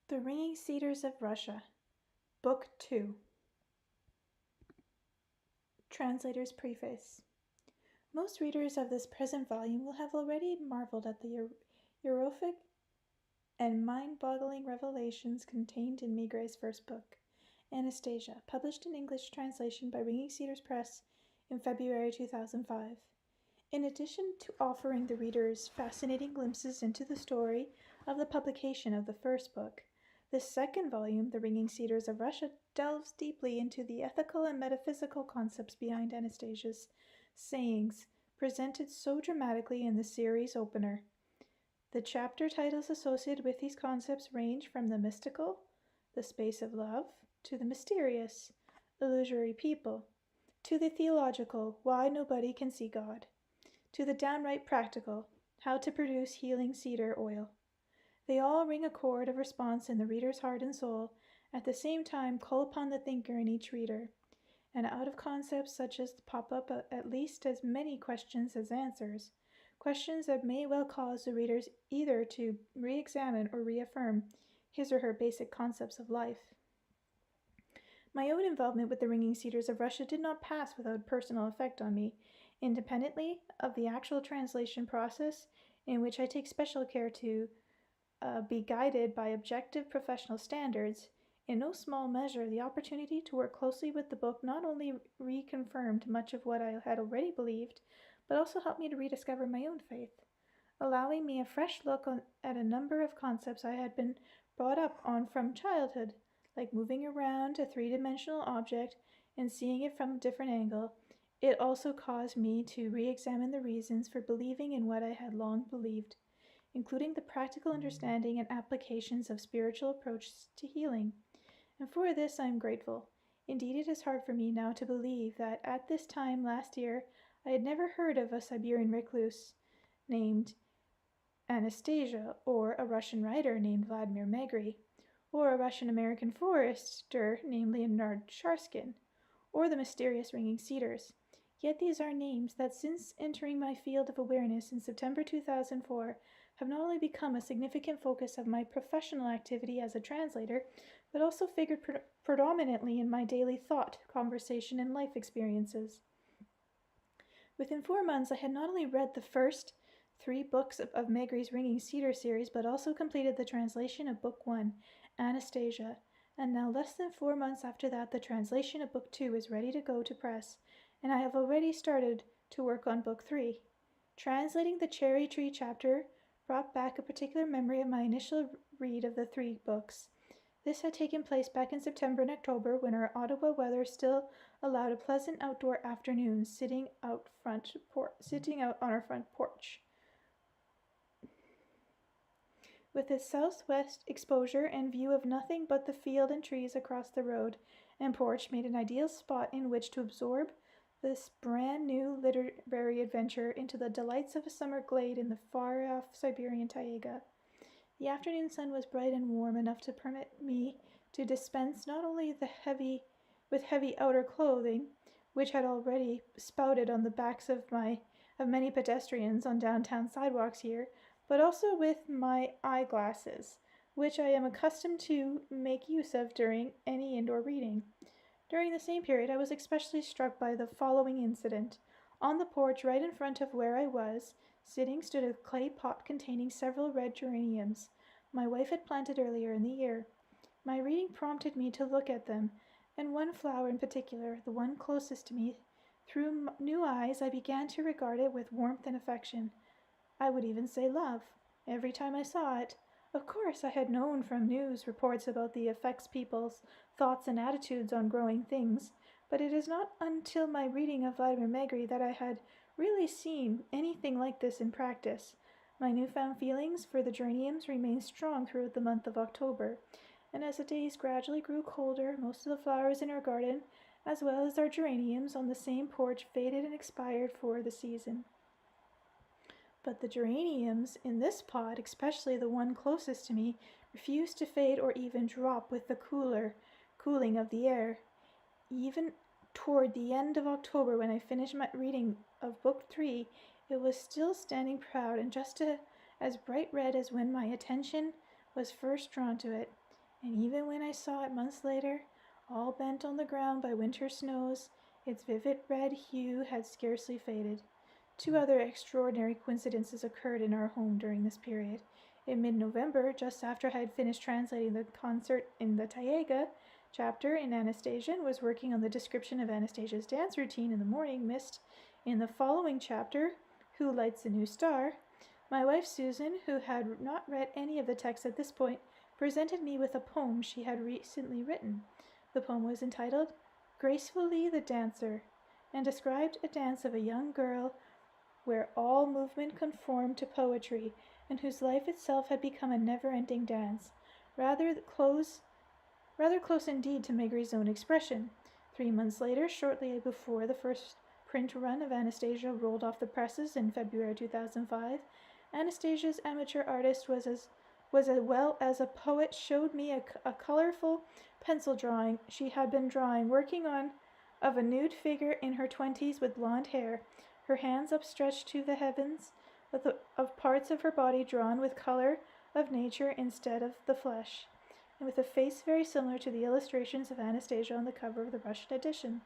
The Ringing Cedars of Russia, Book 2. Translator's Preface. Most readers of this present volume will have already marveled at the horrific and mind-boggling revelations contained in Megre's first book, Anastasia, published in English translation by Ringing Cedars Press in February 2005. In addition to offering the readers fascinating glimpses into the story of the publication of the first book, the second volume, The Ringing Cedars of Russia, delves deeply into the ethical and metaphysical concepts behind Anastasia's sayings, presented so dramatically in the series opener. The chapter titles associated with these concepts range from the mystical, the space of love, to the mysterious, illusory people, to the theological, why nobody can see God, to the downright practical, how to produce healing cedar oil. They all ring a chord of response in the reader's heart and soul, at the same time call upon the thinker in each reader. And out of concepts such as pop up at least as many questions as answers, questions that may well cause the readers either to re-examine or reaffirm his or her basic concepts of life. My own involvement with the Ringing Cedars of Russia did not pass without personal effect on me, independently of the actual translation process, in which I take special care to be guided by objective professional standards. In no small measure, the opportunity to work closely with the book not only reconfirmed much of what I had already believed, but also helped me to rediscover my own faith, allowing me a fresh look at a number of concepts I had been brought up on from childhood, like moving around a three-dimensional object and seeing it from a different angle. It also caused me to re-examine the reasons for believing in what I had long believed, including the practical understanding and applications of spiritual approaches to healing. And for this I am grateful. Indeed, it is hard for me now to believe that at this time last year I had never heard of a Siberian recluse named Anastasia, or a Russian writer named Vladimir Megre, or a Russian-American forester named Leonard Sharskin, or the mysterious Ringing Cedars. Yet these are names that, since entering my field of awareness in September 2004, have not only become a significant focus of my professional activity as a translator, but also figured predominantly in my daily thought, conversation, and life experiences. Within 4 months, I had not only read the first 3 books of Megre's Ringing Cedar series, but also completed the translation of Book 1, Anastasia, and now less than 4 months after that, the translation of Book 2 is ready to go to press, and I have already started to work on Book 3. Translating the Cherry Tree chapter brought back a particular memory of my initial read of the 3 books. This had taken place back in September and October, when our Ottawa weather still allowed a pleasant outdoor afternoon, sitting out on our front porch, with its southwest exposure and view of nothing but the field and trees across the road and porch, made an ideal spot in which to absorb this brand new literary adventure into the delights of a summer glade in the far-off Siberian taiga. The afternoon sun was bright and warm enough to permit me to dispense not only with heavy outer clothing, which had already spouted on the backs of many pedestrians on downtown sidewalks here, but also with my eyeglasses, which I am accustomed to make use of during any indoor reading. During the same period, I was especially struck by the following incident. On the porch right in front of where I was sitting stood a clay pot containing several red geraniums my wife had planted earlier in the year. My reading prompted me to look at them, and one flower in particular, the one closest to me. Through new eyes, I began to regard it with warmth and affection. I would even say love, every time I saw it. Of course, I had known from news reports about the effects people's thoughts and attitudes on growing things, but it is not until my reading of Vladimir Megre that I had really seen anything like this in practice. My newfound feelings for the geraniums remained strong throughout the month of October, and as the days gradually grew colder, most of the flowers in our garden, as well as our geraniums on the same porch, faded and expired for the season. But the geraniums in this pot, especially the one closest to me, refused to fade or even drop with the cooling of the air. Even toward the end of October, when I finished my reading of Book 3, it was still standing proud and just as bright red as when my attention was first drawn to it. and even when I saw it months later, all bent on the ground by winter snows, its vivid red hue had scarcely faded. Two other extraordinary coincidences occurred in our home during this period. In mid-November, just after I had finished translating the concert in the Taiega chapter in Anastasia and was working on the description of Anastasia's dance routine in the morning mist in the following chapter, Who Lights the New Star, my wife Susan, who had not read any of the text at this point, presented me with a poem she had recently written. The poem was entitled Gracefully the Dancer, and described a dance of a young girl where all movement conformed to poetry, and whose life itself had become a never-ending dance, rather close indeed to Megre's own expression. 3 months later, shortly before the first print run of Anastasia rolled off the presses in February 2005, Anastasia's amateur artist was as well as a poet showed me a colorful pencil drawing she had been working on, of a nude figure in her 20s with blonde hair, her hands upstretched to the heavens, of parts of her body drawn with color of nature instead of the flesh, and with a face very similar to the illustrations of Anastasia on the cover of the Russian edition.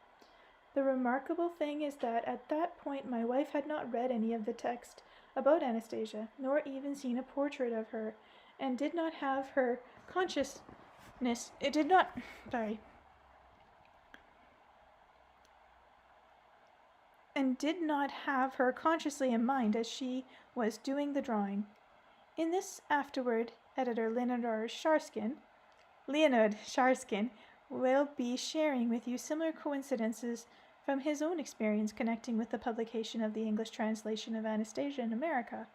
The remarkable thing is that at that point my wife had not read any of the text about Anastasia, nor even seen a portrait of her, and did not have her consciously in mind as she was doing the drawing. In this afterward, editor Leonard Sharskin will be sharing with you similar coincidences from his own experience connecting with the publication of the English translation of Anastasia in America.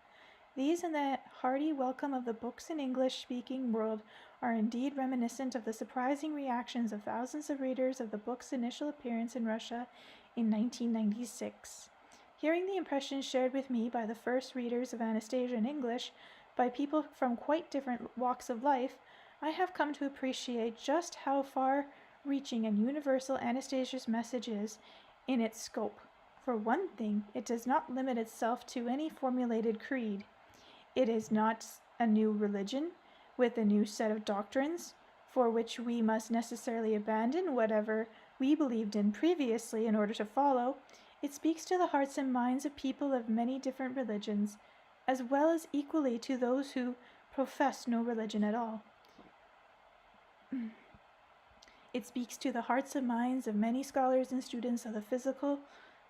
These and the hearty welcome of the books in English-speaking world are indeed reminiscent of the surprising reactions of thousands of readers of the book's initial appearance in Russia in 1996. Hearing the impressions shared with me by the first readers of Anastasia in English, by people from quite different walks of life, I have come to appreciate just how far-reaching and universal Anastasia's message is in its scope. For one thing, it does not limit itself to any formulated creed. It is not a new religion with a new set of doctrines for which we must necessarily abandon whatever we believed in previously in order to follow. It speaks to the hearts and minds of people of many different religions, as well as equally to those who profess no religion at all. It speaks to the hearts and minds of many scholars and students of the physical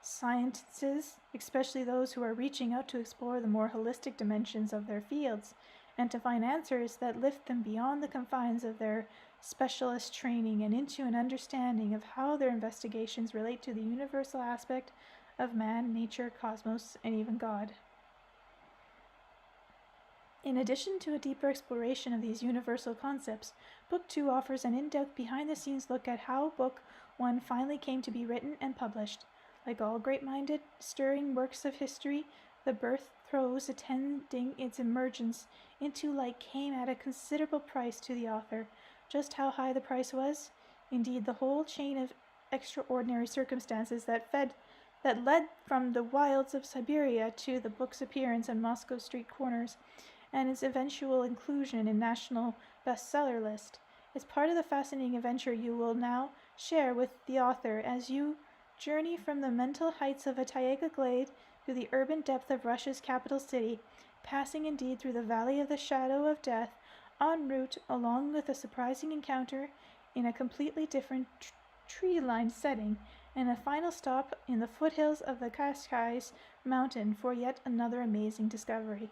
sciences, especially those who are reaching out to explore the more holistic dimensions of their fields, and to find answers that lift them beyond the confines of their specialist training and into an understanding of how their investigations relate to the universal aspect of man, nature, cosmos, and even God. In addition to a deeper exploration of these universal concepts, Book 2 offers an in-depth behind-the-scenes look at how Book 1 finally came to be written and published. Like all great-minded, stirring works of history, the birth throes attending its emergence into light came at a considerable price to the author. Just how high the price was? Indeed, the whole chain of extraordinary circumstances that led from the wilds of Siberia to the book's appearance on Moscow street corners and its eventual inclusion in national bestseller list is part of the fascinating adventure you will now share with the author as you journey from the mental heights of a taiga glade to the urban depth of Russia's capital city, passing indeed through the valley of the shadow of death, en route along with a surprising encounter in a completely different tree-lined setting, and a final stop in the foothills of the Cascais mountain for yet another amazing discovery.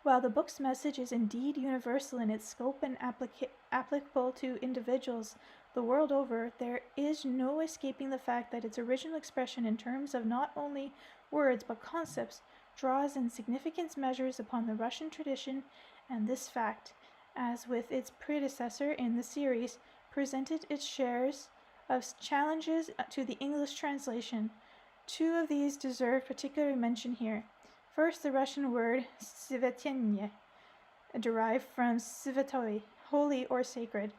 While the book's message is indeed universal in its scope and applicable to individuals the world over, there is no escaping the fact that its original expression in terms of not only words but concepts draws in significant measures upon the Russian tradition, and this fact, as with its predecessor in the series, presented its shares of challenges to the English translation. Two of these deserve particular mention here. First, the Russian word svetyenye, derived from svetoy, holy or sacred,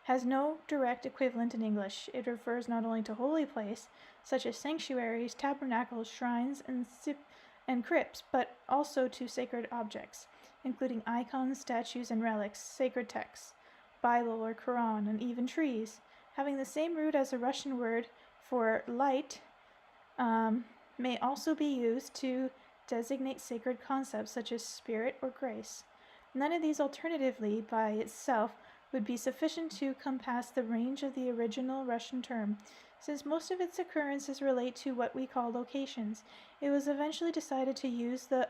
has no direct equivalent in English. It refers not only to holy place, such as sanctuaries, tabernacles, shrines, and crypts, but also to sacred objects. including icons, statues, and relics, sacred texts, Bible or Quran, and even trees, having the same root as the Russian word for light, may also be used to designate sacred concepts such as spirit or grace. None of these alternatively by itself would be sufficient to compass the range of the original Russian term. Since most of its occurrences relate to what we call locations, it was eventually decided to use the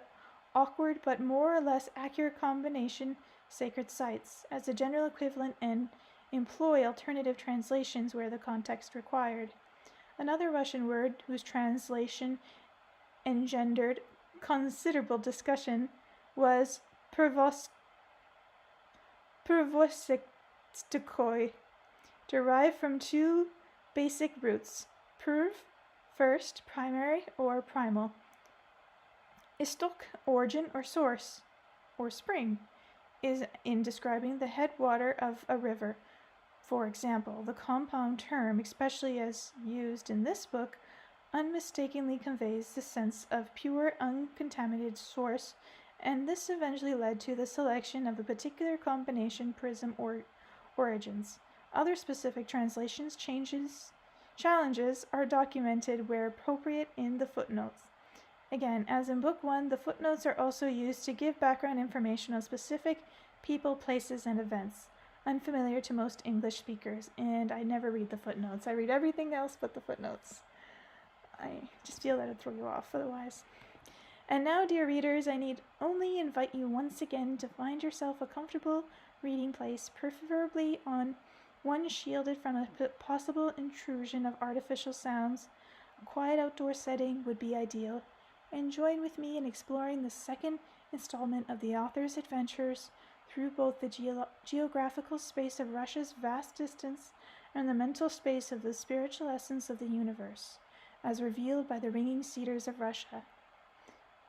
awkward but more or less accurate combination sacred sites as a general equivalent and employ alternative translations where the context required. Another Russian word whose translation engendered considerable discussion was pervostikoi, derived from two basic roots, perv, first, primary, or primal, istok, origin or source, or spring, is in describing the headwater of a river. For example, the compound term, especially as used in this book, unmistakably conveys the sense of pure, uncontaminated source, and this eventually led to the selection of the particular combination prism or origins. Other specific translations challenges are documented where appropriate in the footnotes. Again, as in Book 1, the footnotes are also used to give background information on specific people, places, and events, unfamiliar to most English speakers, and I never read the footnotes. I read everything else but the footnotes. I just feel that it'd throw you off otherwise. And now, dear readers, I need only invite you once again to find yourself a comfortable reading place, preferably on one shielded from a possible intrusion of artificial sounds. A quiet outdoor setting would be ideal. And join with me in exploring the second installment of the author's adventures through both the geographical space of Russia's vast distance and the mental space of the spiritual essence of the universe, as revealed by the ringing cedars of Russia.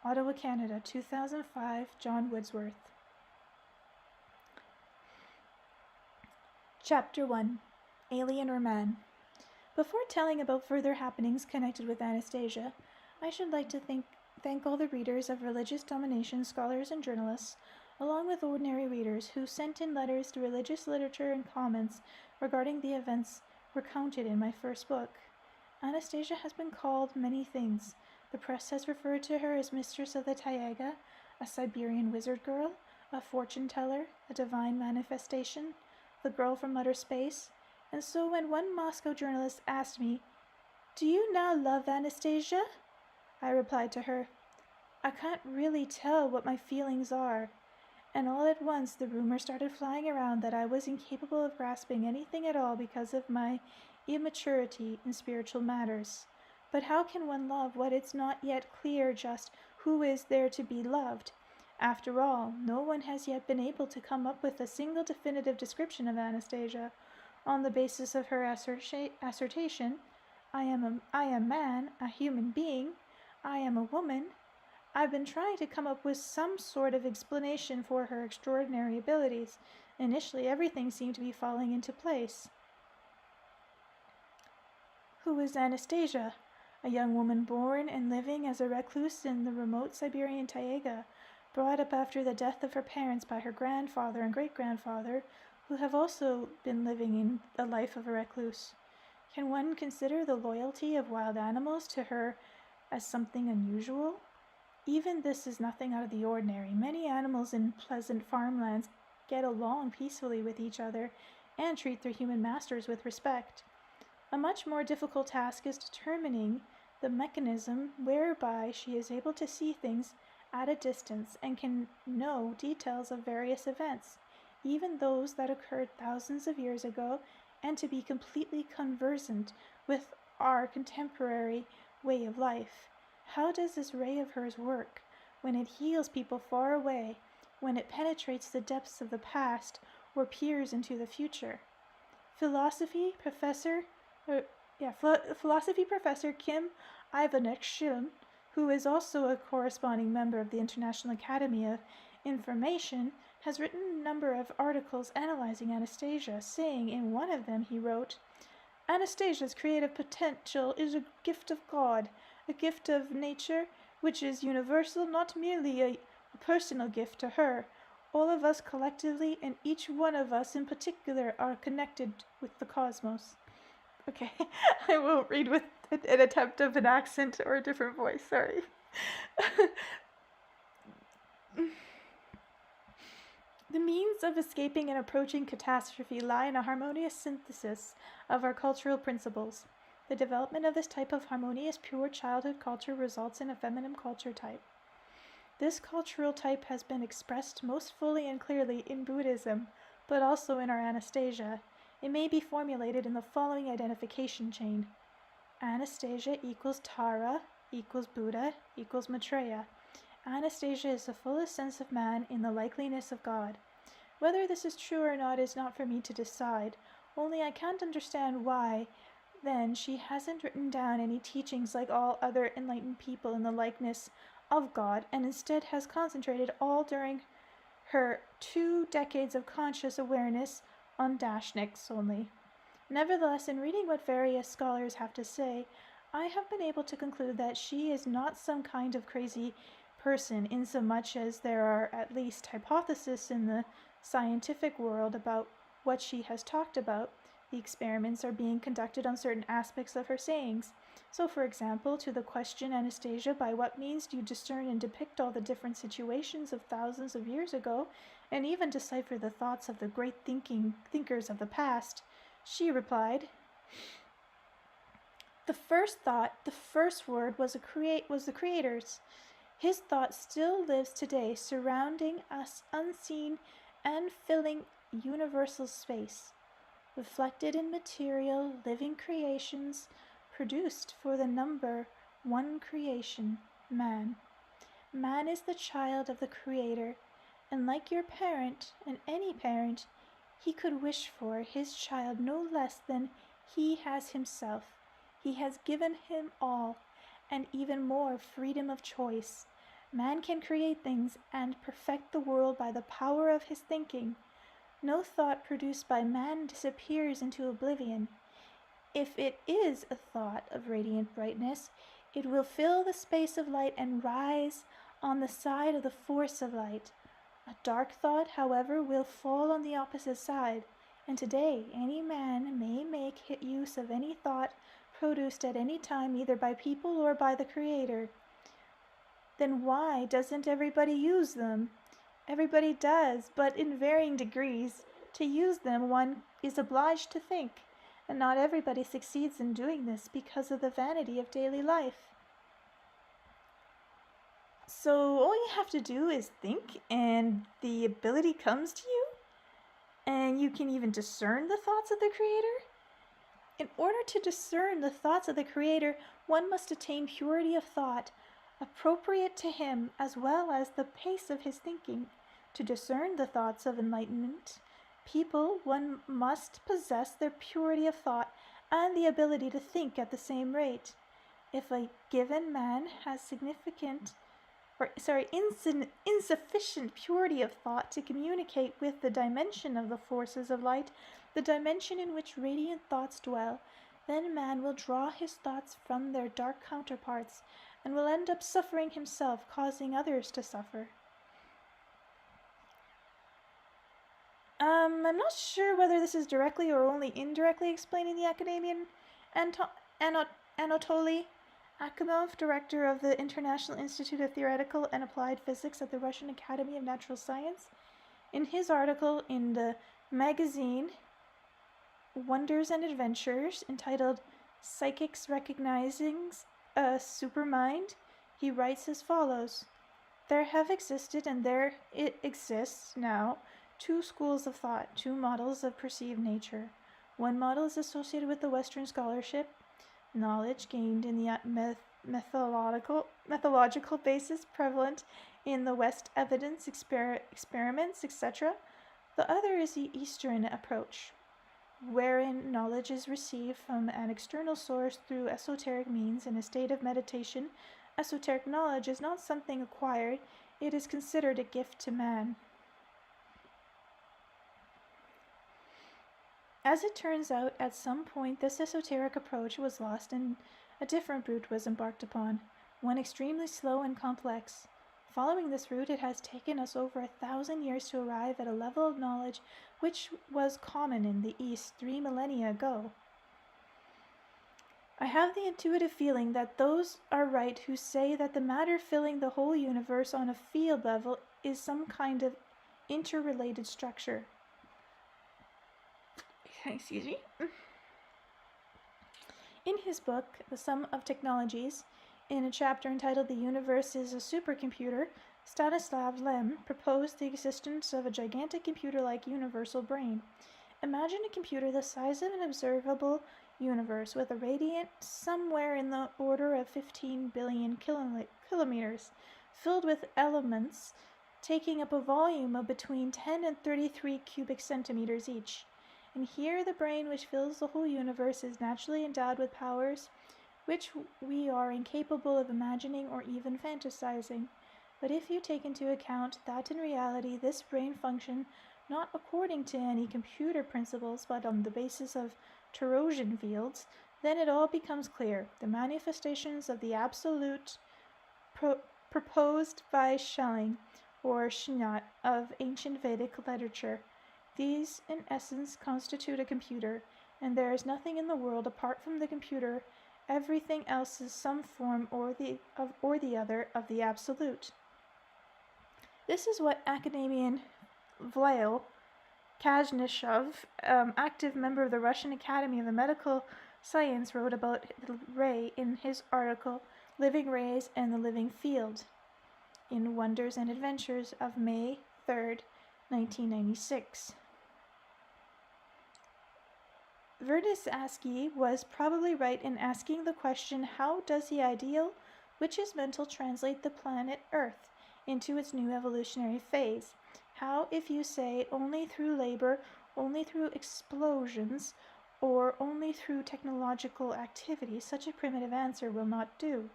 Ottawa, Canada, 2005, John Wordsworth. Chapter 1, Alien or Man. Before telling about further happenings connected with Anastasia, I should like to thank all the readers of Religious Domination, scholars and journalists, along with ordinary readers who sent in letters to religious literature and comments regarding the events recounted in my first book. Anastasia has been called many things. The press has referred to her as Mistress of the Taiga, a Siberian wizard girl, a fortune teller, a divine manifestation, the girl from outer space, and so when one Moscow journalist asked me, "Do you now love Anastasia?" I replied to her, "I can't really tell what my feelings are," and all at once the rumor started flying around that I was incapable of grasping anything at all because of my immaturity in spiritual matters. But how can one love what it's not yet clear just who is there to be loved? After all, no one has yet been able to come up with a single definitive description of Anastasia. On the basis of her assertion, I am man, a human being, I am a woman. I've been trying to come up with some sort of explanation for her extraordinary abilities. Initially, everything seemed to be falling into place. Who is Anastasia? A young woman born and living as a recluse in the remote Siberian taiga, brought up after the death of her parents by her grandfather and great-grandfather, who have also been living in the life of a recluse. Can one consider the loyalty of wild animals to her as something unusual? Even this is nothing out of the ordinary. Many animals in pleasant farmlands get along peacefully with each other and treat their human masters with respect. A much more difficult task is determining the mechanism whereby she is able to see things at a distance and can know details of various events, even those that occurred thousands of years ago, and to be completely conversant with our contemporary way of life. How does this ray of hers work? When it heals people far away, when it penetrates the depths of the past or peers into the future? Philosophy professor Kim Ivanchuk, who is also a corresponding member of the International Academy of Information, has written a number of articles analyzing Anastasia, saying in one of them he wrote, "Anastasia's creative potential is a gift of God, a gift of nature which is universal, not merely a a personal gift to her. All of us collectively and each one of us in particular are connected with the cosmos. Okay, I won't read with an attempt of an accent or a different voice, sorry. The means of escaping and approaching catastrophe lie in a harmonious synthesis of our cultural principles. The development of this type of harmonious, pure childhood culture results in a feminine culture type. This cultural type has been expressed most fully and clearly in Buddhism, but also in our Anastasia. It may be formulated in the following identification chain. Anastasia equals Tara equals Buddha equals Maitreya. Anastasia is the fullest sense of man in the likeliness of God. Whether this is true or not is not for me to decide, only I can't understand why, then, she hasn't written down any teachings like all other enlightened people in the likeness of God, and instead has concentrated all during her 2 decades of conscious awareness on Dashniks only. Nevertheless, in reading what various scholars have to say, I have been able to conclude that she is not some kind of crazy person, insomuch as there are at least hypotheses in the scientific world about what she has talked about. The experiments are being conducted on certain aspects of her sayings. So, for example, to the question, Anastasia, by what means do you discern and depict all the different situations of thousands of years ago, and even decipher the thoughts of the great thinkers of the past? She replied, the first thought, the first word was the Creator's. His thought still lives today, surrounding us unseen and filling universal space, reflected in material, living creations, produced for the number one creation, man. Man is the child of the Creator, and like your parent, and any parent, he could wish for his child no less than he has himself. He has given him all, and even more freedom of choice. Man can create things and perfect the world by the power of his thinking. No thought produced by man disappears into oblivion. If it is a thought of radiant brightness, it will fill the space of light and rise on the side of the force of light. A dark thought, however, will fall on the opposite side, and today any man may make use of any thought produced at any time, either by people or by the Creator. Then why doesn't everybody use them? Everybody does, but in varying degrees. To use them, one is obliged to think, and not everybody succeeds in doing this because of the vanity of daily life. So all you have to do is think, and the ability comes to you, and you can even discern the thoughts of the Creator. In order to discern the thoughts of the Creator, one must attain purity of thought, appropriate to him, as well as the pace of his thinking. To discern the thoughts of enlightenment people, one must possess their purity of thought and the ability to think at the same rate. If a given man has insufficient purity of thought to communicate with the dimension of the forces of light, the dimension in which radiant thoughts dwell, then man will draw his thoughts from their dark counterparts and will end up suffering himself, causing others to suffer. I'm not sure whether this is directly or only indirectly explaining the academian Anatoly Akimov, director of the International Institute of Theoretical and Applied Physics at the Russian Academy of Natural Science. In his article in the magazine Wonders and Adventures, entitled Psychics Recognizing a Supermind, he writes as follows: there have existed, and there it exists now, 2 schools of thought, 2 models of perceived nature. One model is associated with the Western scholarship, knowledge gained in the methodological basis prevalent in the West, evidence, experiments, etc. The other is the Eastern approach, wherein knowledge is received from an external source through esoteric means in a state of meditation. Esoteric knowledge is not something acquired, it is considered a gift to man. As it turns out, at some point this esoteric approach was lost and a different route was embarked upon, one extremely slow and complex. following this route, it has taken us over 1,000 years to arrive at a level of knowledge which was common in the East 3 millennia ago. I have the intuitive feeling that those are right who say that the matter filling the whole universe on a field level is some kind of interrelated structure. Excuse me. In his book, The Sum of Technologies, in a chapter entitled The Universe is a Supercomputer, Stanislav Lem proposed the existence of a gigantic computer-like universal brain. Imagine a computer the size of an observable universe with a radius somewhere in the order of 15 billion kilometers, filled with elements taking up a volume of between 10 and 33 cubic centimeters each. And here the brain which fills the whole universe is naturally endowed with powers which we are incapable of imagining or even fantasizing. But if you take into account that in reality this brain functions not according to any computer principles but on the basis of toroidal fields, then it all becomes clear. The manifestations of the absolute proposed by Schelling or Schnott of ancient Vedic literature. These, in essence, constitute a computer, and there is nothing in the world apart from the computer. Everything else is some form or the other of the absolute. This is what academician Vladimir Kazhnishov, active member of the Russian Academy of the Medical Science, wrote about the ray in his article Living Rays and the Living Field in Wonders and Adventures of May 3rd, 1996. Verdisansky was probably right in asking the question, how does the ideal, which is mental, translate the planet Earth into its new evolutionary phase? How, if you say only through labor, only through explosions, or only through technological activity, such a primitive answer will not do.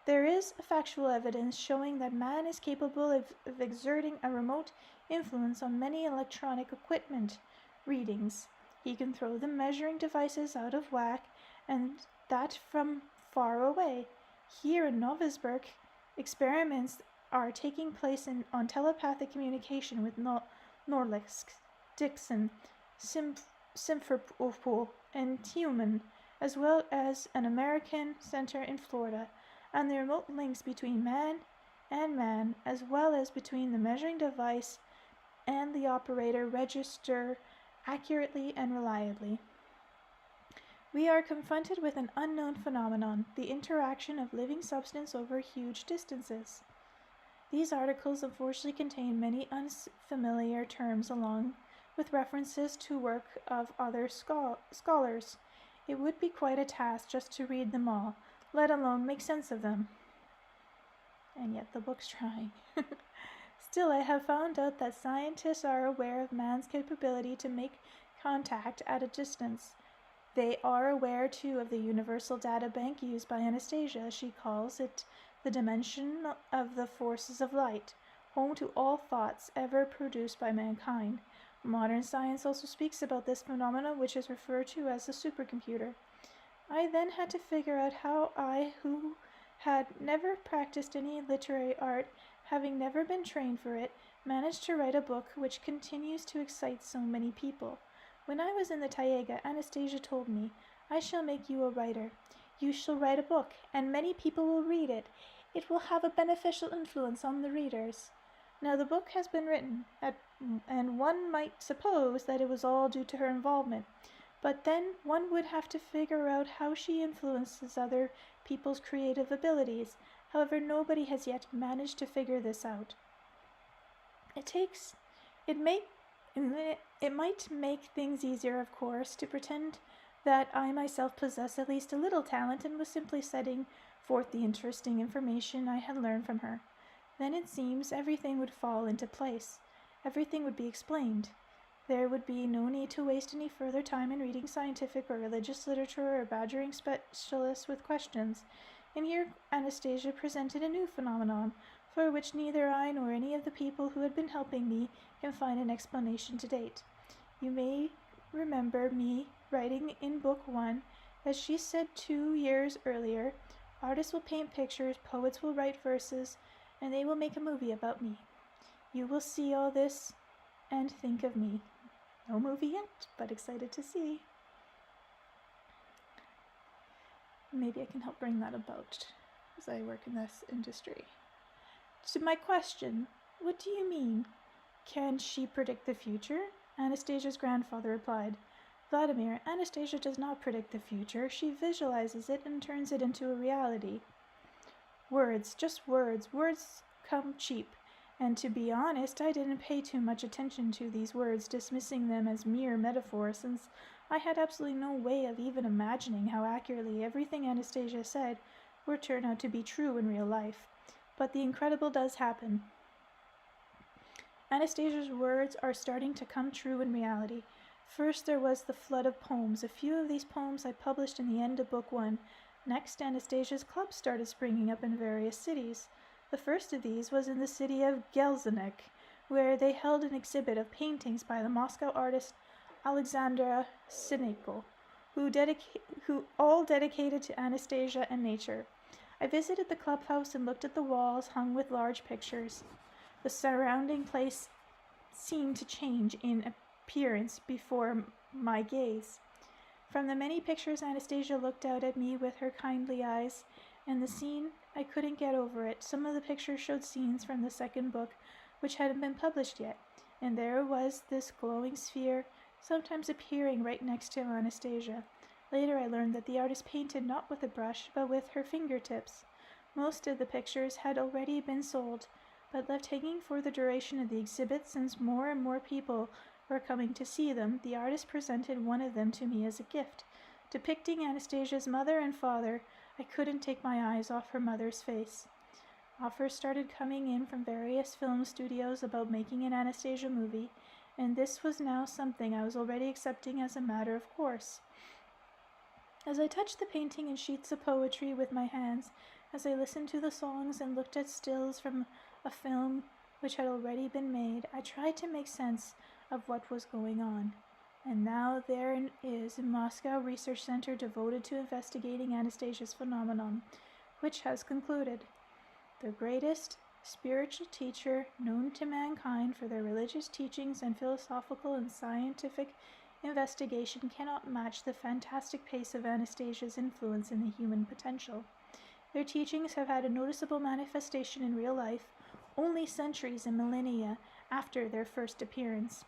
There is factual evidence showing that man is capable of exerting a remote influence on many electronic equipment readings. He can throw the measuring devices out of whack, and that from far away. Here in Novosibirsk, experiments are taking place on telepathic communication with Norilsk, Dixon, Simferopol, and Tiumen, as well as an American center in Florida, and the remote links between man and man, as well as between the measuring device and the operator, register accurately and reliably. We are confronted with an unknown phenomenon, the interaction of living substance over huge distances. These articles unfortunately contain many unfamiliar terms along with references to work of other scholars. It would be quite a task just to read them all, let alone make sense of them. And yet the book's trying. Still, I have found out that scientists are aware of man's capability to make contact at a distance. They are aware, too, of the universal data bank used by Anastasia. She calls it the dimension of the forces of light, home to all thoughts ever produced by mankind. Modern science also speaks about this phenomenon, which is referred to as the supercomputer. I then had to figure out how I, who had never practiced any literary art, having never been trained for it, managed to write a book which continues to excite so many people. When I was in the Taiga, Anastasia told me, "I shall make you a writer. You shall write a book, and many people will read it. It will have a beneficial influence on the readers." Now the book has been written, and one might suppose that it was all due to her involvement. But then one would have to figure out how she influences other people's creative abilities. However, nobody has yet managed to figure this out. It might make things easier, of course, to pretend that I myself possess at least a little talent and was simply setting forth the interesting information I had learned from her. Then it seems everything would fall into place. Everything would be explained. There would be no need to waste any further time in reading scientific or religious literature or badgering specialists with questions. And here Anastasia presented a new phenomenon, for which neither I nor any of the people who had been helping me can find an explanation to date. You may remember me writing in Book 1, as she said 2 years earlier, artists will paint pictures, poets will write verses, and they will make a movie about me. You will see all this and think of me. No movie yet, but excited to see. Maybe I can help bring that about as I work in this industry. To my question, what do you mean? Can she predict the future? Anastasia's grandfather replied, Vladimir, Anastasia does not predict the future. She visualizes it and turns it into a reality. Words, just words. Words come cheap. And to be honest, I didn't pay too much attention to these words, dismissing them as mere metaphors, since I had absolutely no way of even imagining how accurately everything Anastasia said would turn out to be true in real life. But the incredible does happen. Anastasia's words are starting to come true in reality. First, there was the flood of poems. A few of these poems I published in the end of Book 1. Next, Anastasia's clubs started springing up in various cities. The first of these was in the city of Gelsenek, where they held an exhibit of paintings by the Moscow artist Alexandra Sineko, who all dedicated to Anastasia and nature. I visited the clubhouse and looked at the walls hung with large pictures. The surrounding place seemed to change in appearance before my gaze. From the many pictures, Anastasia looked out at me with her kindly eyes, and the scene, I couldn't get over it. Some of the pictures showed scenes from the second book, which hadn't been published yet, and there was this glowing sphere, sometimes appearing right next to Anastasia. Later I learned that the artist painted not with a brush, but with her fingertips. Most of the pictures had already been sold, but left hanging for the duration of the exhibit, since more and more people were coming to see them. The artist presented one of them to me as a gift. Depicting Anastasia's mother and father, I couldn't take my eyes off her mother's face. Offers started coming in from various film studios about making an Anastasia movie, and this was now something I was already accepting as a matter of course. As I touched the painting and sheets of poetry with my hands, as I listened to the songs and looked at stills from a film which had already been made, I tried to make sense of what was going on. And now there is a Moscow research center devoted to investigating Anastasia's phenomenon, which has concluded. The greatest spiritual teacher known to mankind for their religious teachings and philosophical and scientific investigation cannot match the fantastic pace of Anastasia's influence in the human potential. Their teachings have had a noticeable manifestation in real life only centuries and millennia after their first appearance.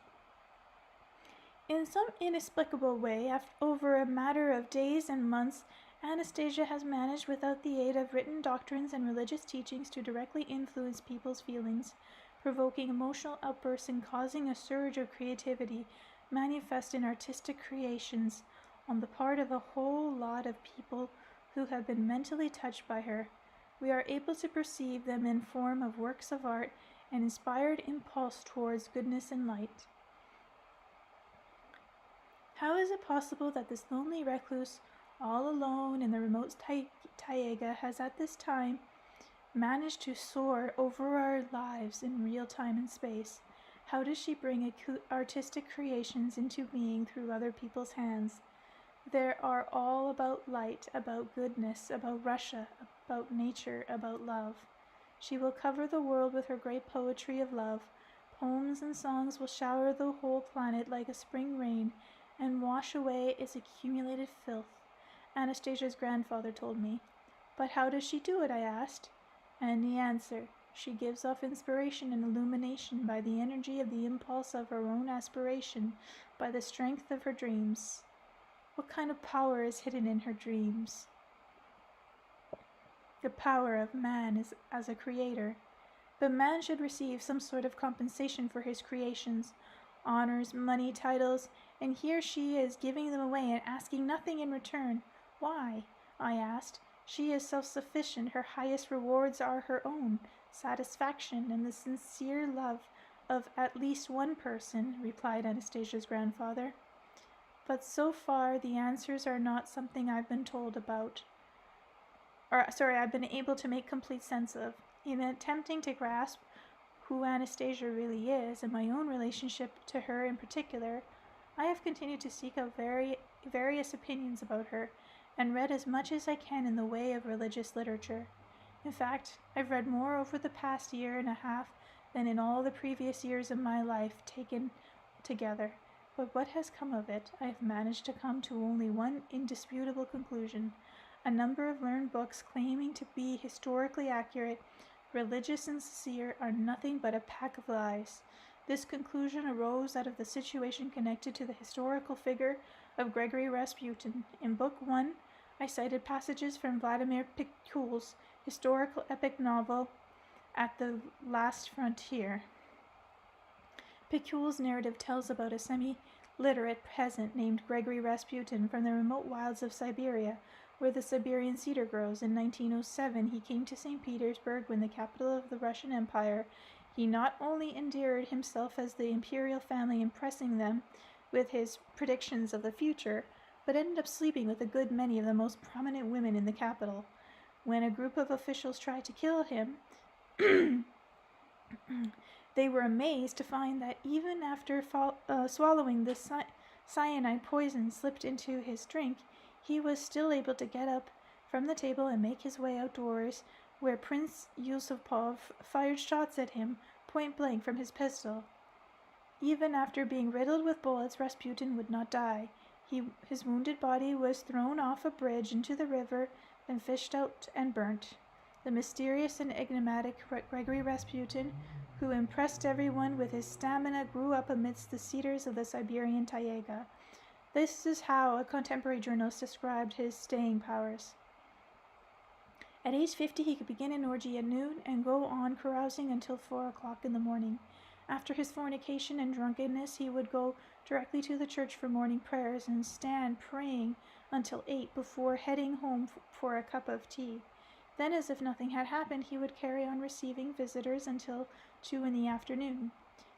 In some inexplicable way, over a matter of days and months, Anastasia has managed, without the aid of written doctrines and religious teachings, to directly influence people's feelings, provoking emotional outbursts and causing a surge of creativity manifest in artistic creations on the part of a whole lot of people who have been mentally touched by her. We are able to perceive them in form of works of art and inspired impulse towards goodness and light. How is it possible that this lonely recluse, all alone in the remote taiga, has at this time managed to soar over our lives in real time and space? How does she bring artistic creations into being through other people's hands? They are all about light, about goodness, about Russia, about nature, about love. She will cover the world with her great poetry of love. Poems and songs will shower the whole planet like a spring rain and wash away its accumulated filth, Anastasia's grandfather told me. But how does she do it, I asked. And the answer, she gives off inspiration and illumination by the energy of the impulse of her own aspiration, by the strength of her dreams. What kind of power is hidden in her dreams? The power of man as a creator. But man should receive some sort of compensation for his creations, honors, money, titles, and here she is giving them away and asking nothing in return. Why? I asked. She is self-sufficient. Her highest rewards are her own satisfaction and the sincere love of at least one person, replied Anastasia's grandfather. But so far the answers are not something I've been told about. I've been able to make complete sense of. In attempting to grasp who Anastasia really is and my own relationship to her in particular, I have continued to seek out various opinions about her and read as much as I can in the way of religious literature. In fact, I've read more over the past year and a half than in all the previous years of my life taken together. But what has come of it? I have managed to come to only one indisputable conclusion. A number of learned books claiming to be historically accurate, religious and sincere, are nothing but a pack of lies. This conclusion arose out of the situation connected to the historical figure of Gregory Rasputin. In Book 1, I cited passages from Vladimir Megre's historical epic novel At the Last Frontier. Megre's narrative tells about a semi-literate peasant named Gregory Rasputin from the remote wilds of Siberia, where the Siberian cedar grows. In 1907, he came to St. Petersburg, when the capital of the Russian Empire. He not only endeared himself as the imperial family, impressing them with his predictions of the future, but ended up sleeping with a good many of the most prominent women in the capital. When a group of officials tried to kill him, they were amazed to find that even after swallowing the cyanide poison slipped into his drink, he was still able to get up from the table and make his way outdoors, where Prince Yusupov fired shots at him point blank from his pistol. Even after being riddled with bullets, Rasputin would not die. His wounded body was thrown off a bridge into the river, then fished out and burnt. The mysterious and enigmatic Gregory Rasputin, who impressed everyone with his stamina, grew up amidst the cedars of the Siberian taiga. This is how a contemporary journalist described his staying powers. At age 50, he could begin an orgy at noon and go on carousing until 4 o'clock in the morning. After his fornication and drunkenness, he would go directly to the church for morning prayers and stand praying until 8 before heading home for a cup of tea. Then, as if nothing had happened, he would carry on receiving visitors until 2 in the afternoon.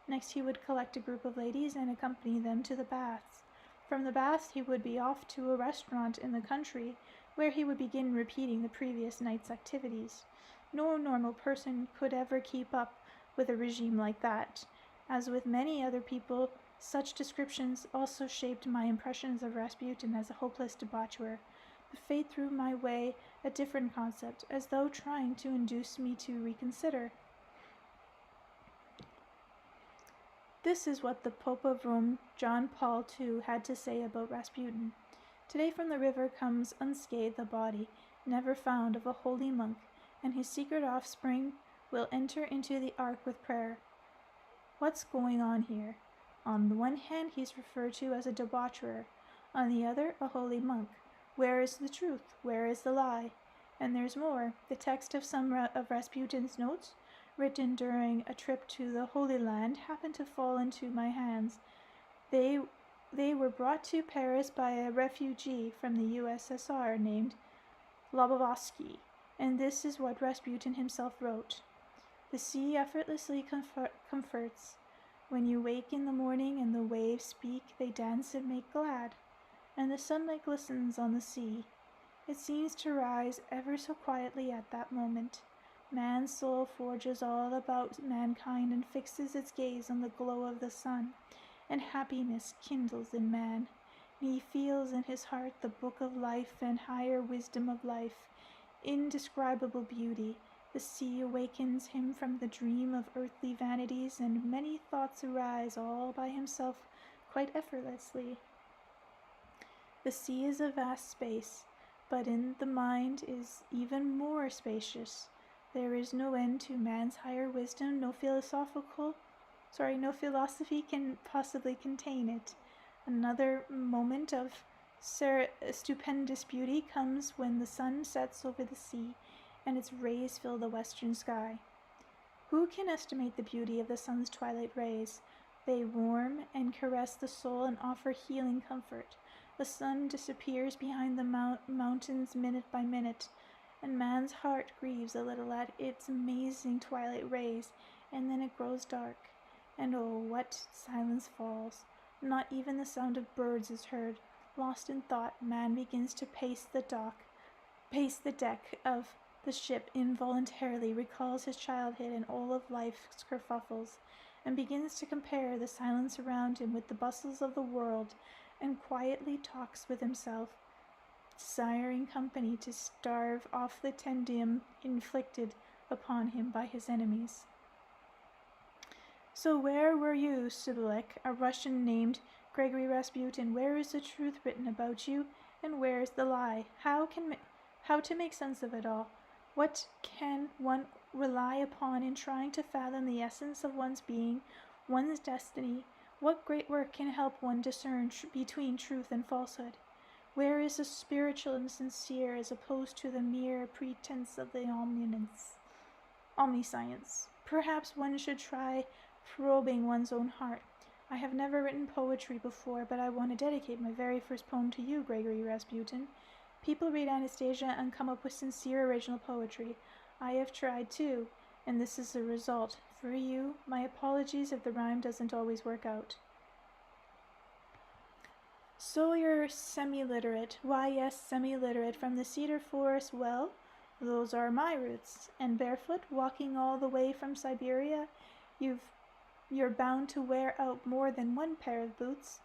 Next, he would collect a group of ladies and accompany them to the baths. From the baths, he would be off to a restaurant in the country, where he would begin repeating the previous night's activities. No normal person could ever keep up with a regime like that. As with many other people, such descriptions also shaped my impressions of Rasputin as a hopeless debaucher. But fate threw my way a different concept, as though trying to induce me to reconsider. This is what the Pope of Rome, John Paul II, had to say about Rasputin. Today from the river comes unscathed a body, never found, of a holy monk, and his secret offspring will enter into the ark with prayer. What's going on here? On the one hand, he's referred to as a debaucher, on the other, a holy monk. Where is the truth? Where is the lie? And there's more. The text of some of Rasputin's notes, written during a trip to the Holy Land, happened to fall into my hands. They were brought to Paris by a refugee from the USSR named Lobovsky, and this is what Rasputin himself wrote. The sea effortlessly comforts. When you wake in the morning and the waves speak, they dance and make glad, and the sunlight glistens on the sea. It seems to rise ever so quietly at that moment. Man's soul forges all about mankind and fixes its gaze on the glow of the sun, and happiness kindles in man. And he feels in his heart the book of life and higher wisdom of life, indescribable beauty. The sea awakens him from the dream of earthly vanities, and many thoughts arise all by himself quite effortlessly. The sea is a vast space, but in the mind is even more spacious. There is no end to man's higher wisdom, no philosophy can possibly contain it. Another moment of stupendous beauty comes when the sun sets over the sea, and its rays fill the western sky. Who can estimate the beauty of the sun's twilight rays? They warm and caress the soul and offer healing comfort. The sun disappears behind the mountains minute by minute, and man's heart grieves a little at its amazing twilight rays, and then it grows dark. And oh, what silence falls! Not even the sound of birds is heard. Lost in thought, man begins to pace the deck of the ship, involuntarily recalls his childhood and all of life's kerfuffles, and begins to compare the silence around him with the bustles of the world, and quietly talks with himself. desiring company to starve off the tedium inflicted upon him by his enemies. So where were you, Sibilek, a Russian named Gregory Rasputin? Where is the truth written about you, and where is the lie? How to make sense of it all? What can one rely upon in trying to fathom the essence of one's being, one's destiny? What great work can help one discern between truth and falsehood? Where is the spiritual and sincere as opposed to the mere pretense of the omniscience? Perhaps one should try probing one's own heart. I have never written poetry before, but I want to dedicate my very first poem to you, Gregory Rasputin. People read Anastasia and come up with sincere original poetry. I have tried too, and this is the result. For you, my apologies if the rhyme doesn't always work out. So you're semi-literate. Why, yes, semi-literate. From the cedar forest, well, those are my roots. And barefoot, walking all the way from Siberia, you're bound to wear out more than one pair of boots.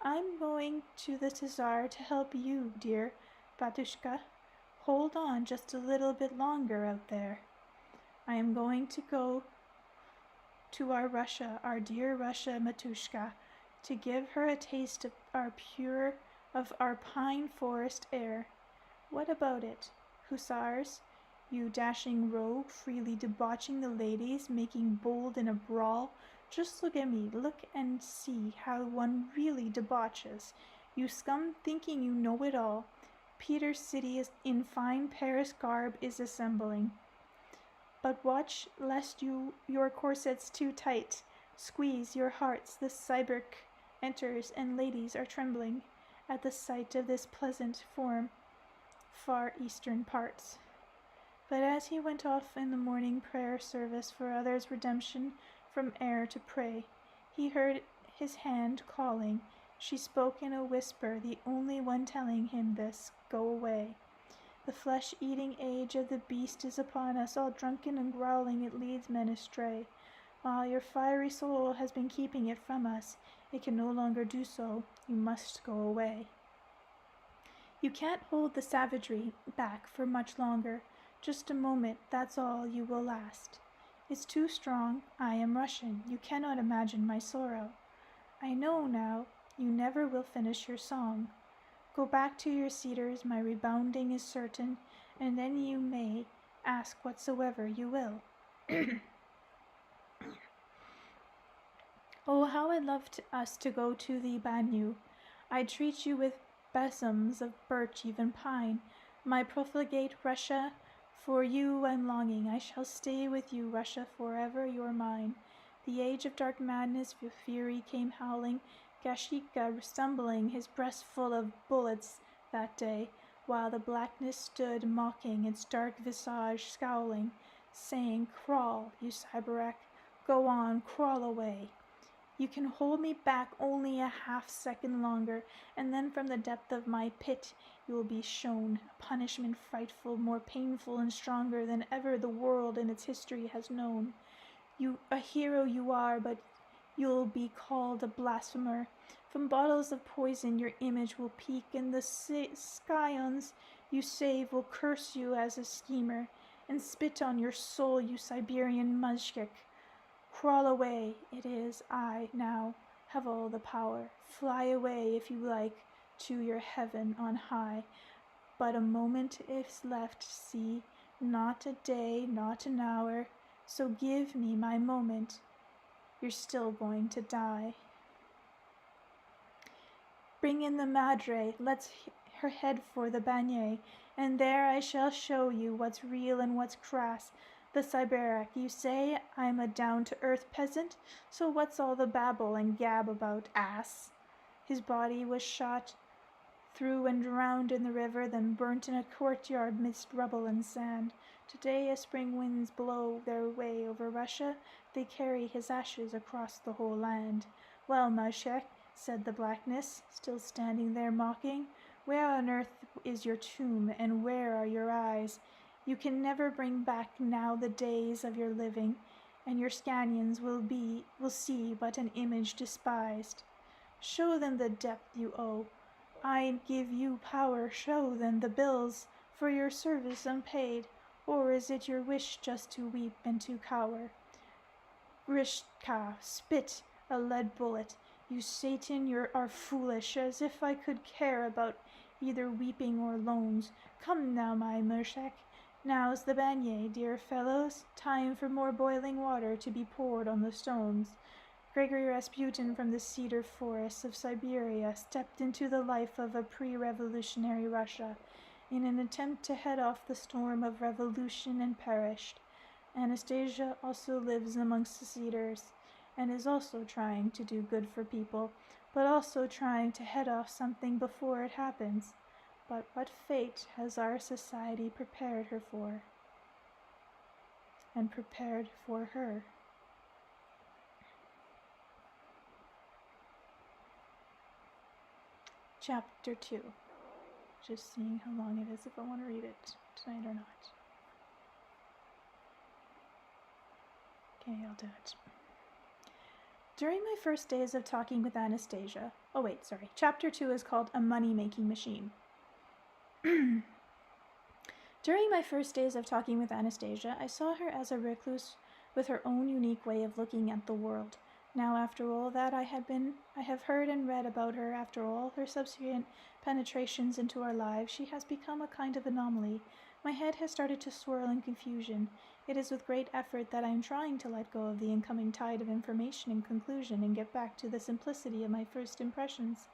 I'm going to the Cedars to help you, dear Batushka. Hold on just a little bit longer out there. I am going to go to our Russia, our dear Russia, Matushka, to give her a taste of our pine forest air. What about it, hussars? You dashing rogue, freely debauching the ladies, making bold in a brawl. Just look at me, look and see how one really debauches. You scum, thinking you know it all. Peter's city is in fine Paris garb is assembling. But watch lest your corsets too tight squeeze your hearts. The Cyberk enters, and ladies are trembling at the sight of this pleasant form, far eastern parts. But as he went off in the morning prayer service for others' redemption from error to pray, he heard his hand calling. She spoke in a whisper, the only one telling him this, go away. The flesh-eating age of the beast is upon us, all drunken and growling it leads men astray. While your fiery soul has been keeping it from us, it can no longer do so. You must go away. You can't hold the savagery back for much longer. Just a moment, that's all you will last. It's too strong. I am Russian. You cannot imagine my sorrow. I know now you never will finish your song. Go back to your cedars, my rebounding is certain, and then you may ask whatsoever you will. Oh, how I'd love us to go to the Banyu. I'd treat you with besoms of birch, even pine. My profligate Russia, for you I'm longing. I shall stay with you, Russia, forever you're mine. The age of dark madness, with fury came howling, Gashika stumbling, his breast full of bullets that day, while the blackness stood mocking, its dark visage scowling, saying, crawl, you Cyberek, go on, crawl away. You can hold me back only a half-second longer, and then from the depth of my pit you will be shown a punishment frightful, more painful and stronger than ever the world in its history has known. You, a hero you are, but you'll be called a blasphemer. From bottles of poison your image will peak, and the scions you save will curse you as a schemer, and spit on your soul, you Siberian muzhik. Crawl away, it is I now have all the power. Fly away if you like to your heaven on high. But a moment is left, see, not a day, not an hour, so give me my moment. You're still going to die. Bring in the madre, let's her head for the beignet, and there I shall show you what's real and what's crass. The Cyberek, you say I'm a down-to-earth peasant, so what's all the babble and gab about, ass? His body was shot through and drowned in the river, then burnt in a courtyard midst rubble and sand. Today as spring winds blow their way over Russia, they carry his ashes across the whole land. Well, Mashek, said the blackness, still standing there mocking, where on earth is your tomb, and where are your eyes? You can never bring back now the days of your living, and your Scanians will see but an image despised. Show them the debt you owe. I give you power, show them the bills for your service unpaid, or is it your wish just to weep and to cower? Grishka, spit a lead bullet. You Satan, you are foolish, as if I could care about either weeping or loans. Come now, my Mershak, now's the beignet, dear fellows. Time for more boiling water to be poured on the stones. Gregory Rasputin from the cedar forests of Siberia stepped into the life of a pre-revolutionary Russia in an attempt to head off the storm of revolution and perished. Anastasia also lives amongst the cedars and is also trying to do good for people, but also trying to head off something before it happens. But what fate has our society prepared her for? And prepared for her? Chapter 2. Just seeing how long it is if I want to read it tonight or not. Okay, I'll do it. During my first days of talking with Anastasia, Chapter 2 is called A Money-Making Machine. During my first days of talking with Anastasia, I saw her as a recluse with her own unique way of looking at the world. Now, after all that I have heard and read about her, after all her subsequent penetrations into our lives, she has become a kind of anomaly. My head has started to swirl in confusion. It is with great effort that I am trying to let go of the incoming tide of information and conclusion and get back to the simplicity of my first impressions.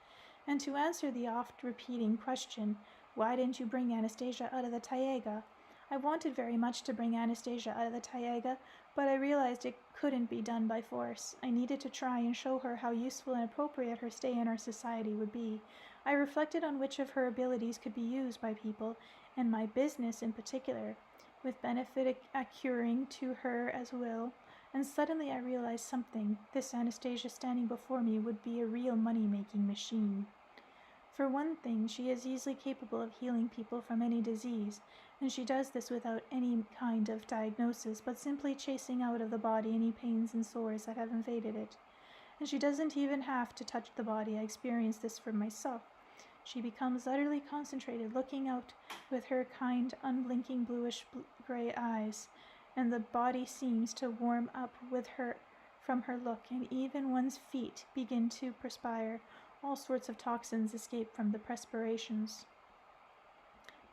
And to answer the oft-repeating question, why didn't you bring Anastasia out of the taiga? I wanted very much to bring Anastasia out of the taiga, but I realized it couldn't be done by force. I needed to try and show her how useful and appropriate her stay in our society would be. I reflected on which of her abilities could be used by people, and my business in particular, with benefit accruing to her as well, and suddenly I realized something. This Anastasia standing before me would be a real money-making machine. For one thing, she is easily capable of healing people from any disease, and she does this without any kind of diagnosis, but simply chasing out of the body any pains and sores that have invaded it. And she doesn't even have to touch the body. I experienced this for myself. She becomes utterly concentrated, looking out with her kind, unblinking bluish-gray eyes, and the body seems to warm up with her from her look, and even one's feet begin to perspire. All sorts of toxins escape from the perspirations.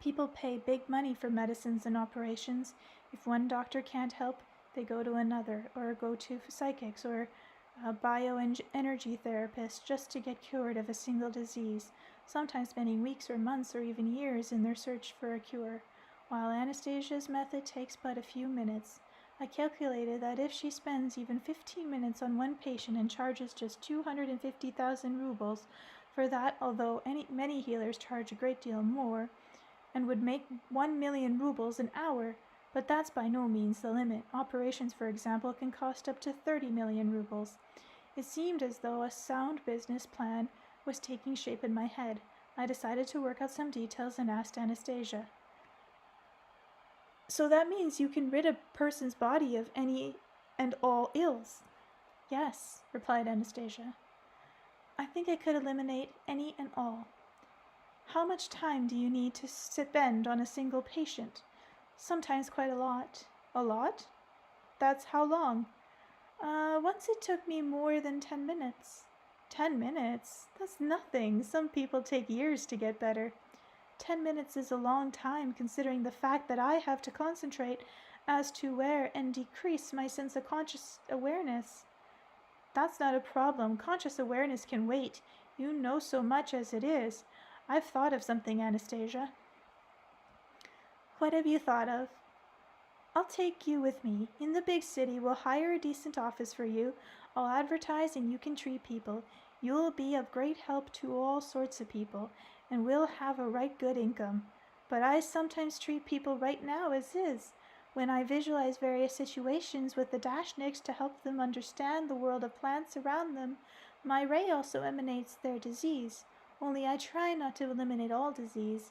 People pay big money for medicines and operations. If one doctor can't help, they go to another, or go to psychics, or a bioenergy therapist just to get cured of a single disease, sometimes spending weeks or months or even years in their search for a cure. While Anastasia's method takes but a few minutes, I calculated that if she spends even 15 minutes on one patient and charges just 250,000 rubles for that, although many healers charge a great deal more, and would make 1 million rubles an hour, but that's by no means the limit. Operations, for example, can cost up to 30 million rubles. It seemed as though a sound business plan was taking shape in my head. I decided to work out some details and asked Anastasia. So that means you can rid a person's body of any and all ills? Yes, replied Anastasia. I think I could eliminate any and all. How much time do you need to spend on a single patient? Sometimes quite a lot. A lot? That's how long? Once it took me more than 10 minutes. 10 minutes? That's nothing. Some people take years to get better. 10 minutes is a long time, considering the fact that I have to concentrate as to where and decrease my sense of conscious awareness. That's not a problem. Conscious awareness can wait. You know so much as it is. I've thought of something, Anastasia. What have you thought of? I'll take you with me. In the big city, we'll hire a decent office for you. I'll advertise and you can treat people. You'll be of great help to all sorts of people, and we'll have a right good income. But I sometimes treat people right now as is. When I visualize various situations with the Dashniks to help them understand the world of plants around them, my ray also emanates their disease. Only I try not to eliminate all disease.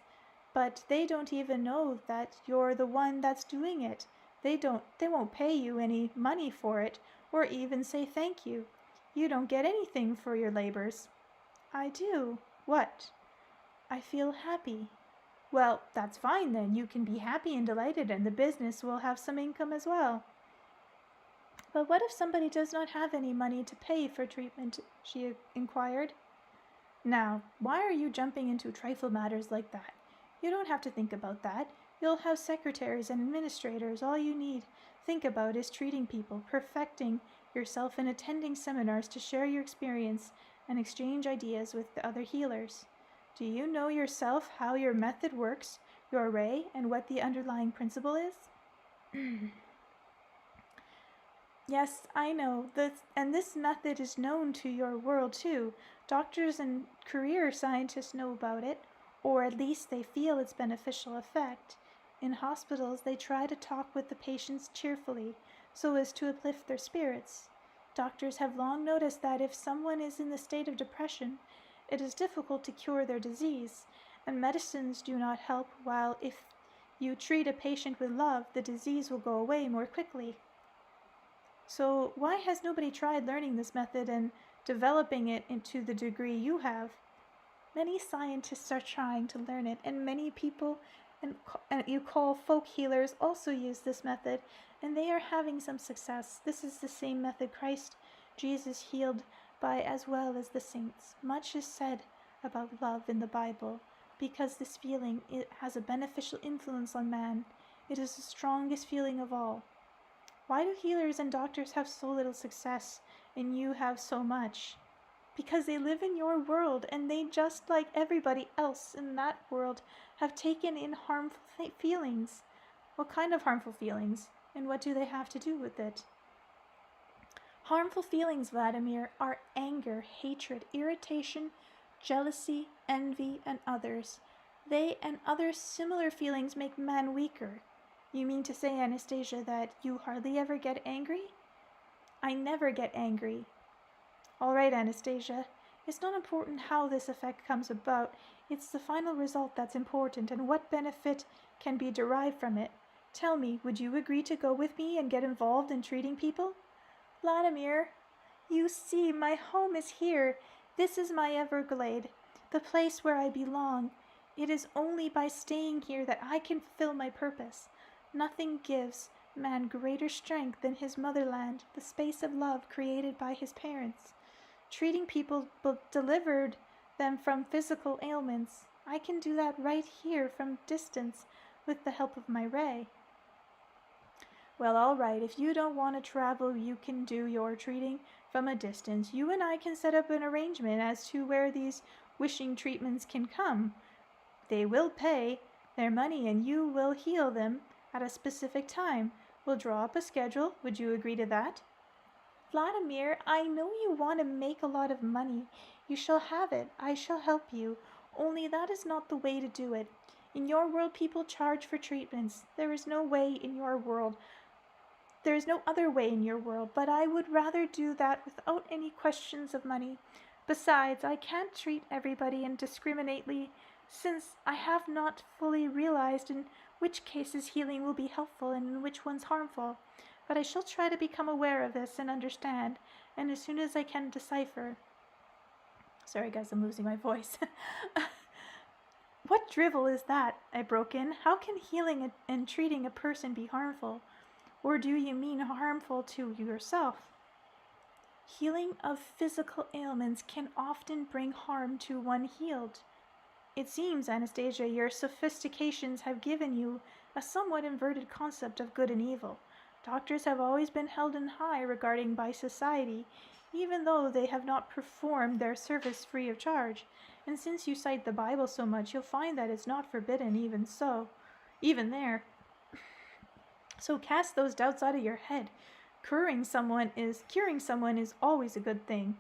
But they don't even know that you're the one that's doing it. They won't pay you any money for it, or even say thank you. You don't get anything for your labors. I do. What? I feel happy. Well, that's fine then. You can be happy and delighted, and the business will have some income as well. But what if somebody does not have any money to pay for treatment? She inquired. Now, why are you jumping into trifle matters like that? You don't have to think about that. You'll have secretaries and administrators. All you need think about is treating people, perfecting yourself, and attending seminars to share your experience and exchange ideas with the other healers. Do you know yourself how your method works, your ray, and what the underlying principle is? Yes, I know. This method is known to your world too. Doctors and career scientists know about it, or at least they feel its beneficial effect. In hospitals, they try to talk with the patients cheerfully, so as to uplift their spirits. Doctors have long noticed that if someone is in the state of depression, it is difficult to cure their disease, and medicines do not help, while if you treat a patient with love, the disease will go away more quickly. So why has nobody tried learning this method and developing it into the degree you have? Many scientists are trying to learn it, and many people you call folk healers also use this method, and they are having some success. This is the same method Christ Jesus healed by, as well as the saints. Much is said about love in the Bible, because this feeling has a beneficial influence on man. It is the strongest feeling of all. Why do healers and doctors have so little success, and you have so much? Because they live in your world, and they, just like everybody else in that world, have taken in harmful feelings. What kind of harmful feelings, and what do they have to do with it? Harmful feelings, Vladimir, are anger, hatred, irritation, jealousy, envy, and others. They and other similar feelings make man weaker. You mean to say, Anastasia, that you hardly ever get angry? I never get angry. All right, Anastasia. It's not important how this effect comes about. It's the final result that's important, and what benefit can be derived from it. Tell me, would you agree to go with me and get involved in treating people? Vladimir, you see, my home is here. This is my Everglade, the place where I belong. It is only by staying here that I can fulfill my purpose. Nothing gives man greater strength than his motherland, the space of love created by his parents. Treating people delivered them from physical ailments. I can do that right here from distance with the help of my ray. Well, all right, if you don't want to travel, you can do your treating from a distance. You and I can set up an arrangement as to where these wishing treatments can come. They will pay their money, and you will heal them at a specific time. We'll draw up a schedule. Would you agree to that? Vladimir, I know you want to make a lot of money. You shall have it. I shall help you. Only that is not the way to do it. In your world, people charge for treatments. There is no other way in your world, but I would rather do that without any questions of money. Besides, I can't treat everybody indiscriminately, since I have not fully realized in which cases healing will be helpful and in which ones harmful. But I shall try to become aware of this and understand, and as soon as I can decipher. Sorry guys, I'm losing my voice. What drivel is that? I broke in. How can healing and treating a person be harmful? Or do you mean harmful to yourself? Healing of physical ailments can often bring harm to one healed. It seems, Anastasia, your sophistications have given you a somewhat inverted concept of good and evil. Doctors have always been held in high regarding by society, even though they have not performed their service free of charge. And since you cite the Bible so much, you'll find that it's not forbidden even there. So cast those doubts out of your head. Curing someone is always a good thing.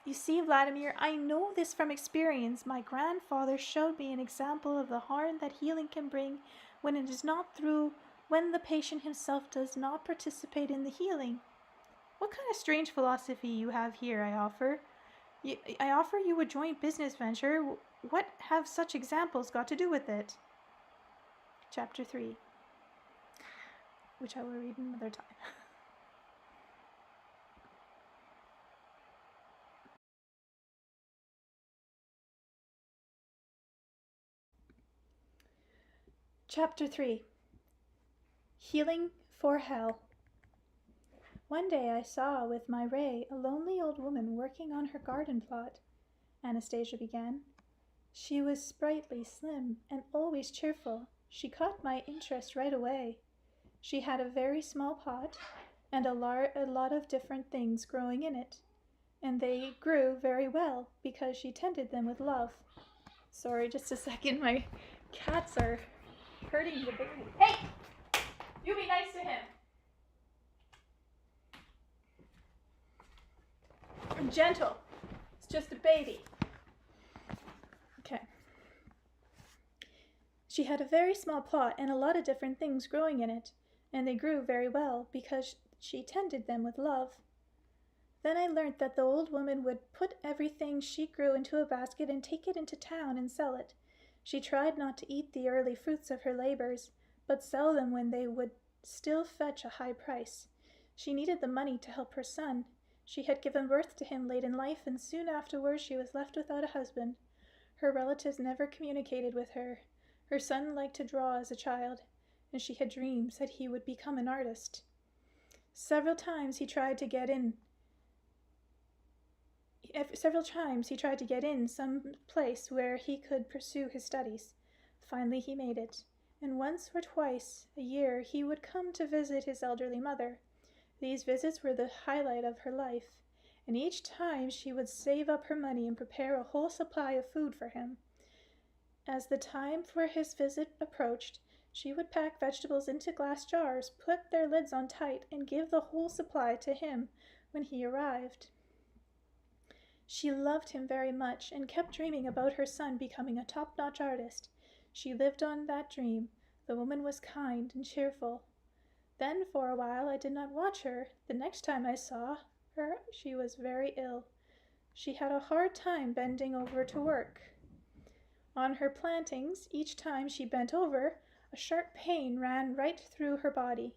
You see, Vladimir, I know this from experience. My grandfather showed me an example of the harm that healing can bring when the patient himself does not participate in the healing. What kind of strange philosophy you have here, I offer. I offer you a joint business venture. What have such examples got to do with it? Chapter 3, which I will read another time. Chapter 3. Healing for Hell. One day I saw with my ray a lonely old woman working on her garden plot, Anastasia began. She was sprightly, slim, and always cheerful. She caught my interest right away. She had a very small pot and a lot of different things growing in it, and they grew very well because she tended them with love. Sorry, just a second, my cats are hurting the baby. Hey! You be nice to him. I'm gentle. It's just a baby. Okay. She had a very small plot and a lot of different things growing in it, and they grew very well because she tended them with love. Then I learnt that the old woman would put everything she grew into a basket and take it into town and sell it. She tried not to eat the early fruits of her labors, but sell them when they would still fetch a high price. She needed the money to help her son. She had given birth to him late in life, and soon afterwards she was left without a husband. Her relatives never communicated with her. Her son liked to draw as a child, and she had dreams that he would become an artist. Several times he tried to get in some place where he could pursue his studies. Finally he made it, and once or twice a year he would come to visit his elderly mother. These visits were the highlight of her life, and each time she would save up her money and prepare a whole supply of food for him. As the time for his visit approached, she would pack vegetables into glass jars, put their lids on tight, and give the whole supply to him when he arrived. She loved him very much and kept dreaming about her son becoming a top-notch artist. She lived on that dream. The woman was kind and cheerful. Then for a while I did not watch her. The next time I saw her, she was very ill. She had a hard time bending over to work. On her plantings, each time she bent over, a sharp pain ran right through her body.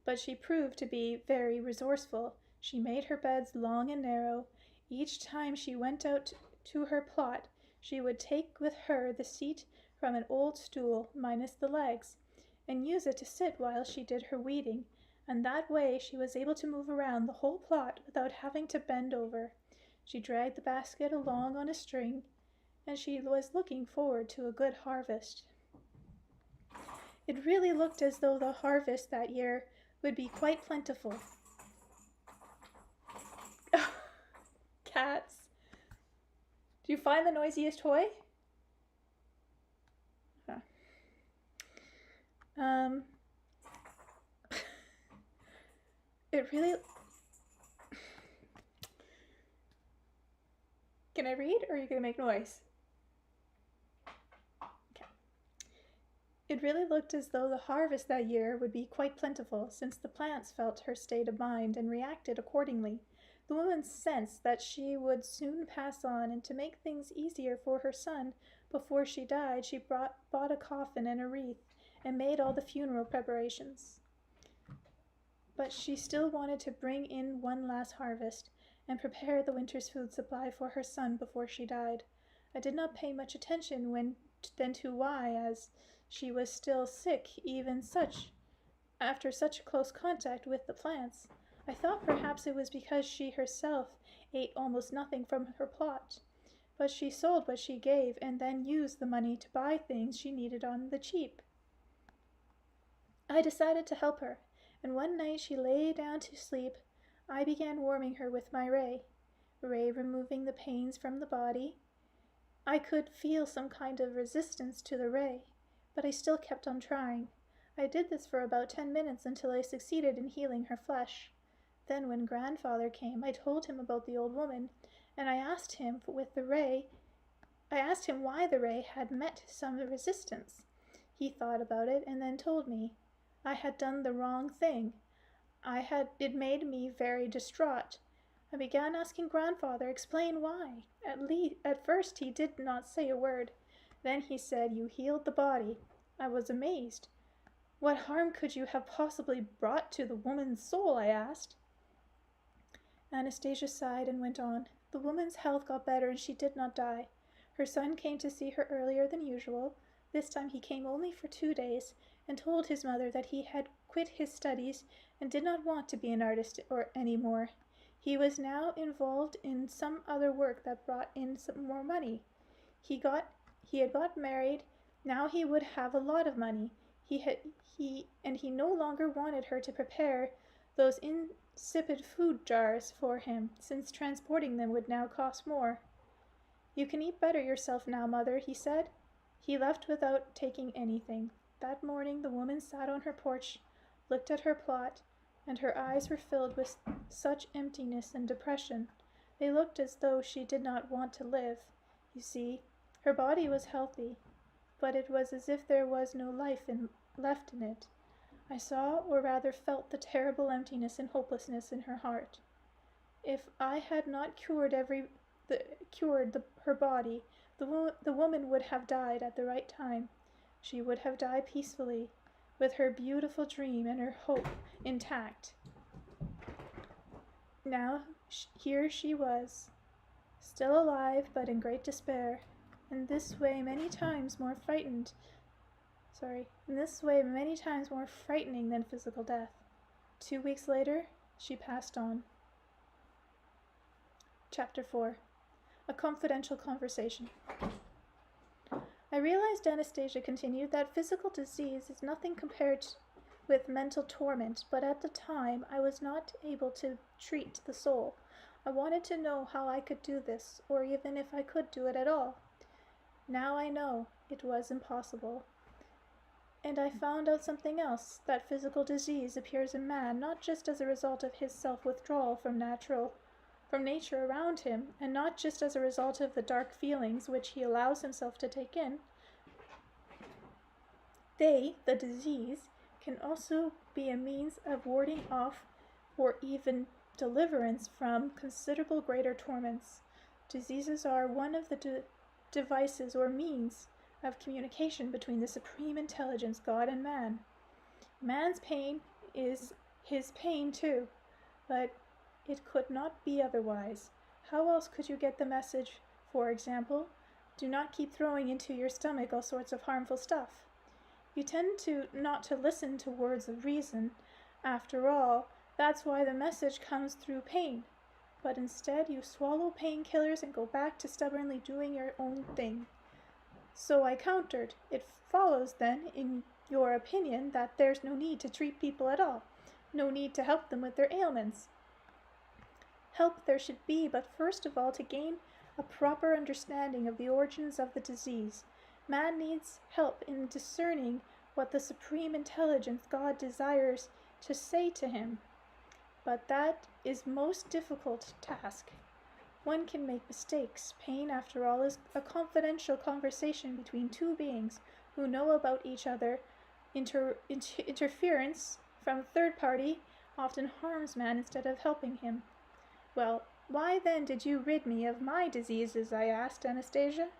But she proved to be very resourceful. She made her beds long and narrow. Each time she went out to her plot, she would take with her the seat from an old stool, minus the legs, and use it to sit while she did her weeding, and that way she was able to move around the whole plot without having to bend over. She dragged the basket along on a string, and she was looking forward to a good harvest. It really looked as though the harvest that year would be quite plentiful. Cats. Do you find the noisiest toy? Huh. It really... Can I read, or are you going to make noise? Okay. It really looked as though the harvest that year would be quite plentiful, since the plants felt her state of mind and reacted accordingly. The woman sensed that she would soon pass on, and to make things easier for her son before she died, she bought a coffin and a wreath and made all the funeral preparations. But she still wanted to bring in one last harvest and prepare the winter's food supply for her son before she died. I did not pay much attention then to why, as she was still sick after such close contact with the plants. I thought perhaps it was because she herself ate almost nothing from her plot, but she sold what she gave and then used the money to buy things she needed on the cheap. I decided to help her, and one night she lay down to sleep. I began warming her with my ray, removing the pains from the body. I could feel some kind of resistance to the ray, but I still kept on trying. I did this for about 10 minutes until I succeeded in healing her flesh. Then when grandfather came, I told him about the old woman, and I asked him why the ray had met some resistance. He thought about it and then told me I had done the wrong thing. It made me very distraught. I began asking grandfather explain why. At first he did not say a word. Then he said, "You healed the body." I was amazed. "What harm could you have possibly brought to the woman's soul?" I asked. Anastasia sighed and went on. The woman's health got better and she did not die. Her son came to see her earlier than usual. This time he came only for 2 days, and told his mother that he had quit his studies and did not want to be an artist any more. He was now involved in some other work that brought in some more money. He had got married. Now he would have a lot of money. He no longer wanted her to prepare those insipid food jars for him, since transporting them would now cost more. "You can eat better yourself now, mother," he said. He left without taking anything. That morning the woman sat on her porch, looked at her plot, and her eyes were filled with such emptiness and depression. They looked as though she did not want to live. You see, her body was healthy, but it was as if there was no life left in it. I saw, or rather felt, the terrible emptiness and hopelessness in her heart. If I had not cured her body, the woman would have died at the right time. She would have died peacefully, with her beautiful dream and her hope intact. Now here she was, still alive, but in great despair, in this way many times more frightening than physical death. 2 weeks later, she passed on. Chapter 4. A confidential conversation. I realized, Anastasia continued, that physical disease is nothing compared with mental torment, but at the time I was not able to treat the soul. I wanted to know how I could do this, or even if I could do it at all. Now I know it was impossible. And I found out something else, that physical disease appears in man not just as a result of his self-withdrawal from nature around him, and not just as a result of the dark feelings which he allows himself to take in. They, the disease, can also be a means of warding off or even deliverance from considerable greater torments. Diseases are one of the devices or means of communication between the supreme intelligence, God, and man. Man's pain is his pain too, but it could not be otherwise. How else could you get the message, for example, do not keep throwing into your stomach all sorts of harmful stuff? You tend not to listen to words of reason. After all, that's why the message comes through pain. But instead you swallow painkillers and go back to stubbornly doing your own thing. So I countered, "It follows then, in your opinion, that there's no need to treat people at all, no need to help them with their ailments." Help there should be, but first of all to gain a proper understanding of the origins of the disease. Man needs help in discerning what the supreme intelligence, God, desires to say to him. But that is most difficult task. One can make mistakes. Pain, after all, is a confidential conversation between two beings who know about each other. Interference from a third party often harms man instead of helping him. "Well, why then did you rid me of my diseases?" I asked Anastasia.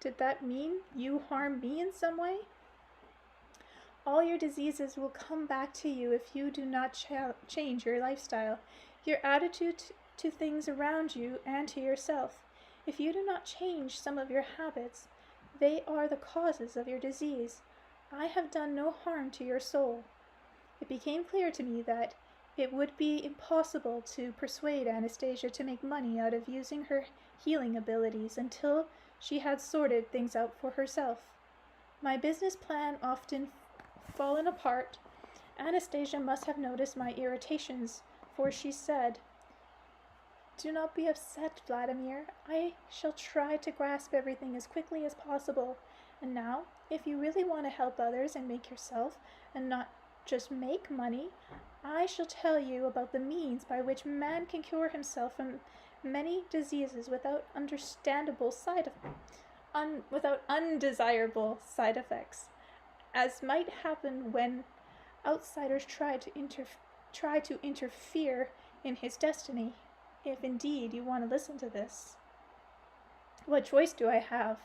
"Did that mean you harm me in some way?" "All your diseases will come back to you if you do not change your lifestyle, your attitude to things around you and to yourself. If you do not change some of your habits, they are the causes of your disease. I have done no harm to your soul." It became clear to me that it would be impossible to persuade Anastasia to make money out of using her healing abilities until she had sorted things out for herself. My business plan often fallen apart. Anastasia must have noticed my irritations, for she said, "Do not be upset, Vladimir. I shall try to grasp everything as quickly as possible. And now, if you really want to help others and make yourself, and not just make money, I shall tell you about the means by which man can cure himself from many diseases without undesirable side effects, as might happen when outsiders try to interfere in his destiny. If indeed you want to listen to this." "What choice do I have?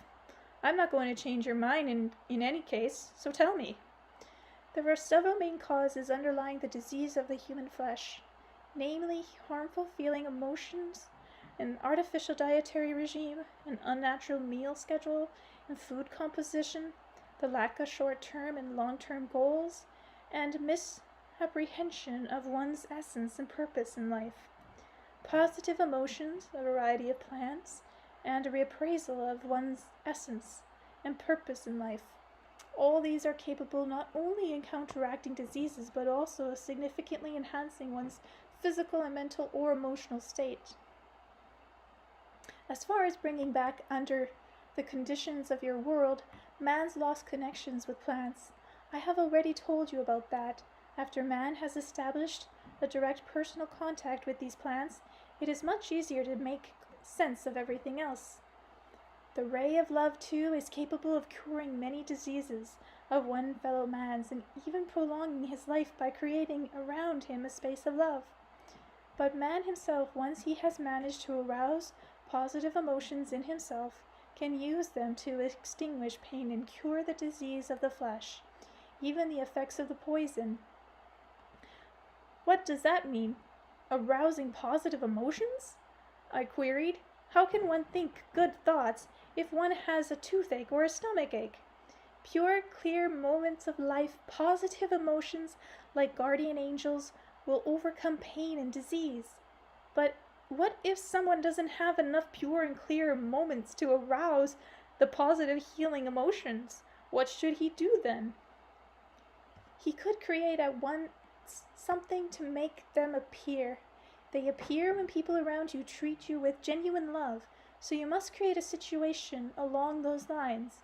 I'm not going to change your mind in any case, so tell me." "There are several main causes underlying the disease of the human flesh, namely harmful feeling emotions, an artificial dietary regime, an unnatural meal schedule and food composition, the lack of short-term and long-term goals, and misapprehension of one's essence and purpose in life. Positive emotions, a variety of plants, and a reappraisal of one's essence and purpose in life. All these are capable not only in counteracting diseases, but also significantly enhancing one's physical and mental or emotional state. As far as bringing back under the conditions of your world, man's lost connections with plants. I have already told you about that. After man has established a direct personal contact with these plants, it is much easier to make sense of everything else. The ray of love, too, is capable of curing many diseases of one fellow man's and even prolonging his life by creating around him a space of love. But man himself, once he has managed to arouse positive emotions in himself, can use them to extinguish pain and cure the disease of the flesh, even the effects of the poison. What does that mean? Arousing positive emotions? I queried. How can one think good thoughts if one has a toothache or a stomachache? Pure, clear moments of life, positive emotions like guardian angels will overcome pain and disease. But what if someone doesn't have enough pure and clear moments to arouse the positive healing emotions? What should he do then? He could create at once something to make them appear. They appear when people around you treat you with genuine love, so you must create a situation along those lines,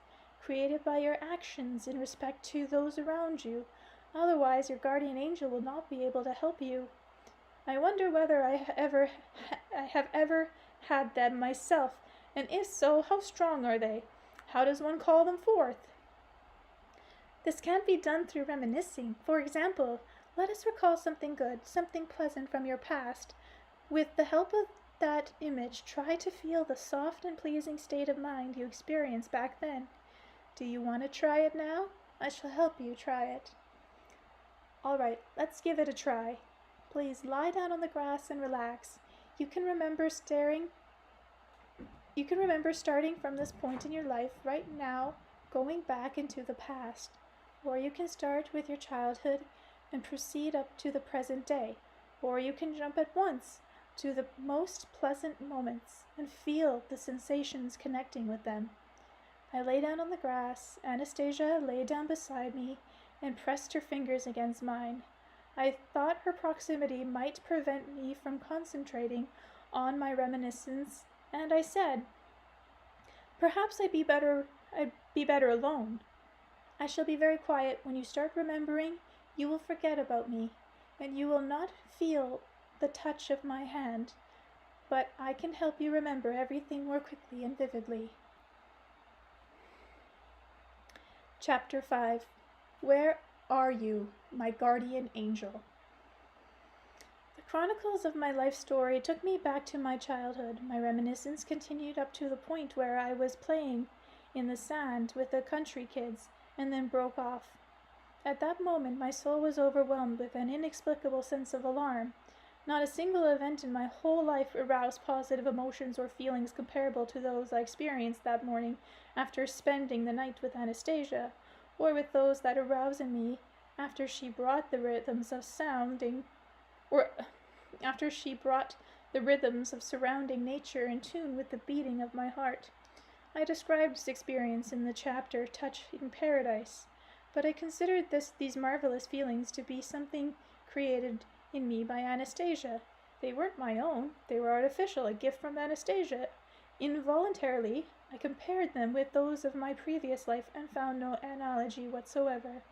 created by your actions in respect to those around you. Otherwise, your guardian angel will not be able to help you. I wonder whether I have ever had them myself, and if so, how strong are they? How does one call them forth? This can't be done through reminiscing. For example, let us recall something good, something pleasant from your past. With the help of that image, try to feel the soft and pleasing state of mind you experienced back then. Do you want to try it now? I shall help you try it. All right, let's give it a try. Please lie down on the grass and relax. You can remember starting from this point in your life right now, going back into the past. Or you can start with your childhood and proceed up to the present day. Or you can jump at once to the most pleasant moments and feel the sensations connecting with them. I lay down on the grass. Anastasia lay down beside me and pressed her fingers against mine. I thought her proximity might prevent me from concentrating on my reminiscence, and I said, "Perhaps I'd be better alone. I shall be very quiet. When you start remembering, you will forget about me, and you will not feel the touch of my hand, but I can help you remember everything more quickly and vividly." Chapter 5. Where are you, my guardian angel? The chronicles of my life story took me back to my childhood. My reminiscence continued up to the point where I was playing in the sand with the country kids, and then broke off. At that moment, my soul was overwhelmed with an inexplicable sense of alarm. Not a single event in my whole life aroused positive emotions or feelings comparable to those I experienced that morning after spending the night with Anastasia, or with those that aroused in me after she brought the rhythms of surrounding nature in tune with the beating of my heart. I described this experience in the chapter Touching Paradise, but I considered these marvelous feelings to be something created in me by Anastasia. They weren't my own, they were artificial, a gift from Anastasia. Involuntarily, I compared them with those of my previous life and found no analogy whatsoever.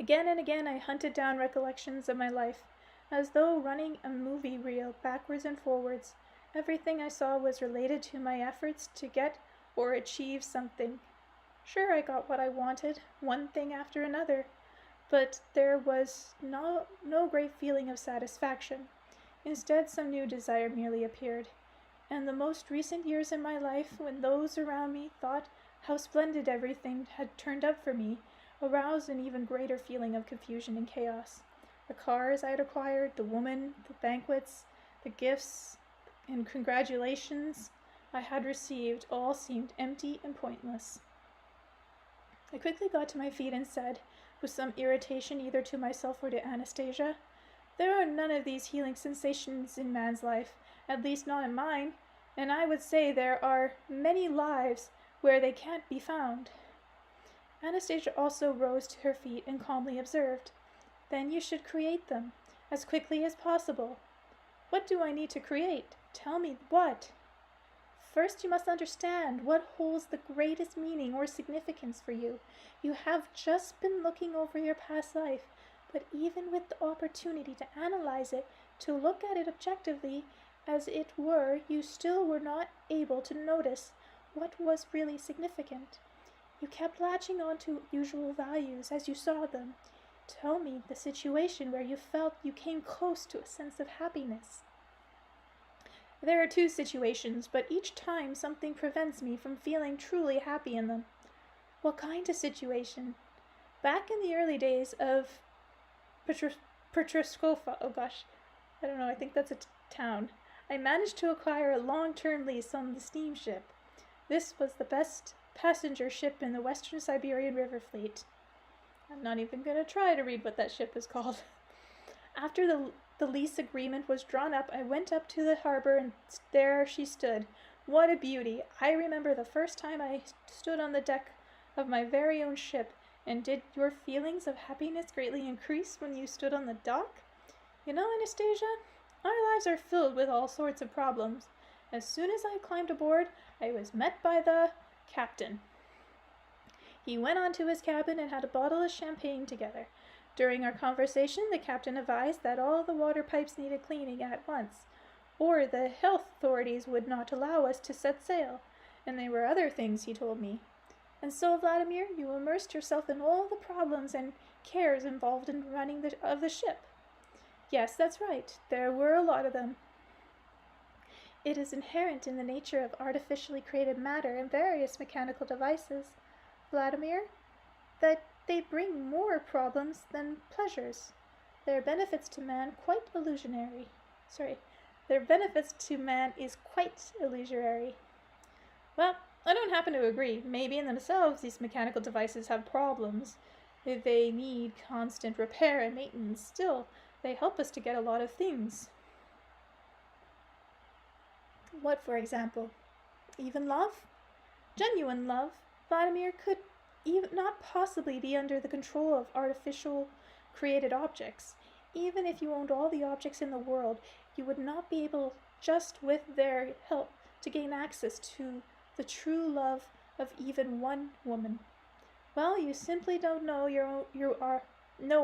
Again and again I hunted down recollections of my life, as though running a movie reel backwards and forwards. Everything I saw was related to my efforts to get or achieve something. Sure, I got what I wanted, one thing after another, but there was no great feeling of satisfaction. Instead, some new desire merely appeared. And the most recent years in my life, when those around me thought how splendid everything had turned out for me, aroused an even greater feeling of confusion and chaos. The cars I had acquired, the woman, the banquets, the gifts, and congratulations I had received all seemed empty and pointless. I quickly got to my feet and said, with some irritation either to myself or to Anastasia, "There are none of these healing sensations in man's life, at least not in mine, and I would say there are many lives where they can't be found." Anastasia also rose to her feet and calmly observed, "Then you should create them, as quickly as possible." "What do I need to create? Tell me what." "First you must understand what holds the greatest meaning or significance for you. You have just been looking over your past life, but even with the opportunity to analyze it, to look at it objectively, as it were, you still were not able to notice what was really significant. You kept latching on to usual values as you saw them. Tell me the situation where you felt you came close to a sense of happiness." "There are two situations, but each time something prevents me from feeling truly happy in them." "What kind of situation?" "Back in the early days of Petroskova, oh gosh, I don't know, I think that's a town. I managed to acquire a long-term lease on the steamship. This was the best passenger ship in the Western Siberian River Fleet." I'm not even going to try to read what that ship is called. "After the lease agreement was drawn up, I went up to the harbor, and there she stood. What a beauty! I remember the first time I stood on the deck of my very own ship. And did your feelings of happiness greatly increase when you stood on the dock? You know, Anastasia, our lives are filled with all sorts of problems. As soon as I climbed aboard, I was met by the captain. He went on to his cabin and had a bottle of champagne together. During our conversation, the captain advised that all the water pipes needed cleaning at once, or the health authorities would not allow us to set sail, and there were other things he told me. And so, Vladimir, you immersed yourself in all the problems and cares involved in running the ship." "Yes, that's right. There were a lot of them." "It is inherent in the nature of artificially created matter and various mechanical devices, Vladimir, that they bring more problems than pleasures. Their benefits to man is quite illusory." "Well, I don't happen to agree. Maybe in themselves these mechanical devices have problems. They need constant repair and maintenance. Still, they help us to get a lot of things." "What, for example?" "Even love. Genuine love, Vladimir, could not possibly be under the control of artificial created objects. Even if you owned all the objects in the world, you would not be able, just with their help, to gain access to the true love of even one woman." "Well, you simply don't know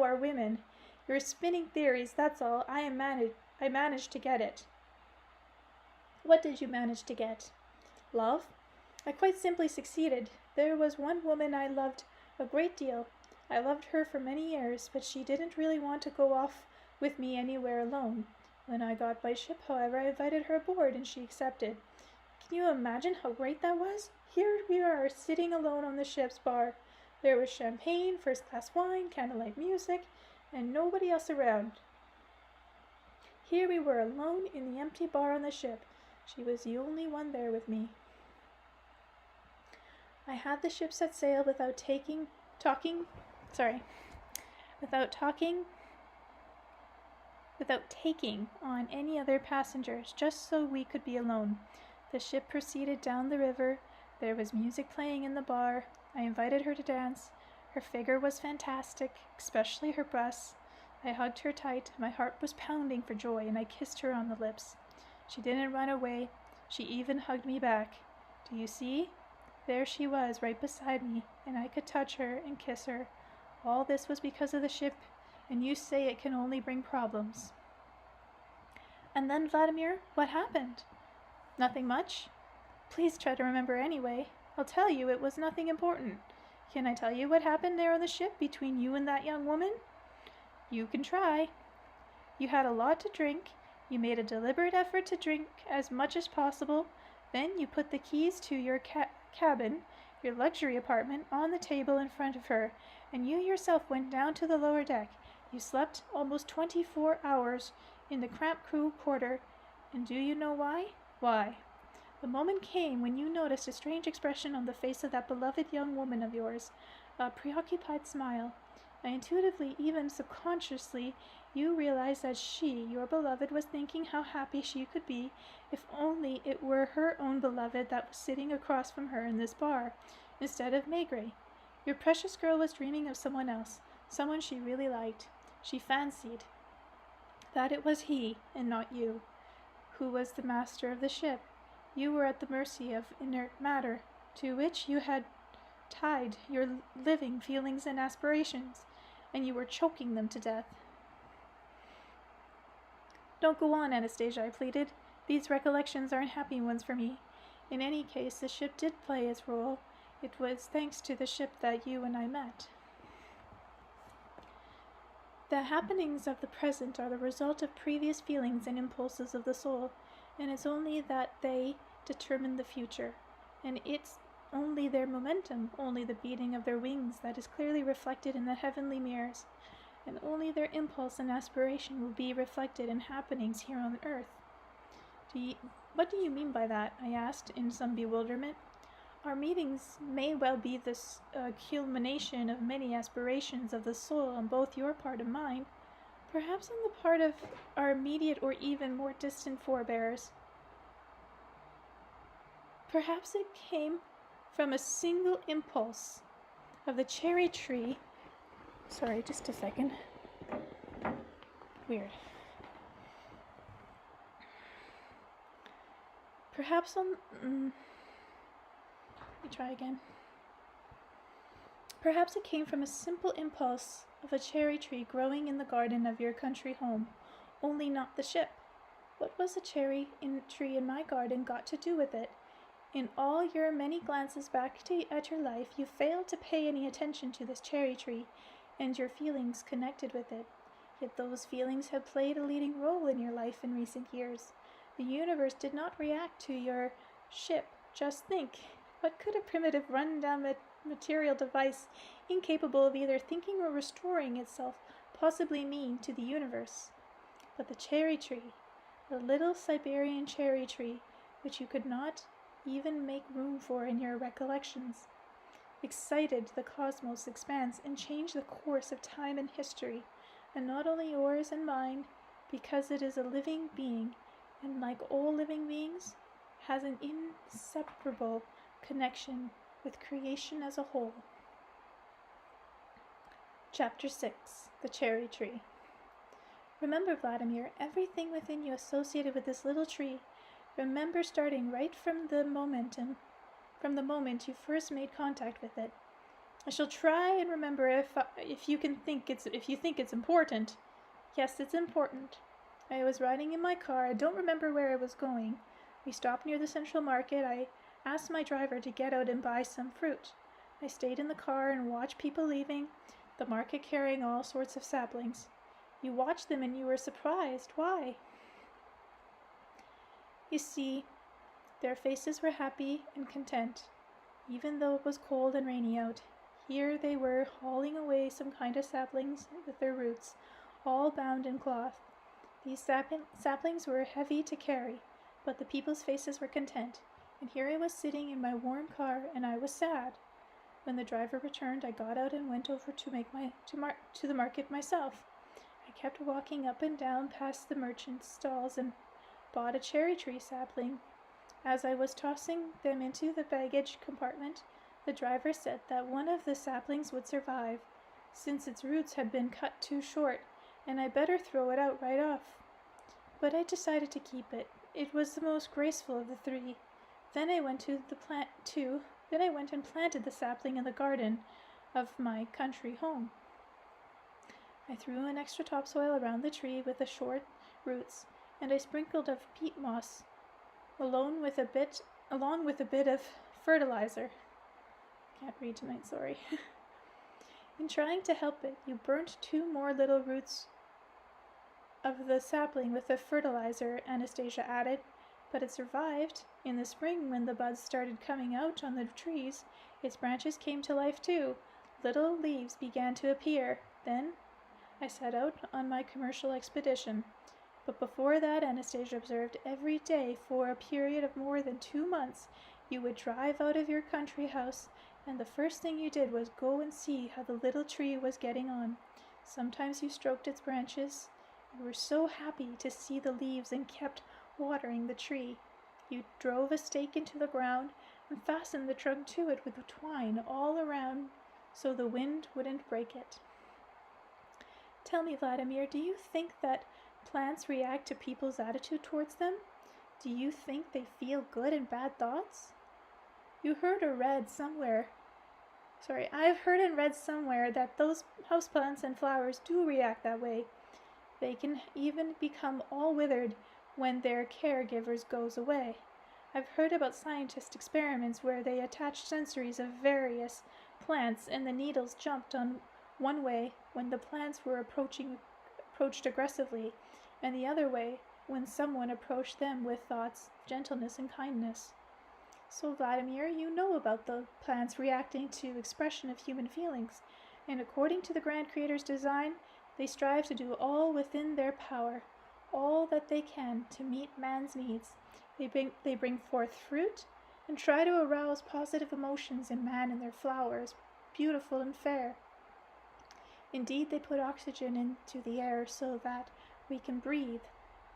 our women. You're spinning theories, that's all. I managed to get it." "What did you manage to get?" "Love. I quite simply succeeded. There was one woman I loved a great deal. I loved her for many years, but she didn't really want to go off with me anywhere alone. When I got my ship, however, I invited her aboard, and she accepted. Can you imagine how great that was? Here we are, sitting alone on the ship's bar. There was champagne, first-class wine, candlelight music, and nobody else around. Here we were alone in the empty bar on the ship. She was the only one there with me. I had the ship set sail without taking on any other passengers, just so we could be alone. The ship proceeded down the river. There was music playing in the bar. I invited her to dance. Her figure was fantastic, especially her breasts. I hugged her tight. My heart was pounding for joy, and I kissed her on the lips. She didn't run away. She even hugged me back. Do you see? There she was, right beside me, and I could touch her and kiss her. All this was because of the ship, and you say it can only bring problems. And then, Vladimir, what happened? Nothing much? Please try to remember anyway. I'll tell you, it was nothing important. Can I tell you what happened there on the ship between you and that young woman? You can try. You had a lot to drink. You made a deliberate effort to drink as much as possible. Then you put the keys to your cabin, your luxury apartment, on the table in front of her, and you yourself went down to the lower deck. You slept almost 24 hours in the cramped crew quarter, and do you know why? Why? The moment came when you noticed a strange expression on the face of that beloved young woman of yours. a preoccupied smile. Intuitively, even subconsciously, you realized that she, your beloved, was thinking how happy she could be if only it were her own beloved that was sitting across from her in this bar, instead of Megre. Your precious girl was dreaming of someone else, someone she really liked. She fancied that it was he, and not you, who was the master of the ship. You were at the mercy of inert matter, to which you had tied your living feelings and aspirations, and you were choking them to death. Don't go on, Anastasia, I pleaded. These recollections aren't happy ones for me. In any case, the ship did play its role. It was thanks to the ship that you and I met. The happenings of the present are the result of previous feelings and impulses of the soul, and it's only that they determine the future, and it's only their momentum, only the beating of their wings that is clearly reflected in the heavenly mirrors, and only their impulse and aspiration will be reflected in happenings here on earth. What do you mean by that? I asked in some bewilderment. Our meetings may well be the culmination of many aspirations of the soul on both your part and mine, perhaps on the part of our immediate or even more distant forebears. Perhaps it came from a single impulse of the cherry tree. Sorry, just a second. Weird. Perhaps on... Let me try again. Perhaps it came from a simple impulse of a cherry tree growing in the garden of your country home, only not the ship. What was a cherry tree in my garden got to do with it? In all your many glances back at your life, you failed to pay any attention to this cherry tree and your feelings connected with it. Yet those feelings have played a leading role in your life in recent years. The universe did not react to your ship. Just think. What could a primitive, run-down material device, incapable of either thinking or restoring itself, possibly mean to the universe? But the cherry tree, the little Siberian cherry tree, which you could not even make room for in your recollections, excited the cosmos expanse and changed the course of time and history, and not only yours and mine, because it is a living being, and like all living beings, has an inseparable connection with creation as a whole. Chapter 6. The Cherry Tree. Remember, Vladimir, everything within you associated with this little tree. Remember, starting right from the moment you first made contact with it. I shall try and remember if you think it's important. Yes, it's important. I was riding in my car. I don't remember where I was going. We stopped near the Central Market. I asked my driver to get out and buy some fruit. I stayed in the car and watched people leaving the market carrying all sorts of saplings. You watched them and you were surprised. Why? You see, their faces were happy and content, even though it was cold and rainy out. Here they were hauling away some kind of saplings with their roots, all bound in cloth. These saplings were heavy to carry, but the people's faces were content. And here I was sitting in my warm car, and I was sad. When the driver returned, I got out and went over to the market myself. I kept walking up and down past the merchants' stalls and bought a cherry tree sapling. As I was tossing them into the baggage compartment, the driver said that one of the saplings would survive, since its roots had been cut too short, and I better throw it out right off. But I decided to keep it. It was the most graceful of the three. Then I went and planted the sapling in the garden of my country home. I threw an extra topsoil around the tree with the short roots, and I sprinkled of peat moss, along with a bit of fertilizer. Can't read tonight, sorry. In trying to help it, you burnt 2 more little roots of the sapling with the fertilizer, Anastasia added, but it survived. In the spring, when the buds started coming out on the trees, its branches came to life too. Little leaves began to appear. Then I set out on my commercial expedition. But before that, Anastasia observed, every day for a period of more than 2 months, you would drive out of your country house and the first thing you did was go and see how the little tree was getting on. Sometimes you stroked its branches. You were so happy to see the leaves and kept watering the tree. You drove a stake into the ground and fastened the trunk to it with twine all around so the wind wouldn't break it. Tell me, Vladimir, do you think that plants react to people's attitude towards them? Do you think they feel good and bad thoughts? I've heard and read somewhere that those houseplants and flowers do react that way. They can even become all withered when their caregivers goes away. I've heard about scientist experiments where they attached sensories of various plants and the needles jumped on one way when the plants were approached aggressively, and the other way when someone approached them with thoughts of gentleness and kindness. So, Vladimir, you know about the plants reacting to expression of human feelings, and according to the Grand Creator's design, they strive to do all within their power, all that they can to meet man's needs. They bring forth fruit and try to arouse positive emotions in man and their flowers, beautiful and fair. Indeed, they put oxygen into the air so that we can breathe.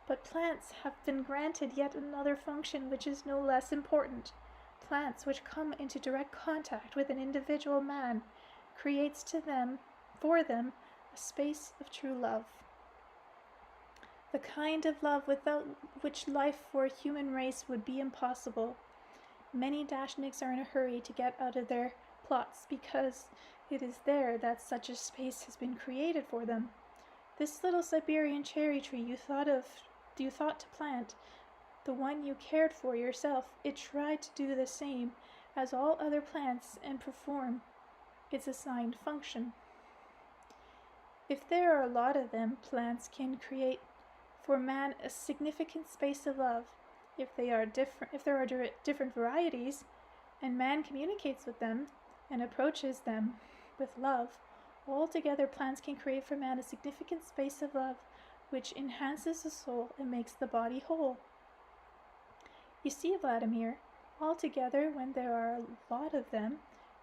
But plants have been granted yet another function which is no less important. Plants which come into direct contact with an individual man creates for them, a space of true love. The kind of love without which life for a human race would be impossible. Many dashniks are in a hurry to get out of their plots because it is there that such a space has been created for them. This little Siberian cherry tree you thought to plant, the one you cared for yourself, it tried to do the same as all other plants and perform its assigned function. If there are a lot of them, plants can create for man a significant space of love. If there are different varieties, and man communicates with them and approaches them with love, altogether plants can create for man a significant space of love which enhances the soul and makes the body whole. You see, Vladimir, altogether when there are a lot of them,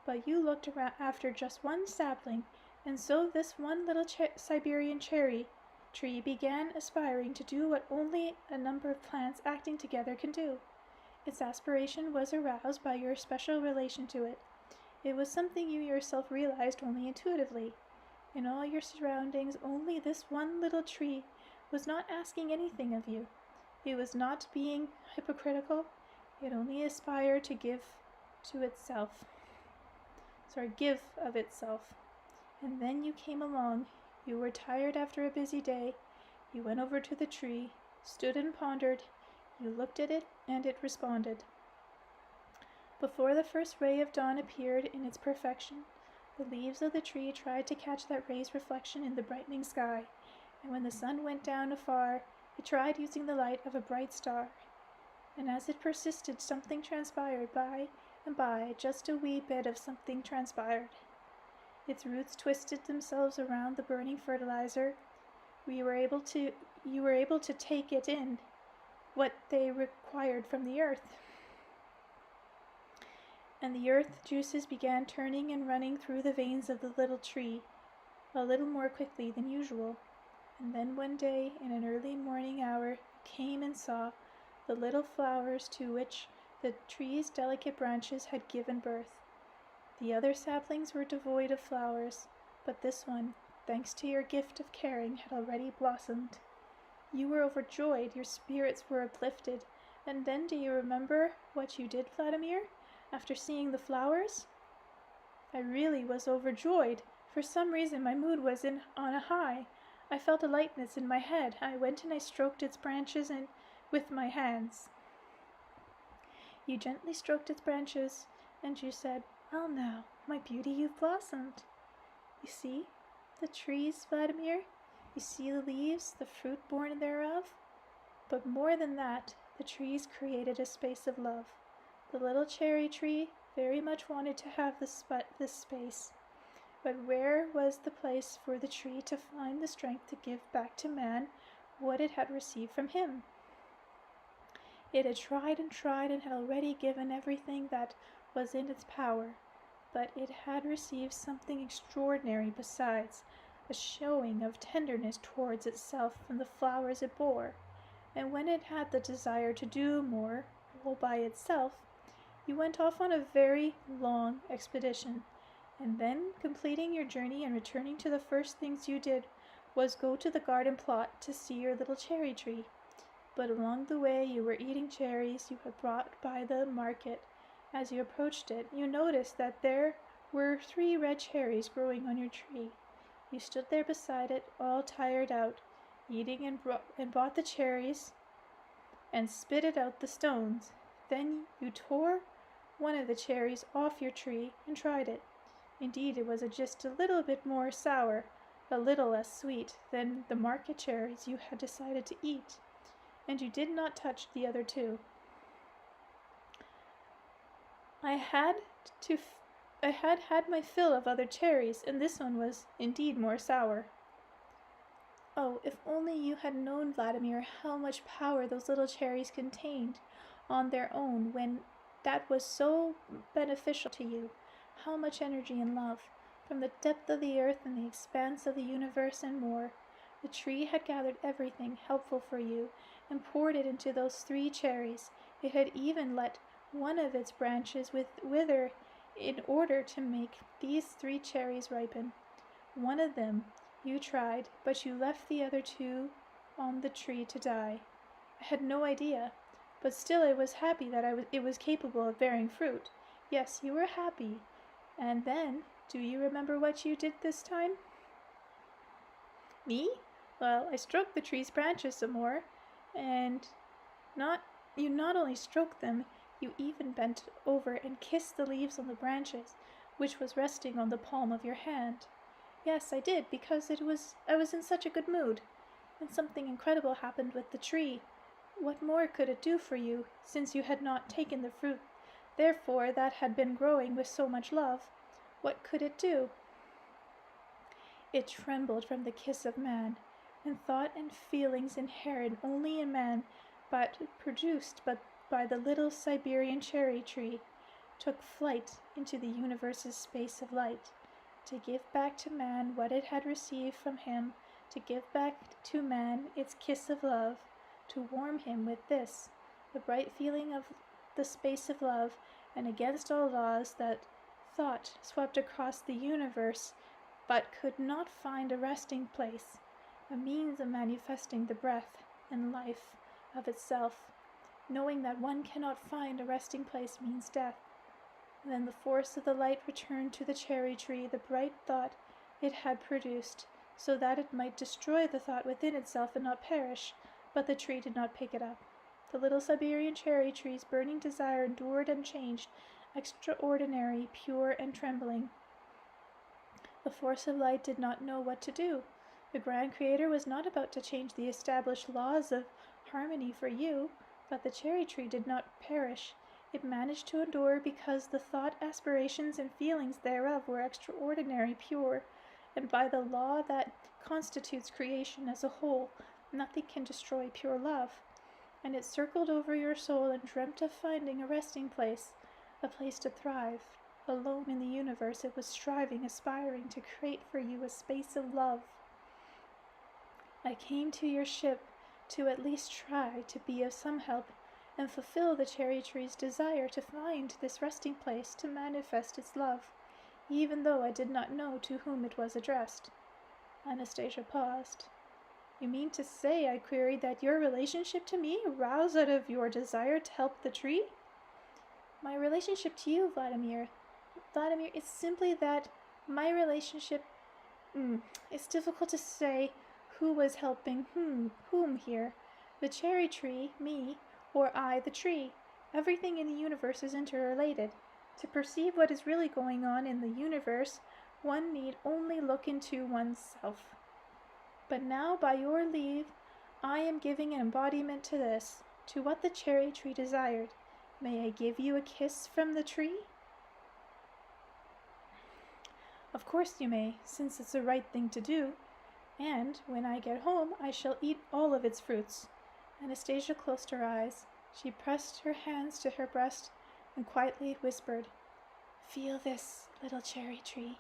but you looked after just one sapling, and so this one little Siberian cherry tree began aspiring to do what only a number of plants acting together can do. Its aspiration was aroused by your special relation to it. It was something you yourself realized only intuitively. In all your surroundings, only this one little tree was not asking anything of you. It was not being hypocritical. It only aspired to give of itself. And then you came along. You were tired after a busy day. You went over to the tree, stood and pondered. You looked at it, and it responded. Before the first ray of dawn appeared in its perfection, the leaves of the tree tried to catch that ray's reflection in the brightening sky, and when the sun went down afar, it tried using the light of a bright star. And as it persisted, something transpired by and by, just a wee bit of something transpired. Its roots twisted themselves around the burning fertilizer. You were able to take it in, what they required from the earth. And the earth juices began turning and running through the veins of the little tree, a little more quickly than usual. And then one day, in an early morning hour, you came and saw the little flowers to which the tree's delicate branches had given birth. The other saplings were devoid of flowers, but this one, thanks to your gift of caring, had already blossomed. You were overjoyed, your spirits were uplifted, and then do you remember what you did, Vladimir, after seeing the flowers? I really was overjoyed. For some reason my mood was on a high. I felt a lightness in my head. I went and I stroked its branches with my hands. You gently stroked its branches, and you said, "Well now, my beauty, you've blossomed. You see the trees, Vladimir? You see the leaves, the fruit born thereof? But more than that, the trees created a space of love. The little cherry tree very much wanted to have this space. But where was the place for the tree to find the strength to give back to man what it had received from him? It had tried and had already given everything that was in its power, but it had received something extraordinary besides, a showing of tenderness towards itself from the flowers it bore, and when it had the desire to do more, all by itself, you went off on a very long expedition, and then, completing your journey and returning to the first things you did was go to the garden plot to see your little cherry tree. But along the way you were eating cherries you had brought by the market. As you approached it, you noticed that there were 3 red cherries growing on your tree. You stood there beside it, all tired out, eating and bought the cherries and spitted out the stones. Then you tore one of the cherries off your tree and tried it. Indeed, it was just a little bit more sour, a little less sweet than the market cherries you had decided to eat, and you did not touch the other 2. I had had my fill of other cherries, and this one was indeed more sour. Oh, if only you had known, Vladimir, how much power those little cherries contained on their own when that was so beneficial to you, how much energy and love, from the depth of the earth and the expanse of the universe and more. The tree had gathered everything helpful for you and poured it into those 3 cherries. It had even let one of its branches wither in order to make these 3 cherries ripen. One of them you tried, but you left the other 2 on the tree to die. I had no idea, but still I was happy that it was capable of bearing fruit. Yes, you were happy. And then, do you remember what you did this time? Me? Well, I stroked the tree's branches some more, and you not only stroked them, you even bent over and kissed the leaves on the branches, which was resting on the palm of your hand. Yes, I did, because I was in such a good mood, and something incredible happened with the tree. What more could it do for you, since you had not taken the fruit, therefore, that had been growing with so much love? What could it do? It trembled from the kiss of man, and thought and feelings inherent only in man, but produced by the little Siberian cherry tree, took flight into the universe's space of light, to give back to man what it had received from him, to give back to man its kiss of love, to warm him with this, the bright feeling of the space of love, and against all laws that thought swept across the universe, but could not find a resting place, a means of manifesting the breath and life of itself. Knowing that one cannot find a resting place means death. Then the force of the light returned to the cherry tree, the bright thought it had produced, so that it might destroy the thought within itself and not perish, but the tree did not pick it up. The little Siberian cherry tree's burning desire endured unchanged, extraordinary, pure, and trembling. The force of light did not know what to do. The grand creator was not about to change the established laws of harmony for you, but the cherry tree did not perish. It managed to endure because the thought, aspirations, and feelings thereof were extraordinary, pure, and by the law that constitutes creation as a whole, nothing can destroy pure love. And it circled over your soul and dreamt of finding a resting place, a place to thrive. Alone in the universe, it was striving, aspiring to create for you a space of love. I came to your ship to at least try to be of some help and fulfill the cherry tree's desire to find this resting place, to manifest its love, even though I did not know to whom it was addressed. Anastasia paused. You mean to say, I queried, that your relationship to me arose out of your desire to help the tree? My relationship to you, Vladimir, it's simply that my relationship, it's difficult to say who was helping whom here. The cherry tree, me, or I, the tree. Everything in the universe is interrelated. To perceive what is really going on in the universe, one need only look into oneself. But now, by your leave, I am giving an embodiment to this, to what the cherry tree desired. May I give you a kiss from the tree? Of course you may, since it's the right thing to do. And when I get home, I shall eat all of its fruits. Anastasia closed her eyes. She pressed her hands to her breast and quietly whispered, Feel this, little cherry tree.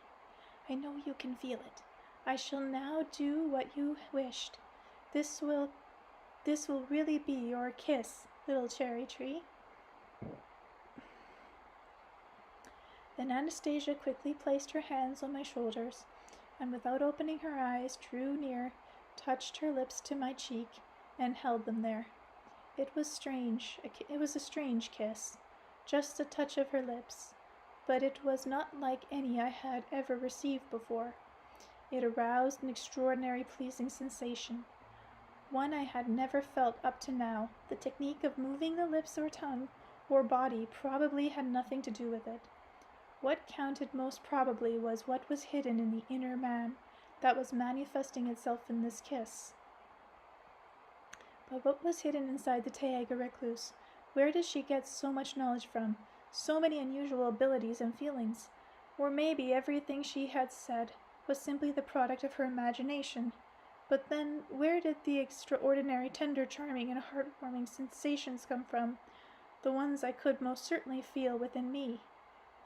I know you can feel it. I shall now do what you wished. This will really be your kiss, little cherry tree. Then Anastasia quickly placed her hands on my shoulders, and without opening her eyes, drew near, touched her lips to my cheek, and held them there. It was strange. It was a strange kiss, just a touch of her lips, but it was not like any I had ever received before. It aroused an extraordinary pleasing sensation, one I had never felt up to now. The technique of moving the lips or tongue or body probably had nothing to do with it. What counted most probably was what was hidden in the inner man that was manifesting itself in this kiss. But what was hidden inside the Taiga recluse? Where did she get so much knowledge from? So many unusual abilities and feelings? Or maybe everything she had said was simply the product of her imagination. But then, where did the extraordinary, tender, charming, and heartwarming sensations come from? The ones I could most certainly feel within me.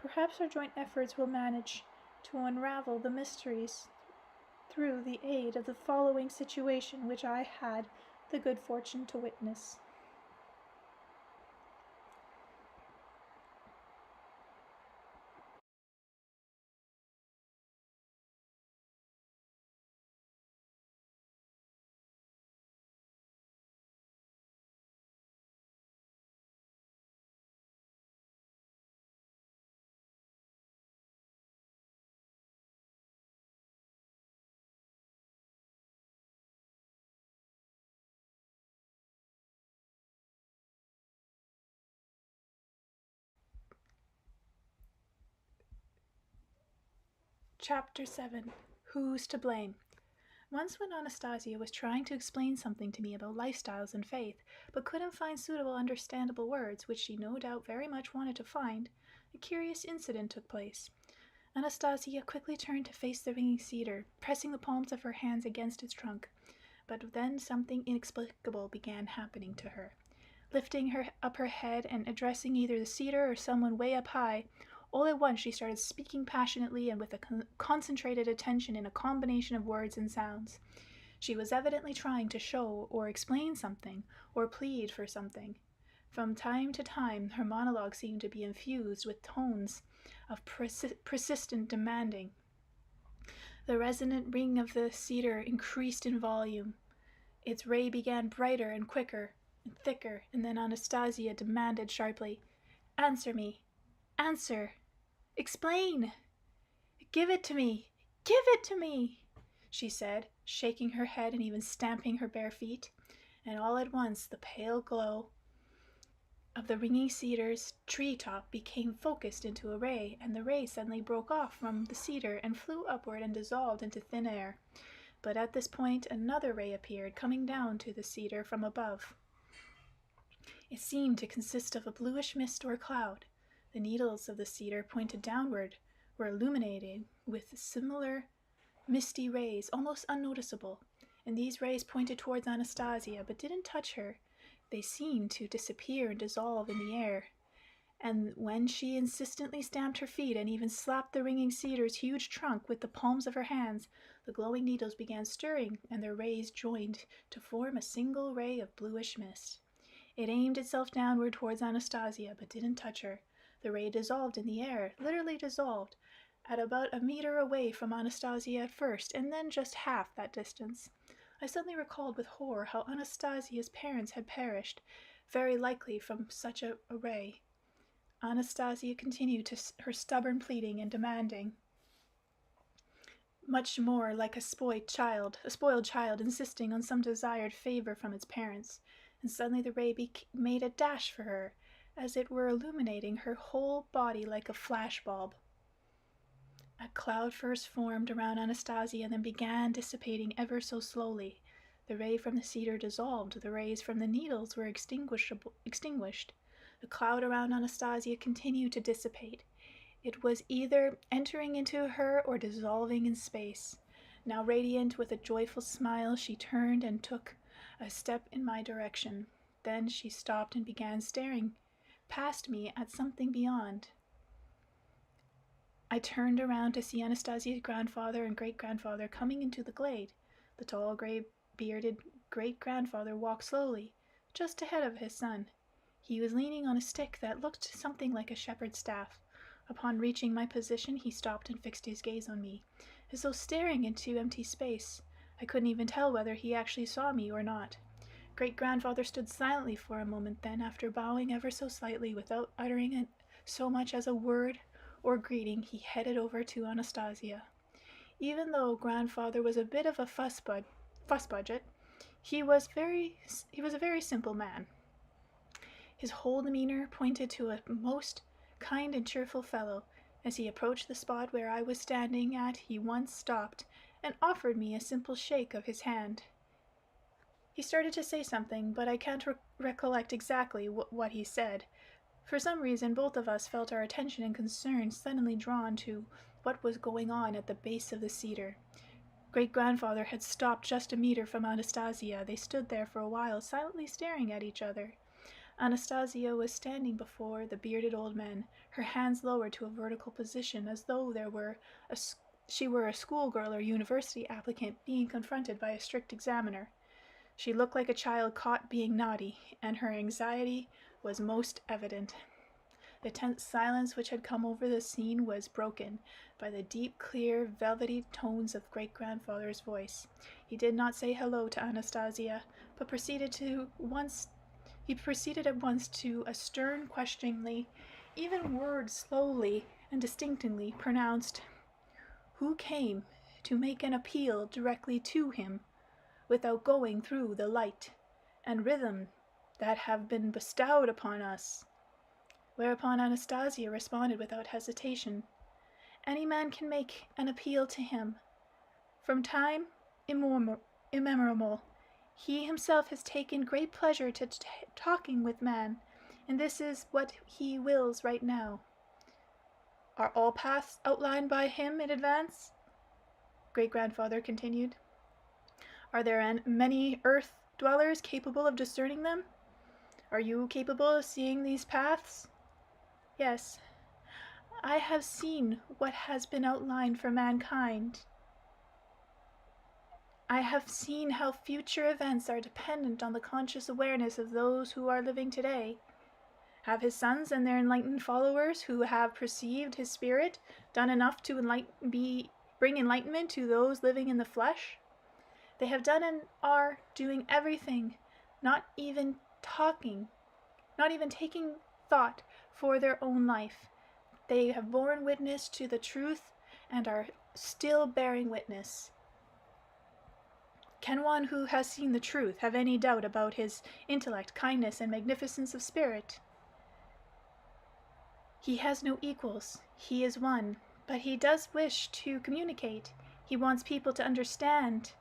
Perhaps our joint efforts will manage to unravel the mysteries through the aid of the following situation which I had the good fortune to witness. Chapter 7. Who's to blame? Once when Anastasia was trying to explain something to me about lifestyles and faith, but couldn't find suitable understandable words, which she no doubt very much wanted to find, a curious incident took place. Anastasia quickly turned to face the ringing cedar, pressing the palms of her hands against its trunk. But then something inexplicable began happening to her. Lifting up her head and addressing either the cedar or someone way up high, all at once she started speaking passionately and with a concentrated attention in a combination of words and sounds. She was evidently trying to show or explain something, or plead for something. From time to time her monologue seemed to be infused with tones of persistent demanding. The resonant ring of the cedar increased in volume. Its ray began brighter and quicker and thicker, and then Anastasia demanded sharply, "Answer me! Answer! Explain! Give it to me! Give it to me!" she said, shaking her head and even stamping her bare feet. And all at once the pale glow of the ringing cedar's tree-top became focused into a ray, and the ray suddenly broke off from the cedar and flew upward and dissolved into thin air. But at this point another ray appeared, coming down to the cedar from above. It seemed to consist of a bluish mist or cloud. The needles of the cedar pointed downward, were illuminated with similar misty rays, almost unnoticeable, and these rays pointed towards Anastasia, but didn't touch her. They seemed to disappear and dissolve in the air. And when she insistently stamped her feet and even slapped the ringing cedar's huge trunk with the palms of her hands, the glowing needles began stirring, and their rays joined to form a single ray of bluish mist. It aimed itself downward towards Anastasia, but didn't touch her. The ray dissolved in the air, literally dissolved, at about a meter away from Anastasia at first, and then just half that distance. I suddenly recalled with horror how Anastasia's parents had perished, very likely from such a ray. Anastasia continued her stubborn pleading and demanding, much more like a spoiled child insisting on some desired favor from its parents, and suddenly the ray made a dash for her, as it were illuminating her whole body like a flash bulb. A cloud first formed around Anastasia and then began dissipating ever so slowly. The ray from the cedar dissolved, the rays from the needles were extinguished. The cloud around Anastasia continued to dissipate. It was either entering into her or dissolving in space. Now radiant with a joyful smile, she turned and took a step in my direction. Then she stopped and began staring past me at something beyond. I turned around to see Anastasia's grandfather and great-grandfather coming into the glade. The tall, gray-bearded great-grandfather walked slowly, just ahead of his son. He was leaning on a stick that looked something like a shepherd's staff. Upon reaching my position, he stopped and fixed his gaze on me, as though staring into empty space. I couldn't even tell whether he actually saw me or not. Great-grandfather stood silently for a moment, then, after bowing ever so slightly without uttering so much as a word or greeting, he headed over to Anastasia. Even though grandfather was a bit of a fuss budget, he was a very simple man. His whole demeanor pointed to a most kind and cheerful fellow. As he approached the spot where I was standing at, he once stopped and offered me a simple shake of his hand. He started to say something, but I can't recollect exactly what he said. For some reason, both of us felt our attention and concern suddenly drawn to what was going on at the base of the cedar. Great-grandfather had stopped just a meter from Anastasia. They stood there for a while, silently staring at each other. Anastasia was standing before the bearded old man, her hands lowered to a vertical position, as though she were a schoolgirl or university applicant being confronted by a strict examiner. She looked like a child caught being naughty, and her anxiety was most evident. The tense silence which had come over the scene was broken by the deep, clear, velvety tones of great-grandfather's voice. He did not say hello to Anastasia, but proceeded at once to a stern, questioningly, even words slowly and distinctly pronounced. Who came to make an appeal directly to him, without going through the light and rhythm that have been bestowed upon us? Whereupon Anastasia responded without hesitation. Any man can make an appeal to him. From time immemorial, he himself has taken great pleasure to talking with man, and this is what he wills right now. Are all paths outlined by him in advance? Great-grandfather continued. Are there many earth dwellers capable of discerning them? Are you capable of seeing these paths? Yes, I have seen what has been outlined for mankind. I have seen how future events are dependent on the conscious awareness of those who are living today. Have his sons and their enlightened followers who have perceived his spirit done enough to bring enlightenment to those living in the flesh? They have done and are doing everything, not even taking thought for their own life. They have borne witness to the truth and are still bearing witness. Can one who has seen the truth have any doubt about his intellect, kindness, and magnificence of spirit? He has no equals. He is one, but he does wish to communicate. He wants people to understand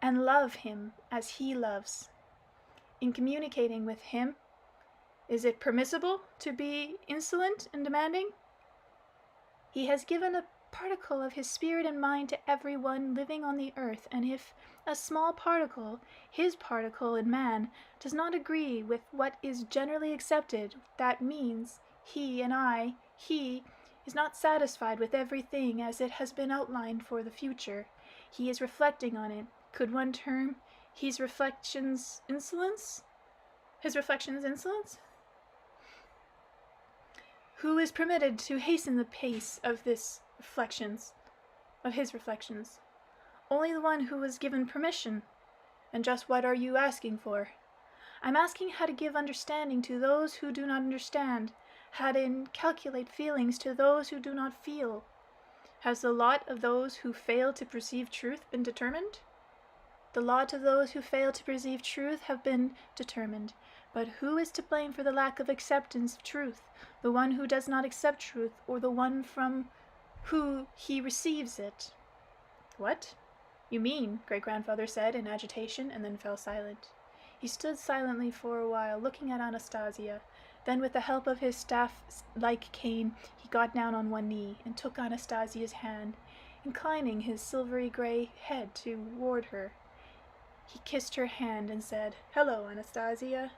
and love him as he loves. In communicating with him, is it permissible to be insolent and demanding? He has given a particle of his spirit and mind to everyone living on the earth, and if a small particle, his particle in man, does not agree with what is generally accepted, that means he is not satisfied with everything as it has been outlined for the future. He is reflecting on it. Could one term his reflections insolence? Who is permitted to hasten the pace of his reflections? Only the one who was given permission. And just what are you asking for? I'm asking how to give understanding to those who do not understand, how to inculcate feelings to those who do not feel. Has the lot of those who fail to perceive truth been determined? The lot of those who fail to perceive truth have been determined. But who is to blame for the lack of acceptance of truth? The one who does not accept truth, or the one from who he receives it? What? You mean, great-grandfather said in agitation, and then fell silent. He stood silently for a while, looking at Anastasia. Then, with the help of his staff-like cane, he got down on one knee and took Anastasia's hand, inclining his silvery gray head toward her. He kissed her hand and said, "Hello, Anastasia."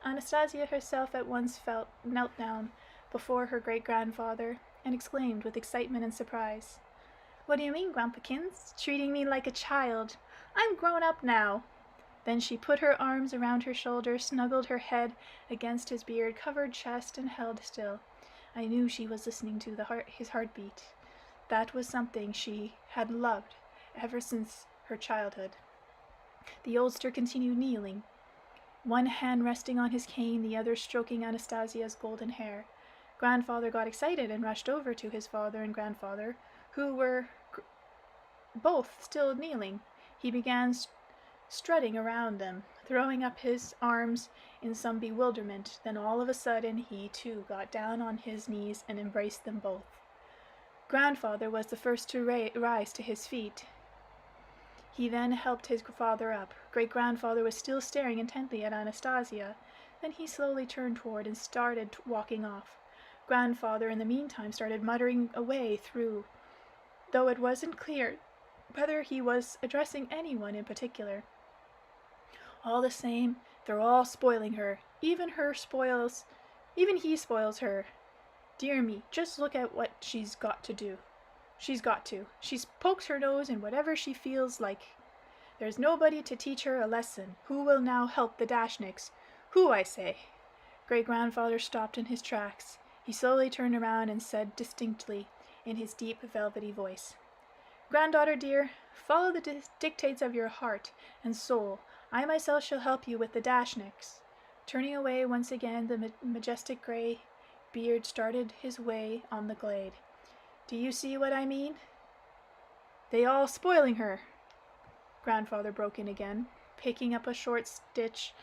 Anastasia herself at once knelt down before her great-grandfather. and exclaimed with excitement and surprise, "What do you mean, Grandpakins? Treating me like a child? I'm grown up now." Then she put her arms around her shoulders, snuggled her head against his beard-covered chest, and held still. I knew she was listening to his heartbeat. That was something she had loved ever since her childhood. The oldster continued kneeling, one hand resting on his cane, the other stroking Anastasia's golden hair. Grandfather got excited and rushed over to his father and grandfather, who were both still kneeling. He began strutting around them, throwing up his arms in some bewilderment. Then all of a sudden he too got down on his knees and embraced them both. Grandfather was the first to rise to his feet. He then helped his father up. Great-grandfather was still staring intently at Anastasia. Then he slowly turned toward and started walking off. Grandfather, in the meantime, started muttering away through, though it wasn't clear whether he was addressing anyone in particular. All the same, they're all spoiling her. Even he spoils her. Dear me, just look at what she's got to do. She pokes her nose in whatever she feels like. There's nobody to teach her a lesson. Who will now help the Dashniks? Who, I say? Great-grandfather stopped in his tracks. He slowly turned around and said distinctly, in his deep, velvety voice, "Granddaughter dear, follow the dictates of your heart and soul. I myself shall help you with the Dashniks." Turning away once again, the majestic gray beard started his way on the glade. "Do you see what I mean? They all spoiling her." Grandfather broke in again. Picking up a short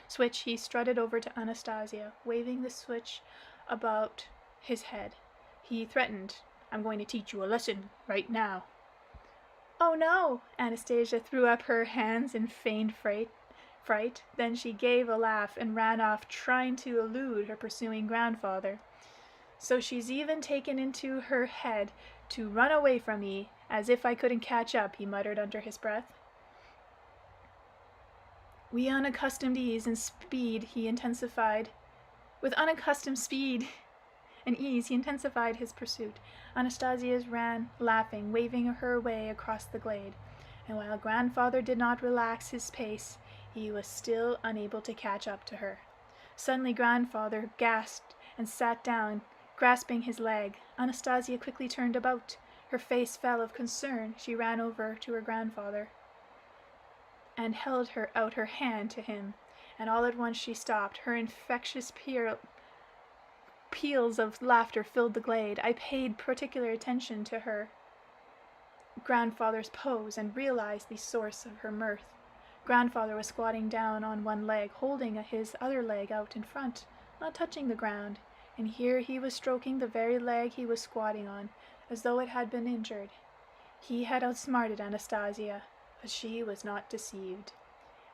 switch, he strutted over to Anastasia, waving the switch about his head. He threatened, "I'm going to teach you a lesson right now." "Oh no!" Anastasia threw up her hands in feigned fright. Then she gave a laugh and ran off, trying to elude her pursuing grandfather. "So she's even taken into her head to run away from me, as if I couldn't catch up," he muttered under his breath. With unaccustomed ease and ease, he intensified his pursuit. Anastasia ran, laughing, waving her way across the glade. And while grandfather did not relax his pace, he was still unable to catch up to her. Suddenly grandfather gasped and sat down, grasping his leg. Anastasia quickly turned about. Her face fell of concern. She ran over to her grandfather and held out her hand to him, and all at once she stopped. Her infectious peals of laughter filled the glade. I paid particular attention to her grandfather's pose and realized the source of her mirth. Grandfather was squatting down on one leg, holding his other leg out in front, not touching the ground, and here he was stroking the very leg he was squatting on, as though it had been injured. He had outsmarted Anastasia, but she was not deceived.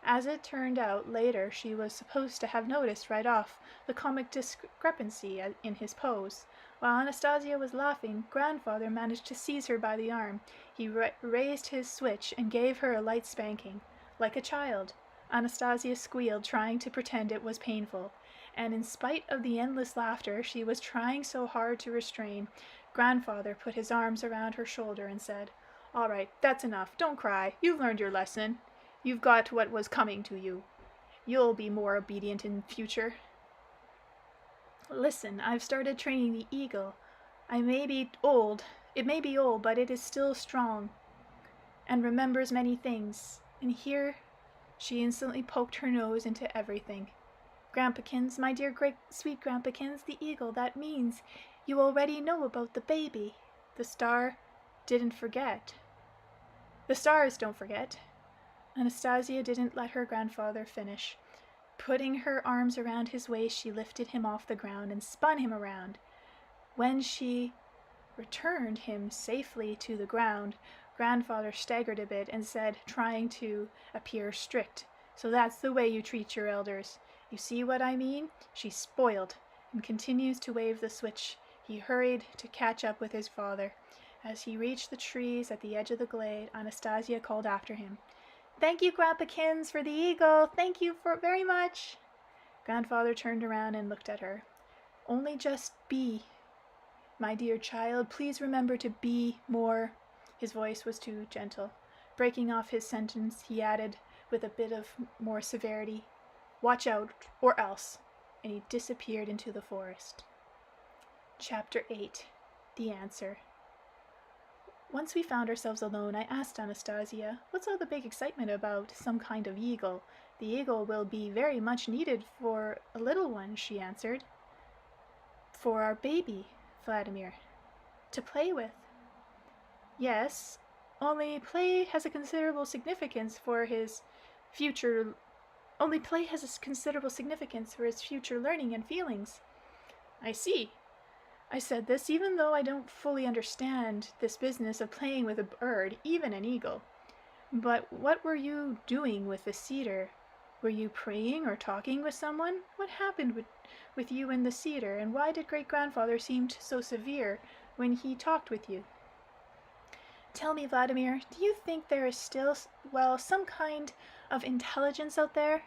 As it turned out later, she was supposed to have noticed right off the comic discrepancy in his pose. While Anastasia was laughing, grandfather managed to seize her by the arm. He raised his switch and gave her a light spanking. Like a child, Anastasia squealed, trying to pretend it was painful, and in spite of the endless laughter she was trying so hard to restrain, grandfather put his arms around her shoulder and said, "All right, that's enough. Don't cry. You've learned your lesson. You've got what was coming to you. You'll be more obedient in future. Listen, I've started training the eagle. It may be old, but it is still strong and remembers many things." And here she instantly poked her nose into everything. "Grandpakins, my dear great sweet Grandpakins, the eagle, that means you already know about the baby. The stars don't forget." Anastasia didn't let her grandfather finish. Putting her arms around his waist, she lifted him off the ground and spun him around. When she returned him safely to the ground, grandfather staggered a bit and said, trying to appear strict, "So that's the way you treat your elders. You see what I mean? She's spoiled," and continues to wave the switch. He hurried to catch up with his father. As he reached the trees at the edge of the glade, Anastasia called after him, "Thank you, Grandpakins, for the eagle. Thank you very much." Grandfather turned around and looked at her. "Only just be My dear child, please remember to be more. His voice was too gentle. Breaking off his sentence, he added, with a bit of more severity, watch out, or else. And he disappeared into the forest. Chapter 8. The Answer. Once we found ourselves alone, I asked Anastasia, what's all the big excitement about? Some kind of eagle. The eagle will be very much needed for a little one, she answered. For our baby, Vladimir. To play with. Yes, only play has a considerable significance for his future learning and feelings. I see. I said this even though I don't fully understand this business of playing with a bird, even an eagle. But what were you doing with the cedar? Were you praying or talking with someone? What happened with you and the cedar, and why did great-grandfather seem so severe when he talked with you? Tell me, Vladimir, do you think there is still, some kind of intelligence out there?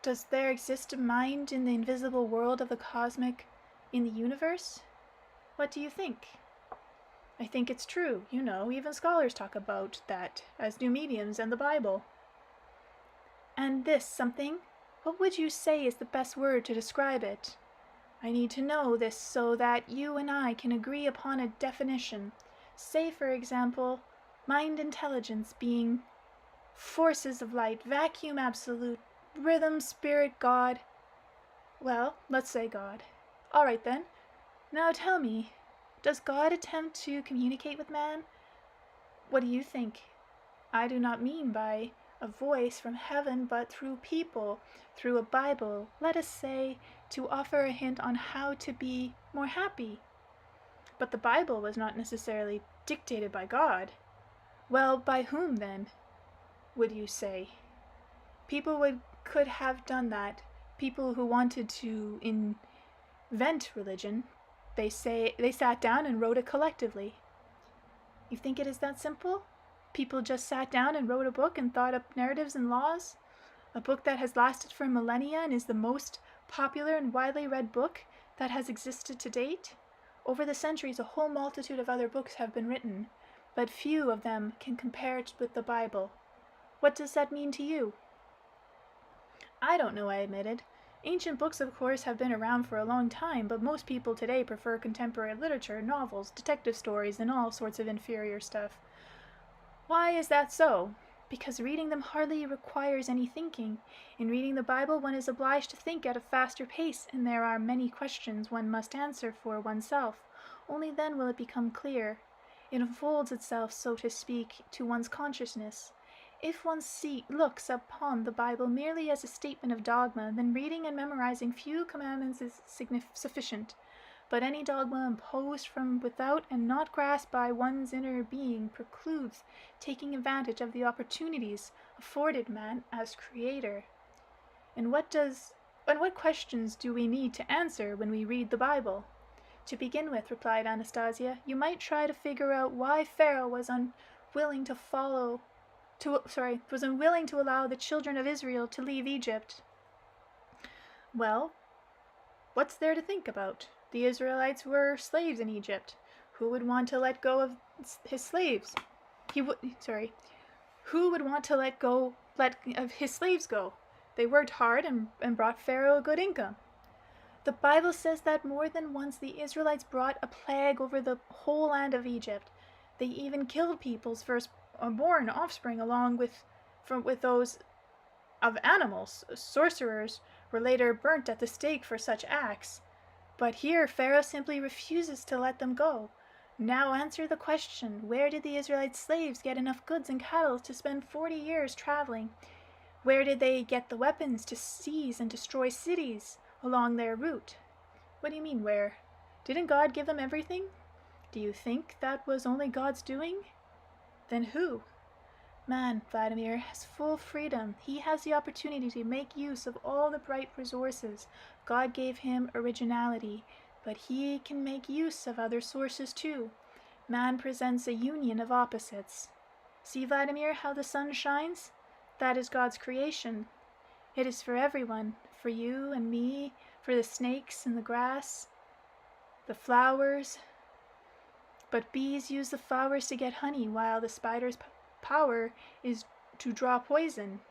Does there exist a mind in the invisible world of the cosmic, in the universe? What do you think? I think it's true, even scholars talk about that, as do mediums and the Bible. And this something? What would you say is the best word to describe it? I need to know this so that you and I can agree upon a definition. Say, for example, mind intelligence being forces of light, vacuum absolute, rhythm, spirit, God. Well, let's say God. All right then. Now tell me, does God attempt to communicate with man? What do you think? I do not mean by a voice from heaven, but through people, through a Bible, let us say, to offer a hint on how to be more happy. But the Bible was not necessarily dictated by God. Well, by whom then, would you say? People could have done that. People who wanted to invent religion, they sat down and wrote it collectively. You think it is that simple? People just sat down and wrote a book and thought up narratives and laws? A book that has lasted for millennia and is the most popular and widely read book that has existed to date? Over the centuries, a whole multitude of other books have been written, but few of them can compare it with the Bible. What does that mean to you? I don't know, I admitted. Ancient books, of course, have been around for a long time, but most people today prefer contemporary literature, novels, detective stories, and all sorts of inferior stuff. Why is that so? Because reading them hardly requires any thinking. In reading the Bible, one is obliged to think at a faster pace, and there are many questions one must answer for oneself. Only then will it become clear. It unfolds itself, so to speak, to one's consciousness. If one looks upon the Bible merely as a statement of dogma, then reading and memorizing few commandments is sufficient. But any dogma imposed from without and not grasped by one's inner being precludes taking advantage of the opportunities afforded man as creator. And what questions do we need to answer when we read the Bible? To begin with, replied Anastasia, you might try to figure out why Pharaoh was unwilling to allow the children of Israel to leave Egypt. Well, what's there to think about? The Israelites were slaves in Egypt. Who would want to let go of his slaves? Who would want to let his slaves go? They worked hard and brought Pharaoh a good income. The Bible says that more than once the Israelites brought a plague over the whole land of Egypt. They even killed people's firstborn offspring along with those of animals. Sorcerers were later burnt at the stake for such acts. But here Pharaoh simply refuses to let them go. Now answer the question, where did the Israelite slaves get enough goods and cattle to spend 40 years traveling? Where did they get the weapons to seize and destroy cities along their route? What do you mean, where? Didn't God give them everything? Do you think that was only God's doing? Then who? Man, Vladimir, has full freedom. He has the opportunity to make use of all the bright resources. God gave him originality, but he can make use of other sources too. Man presents a union of opposites. See, Vladimir, how the sun shines? That is God's creation. It is for everyone, for you and me, for the snakes in the grass, the flowers. But bees use the flowers to get honey, while the spider's power is to draw poison.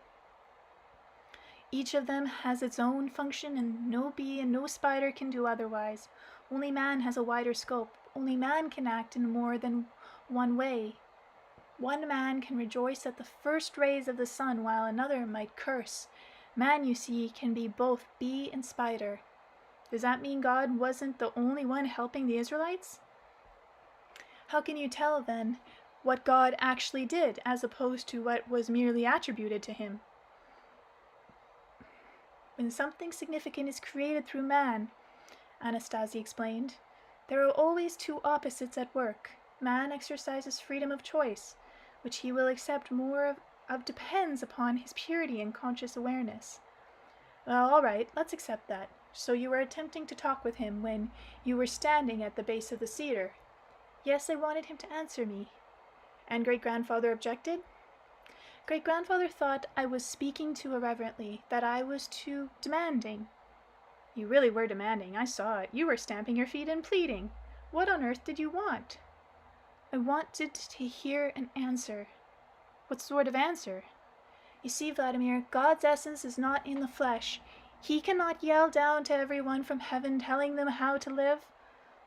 Each of them has its own function, and no bee and no spider can do otherwise. Only man has a wider scope. Only man can act in more than one way. One man can rejoice at the first rays of the sun, while another might curse. Man, you see, can be both bee and spider. Does that mean God wasn't the only one helping the Israelites? How can you tell, then, what God actually did, as opposed to what was merely attributed to him? When something significant is created through man, Anastasia explained, there are always two opposites at work. Man exercises freedom of choice, which he will accept more of depends upon his purity and conscious awareness. Well, all right, let's accept that. So you were attempting to talk with him when you were standing at the base of the cedar. Yes, I wanted him to answer me. And great-grandfather objected? Great-grandfather thought I was speaking too irreverently, that I was too demanding. You really were demanding, I saw it. You were stamping your feet and pleading. What on earth did you want? I wanted to hear an answer. What sort of answer? You see, Vladimir, God's essence is not in the flesh. He cannot yell down to everyone from heaven telling them how to live.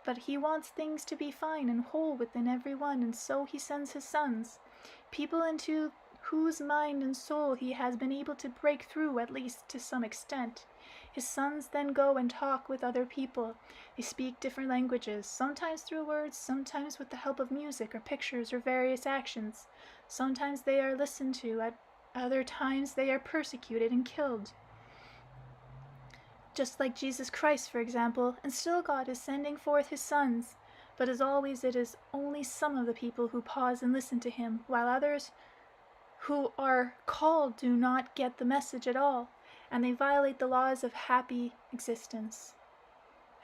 But he wants things to be fine and whole within everyone, and so he sends his sons, people into whose mind and soul he has been able to break through, at least to some extent. His sons then go and talk with other people. They speak different languages, sometimes through words, sometimes with the help of music or pictures or various actions. Sometimes they are listened to, at other times they are persecuted and killed. Just like Jesus Christ, for example, and still God is sending forth his sons. But as always, it is only some of the people who pause and listen to him, while others who are called do not get the message at all, and they violate the laws of happy existence.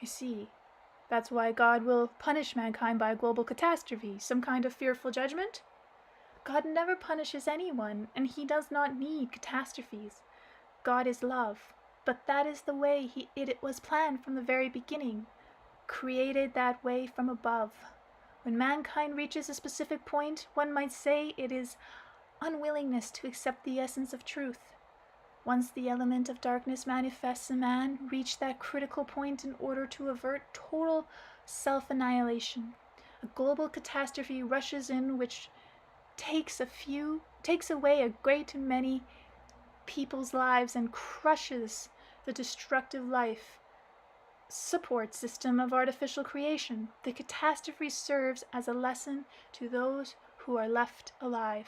I see. That's why God will punish mankind by a global catastrophe, some kind of fearful judgment? God never punishes anyone, and he does not need catastrophes. God is love, but that is the way it was planned from the very beginning, created that way from above. When mankind reaches a specific point, one might say it is unwillingness to accept the essence of truth. Once the element of darkness manifests in man, reach that critical point in order to avert total self-annihilation. A global catastrophe rushes in which takes away a great many people's lives and crushes the destructive life support system of artificial creation. The catastrophe serves as a lesson to those who are left alive.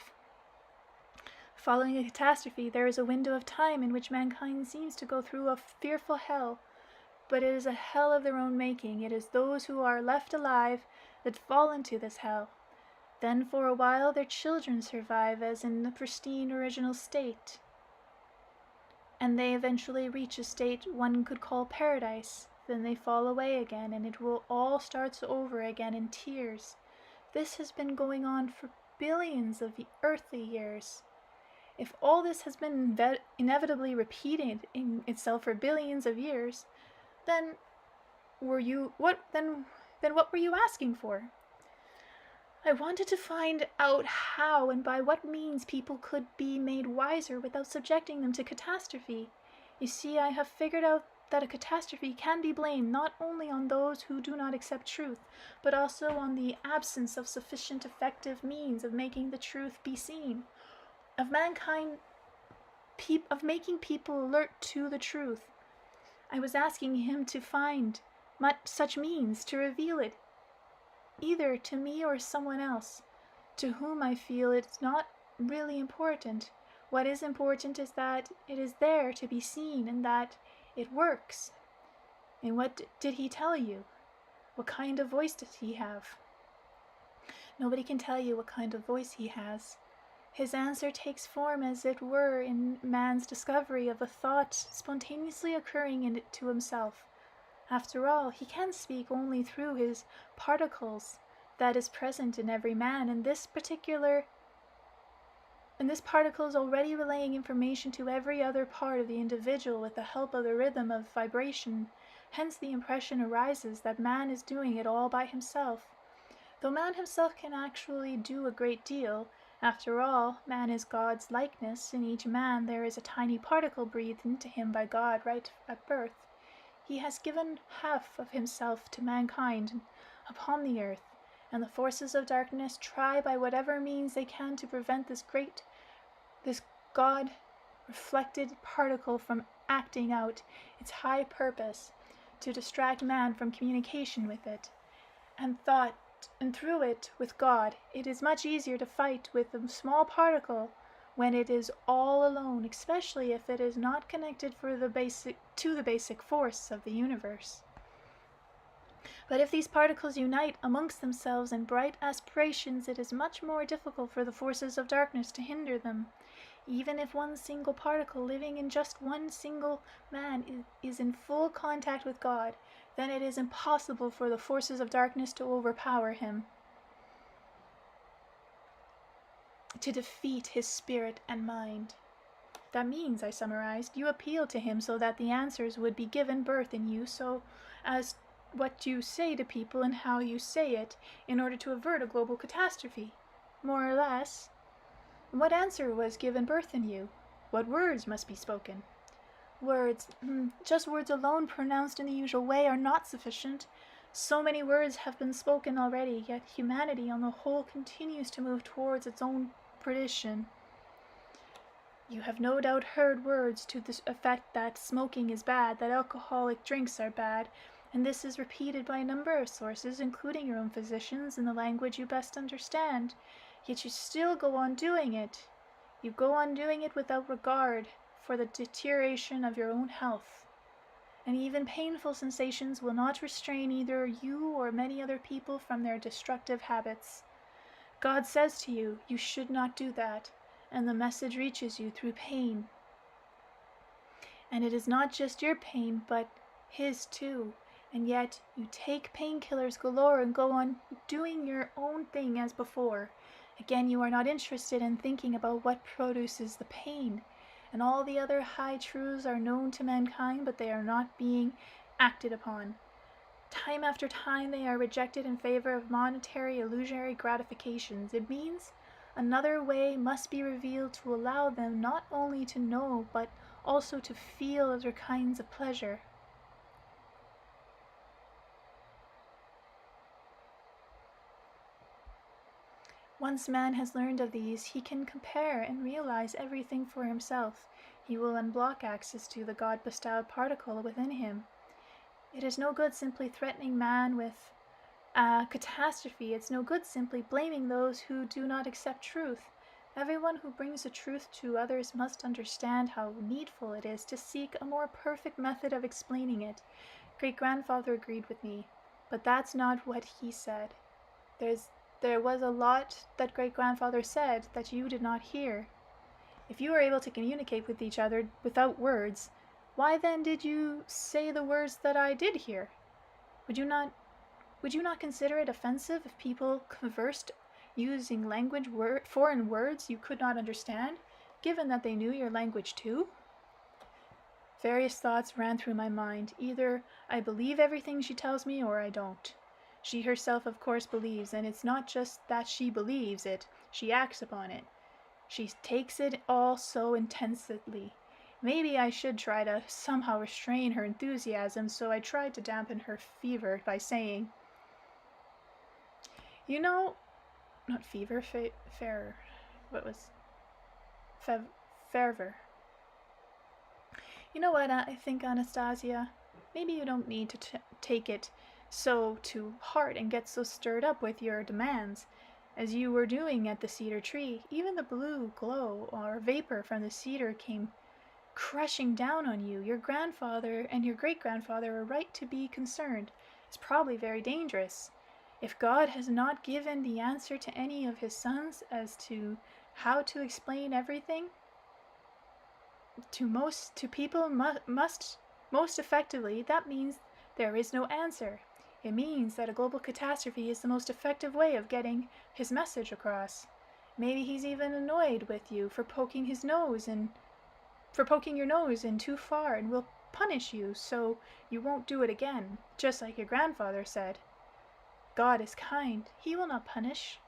Following a catastrophe, there is a window of time in which mankind seems to go through a fearful hell, but it is a hell of their own making. It is those who are left alive that fall into this hell. Then for a while their children survive as in the pristine original state, and they eventually reach a state one could call paradise. Then they fall away again, and it will all start over again in tears. This has been going on for billions of earthly years. If all this has been inevitably repeated in itself for billions of years, then what were you asking for? I wanted to find out how and by what means people could be made wiser without subjecting them to catastrophe. You see, I have figured out that a catastrophe can be blamed not only on those who do not accept truth, but also on the absence of sufficient effective means of making the truth be seen, of making people alert to the truth. I was asking him to find such means, to reveal it, either to me or someone else, to whom I feel it's not really important. What is important is that it is there to be seen and that it works. And what did he tell you? What kind of voice does he have? Nobody can tell you what kind of voice he has. His answer takes form, as it were, in man's discovery of a thought spontaneously occurring to himself. After all, he can speak only through his particles that is present in every man, and this particular And this particle is already relaying information to every other part of the individual with the help of the rhythm of vibration. Hence the impression arises that man is doing it all by himself. Though man himself can actually do a great deal, after all, man is God's likeness. In each man there is a tiny particle breathed into him by God right at birth. He has given half of himself to mankind upon the earth, and the forces of darkness try by whatever means they can to prevent this God-reflected particle from acting out its high purpose, to distract man from communication with it, and thought, and through it with God. It is much easier to fight with a small particle when it is all alone, especially if it is not connected to the basic force of the universe. But if these particles unite amongst themselves in bright aspirations, it is much more difficult for the forces of darkness to hinder them. Even if one single particle living in just one single man is in full contact with God, then it is impossible for the forces of darkness to overpower him, to defeat his spirit and mind. That means, I summarized, you appeal to him so that the answers would be given birth in you, so as what you say to people and how you say it, in order to avert a global catastrophe, more or less. What answer was given birth in you? What words must be spoken? Words, just words alone pronounced in the usual way are not sufficient. So many words have been spoken already, yet humanity on the whole continues to move towards its own perdition. You have no doubt heard words to the effect that smoking is bad, that alcoholic drinks are bad, and this is repeated by a number of sources, including your own physicians, in the language you best understand. Yet you still go on doing it. You go on doing it without regard for the deterioration of your own health. And even painful sensations will not restrain either you or many other people from their destructive habits. God says to you, you should not do that, and the message reaches you through pain. And it is not just your pain, but his too. And yet you take painkillers galore and go on doing your own thing as before. Again, you are not interested in thinking about what produces the pain. And all the other high truths are known to mankind, but they are not being acted upon. Time after time they are rejected in favor of monetary illusionary gratifications. It means another way must be revealed to allow them not only to know, but also to feel other kinds of pleasure. Once man has learned of these, he can compare and realize everything for himself. He will unblock access to the God-bestowed particle within him. It is no good simply threatening man with a catastrophe. It's no good simply blaming those who do not accept truth. Everyone who brings the truth to others must understand how needful it is to seek a more perfect method of explaining it. Great-grandfather agreed with me, but that's not what he said. There was a lot that great-grandfather said that you did not hear. If you were able to communicate with each other without words, why then did you say the words that I did hear? Would you not consider it offensive if people conversed using foreign words you could not understand, given that they knew your language too? Various thoughts ran through my mind. Either I believe everything she tells me or I don't. She herself, of course, believes, and it's not just that she believes it, she acts upon it. She takes it all so intensely. Maybe I should try to somehow restrain her enthusiasm, so I tried to dampen her fever by saying, you know, not fever, fervor. You know what, I think, Anastasia, maybe you don't need to take it so to heart and get so stirred up with your demands as you were doing at the cedar tree. Even the blue glow or vapor from the cedar came crushing down on you. Your grandfather and your great-grandfather are right to be concerned. It's probably very dangerous. If God has not given the answer to any of his sons as to how to explain everything to people most effectively, that means there is no answer. It means that a global catastrophe is the most effective way of getting his message across. Maybe he's even annoyed with you for poking your nose in too far and will punish you so you won't do it again, just like your grandfather said. God is kind. He will not punish.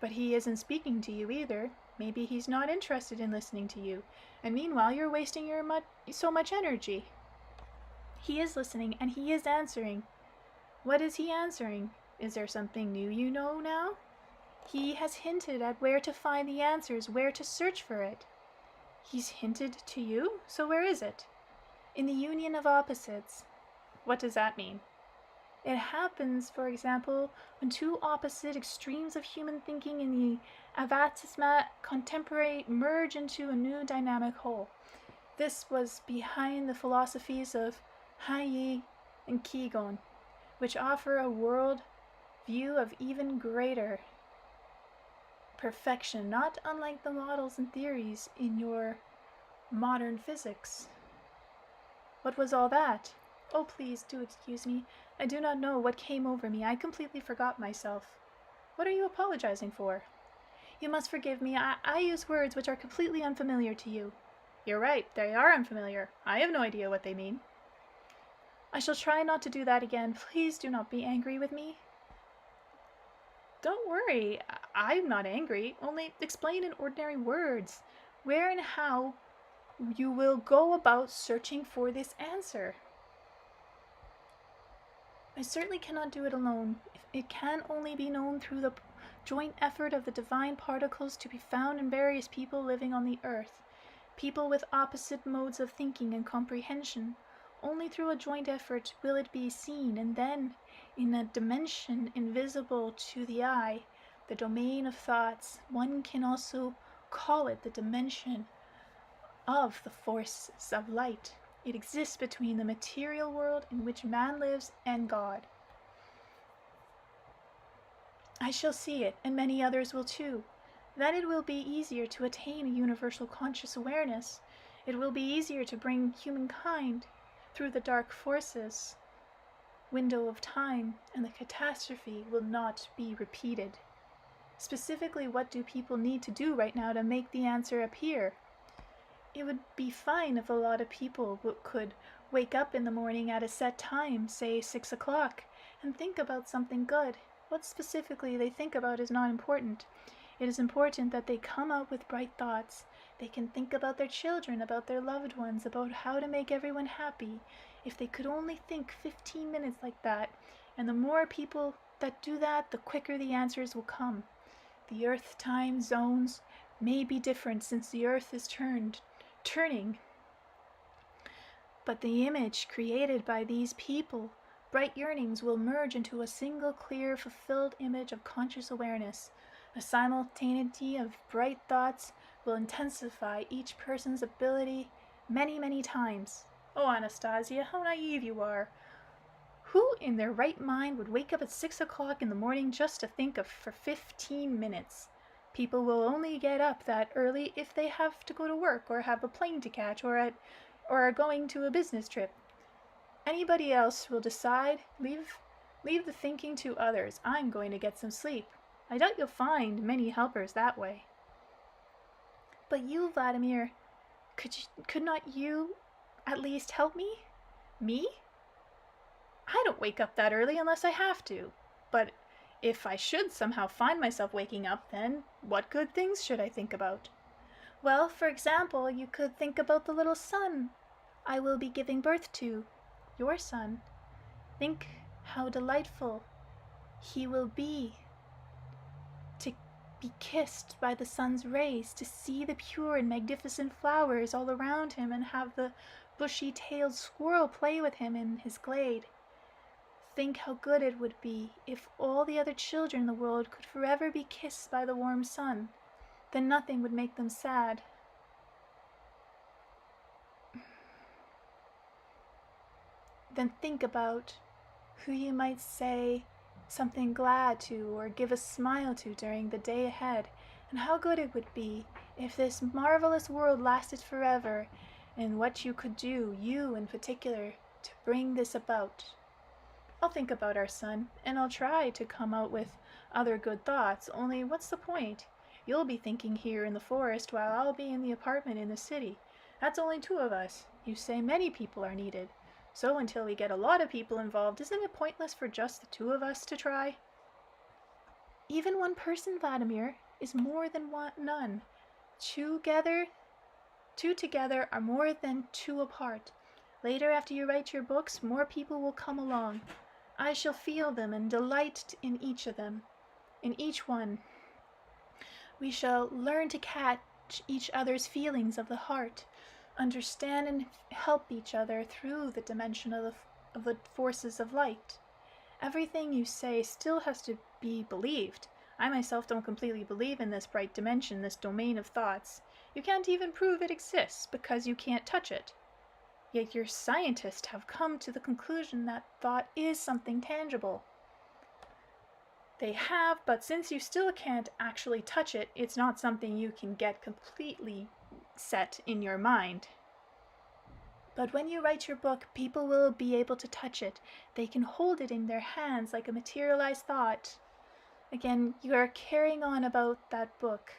But he isn't speaking to you either. Maybe he's not interested in listening to you, and meanwhile you're wasting so much energy. He is listening, and he is answering. What is he answering? Is there something new you know now? He has hinted at where to find the answers, where to search for it. He's hinted to you? So where is it? In the union of opposites. What does that mean? It happens, for example, when two opposite extremes of human thinking in the avatisma contemporary merge into a new dynamic whole. This was behind the philosophies of Han-Yi and Qigong, which offer a world view of even greater perfection, not unlike the models and theories in your modern physics. What was all that? Oh, please do excuse me. I do not know what came over me. I completely forgot myself. What are you apologizing for? You must forgive me. I use words which are completely unfamiliar to you. You're right. They are unfamiliar. I have no idea what they mean. I shall try not to do that again. Please do not be angry with me. Don't worry. I'm not angry. Only explain in ordinary words where and how you will go about searching for this answer. I certainly cannot do it alone. It can only be known through the joint effort of the divine particles to be found in various people living on the earth, people with opposite modes of thinking and comprehension. Only through a joint effort will it be seen, and then, in a dimension invisible to the eye, the domain of thoughts, one can also call it the dimension of the forces of light. It exists between the material world in which man lives and God. I shall see it, and many others will too. Then it will be easier to attain a universal conscious awareness. It will be easier to bring humankind through the dark forces window of time, and the catastrophe will not be repeated. Specifically, what do people need to do right now to make the answer appear? It would be fine if a lot of people could wake up in the morning at a set time, say 6 o'clock, and think about something good. What specifically they think about is not important. It is important that they come out with bright thoughts. They can think about their children, about their loved ones, about how to make everyone happy. If they could only think 15 minutes like that, and the more people that do that, the quicker the answers will come. The Earth time zones may be different since the Earth is turning, but the image created by these people, bright yearnings, will merge into a single clear, fulfilled image of conscious awareness. A simultaneity of bright thoughts will intensify each person's ability many, many times. Oh, Anastasia, how naive you are. Who in their right mind would wake up at 6 o'clock in the morning just to think for 15 minutes? People will only get up that early if they have to go to work or have a plane to catch or are going to a business trip. Anybody else will decide, leave the thinking to others. I'm going to get some sleep. I doubt you'll find many helpers that way. But you, Vladimir, could not you at least help me? Me? I don't wake up that early unless I have to. But if I should somehow find myself waking up, then what good things should I think about? Well, for example, you could think about the little son I will be giving birth to, your son. Think how delightful he will be to be kissed by the sun's rays, to see the pure and magnificent flowers all around him, and have the bushy-tailed squirrel play with him in his glade. Think how good it would be if all the other children in the world could forever be kissed by the warm sun. Then nothing would make them sad. Then think about who you might say something glad to or give a smile to during the day ahead, and how good it would be if this marvelous world lasted forever, and what you could do, you in particular, to bring this about. I'll think about our son, and I'll try to come out with other good thoughts, only what's the point? You'll be thinking here in the forest while I'll be in the apartment in the city. That's only 2 of us. You say many people are needed. So until we get a lot of people involved, isn't it pointless for just the 2 of us to try? Even 1 person, Vladimir, is more than none. 2 together are more than 2 apart. Later, after you write your books, more people will come along. I shall feel them and delight in each of them, in each one. We shall learn to catch each other's feelings of the heart, understand and help each other through the dimension of the forces of light. Everything you say still has to be believed. I myself don't completely believe in this bright dimension, this domain of thoughts. You can't even prove it exists because you can't touch it. Yet your scientists have come to the conclusion that thought is something tangible. They have, but since you still can't actually touch it, it's not something you can get completely set in your mind. But when you write your book, people will be able to touch it. They can hold it in their hands like a materialized thought. Again, you are carrying on about that book.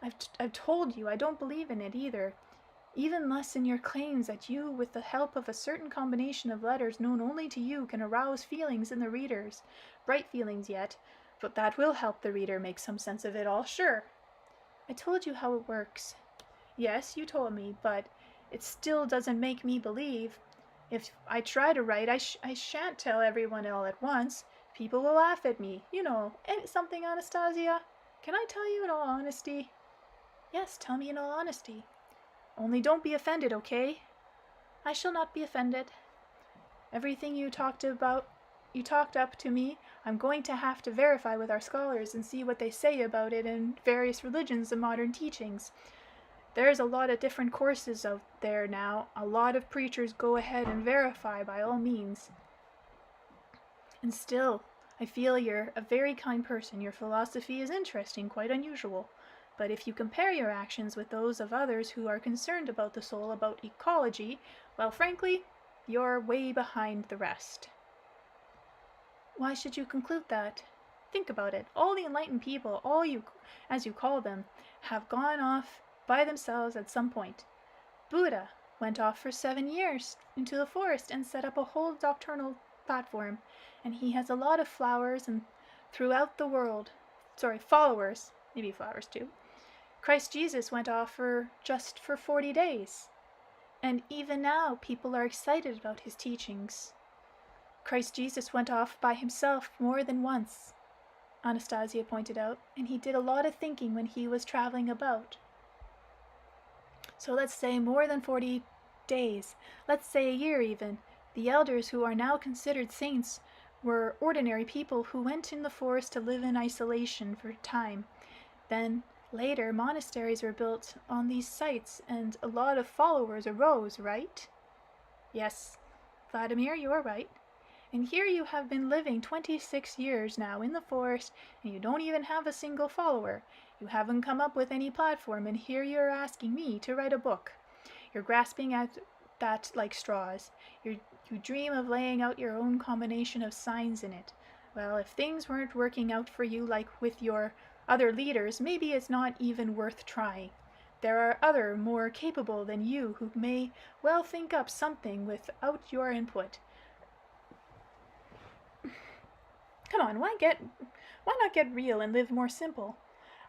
I've told you I don't believe in it either. Even less in your claims that you, with the help of a certain combination of letters known only to you, can arouse feelings in the readers. Bright feelings yet, but that will help the reader make some sense of it all, sure. I told you how it works. Yes, you told me, but it still doesn't make me believe. If I try to write, I shan't tell everyone all at once. People will laugh at me. You know, something, Anastasia? Can I tell you in all honesty? Yes, tell me in all honesty. Only don't be offended, okay? I shall not be offended. Everything you talked up to me, I'm going to have to verify with our scholars and see what they say about it in various religions and modern teachings. There's a lot of different courses out there now. A lot of preachers go ahead and verify by all means. And still, I feel you're a very kind person. Your philosophy is interesting, quite unusual. But if you compare your actions with those of others who are concerned about the soul, about ecology, well, frankly, you're way behind the rest. Why should you conclude that? Think about it. All the enlightened people, all you, as you call them, have gone off by themselves at some point. Buddha went off for 7 years into the forest and set up a whole doctrinal platform, and he has a lot of flowers and throughout the world. Followers, maybe flowers too. Christ Jesus went off for 40 days. And even now, people are excited about his teachings. Christ Jesus went off by himself more than once, Anastasia pointed out, and he did a lot of thinking when he was traveling about. So let's say more than 40 days. Let's say a year even. The elders who are now considered saints were ordinary people who went in the forest to live in isolation for time. Then later, monasteries were built on these sites, and a lot of followers arose, right? Yes, Vladimir, you are right. And here you have been living 26 years now in the forest, and you don't even have a single follower. You haven't come up with any platform, and here you're asking me to write a book. You're grasping at that like straws. You dream of laying out your own combination of signs in it. Well, if things weren't working out for you like with your other leaders, maybe it's not even worth trying. There are other more capable than you who may well think up something without your input. Come on, why not get real and live more simple?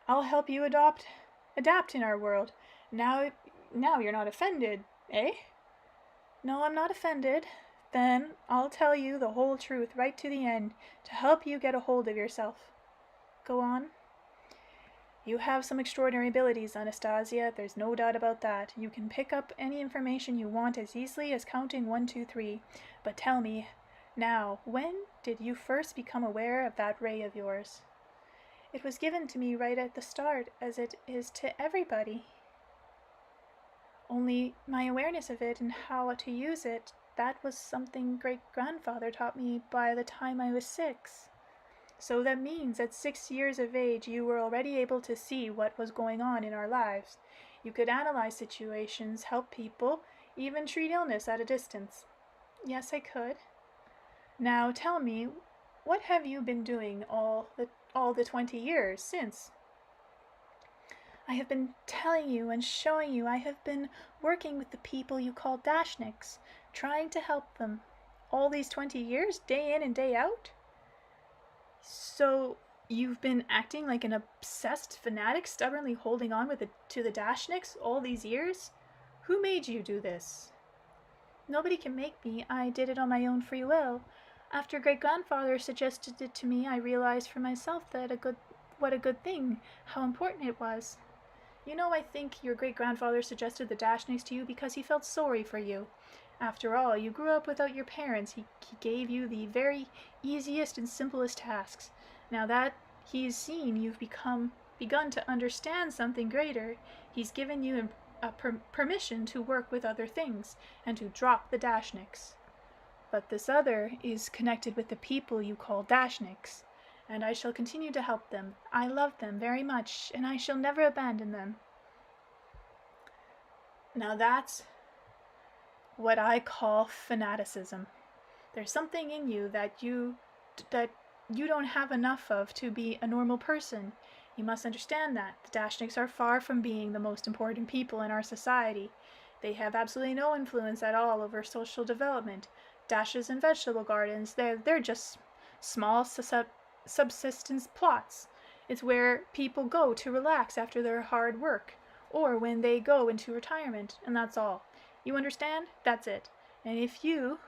I'll help you adapt in our world. Now you're not offended, eh? No, I'm not offended. Then I'll tell you the whole truth right to the end to help you get a hold of yourself. Go on. You have some extraordinary abilities, Anastasia. There's no doubt about that. You can pick up any information you want as easily as counting 1, 2, 3. But tell me, now, when did you first become aware of that ray of yours? It was given to me right at the start, as it is to everybody. Only my awareness of it and how to use it, that was something great-grandfather taught me by the time I was 6. So that means at 6 years of age, you were already able to see what was going on in our lives. You could analyze situations, help people, even treat illness at a distance. Yes, I could. Now tell me, what have you been doing all the 20 years since? I have been telling you and showing you. I have been working with the people you call Dashniks, trying to help them. All these 20 years, day in and day out? So you've been acting like an obsessed fanatic, stubbornly holding on to the Dashniks all these years? Who made you do this? Nobody can make me. I did it on my own free will. After great-grandfather suggested it to me, I realized for myself what a good thing, how important it was. You know, I think your great-grandfather suggested the Dashniks to you because he felt sorry for you. After all, you grew up without your parents. He gave you the very easiest and simplest tasks. Now that he's seen you've begun to understand something greater, he's given you permission to work with other things and to drop the Dashniks. But this other is connected with the people you call Dashniks, and I shall continue to help them. I love them very much, and I shall never abandon them. Now that's what I call fanaticism. There's something in you that you don't have enough of to be a normal person. You must understand that. The Dashniks are far from being the most important people in our society. They have absolutely no influence at all over social development. Dashes and vegetable gardens, they're just small subsistence plots. It's where people go to relax after their hard work, or when they go into retirement, and that's all. You understand? That's it. And if you,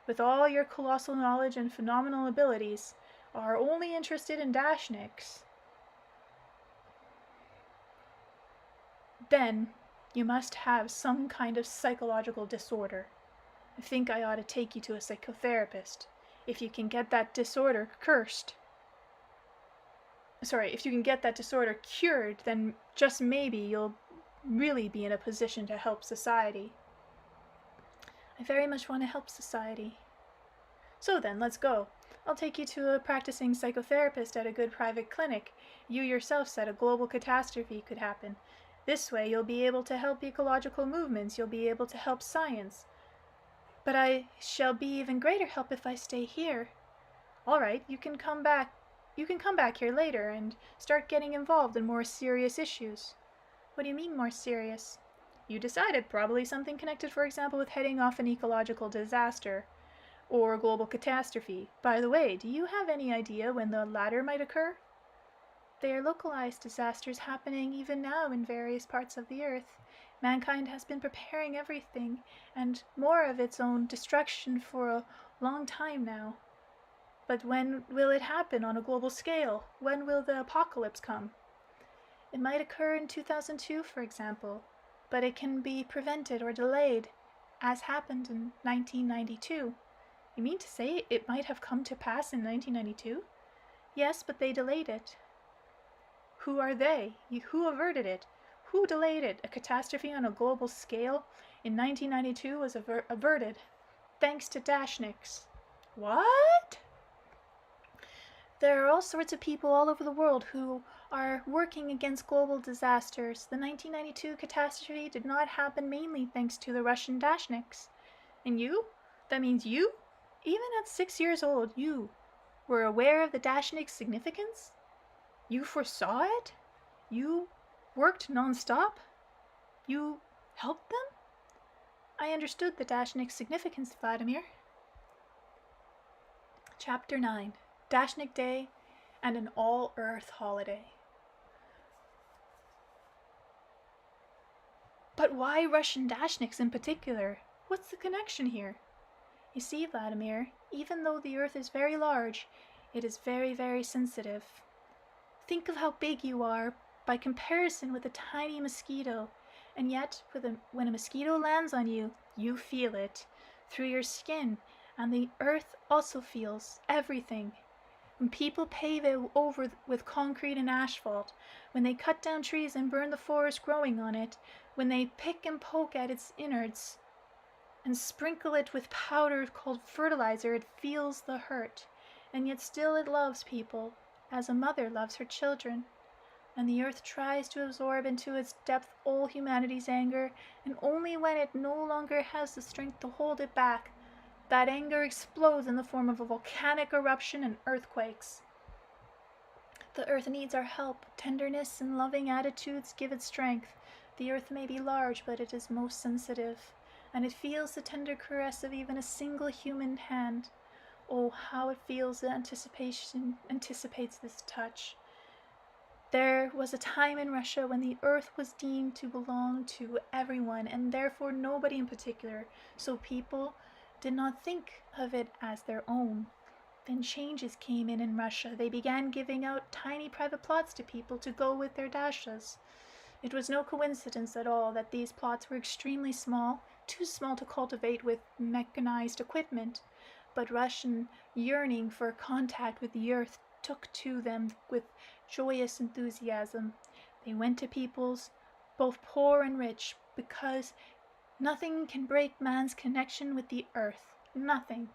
with all your colossal knowledge and phenomenal abilities, are only interested in Dashniks, then you must have some kind of psychological disorder. I think I ought to take you to a psychotherapist. If you can get that disorder cured, then just maybe you'll really be in a position to help society. I very much want to help society. So then, let's go. I'll take you to a practicing psychotherapist at a good private clinic. You yourself said a global catastrophe could happen. This way you'll be able to help ecological movements, you'll be able to help science. But I shall be even greater help if I stay here. All right, you can come back here later and start getting involved in more serious issues. What do you mean more serious? You decided, probably something connected, for example, with heading off an ecological disaster or global catastrophe. By the way, do you have any idea when the latter might occur? They are localized disasters happening even now in various parts of the earth. Mankind has been preparing everything and more of its own destruction for a long time now. But when will it happen on a global scale? When will the apocalypse come? It might occur in 2002, for example, but it can be prevented or delayed, as happened in 1992. You mean to say it might have come to pass in 1992? Yes, but they delayed it. Who are they? Who averted it? Who delayed it? A catastrophe on a global scale in 1992 was averted, thanks to Dashniks. What? There are all sorts of people all over the world who are working against global disasters. The 1992 catastrophe did not happen mainly thanks to the Russian Dashniks. And you? That means you? Even at 6 years old, you were aware of the Dashniks' significance? You foresaw it? You worked non-stop? You helped them? I understood the Dashniks' significance, Vladimir. Chapter 9. Dashnik Day and an all-Earth holiday. But why Russian Dashniks in particular? What's the connection here? You see, Vladimir, even though the Earth is very large, it is very, very sensitive. Think of how big you are by comparison with a tiny mosquito, and yet when a mosquito lands on you, you feel it through your skin, and the Earth also feels everything. When people pave it over with concrete and asphalt, when they cut down trees and burn the forest growing on it, when they pick and poke at its innards and sprinkle it with powder called fertilizer, it feels the hurt, and yet still it loves people, as a mother loves her children. And the earth tries to absorb into its depth all humanity's anger, and only when it no longer has the strength to hold it back, that anger explodes in the form of a volcanic eruption and earthquakes. The earth needs our help. Tenderness and loving attitudes give it strength. The earth may be large, but it is most sensitive, and it feels the tender caress of even a single human hand. Oh, how it feels the anticipates this touch. There was a time in Russia when the earth was deemed to belong to everyone, and therefore nobody in particular, so people did not think of it as their own. Then changes came in Russia. They began giving out tiny private plots to people to go with their dashas. It was no coincidence at all that these plots were extremely small, too small to cultivate with mechanized equipment, but Russian yearning for contact with the earth took to them with joyous enthusiasm. They went to peoples, both poor and rich, because nothing can break man's connection with the earth. Nothing.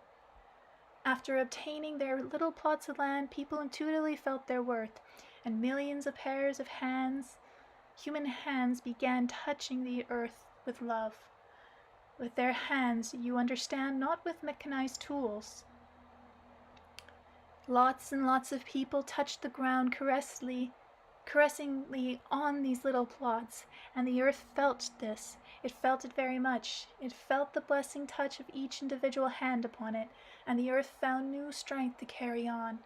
After obtaining their little plots of land, people intuitively felt their worth, and millions of pairs of hands, human hands, began touching the earth with love. With their hands, you understand, not with mechanized tools. Lots and lots of people touched the ground caressingly on these little plots, and the earth felt this. It felt it very much. It felt the blessing touch of each individual hand upon it, and the earth found new strength to carry on.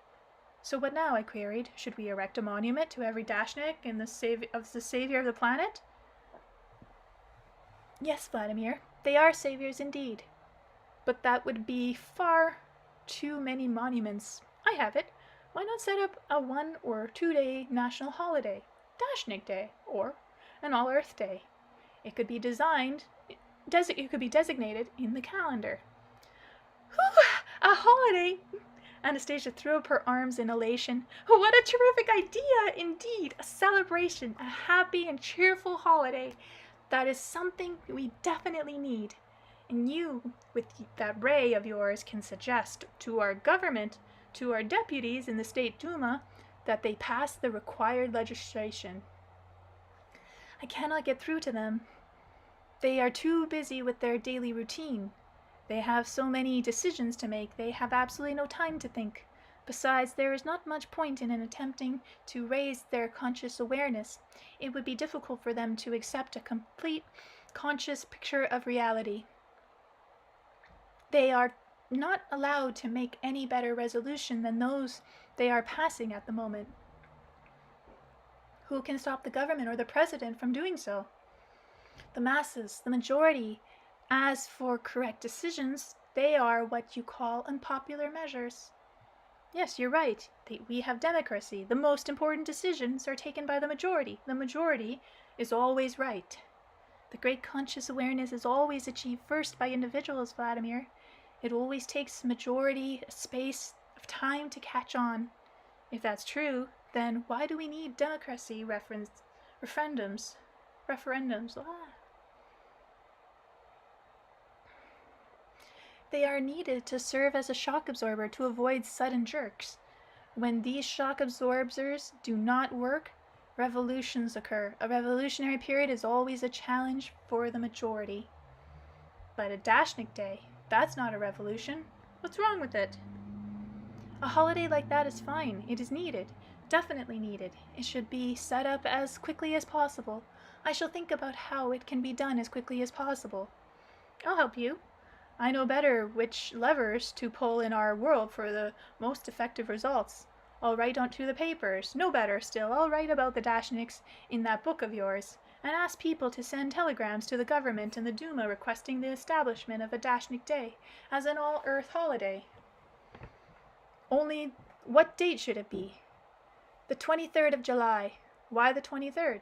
So what now, I queried. Should we erect a monument to every Dashnik in the savior of the planet? Yes, Vladimir, they are saviors indeed. But that would be far too many monuments. I have it. Why not set up a 1 or 2 day national holiday, Dashnik Day, or an All-Earth Day? It could be designated in the calendar. Whew, a holiday! Anastasia threw up her arms in elation. What a terrific idea, indeed! A celebration, a happy and cheerful holiday. That is something we definitely need. And you, with that ray of yours, can suggest to our government, to our deputies in the State Duma, that they pass the required legislation. I cannot get through to them. They are too busy with their daily routine. They have so many decisions to make, they have absolutely no time to think. Besides, there is not much point in attempting to raise their conscious awareness. It would be difficult for them to accept a complete conscious picture of reality. They are not allowed to make any better resolution than those they are passing at the moment. Who can stop the government or the president from doing so? The masses, the majority. As for correct decisions, they are what you call unpopular measures. Yes, you're right. We have democracy. The most important decisions are taken by the majority. The majority is always right. The great conscious awareness is always achieved first by individuals, Vladimir. It always takes majority a space of time to catch on. If that's true, then why do we need democracy referendums? They are needed to serve as a shock absorber to avoid sudden jerks. When these shock absorbers do not work, revolutions occur. A revolutionary period is always a challenge for the majority. But a Dashnik Day, that's not a revolution. What's wrong with it? A holiday like that is fine. It is needed. Definitely needed. It should be set up as quickly as possible. I shall think about how it can be done as quickly as possible. I'll help you. I know better which levers to pull in our world for the most effective results. I'll write onto the papers. No better still, I'll write about the Dashniks in that book of yours, and ask people to send telegrams to the government and the Duma requesting the establishment of a Dashnik Day as an all-earth holiday. Only, what date should it be? The 23rd of July. Why the 23rd?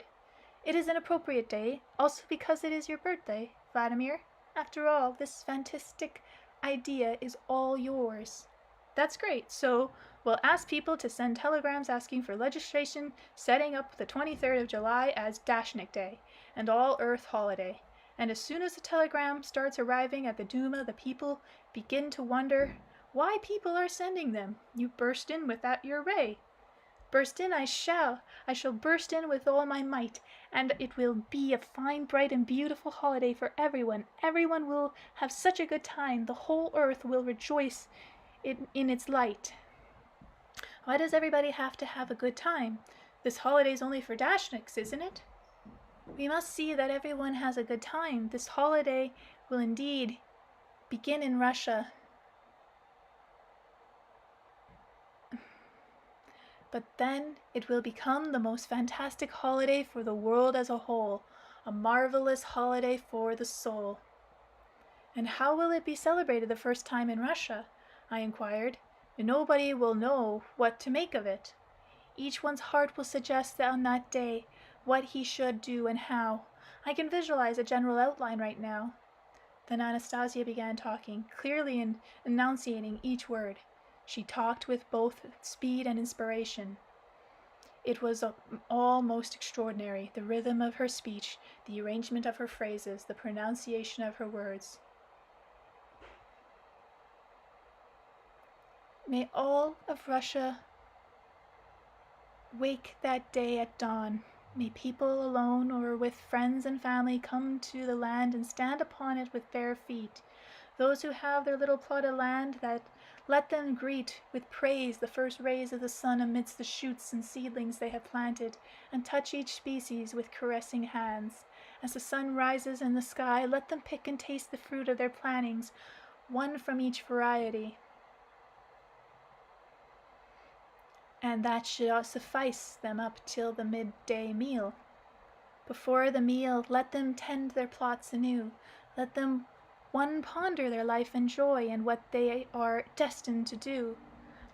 It is an appropriate day, also because it is your birthday, Vladimir. After all, this fantastic idea is all yours. That's great. So we'll ask people to send telegrams asking for legislation setting up the 23rd of July as Dashnik Day, and all-earth holiday. And as soon as the telegram starts arriving at the Duma, the people begin to wonder why people are sending them. You burst in with your ray. Burst in I shall burst in with all my might, and it will be a fine, bright, and beautiful holiday for everyone. Everyone will have such a good time. The whole earth will rejoice in its light. Why does everybody have to have a good time? This holiday's only for Dashniks, isn't it? We must see that everyone has a good time. This holiday will indeed begin in Russia. But then it will become the most fantastic holiday for the world as a whole, a marvelous holiday for the soul. And how will it be celebrated the first time in Russia? I inquired. Nobody will know what to make of it. Each one's heart will suggest that on that day what he should do and how. I can visualize a general outline right now. Then Anastasia began talking, clearly and enunciating each word. She talked with both speed and inspiration. It was all most extraordinary, the rhythm of her speech, the arrangement of her phrases, the pronunciation of her words. May all of Russia wake that day at dawn. May people alone or with friends and family come to the land and stand upon it with bare feet. Those who have their little plot of land, that let them greet with praise the first rays of the sun amidst the shoots and seedlings they have planted, and touch each species with caressing hands. As the sun rises in the sky, let them pick and taste the fruit of their plantings, one from each variety. And that should suffice them up till the midday meal. Before the meal, let them tend their plots anew. Let them one ponder their life and joy and what they are destined to do.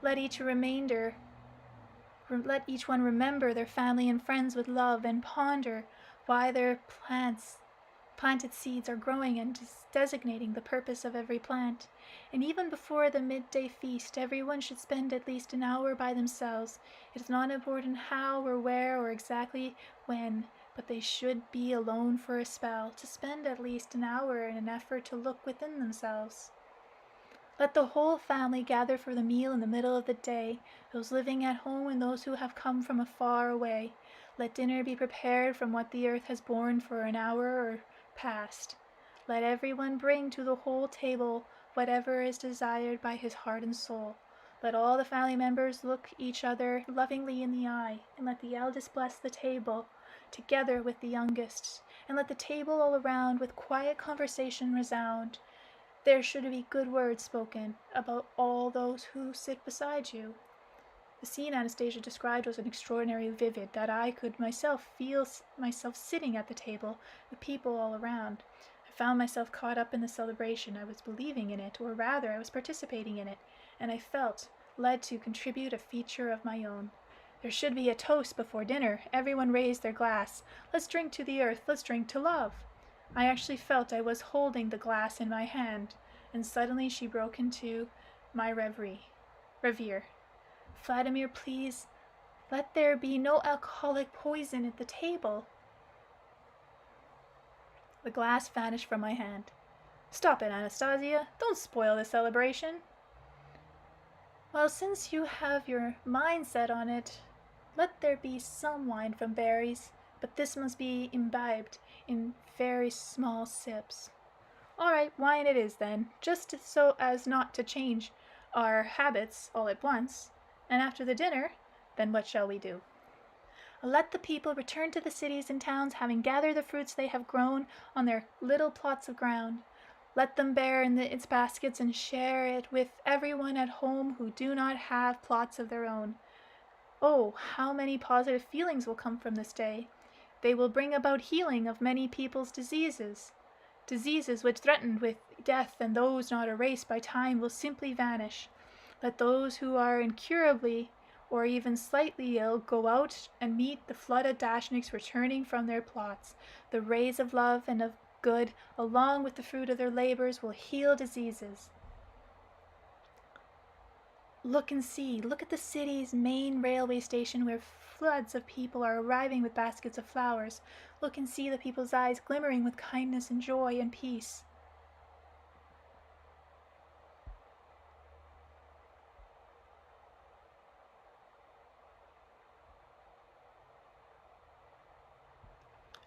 Let each one remember their family and friends with love, and ponder why their planted seeds are growing and designating the purpose of every plant. And even before the midday feast, everyone should spend at least an hour by themselves. It is not important how or where or exactly when, but they should be alone for a spell, to spend at least an hour in an effort to look within themselves. Let the whole family gather for the meal in the middle of the day, those living at home and those who have come from afar away. Let dinner be prepared from what the earth has borne for an hour or past. Let everyone bring to the whole table whatever is desired by his heart and soul. Let all the family members look each other lovingly in the eye, and let the eldest bless the table, together with the youngest, and let the table all around with quiet conversation resound. There should be good words spoken about all those who sit beside you. The scene Anastasia described was an extraordinarily vivid, that I could feel myself sitting at the table with people all around. I found myself caught up in the celebration. I was believing in it, or rather I was participating in it, and I felt led to contribute a feature of my own. There should be a toast before dinner. Everyone raised their glass. Let's drink to the earth. Let's drink to love. I actually felt I was holding the glass in my hand, and suddenly she broke into my reverie. Vladimir, please, let there be no alcoholic poison at the table. The glass vanished from my hand. Stop it, Anastasia. Don't spoil the celebration. Well, since you have your mind set on it, let there be some wine from berries, but this must be imbibed in very small sips. All right, wine it is then, just so as not to change our habits all at once. And after the dinner, then what shall we do? Let the people return to the cities and towns, having gathered the fruits they have grown on their little plots of ground. Let them bear in its baskets and share it with everyone at home who do not have plots of their own. Oh, how many positive feelings will come from this day! They will bring about healing of many people's diseases. Diseases which threatened with death, and those not erased by time, will simply vanish. Let those who are incurably or even slightly ill go out and meet the flood of Dashniks returning from their plots. The rays of love and of good, along with the fruit of their labors, will heal diseases. Look and see. Look at the city's main railway station, where floods of people are arriving with baskets of flowers. Look and see the people's eyes glimmering with kindness and joy and peace.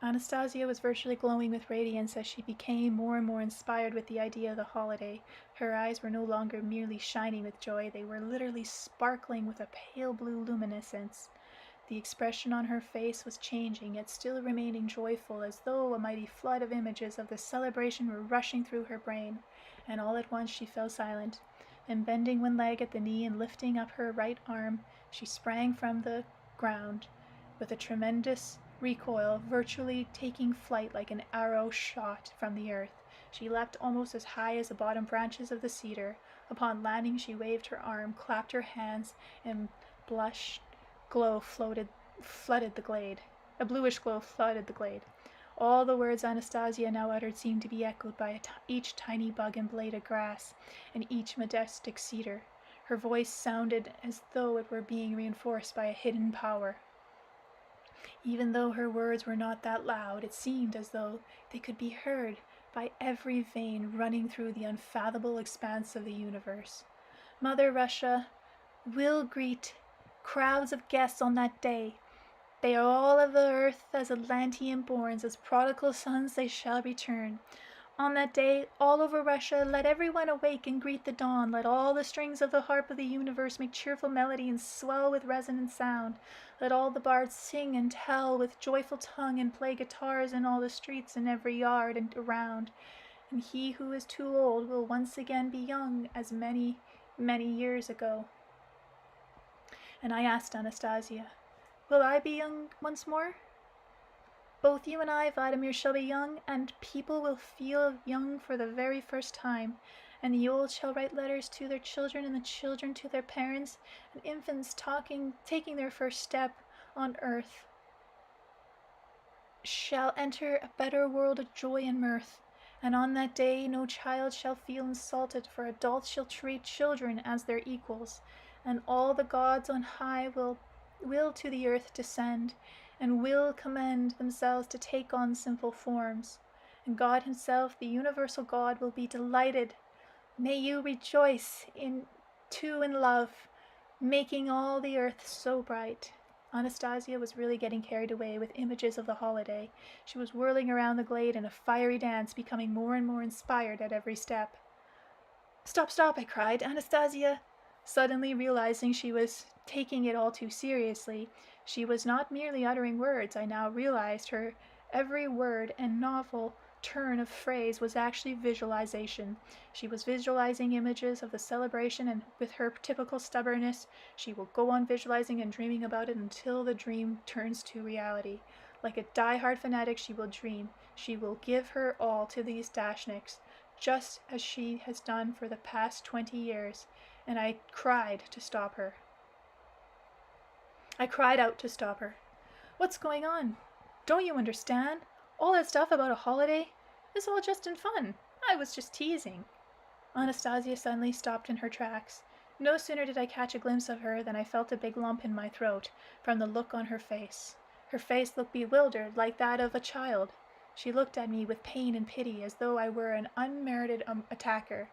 Anastasia was virtually glowing with radiance as she became more and more inspired with the idea of the holiday. Her eyes were no longer merely shining with joy, they were literally sparkling with a pale blue luminescence. The expression on her face was changing, yet still remaining joyful, as though a mighty flood of images of the celebration were rushing through her brain. And all at once she fell silent, and bending one leg at the knee and lifting up her right arm, she sprang from the ground with a tremendous recoil, virtually taking flight like an arrow shot from the earth. She leapt almost as high as the bottom branches of the cedar. Upon landing, she waved her arm, clapped her hands, and blush glow flooded the glade. A bluish glow flooded the glade. All the words Anastasia now uttered seemed to be echoed by each tiny bug and blade of grass, and each majestic cedar. Her voice sounded as though it were being reinforced by a hidden power. Even though her words were not that loud, it seemed as though they could be heard by every vein running through the unfathomable expanse of the universe. Mother Russia will greet crowds of guests on that day. They are all of the earth as Atlantean borns, as prodigal sons they shall return. On that day, all over Russia, let everyone awake and greet the dawn. Let all the strings of the harp of the universe make cheerful melody and swell with resonant sound. Let all the bards sing and tell with joyful tongue and play guitars in all the streets and every yard and around. And he who is too old will once again be young as many, many years ago. And I asked Anastasia, will I be young once more? Both you and I, Vladimir, shall be young, and people will feel young for the very first time. And the old shall write letters to their children, and the children to their parents, and infants taking their first step on earth shall enter a better world of joy and mirth. And on that day no child shall feel insulted, for adults shall treat children as their equals. And all the gods on high will to the earth descend, and will commend themselves to take on simple forms. And God himself, the universal God, will be delighted. May you rejoice in love, making all the earth so bright. Anastasia was really getting carried away with images of the holiday. She was whirling around the glade in a fiery dance, becoming more and more inspired at every step. Stop, stop, I cried. Anastasia! Suddenly realizing she was taking it all too seriously, she was not merely uttering words. I now realized her every word and novel turn of phrase was actually visualization. She was visualizing images of the celebration, and with her typical stubbornness, she will go on visualizing and dreaming about it until the dream turns to reality. Like a die-hard fanatic, she will dream. She will give her all to these Dashniks, just as she has done for the past 20 years. And I cried to stop her. I cried out to stop her. What's going on? Don't you understand? All that stuff about a holiday is all just in fun. I was just teasing. Anastasia suddenly stopped in her tracks. No sooner did I catch a glimpse of her than I felt a big lump in my throat from the look on her face. Her face looked bewildered, like that of a child. She looked at me with pain and pity, as though I were an unmerited attacker.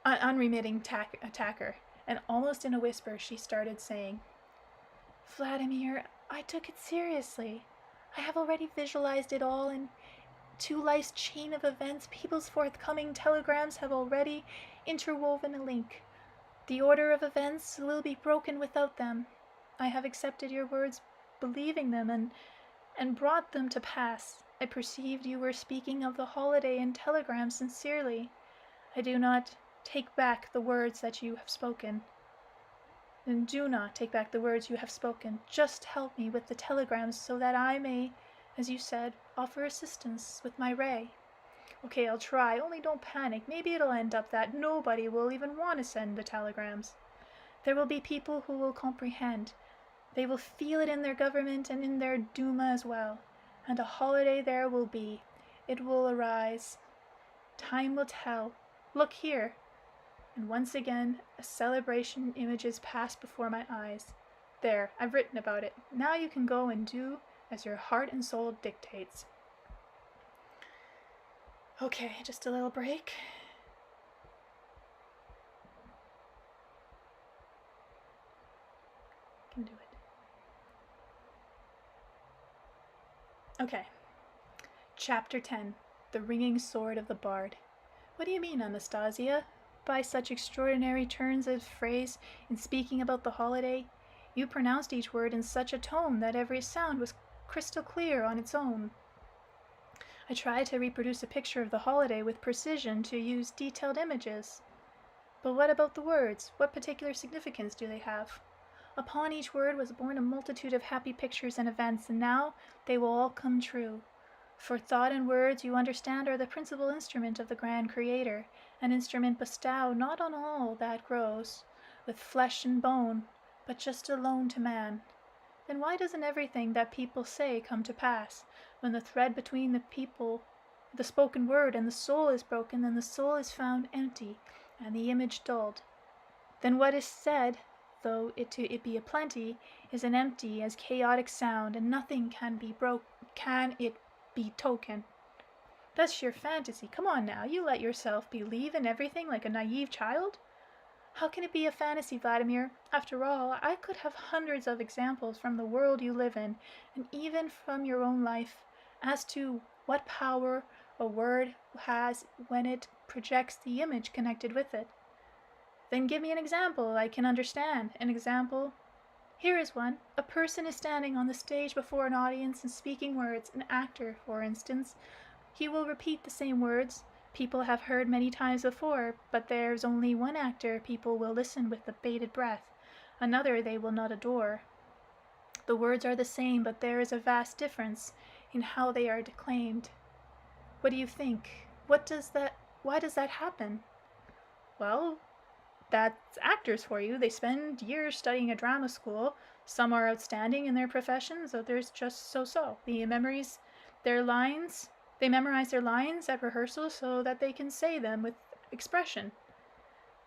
Unremitting attacker. And almost in a whisper she started saying, Vladimir, I took it seriously. I have already visualized it all into life's chain of events. People's forthcoming telegrams have already interwoven a link. The order of events will be broken without them. I have accepted your words, believing them, and brought them to pass. I perceived you were speaking of the holiday in telegrams sincerely. I do not take back the words that you have spoken. And do not take back the words you have spoken. Just help me with the telegrams so that I may, as you said, offer assistance with my ray. Okay, I'll try. Only don't panic. Maybe it'll end up that nobody will even want to send the telegrams. There will be people who will comprehend. They will feel it in their government and in their Duma as well. And a holiday there will be. It will arise. Time will tell. Look here. And once again, a celebration images passed before my eyes. There, I've written about it. Now you can go and do as your heart and soul dictates. Okay, just a little break. Can do it. Okay. Chapter 10. The Ringing Sword of the Bard. What do you mean, Anastasia, by such extraordinary turns of phrase in speaking about the holiday? You pronounced each word in such a tone that every sound was crystal clear on its own. I tried to reproduce a picture of the holiday with precision, to use detailed images. But what about the words? What particular significance do they have? Upon each word was born a multitude of happy pictures and events, and now they will all come true. For thought and words, you understand, are the principal instrument of the grand Creator, an instrument bestowed not on all that grows with flesh and bone, but just alone to man. Then why doesn't everything that people say come to pass? When the thread between the spoken word and the soul is broken, then the soul is found empty, and the image dulled. Then what is said, though it be a plenty, is an empty as chaotic sound, and nothing can it be token. That's sheer fantasy. Come on now, you let yourself believe in everything like a naive child? How can it be a fantasy, Vladimir? After all, I could have hundreds of examples from the world you live in, and even from your own life, as to what power a word has when it projects the image connected with it. Then give me an example I can understand. An example. Here is one. A person is standing on the stage before an audience and speaking words. An actor, for instance. He will repeat the same words people have heard many times before, but there's only one actor people will listen with bated breath. Another they will not adore. The words are the same, but there is a vast difference in how they are declaimed. What do you think? Why does that happen? Well, that's actors for you. They spend years studying at drama school. Some are outstanding in their professions, others just so-so. They memorize their lines at rehearsal so that they can say them with expression.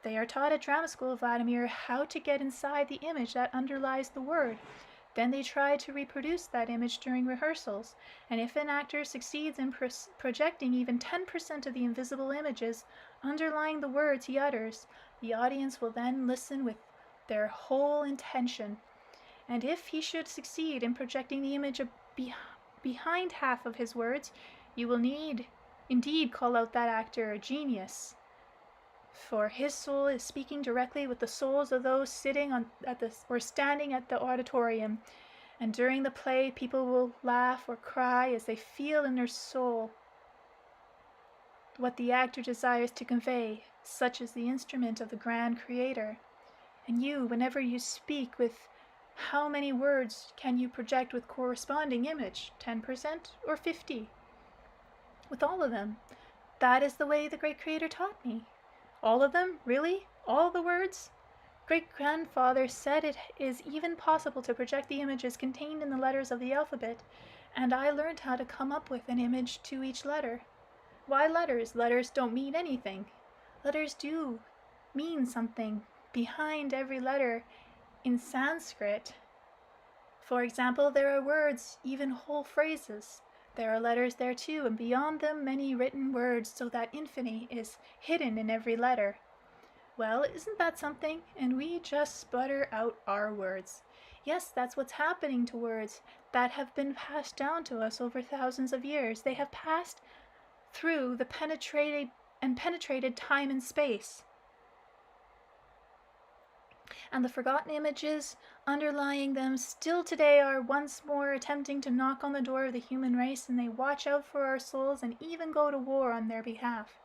They are taught at drama school, Vladimir, how to get inside the image that underlies the word. Then they try to reproduce that image during rehearsals, and if an actor succeeds in projecting even 10% of the invisible images underlying the words he utters, the audience will then listen with their whole intention. And if he should succeed in projecting the image behind half of his words, you will indeed call out that actor a genius. For his soul is speaking directly with the souls of those standing at the auditorium, and during the play people will laugh or cry as they feel in their soul what the actor desires to convey. Such is the instrument of the grand Creator. And you, whenever you speak, with how many words can you project with corresponding image? 10% or 50%? With all of them. That is the way the great Creator taught me. All of them? Really? All the words? Great-grandfather said it is even possible to project the images contained in the letters of the alphabet, and I learned how to come up with an image to each letter. Why letters? Letters don't mean anything. Letters do mean something behind every letter in Sanskrit. For example, there are words, even whole phrases. There are letters there too, and beyond them many written words, so that infinity is hidden in every letter. Well, isn't that something? And we just sputter out our words. Yes, that's what's happening to words that have been passed down to us over thousands of years. They have passed through the penetrated time and space. And the forgotten images underlying them still today are once more attempting to knock on the door of the human race, and they watch out for our souls and even go to war on their behalf.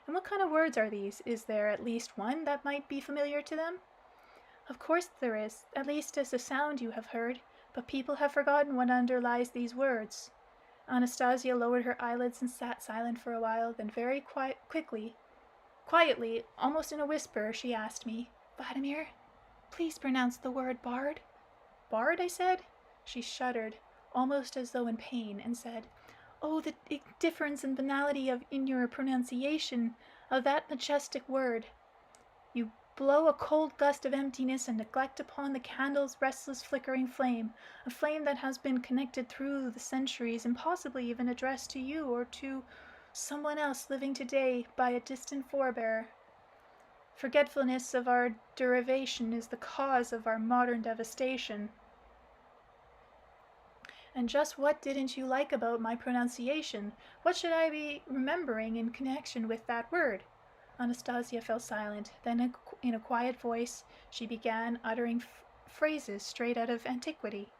And what kind of words are these? Is there at least one that might be familiar to them? Of course there is, at least as a sound you have heard, but people have forgotten what underlies these words. Anastasia lowered her eyelids and sat silent for a while, then very quietly, almost in a whisper, she asked me, "Vladimir, please pronounce the word bard." "Bard?" I said. She shuddered, almost as though in pain, and said, "Oh, the difference and banality in your pronunciation of that majestic word. You blow a cold gust of emptiness and neglect upon the candle's restless flickering flame, a flame that has been connected through the centuries and possibly even addressed to you or to someone else living today by a distant forebear. Forgetfulness of our derivation is the cause of our modern devastation." And just what didn't you like about my pronunciation? What should I be remembering in connection with that word?" Anastasia fell silent. Then, in a quiet voice, she began uttering phrases straight out of antiquity.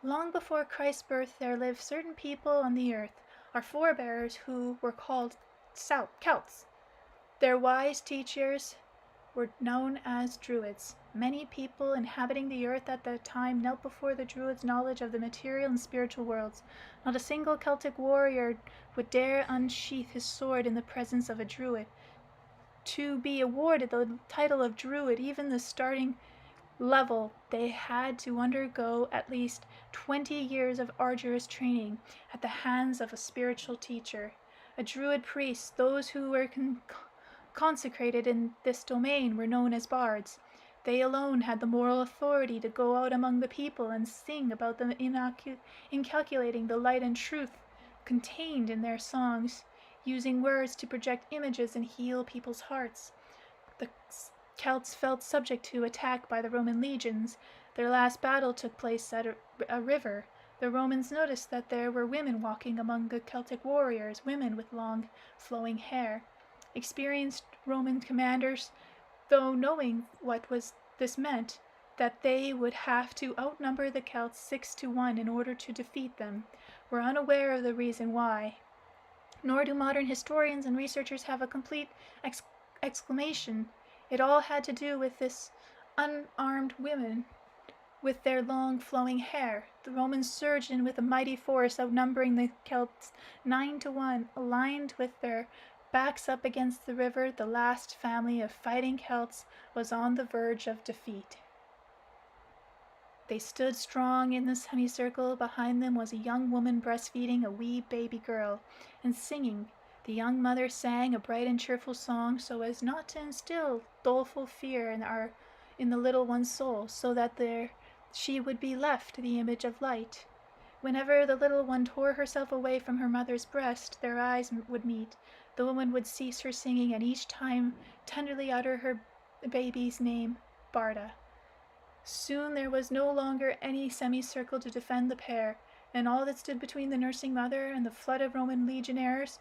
"Long before Christ's birth there lived certain people on the earth, our forebears, who were called Celts. Their wise teachers were known as Druids. Many people inhabiting the earth at that time knelt before the Druids' knowledge of the material and spiritual worlds. Not a single Celtic warrior would dare unsheath his sword in the presence of a Druid. To be awarded the title of Druid, even the starting level, they had to undergo at least 20 years of arduous training at the hands of a spiritual teacher. A Druid priest, those who were consecrated in this domain, were known as bards. They alone had the moral authority to go out among the people and sing about the incalculating the light and truth contained in their songs, using words to project images and heal people's hearts. The Celts felt subject to attack by the Roman legions. Their last battle took place at a river. The Romans noticed that there were women walking among the Celtic warriors, women with long, flowing hair. Experienced Roman commanders, though knowing what this meant, that they would have to outnumber the Celts 6-1 in order to defeat them, were unaware of the reason why. Nor do modern historians and researchers have a complete explanation. It all had to do with this unarmed women with their long flowing hair. The Romans surged in with a mighty force, outnumbering the Celts 9-1, aligned with their backs up against the river. The last family of fighting Celts was on the verge of defeat. They stood strong in the semicircle. Behind them was a young woman breastfeeding a wee baby girl and singing. The young mother sang a bright and cheerful song so as not to instill doleful fear in the little one's soul, so that she would be left the image of light. Whenever the little one tore herself away from her mother's breast, their eyes would meet. The woman would cease her singing and each time tenderly utter her baby's name, Barda. Soon there was no longer any semicircle to defend the pair, and all that stood between the nursing mother and the flood of Roman legionaries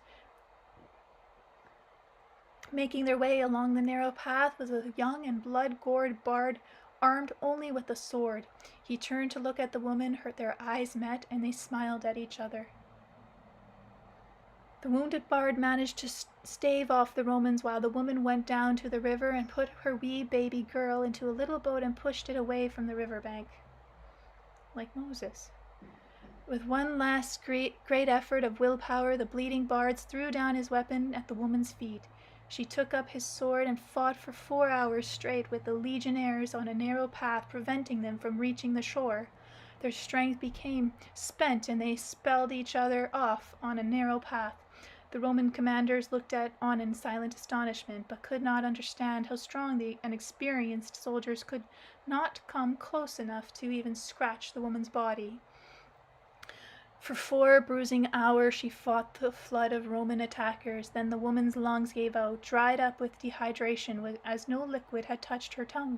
making their way along the narrow path was a young and blood-gored bard, armed only with a sword. He turned to look at the woman, their eyes met, and they smiled at each other. The wounded bard managed to stave off the Romans while the woman went down to the river and put her wee baby girl into a little boat and pushed it away from the riverbank, like Moses. With one last great effort of willpower, the bleeding bard threw down his weapon at the woman's feet. She took up his sword and fought for 4 hours straight with the legionaries on a narrow path, preventing them from reaching the shore. Their strength became spent, and they spelled each other off on a narrow path. The Roman commanders looked on in silent astonishment, but could not understand how strong and experienced soldiers could not come close enough to even scratch the woman's body. For 4 bruising hours she fought the flood of Roman attackers. Then the woman's lungs gave out, dried up with dehydration, as no liquid had touched her tongue.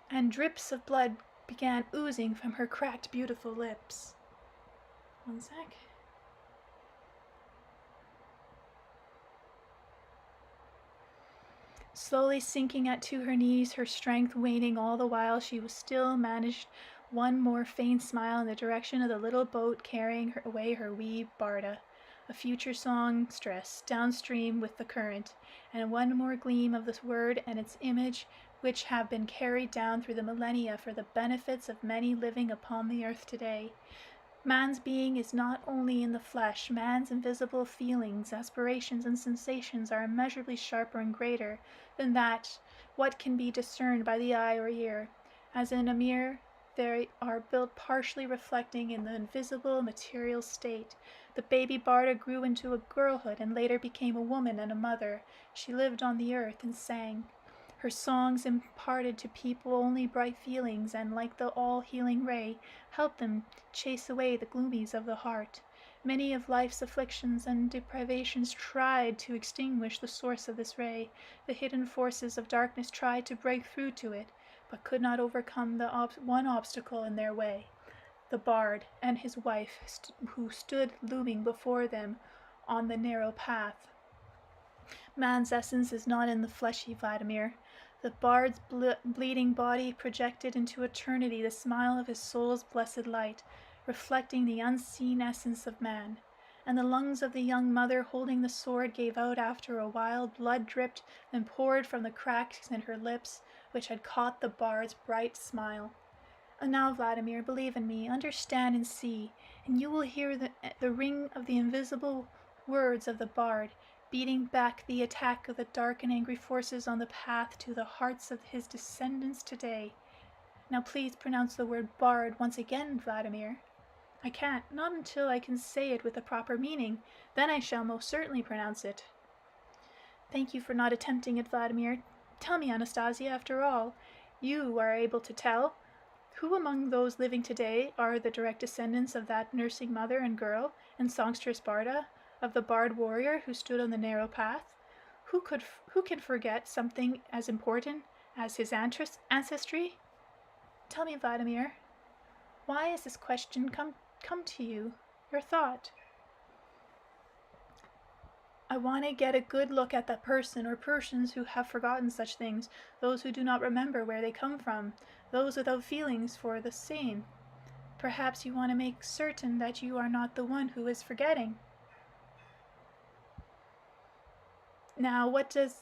And drips of blood began oozing from her cracked, beautiful lips. One sec. Slowly sinking to her knees, her strength waning all the while, she was still managed one more faint smile in the direction of the little boat carrying away her wee Barda, a future songstress, downstream with the current, and one more gleam of this word and its image, which have been carried down through the millennia for the benefits of many living upon the earth today. Man's being is not only in the flesh. Man's invisible feelings, aspirations, and sensations are immeasurably sharper and greater than what can be discerned by the eye or ear. As in a mirror, they are built partially reflecting in the invisible material state. The baby Barda grew into a girlhood and later became a woman and a mother. She lived on the earth and sang. Her songs imparted to people only bright feelings, and like the all-healing ray, helped them chase away the gloomies of the heart. Many of life's afflictions and deprivations tried to extinguish the source of this ray. The hidden forces of darkness tried to break through to it, but could not overcome the one obstacle in their way, the bard and his wife who stood looming before them on the narrow path. Man's essence is not in the fleshy Vladimir. The bard's bleeding body projected into eternity the smile of his soul's blessed light, reflecting the unseen essence of man. And the lungs of the young mother holding the sword gave out after a while, blood dripped and poured from the cracks in her lips, which had caught the bard's bright smile. And now, Vladimir, believe in me, understand and see, and you will hear the ring of the invisible words of the bard, beating back the attack of the dark and angry forces on the path to the hearts of his descendants today. Now please pronounce the word bard once again, Vladimir. I can't, not until I can say it with the proper meaning. Then I shall most certainly pronounce it. Thank you for not attempting it, Vladimir. Tell me, Anastasia, after all, you are able to tell. Who among those living today are the direct descendants of that nursing mother and girl and songstress Barda, of the bard warrior who stood on the narrow path? Who can forget something as important as his ancestry? Tell me, Vladimir, why has this question come to you, your thought? I want to get a good look at that person or persons who have forgotten such things, those who do not remember where they come from, those without feelings for the same. Perhaps you want to make certain that you are not the one who is forgetting. Now, what does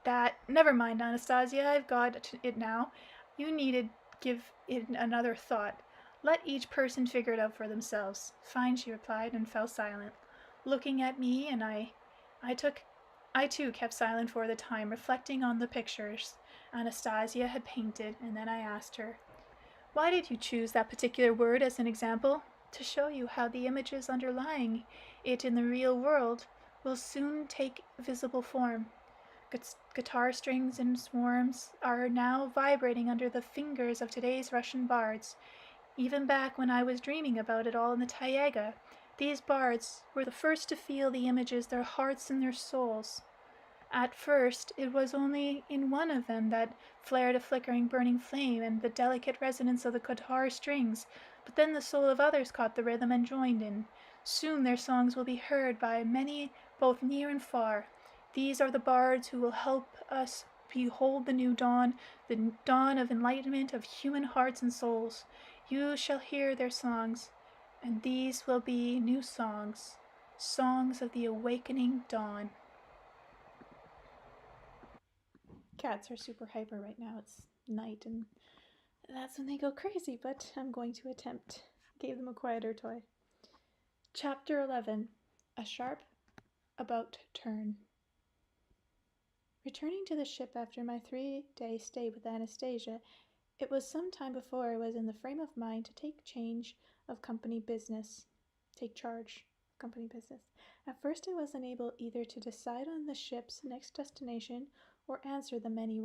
that... Never mind, Anastasia, I've got it now. You need to give it another thought. Let each person figure it out for themselves. Fine, she replied, and fell silent, looking at me, and I too kept silent for the time, reflecting on the pictures Anastasia had painted, and then I asked her, "Why did you choose that particular word as an example?" "To show you how the images underlying it in the real world will soon take visible form. Guitar strings in swarms are now vibrating under the fingers of today's Russian bards. Even back when I was dreaming about it all in the taiga, these bards were the first to feel the images, their hearts and their souls. At first, it was only in one of them that flared a flickering, burning flame and the delicate resonance of the guitar strings, but then the soul of others caught the rhythm and joined in. Soon their songs will be heard by many, both near and far. These are the bards who will help us behold the new dawn, the dawn of enlightenment of human hearts and souls. You shall hear their songs, and these will be new songs, songs of the awakening dawn." Cats are super hyper right now. It's night and that's when they go crazy, but I'm going to attempt. Gave them a quieter toy. Chapter 11. A Sharp About Turn. Returning to the ship after my 3-day stay with Anastasia, it was some time before I was in the frame of mind to take charge of company business. At first I was unable either to decide on the ship's next destination or answer the many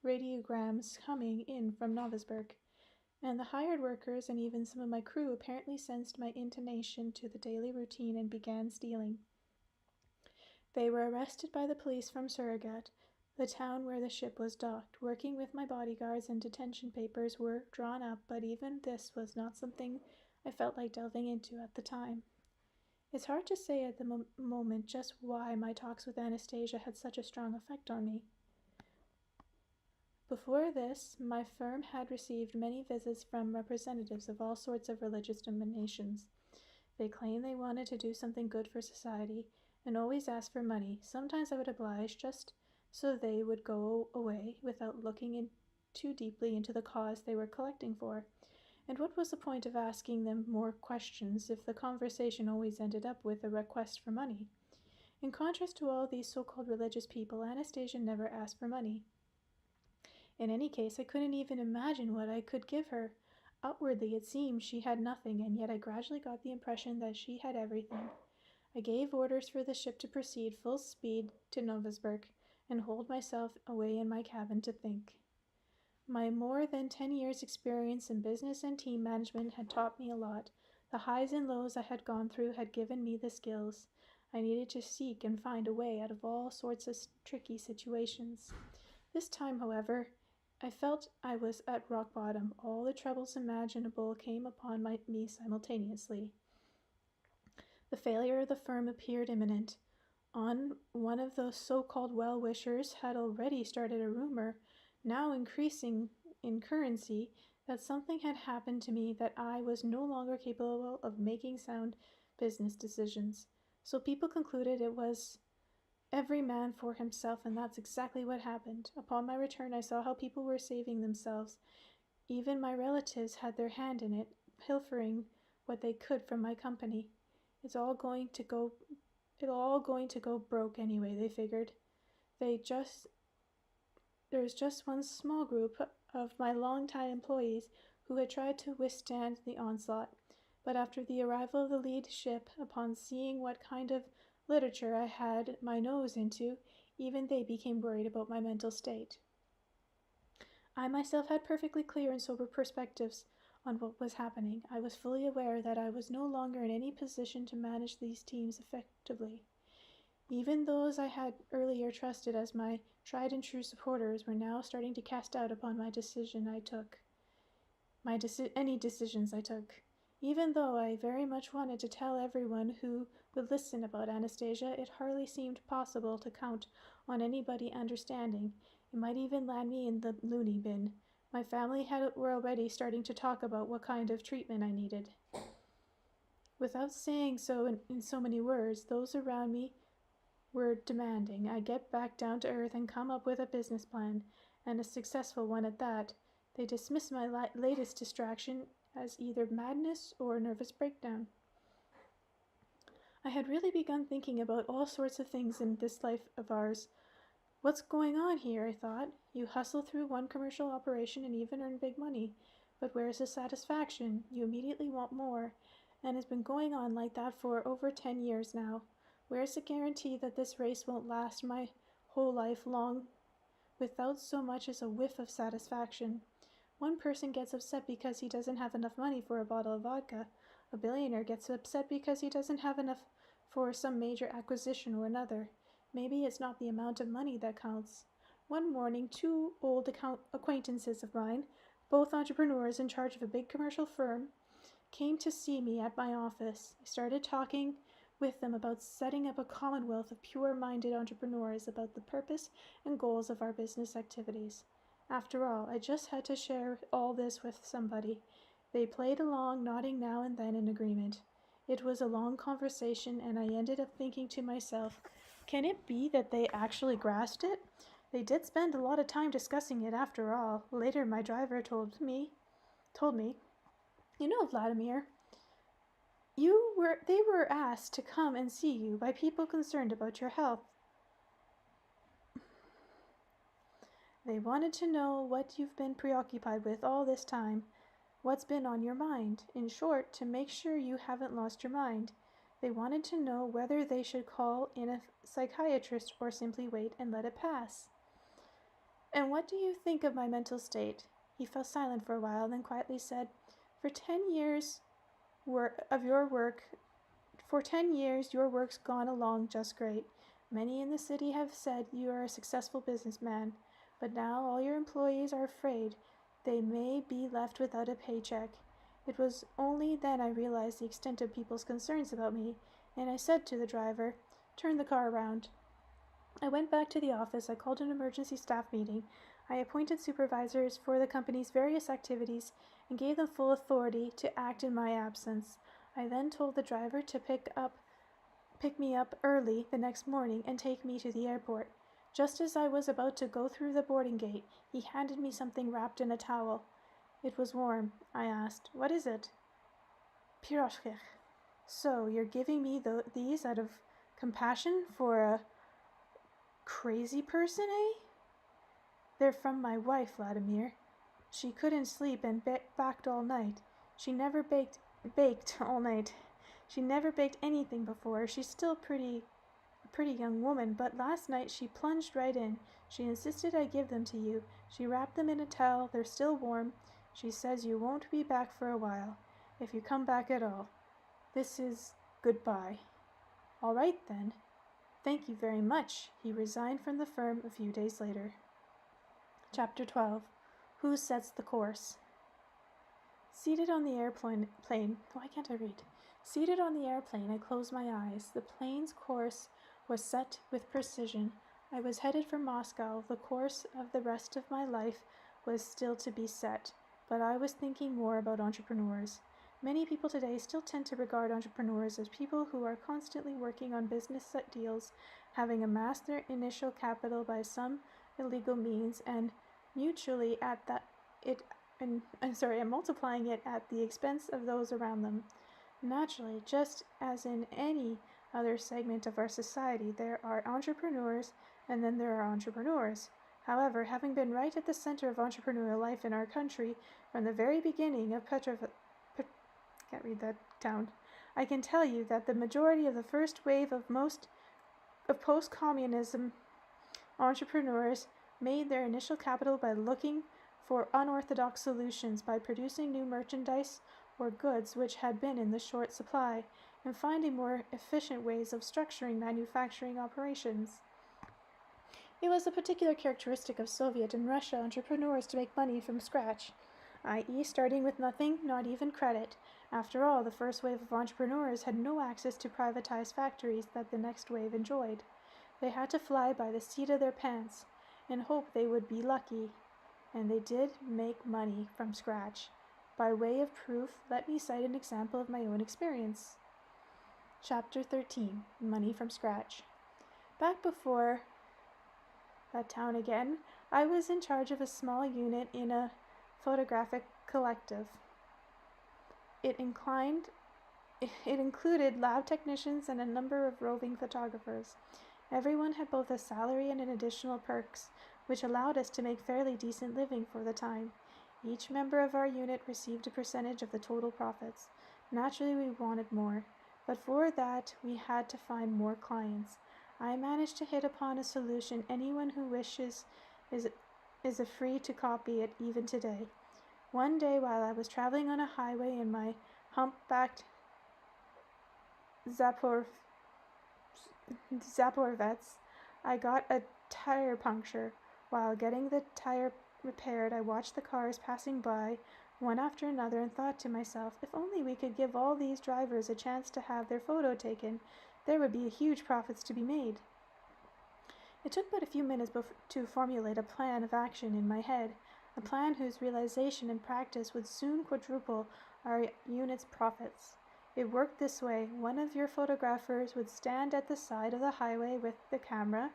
radiograms coming in from Novosburg, and the hired workers and even some of my crew apparently sensed my intonation to the daily routine and began stealing. They were arrested by the police from Surrogat, the town where the ship was docked. Working with my bodyguards and detention papers were drawn up, but even this was not something I felt like delving into at the time. It's hard to say at the moment just why my talks with Anastasia had such a strong effect on me. Before this, my firm had received many visits from representatives of all sorts of religious denominations. They claimed they wanted to do something good for society and always asked for money. Sometimes I would oblige just so they would go away without looking too deeply into the cause they were collecting for. And what was the point of asking them more questions if the conversation always ended up with a request for money? In contrast to all these so-called religious people, Anastasia never asked for money. In any case, I couldn't even imagine what I could give her. Outwardly, it seemed she had nothing, and yet I gradually got the impression that she had everything. I gave orders for the ship to proceed full speed to Novosburg and holed myself away in my cabin to think. My more than 10 years' experience in business and team management had taught me a lot. The highs and lows I had gone through had given me the skills I needed to seek and find a way out of all sorts of tricky situations. This time, however, I felt I was at rock bottom. All the troubles imaginable came upon me simultaneously. The failure of the firm appeared imminent. One of those so-called well-wishers had already started a rumor, now increasing in currency, that something had happened to me, that I was no longer capable of making sound business decisions. So people concluded it was every man for himself, and that's exactly what happened. Upon my return, I saw how people were saving themselves. Even my relatives had their hand in it, pilfering what they could from my company. It's all going to go broke anyway, they figured. There's just one small group of my longtime employees who had tried to withstand the onslaught, but after the arrival of the lead ship, upon seeing what kind of literature I had my nose into, even they became worried about my mental state. I myself had perfectly clear and sober perspectives on what was happening. I was fully aware that I was no longer in any position to manage these teams effectively. Even those I had earlier trusted as my tried and true supporters were now starting to cast doubt upon any decisions I took. Even though I very much wanted to tell everyone who would listen about Anastasia, it hardly seemed possible to count on anybody understanding. It might even land me in the loony bin. My family were already starting to talk about what kind of treatment I needed. Without saying so in so many words, those around me were demanding I get back down to earth and come up with a business plan, and a successful one at that. They dismissed my latest distraction as either madness or nervous breakdown. I had really begun thinking about all sorts of things in this life of ours. What's going on here, I thought. You hustle through one commercial operation and even earn big money. But where's the satisfaction? You immediately want more, and it's been going on like that for over 10 years now. Where's the guarantee that this race won't last my whole life long without so much as a whiff of satisfaction? One person gets upset because he doesn't have enough money for a bottle of vodka. A billionaire gets upset because he doesn't have enough for some major acquisition or another. Maybe it's not the amount of money that counts. One morning, two old acquaintances of mine, both entrepreneurs in charge of a big commercial firm, came to see me at my office. I started talking with them about setting up a commonwealth of pure-minded entrepreneurs, about the purpose and goals of our business activities. After all, I just had to share all this with somebody. They played along, nodding now and then in agreement. It was a long conversation, and I ended up thinking to myself, can it be that they actually grasped it? They did spend a lot of time discussing it after all. Later my driver told me, you know, Vladimir, they were asked to come and see you by people concerned about your health. They wanted to know what you've been preoccupied with all this time, what's been on your mind. In short, to make sure you haven't lost your mind. They wanted to know whether they should call in a psychiatrist or simply wait and let it pass. And what do you think of my mental state? He fell silent for a while, then quietly said, For 10 years your work's gone along just great. Many in the city have said you are a successful businessman, but now all your employees are afraid they may be left without a paycheck. It was only then I realized the extent of people's concerns about me, and I said to the driver, Turn the car around. I went back to the office. I called an emergency staff meeting. I appointed supervisors for the company's various activities and gave them full authority to act in my absence. I then told the driver to pick me up early the next morning and take me to the airport. Just as I was about to go through the boarding gate, he handed me something wrapped in a towel. It was warm. I asked, What is it? Piroshkich. So, you're giving me these out of compassion for a crazy person, eh? They're from my wife, Vladimir. She couldn't sleep and backed all night. She never baked all night. She never baked anything before. She's still a pretty young woman, but last night she plunged right in. She insisted I give them to you. She wrapped them in a towel. They're still warm. She says you won't be back for a while, if you come back at all. This is goodbye. All right, then. Thank you very much. He resigned from the firm a few days later. Chapter 12. Who Sets the Course? Seated on the airplane, why can't I read? Seated on the airplane, I closed my eyes. The plane's course was set with precision. I was headed for Moscow. The course of the rest of my life was still to be set, but I was thinking more about entrepreneurs. Many people today still tend to regard entrepreneurs as people who are constantly working on business deals, having amassed their initial capital by some illegal means, and mutually at that it and multiplying it at the expense of those around them. Naturally, just as in any other segment of our society, there are entrepreneurs and then there are entrepreneurs. However, having been right at the center of entrepreneurial life in our country from the very beginning of I can tell you that the majority of the first wave of post-communism entrepreneurs made their initial capital by looking for unorthodox solutions, by producing new merchandise or goods which had been in the short supply, and finding more efficient ways of structuring manufacturing operations. It was a particular characteristic of Soviet and Russia entrepreneurs to make money from scratch, i.e., starting with nothing, not even credit. After all, the first wave of entrepreneurs had no access to privatized factories that the next wave enjoyed. They had to fly by the seat of their pants and hope they would be lucky. And they did make money from scratch. By way of proof, let me cite an example of my own experience. Chapter 13. Money from Scratch. Back before that town again, I was in charge of a small unit in a photographic collective. It included lab technicians and a number of roving photographers. Everyone had both a salary and an additional perks, which allowed us to make fairly decent living for the time. Each member of our unit received a percentage of the total profits. Naturally, we wanted more, but for that we had to find more clients. I managed to hit upon a solution anyone who wishes is free to copy it even today. One day while I was traveling on a highway in my humpbacked Zaporvets, I got a tire puncture. While getting the tire repaired, I watched the cars passing by, one after another, and thought to myself, if only we could give all these drivers a chance to have their photo taken, there would be huge profits to be made. It took but a few minutes to formulate a plan of action in my head, a plan whose realization and practice would soon quadruple our unit's profits. It worked this way. One of your photographers would stand at the side of the highway with the camera.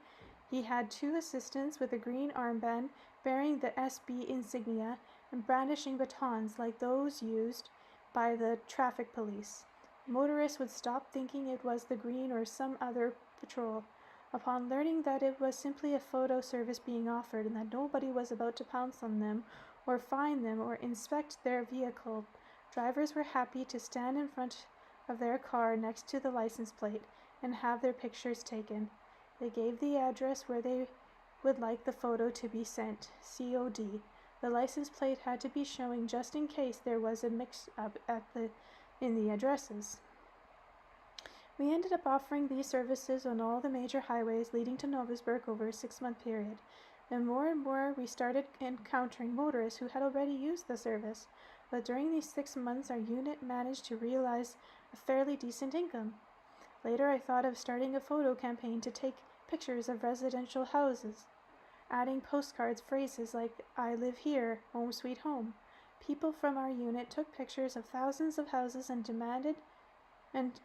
He had two assistants with a green armband bearing the SB insignia and brandishing batons like those used by the traffic police. Motorists would stop thinking it was the Green or some other patrol. Upon learning that it was simply a photo service being offered and that nobody was about to pounce on them or fine them or inspect their vehicle, drivers were happy to stand in front of their car next to the license plate and have their pictures taken. They gave the address where they would like the photo to be sent, COD. The license plate had to be showing just in case there was a mix-up in the addresses. We ended up offering these services on all the major highways leading to Novosibirsk over a 6-month period. And more we started encountering motorists who had already used the service. But during these 6 months, our unit managed to realize a fairly decent income. Later, I thought of starting a photo campaign to take pictures of residential houses, adding postcards phrases like, I live here, home sweet home. People from our unit took pictures of thousands of houses and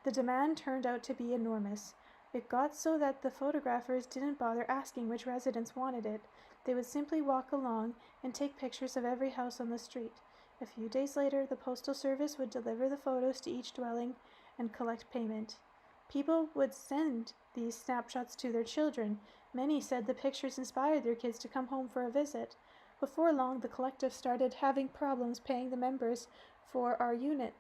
the demand turned out to be enormous. It got so that the photographers didn't bother asking which residents wanted it. They would simply walk along and take pictures of every house on the street. A few days later, the postal service would deliver the photos to each dwelling and collect payment. People would send these snapshots to their children. Many said the pictures inspired their kids to come home for a visit. Before long, the collective started having problems paying the members for our unit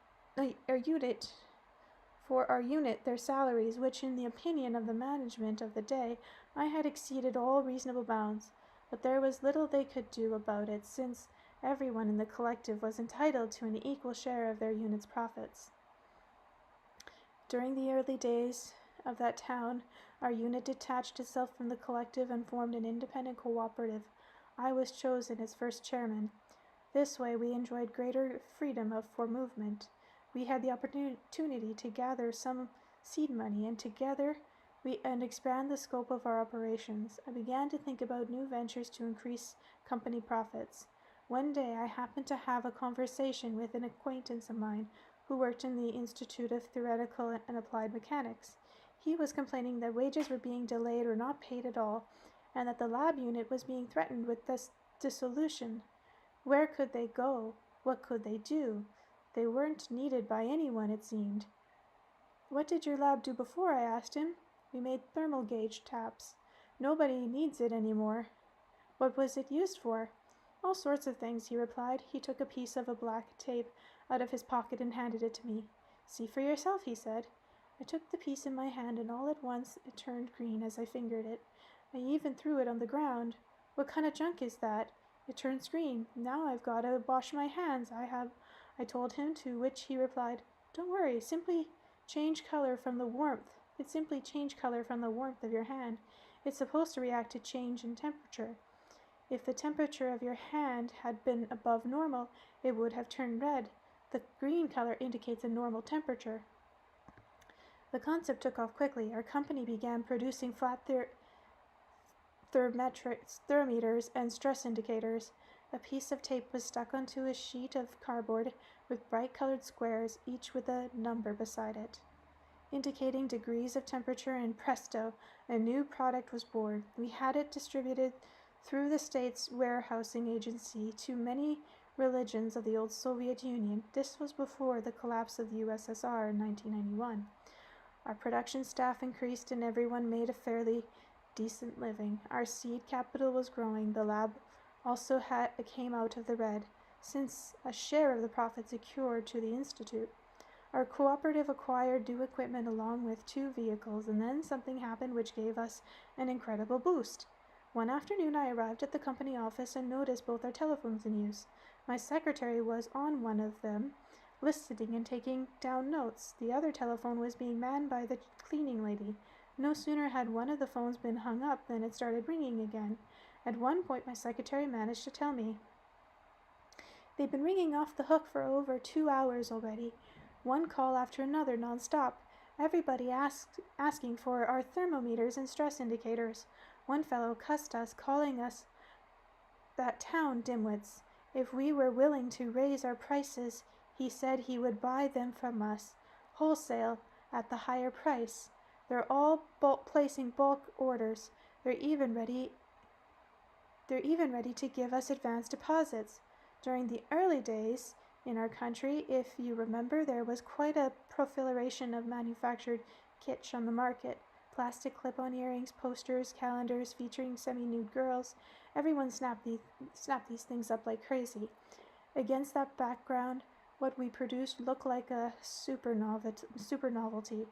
their salaries, which in the opinion of the management of the day, I had exceeded all reasonable bounds. But there was little they could do about it, since everyone in the collective was entitled to an equal share of their unit's profits. During the early days of that town, our unit detached itself from the collective and formed an independent cooperative. I was chosen as first chairman. This way, we enjoyed greater freedom for movement. We had the opportunity to gather some seed money and together and expand the scope of our operations. I began to think about new ventures to increase company profits. One day I happened to have a conversation with an acquaintance of mine who worked in the Institute of Theoretical and Applied Mechanics. He was complaining that wages were being delayed or not paid at all, and that the lab unit was being threatened with dissolution. Where could they go? What could they do? They weren't needed by anyone, it seemed. What did your lab do before? I asked him. We made thermal gauge taps. Nobody needs it anymore. What was it used for? All sorts of things, he replied. He took a piece of a black tape out of his pocket and handed it to me. See for yourself, he said. I took the piece in my hand, and all at once it turned green as I fingered it. I even threw it on the ground. What kind of junk is that? It turns green. Now I've got to wash my hands. I told him, to which he replied, Don't worry, simply change color from the warmth. It simply changed color from the warmth of your hand. It's supposed to react to change in temperature. If the temperature of your hand had been above normal, it would have turned red. The green color indicates a normal temperature. The concept took off quickly. Our company began producing flat thermometers and stress indicators. A piece of tape was stuck onto a sheet of cardboard with bright-colored squares, each with a number beside it, indicating degrees of temperature, and presto, a new product was born. We had it distributed through the state's warehousing agency to many religions of the old Soviet Union. This was before the collapse of the USSR in 1991. Our production staff increased and everyone made a fairly decent living. Our seed capital was growing. The lab also came out of the red, since a share of the profit secured to the Institute. Our cooperative acquired new equipment along with 2 vehicles, and then something happened which gave us an incredible boost. One afternoon I arrived at the company office and noticed both our telephones in use. My secretary was on one of them, listening and taking down notes. The other telephone was being manned by the cleaning lady. No sooner had one of the phones been hung up than it started ringing again. At one point my secretary managed to tell me, They've been ringing off the hook for over 2 hours already. One call after another non-stop. Everybody asking for our thermometers and stress indicators. One fellow cussed us, calling us that town dimwits. If we were willing to raise our prices, he said he would buy them from us, wholesale, at the higher price. They're all placing bulk orders. They're even ready to give us advance deposits. During the early days in our country, if you remember, there was quite a proliferation of manufactured kitsch on the market. Plastic clip-on earrings, posters, calendars featuring semi-nude girls. Everyone snapped these things up like crazy. Against that background, what we produced looked like a super novelty.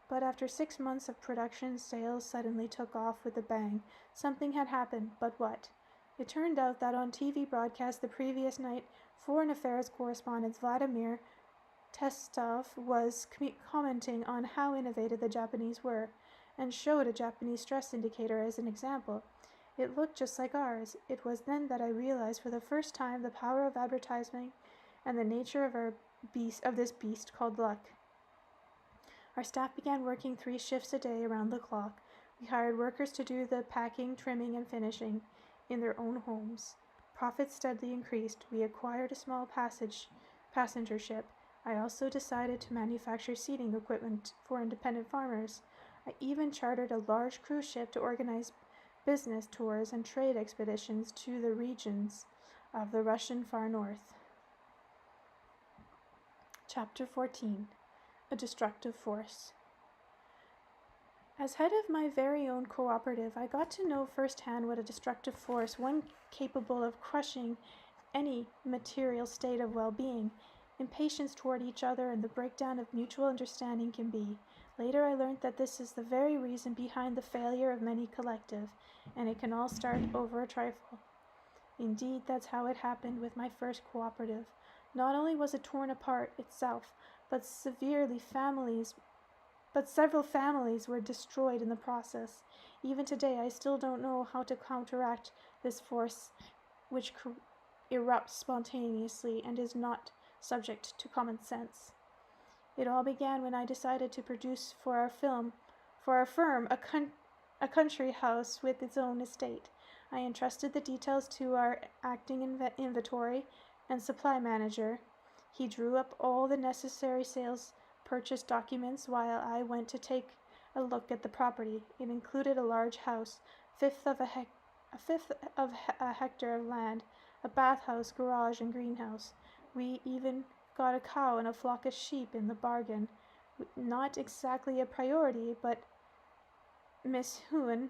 But after 6 months of production, sales suddenly took off with a bang. Something had happened, but what? It turned out that on TV broadcast the previous night, Foreign Affairs correspondent Vladimir was commenting on how innovative the Japanese were, and showed a Japanese stress indicator as an example. It looked just like ours. It was then that I realized for the first time the power of advertising and the nature of this beast called luck. Our staff began working 3 shifts a day around the clock. We hired workers to do the packing, trimming, and finishing in their own homes. Profits steadily increased. We acquired a small passenger ship. I also decided to manufacture seating equipment for independent farmers. I even chartered a large cruise ship to organize business tours and trade expeditions to the regions of the Russian far north. Chapter 14. A Destructive Force. As head of my very own cooperative, I got to know firsthand what a destructive force, one capable of crushing any material state of well-being, impatience toward each other, and the breakdown of mutual understanding can be. Later I learned that this is the very reason behind the failure of many collective, and it can all start over a trifle. Indeed, that's how it happened with my first cooperative. Not only was it torn apart itself, but severely families but several families were destroyed in the process. Even today, I still don't know how to counteract this force which erupts spontaneously and is not subject to common sense. It all began when I decided to produce for our firm, a country house with its own estate. I entrusted the details to our acting inventory and supply manager. He drew up all the necessary sales purchase documents while I went to take a look at the property. It included a large house, a fifth of a hectare of land, a bathhouse, garage, and greenhouse. We even got a cow and a flock of sheep in the bargain. Not exactly a priority, but Miss Huon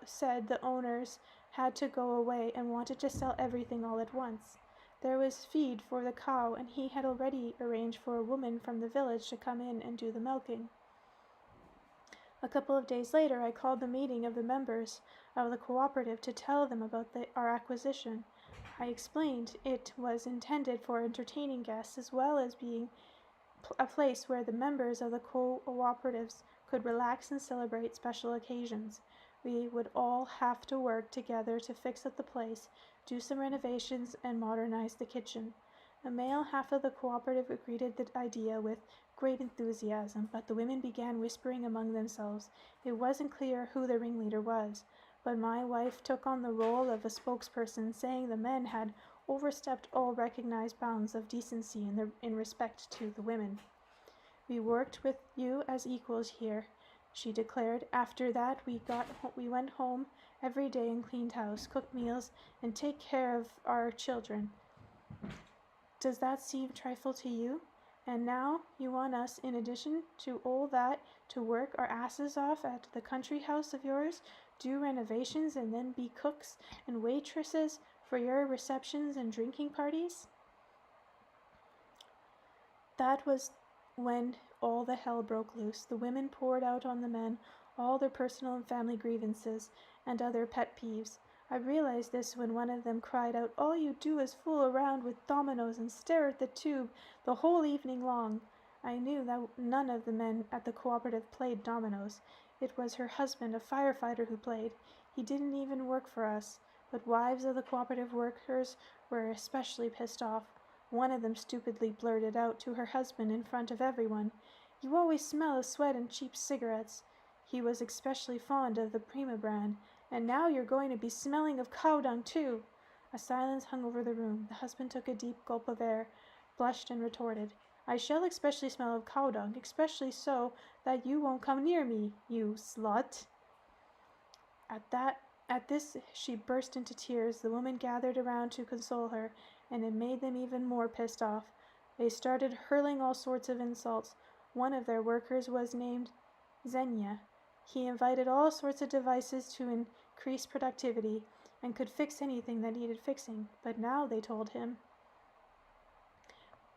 said the owners had to go away and wanted to sell everything all at once. There was feed for the cow, and he had already arranged for a woman from the village to come in and do the milking. A couple of days later, I called the meeting of the members of the cooperative to tell them about our acquisition. I explained it was intended for entertaining guests as well as being a place where the members of the cooperatives could relax and celebrate special occasions. We would all have to work together to fix up the place, do some renovations, and modernize the kitchen. The male half of the cooperative agreed to the idea with great enthusiasm, but the women began whispering among themselves. It wasn't clear who the ringleader was, but my wife took on the role of a spokesperson, saying the men had overstepped all recognized bounds of decency in respect to the women. We worked with you as equals here, she declared. After that, we went home every day and cleaned house, cooked meals, and take care of our children. Does that seem trifle to you? And now you want us, in addition to all that, to work our asses off at the country house of yours, do renovations, and then be cooks and waitresses for your receptions and drinking parties? That was when all the hell broke loose. The women poured out on the men all their personal and family grievances and other pet peeves. I realized this when one of them cried out, "All you do is fool around with dominoes and stare at the tube the whole evening long." I knew that none of the men at the cooperative played dominoes. It was her husband, a firefighter, who played. He didn't even work for us, but wives of the cooperative workers were especially pissed off. One of them stupidly blurted out to her husband in front of everyone, "You always smell of sweat and cheap cigarettes." He was especially fond of the Prima brand. "And now you're going to be smelling of cow dung, too." A silence hung over the room. The husband took a deep gulp of air, blushed, and retorted, "I shall especially smell of cow dung, especially so that you won't come near me, you slut." At this, she burst into tears. The women gathered around to console her, and it made them even more pissed off. They started hurling all sorts of insults. One of their workers was named Xenia. He invited all sorts of devices to increase productivity and could fix anything that needed fixing. But now, they told him,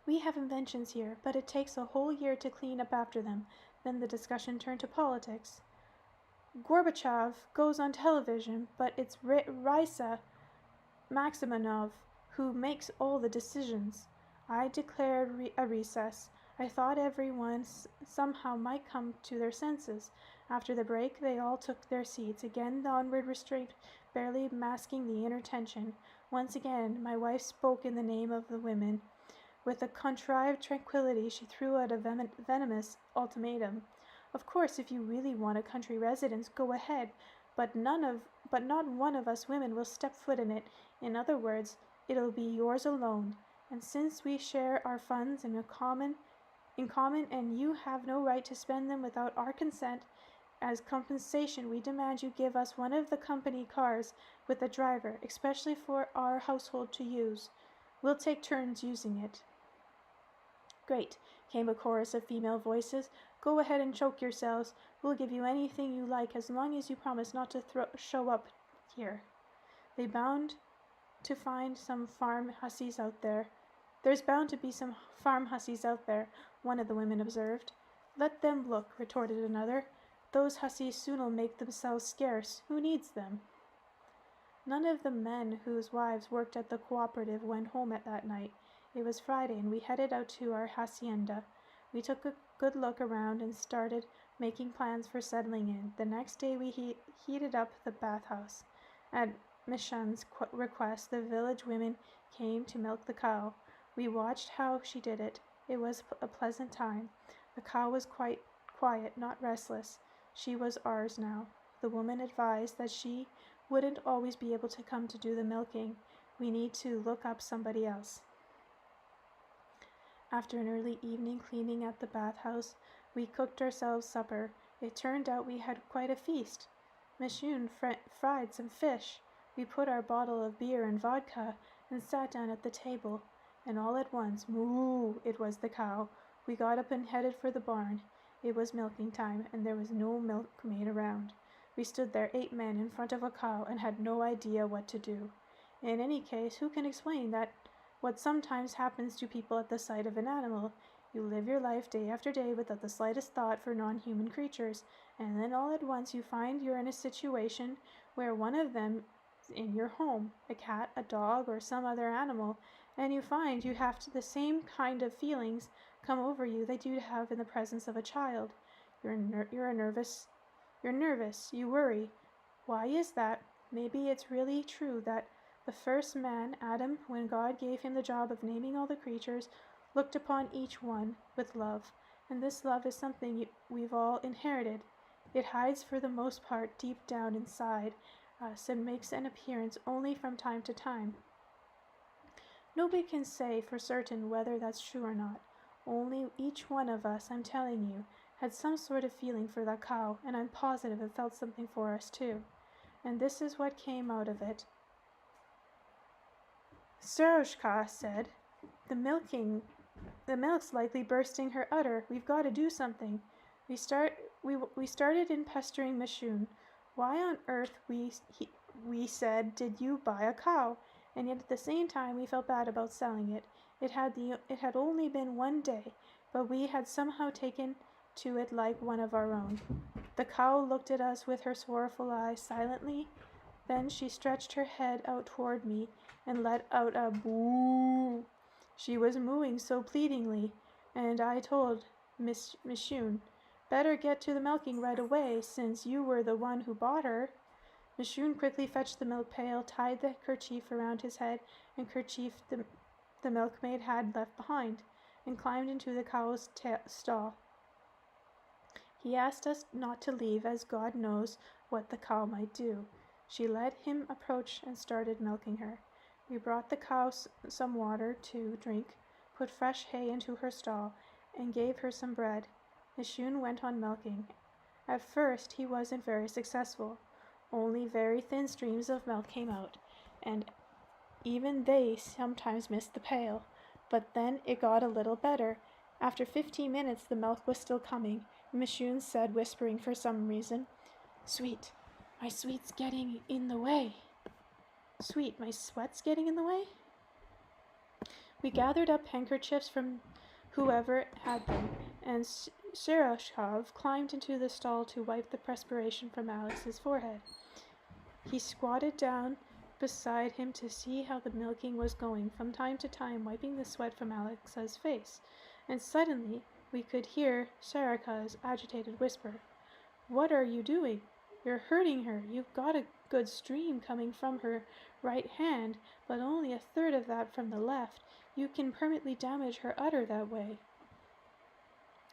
"We have inventions here, but it takes a whole year to clean up after them." Then the discussion turned to politics. "Gorbachev goes on television, but it's Raisa Maximanov who makes all the decisions." I declared a recess. I thought everyone somehow might come to their senses. After the break, they all took their seats. Again, the onward restraint barely masking the inner tension. Once again, my wife spoke in the name of the women. With a contrived tranquility, she threw out a venomous ultimatum. "Of course, if you really want a country residence, go ahead, but not one of us women will step foot in it. In other words, it'll be yours alone. And since we share our funds in common, and you have no right to spend them without our consent, as compensation we demand you give us one of the company cars with a driver, especially for our household to use. We'll take turns using it." "Great," came a chorus of female voices. "Go ahead and choke yourselves. We'll give you anything you like as long as you promise not to show up here." They bound to find some farm hussies out there. "There's bound to be some farm hussies out there," one of the women observed. "Let them look," retorted another. "Those hussies soon'll make themselves scarce. Who needs them?" None of the men whose wives worked at the cooperative went home at that night. It was Friday, and we headed out to our hacienda. We took a good look around and started making plans for settling in. The next day we heated up the bathhouse. At Michan's request, the village women came to milk the cow. We watched how she did it. It was a pleasant time. The cow was quite quiet, not restless. She was ours now. The woman advised that she wouldn't always be able to come to do the milking. We need to look up somebody else. After an early evening cleaning at the bathhouse, we cooked ourselves supper. It turned out we had quite a feast. Michoun fried some fish. We put our bottle of beer and vodka and sat down at the table. And all at once, moo! It was the cow. We got up and headed for the barn. It was milking time, and there was no milkmaid around. We stood there, 8 men, in front of a cow, and had no idea what to do. In any case, who can explain that what sometimes happens to people at the sight of an animal? You live your life day after day without the slightest thought for non-human creatures, and then all at once you find you're in a situation where one of them is in your home, a cat, a dog, or some other animal, and you find you have the same kind of feelings come over you that you'd have in the presence of a child. You're nervous, you worry. Why is that? Maybe it's really true that the first man, Adam, when God gave him the job of naming all the creatures, looked upon each one with love, and this love is something we've all inherited. It hides for the most part deep down inside us and makes an appearance only from time to time. Nobody can say for certain whether that's true or not. Only each one of us, I'm telling you, had some sort of feeling for that cow, and I'm positive it felt something for us too. And this is what came out of it. Staroshka said, The milk's likely bursting her udder. We've got to do something. We started in pestering Michoun. Why on earth, we said, did you buy a cow? And yet at the same time we felt bad about selling it. It had only been 1 day, but we had somehow taken to it like one of our own. The cow looked at us with her sorrowful eyes silently. Then she stretched her head out toward me and let out a boo. She was mooing so pleadingly, and I told Michoun, better get to the milking right away, since you were the one who bought her. Michoun quickly fetched the milk pail, tied the kerchief around his head, and kerchief the milkmaid had left behind, and climbed into the cow's stall. He asked us not to leave, as God knows what the cow might do. She let him approach and started milking her. We brought the cow some water to drink, put fresh hay into her stall, and gave her some bread. Michoun went on milking. At first he wasn't very successful. Only very thin streams of milk came out, and even they sometimes missed the pail. But then it got a little better. After 15 minutes the milk was still coming. Michoun said, whispering for some reason, Sweet, my sweet's getting in the way. Sweet, my sweat's getting in the way? We gathered up handkerchiefs from whoever had them, and Serashkov climbed into the stall to wipe the perspiration from Alex's forehead. He squatted down beside him to see how the milking was going, from time to time wiping the sweat from Alex's face, and suddenly we could hear Sarika's agitated whisper, What are you doing? You're hurting her. You've got a good stream coming from her right hand, but only 1/3 of that from the left. You can permanently damage her udder that way.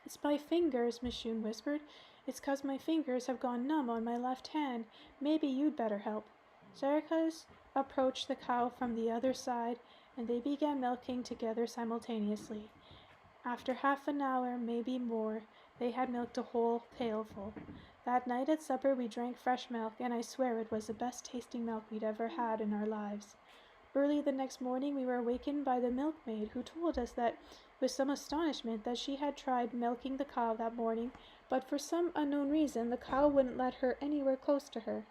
It's my fingers, Michoun whispered. It's 'cause my fingers have gone numb on my left hand. Maybe you'd better help. Sarika's approached the cow from the other side, and they began milking together simultaneously. After half an hour, maybe more, they had milked a whole pailful. That night at supper we drank fresh milk, and I swear it was the best tasting milk we'd ever had in our lives. Early the next morning we were awakened by the milkmaid, who told us that, with some astonishment, that she had tried milking the cow that morning, but for some unknown reason the cow wouldn't let her anywhere close to her.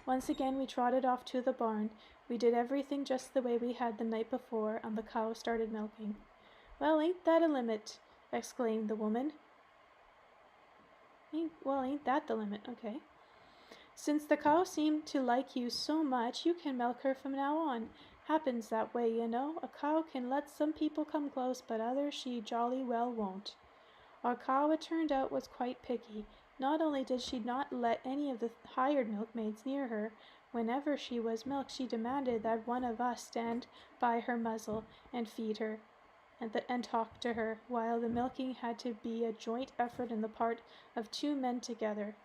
Once again we trotted off to the barn. We did everything just the way we had the night before, and the cow started milking. Well, ain't that a limit? Exclaimed the woman. Ain't that the limit? Okay. Since the cow seemed to like you so much, you can milk her from now on. Happens that way, you know. A cow can let some people come close, but others she jolly well won't. Our cow, it turned out, was quite picky. Not only did she not let any of the hired milkmaids near her, whenever she was milked, she demanded that one of us stand by her muzzle and feed her and talk to her, while the milking had to be a joint effort on the part of two men together.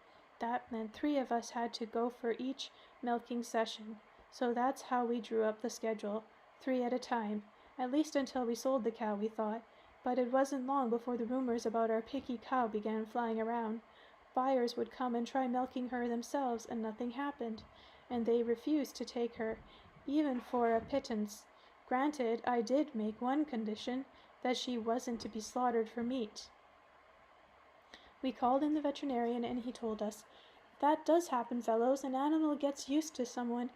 That meant 3 of us had to go for each milking session. So that's how we drew up the schedule, 3 at a time, at least until we sold the cow, we thought. But it wasn't long before the rumors about our picky cow began flying around. Buyers would come and try milking her themselves, and nothing happened, and they refused to take her, even for a pittance. Granted, I did make one condition, that she wasn't to be slaughtered for meat. We called in the veterinarian, and he told us, "That does happen, fellows. An animal gets used to someone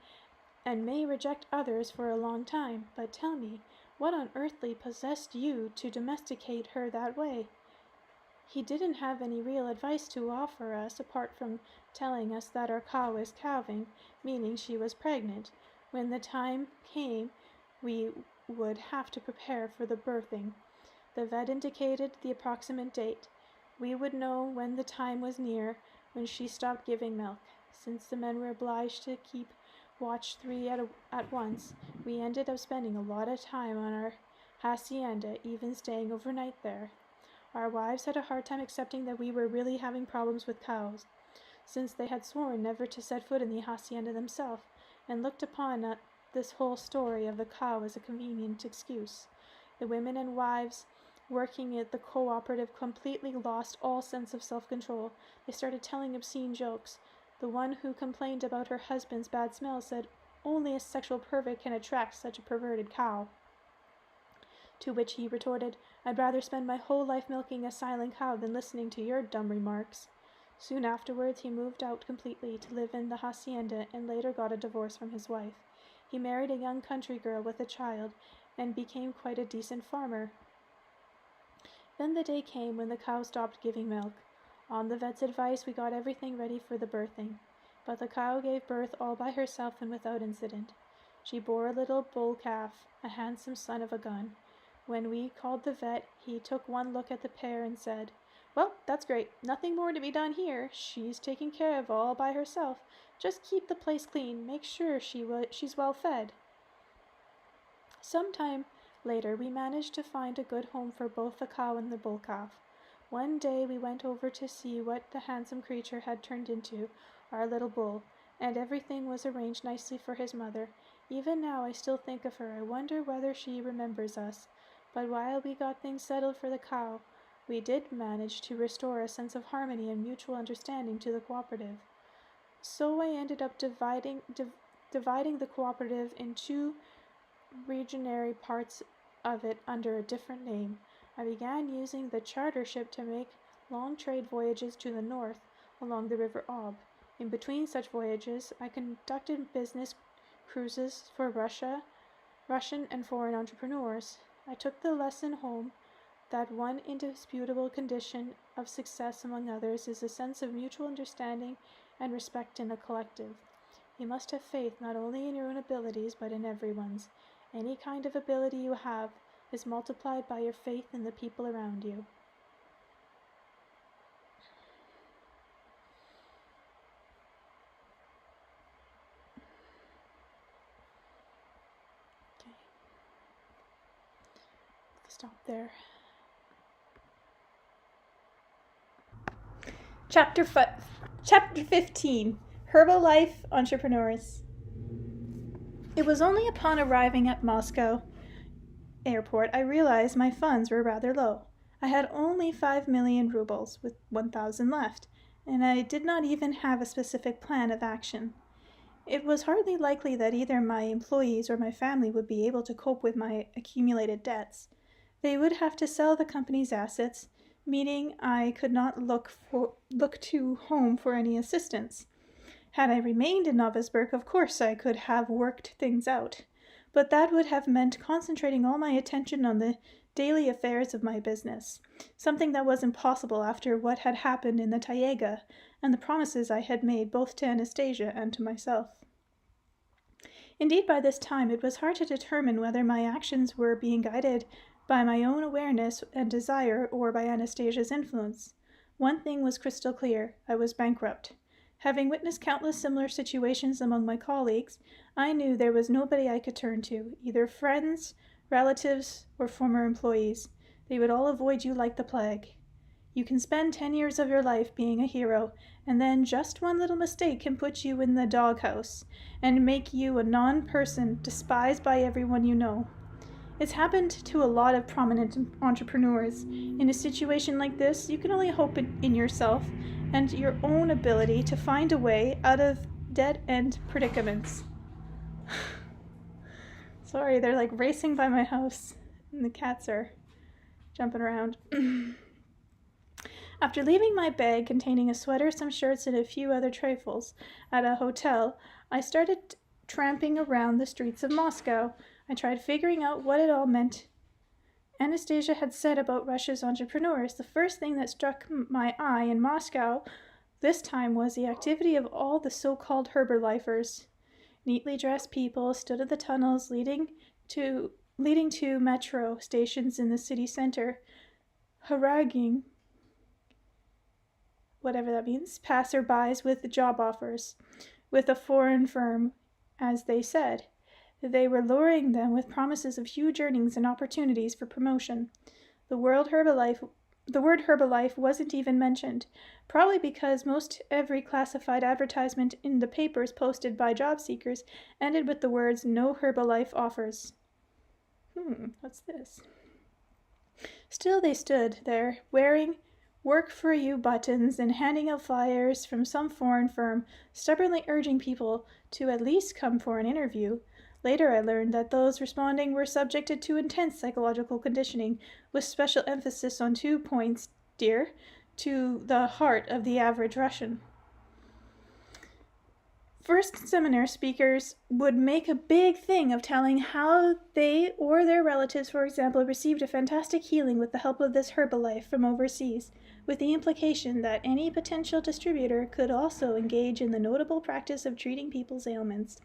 and may reject others for a long time. But tell me, what on earthly possessed you to domesticate her that way?" He didn't have any real advice to offer us apart from telling us that our cow was calving, meaning she was pregnant. When the time came, we would have to prepare for the birthing. The vet indicated the approximate date. We would know when the time was near, when she stopped giving milk. Since the men were obliged to keep watch 3 at once, we ended up spending a lot of time on our hacienda, even staying overnight there. Our wives had a hard time accepting that we were really having problems with cows, since they had sworn never to set foot in the hacienda themselves, and looked upon this whole story of the cow as a convenient excuse. The women and wives working at the cooperative completely lost all sense of self-control. They started telling obscene jokes. The one who complained about her husband's bad smell said only a sexual pervert can attract such a perverted cow. To which he retorted, "I'd rather spend my whole life milking a silent cow than listening to your dumb remarks." Soon afterwards, he moved out completely to live in the hacienda and later got a divorce from his wife. He married a young country girl with a child and became quite a decent farmer. Then the day came when the cow stopped giving milk. On the vet's advice, we got everything ready for the birthing. But the cow gave birth all by herself and without incident. She bore a little bull calf, a handsome son of a gun. When we called the vet, he took one look at the pair and said, "Well, that's great. Nothing more to be done here. She's taken care of all by herself. Just keep the place clean. Make sure she's well fed." Some time later, we managed to find a good home for both the cow and the bull calf. One day we went over to see what the handsome creature had turned into, our little bull, and everything was arranged nicely for his mother. Even now I still think of her. I wonder whether she remembers us. But while we got things settled for the cow, we did manage to restore a sense of harmony and mutual understanding to the cooperative. So I ended up dividing the cooperative in 2 regionary parts of it under a different name. I began using the charter ship to make long trade voyages to the north along the River Ob. In between such voyages, I conducted business cruises for Russian and foreign entrepreneurs. I took the lesson home that one indisputable condition of success among others is a sense of mutual understanding and respect in a collective. You must have faith not only in your own abilities but in everyone's. Any kind of ability you have is multiplied by your faith in the people around you. Okay. Stop there. Chapter 15, Herbalife Entrepreneurs. It was only upon arriving at Moscow airport I realized my funds were rather low. I had only 5 million rubles, with 1,000 left, and I did not even have a specific plan of action. It was hardly likely that either my employees or my family would be able to cope with my accumulated debts. They would have to sell the company's assets, meaning I could not look to home for any assistance. Had I remained in Novosibirsk, of course I could have worked things out, but that would have meant concentrating all my attention on the daily affairs of my business, something that was impossible after what had happened in the Taiga and the promises I had made both to Anastasia and to myself. Indeed, by this time, it was hard to determine whether my actions were being guided by my own awareness and desire or by Anastasia's influence. One thing was crystal clear: I was bankrupt. Having witnessed countless similar situations among my colleagues, I knew there was nobody I could turn to, either friends, relatives, or former employees. They would all avoid you like the plague. You can spend 10 years of your life being a hero, and then just one little mistake can put you in the doghouse and make you a non-person, despised by everyone you know. It's happened to a lot of prominent entrepreneurs. In a situation like this, you can only hope in yourself and your own ability to find a way out of dead-end predicaments. Sorry, they're like racing by my house, and the cats are jumping around. After leaving my bag containing a sweater, some shirts, and a few other trifles at a hotel, I started tramping around the streets of Moscow. I tried figuring out what it all meant. Anastasia had said about Russia's entrepreneurs. The first thing that struck my eye in Moscow this time was the activity of all the so-called Herbalifers. Neatly dressed people stood at the tunnels leading to metro stations in the city center, haranguing, whatever that means, passerbys with job offers, with a foreign firm, as they said. They were luring them with promises of huge earnings and opportunities for promotion. The word Herbalife wasn't even mentioned, probably because most every classified advertisement in the papers posted by job seekers ended with the words "No Herbalife offers." What's this? Still they stood there, wearing "Work for You" buttons and handing out flyers from some foreign firm, stubbornly urging people to at least come for an interview. Later I learned that those responding were subjected to intense psychological conditioning, with special emphasis on 2 points dear to the heart of the average Russian. First, seminar speakers would make a big thing of telling how they or their relatives, for example, received a fantastic healing with the help of this Herbalife from overseas, with the implication that any potential distributor could also engage in the notable practice of treating people's ailments.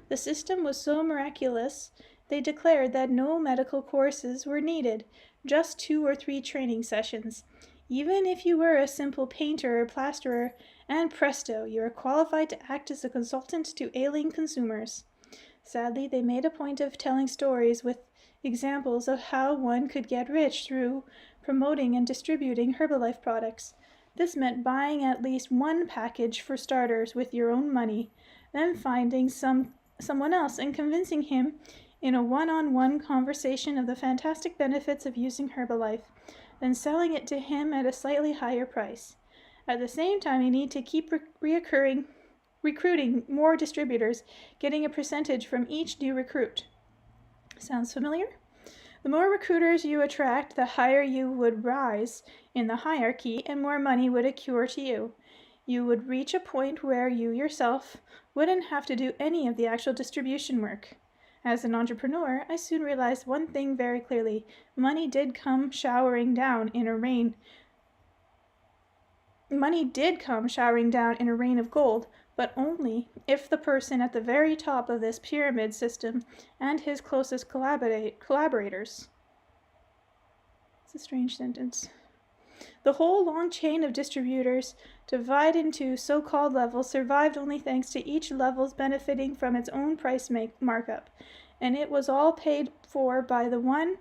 The system was so miraculous, they declared that no medical courses were needed, just 2 or 3 training sessions. Even if you were a simple painter or plasterer, and presto, you are qualified to act as a consultant to ailing consumers. Sadly, they made a point of telling stories with examples of how one could get rich through promoting and distributing Herbalife products. This meant buying at least 1 package for starters with your own money, then finding someone else and convincing him in a one-on-one conversation of the fantastic benefits of using Herbalife, then selling it to him at a slightly higher price. At the same time, you need to keep recruiting more distributors, getting a percentage from each new recruit. Sounds familiar? The more recruiters you attract, the higher you would rise in the hierarchy and more money would accrue to you. You would reach a point where you yourself wouldn't have to do any of the actual distribution work. As an entrepreneur, I soon realized one thing very clearly. Money did come showering down in a rain of gold, but only if the person at the very top of this pyramid system and his closest collaborators. It's a strange sentence. The whole long chain of distributors, divided into so-called levels, survived only thanks to each level's benefiting from its own price markup, and it was all paid for by the one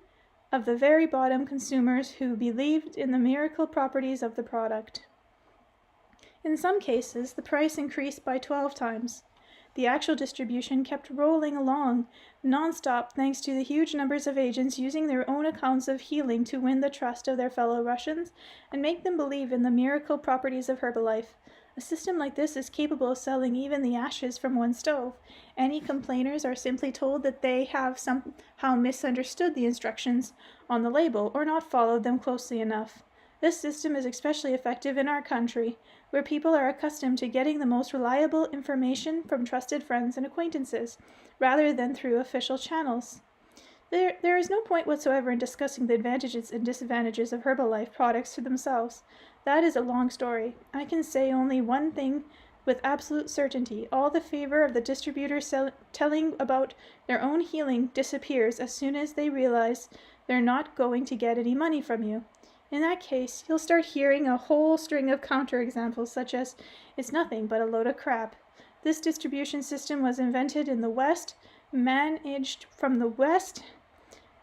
of the very bottom consumers who believed in the miracle properties of the product. In some cases, the price increased by 12 times. The actual distribution kept rolling along non-stop thanks to the huge numbers of agents using their own accounts of healing to win the trust of their fellow Russians and make them believe in the miracle properties of Herbalife. A system like this is capable of selling even the ashes from one stove. Any complainers are simply told that they have somehow misunderstood the instructions on the label or not followed them closely enough. This system is especially effective in our country, where people are accustomed to getting the most reliable information from trusted friends and acquaintances, rather than through official channels. There is no point whatsoever in discussing the advantages and disadvantages of Herbalife products to themselves. That is a long story. I can say only one thing with absolute certainty. All the favor of the distributor telling about their own healing disappears as soon as they realize they're not going to get any money from you. In that case, you'll start hearing a whole string of counterexamples such as, "It's nothing but a load of crap. This distribution system was invented in the West, managed from the West,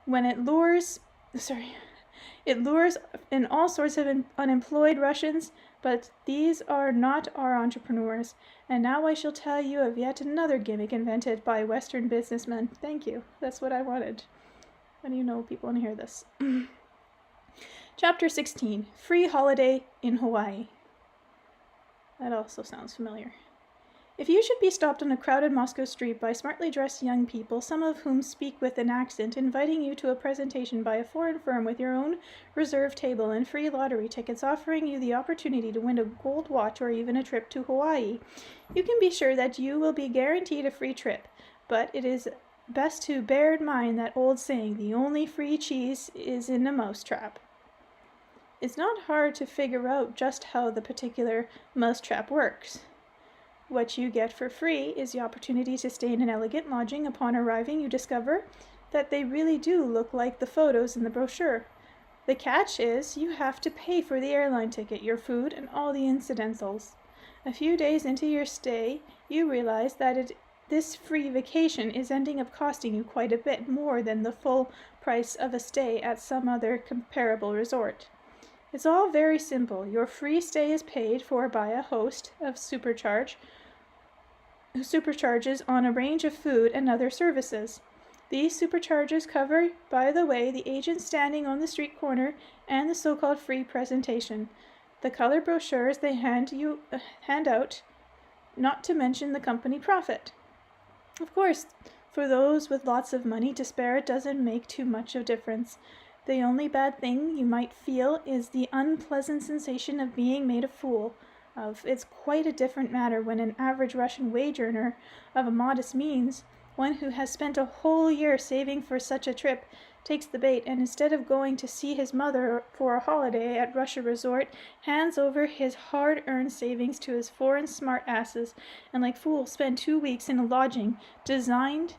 when it lures in all sorts of unemployed Russians, but these are not our entrepreneurs. And now I shall tell you of yet another gimmick invented by Western businessmen." Thank you. That's what I wanted. How do you know people want to hear this? Chapter 16. Free Holiday in Hawaii. That also sounds familiar. If you should be stopped on a crowded Moscow street by smartly dressed young people, some of whom speak with an accent, inviting you to a presentation by a foreign firm with your own reserved table and free lottery tickets offering you the opportunity to win a gold watch or even a trip to Hawaii, you can be sure that you will be guaranteed a free trip. But it is best to bear in mind that old saying, "The only free cheese is in a mousetrap." It's not hard to figure out just how the particular mousetrap works. What you get for free is the opportunity to stay in an elegant lodging. Upon arriving, you discover that they really do look like the photos in the brochure. The catch is you have to pay for the airline ticket, your food, and all the incidentals. A few days into your stay, you realize that this free vacation is ending up costing you quite a bit more than the full price of a stay at some other comparable resort. It's all very simple. Your free stay is paid for by a host of supercharges on a range of food and other services. These supercharges cover, by the way, the agent standing on the street corner and the so-called free presentation, the color brochures they hand out, not to mention the company profit. Of course, for those with lots of money to spare, it doesn't make too much of a difference. The only bad thing you might feel is the unpleasant sensation of being made a fool of. It's quite a different matter when an average Russian wage earner of a modest means, one who has spent a whole year saving for such a trip, takes the bait and instead of going to see his mother for a holiday at Russia Resort, hands over his hard-earned savings to his foreign smart asses and like fools spend 2 weeks in a lodging designed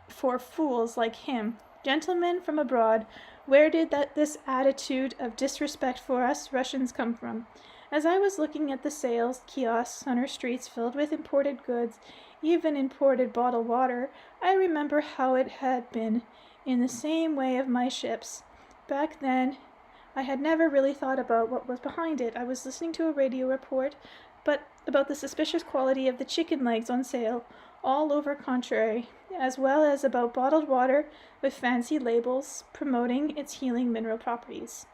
for fools like him. Gentlemen from abroad, where did this attitude of disrespect for us Russians come from? As I was looking at the sales kiosks on our streets filled with imported goods, even imported bottled water, I remember how it had been in the same way of my ships. Back then, I had never really thought about what was behind it. I was listening to a radio report, but about the suspicious quality of the chicken legs on sale, all over contrary, as well as about bottled water with fancy labels promoting its healing mineral properties.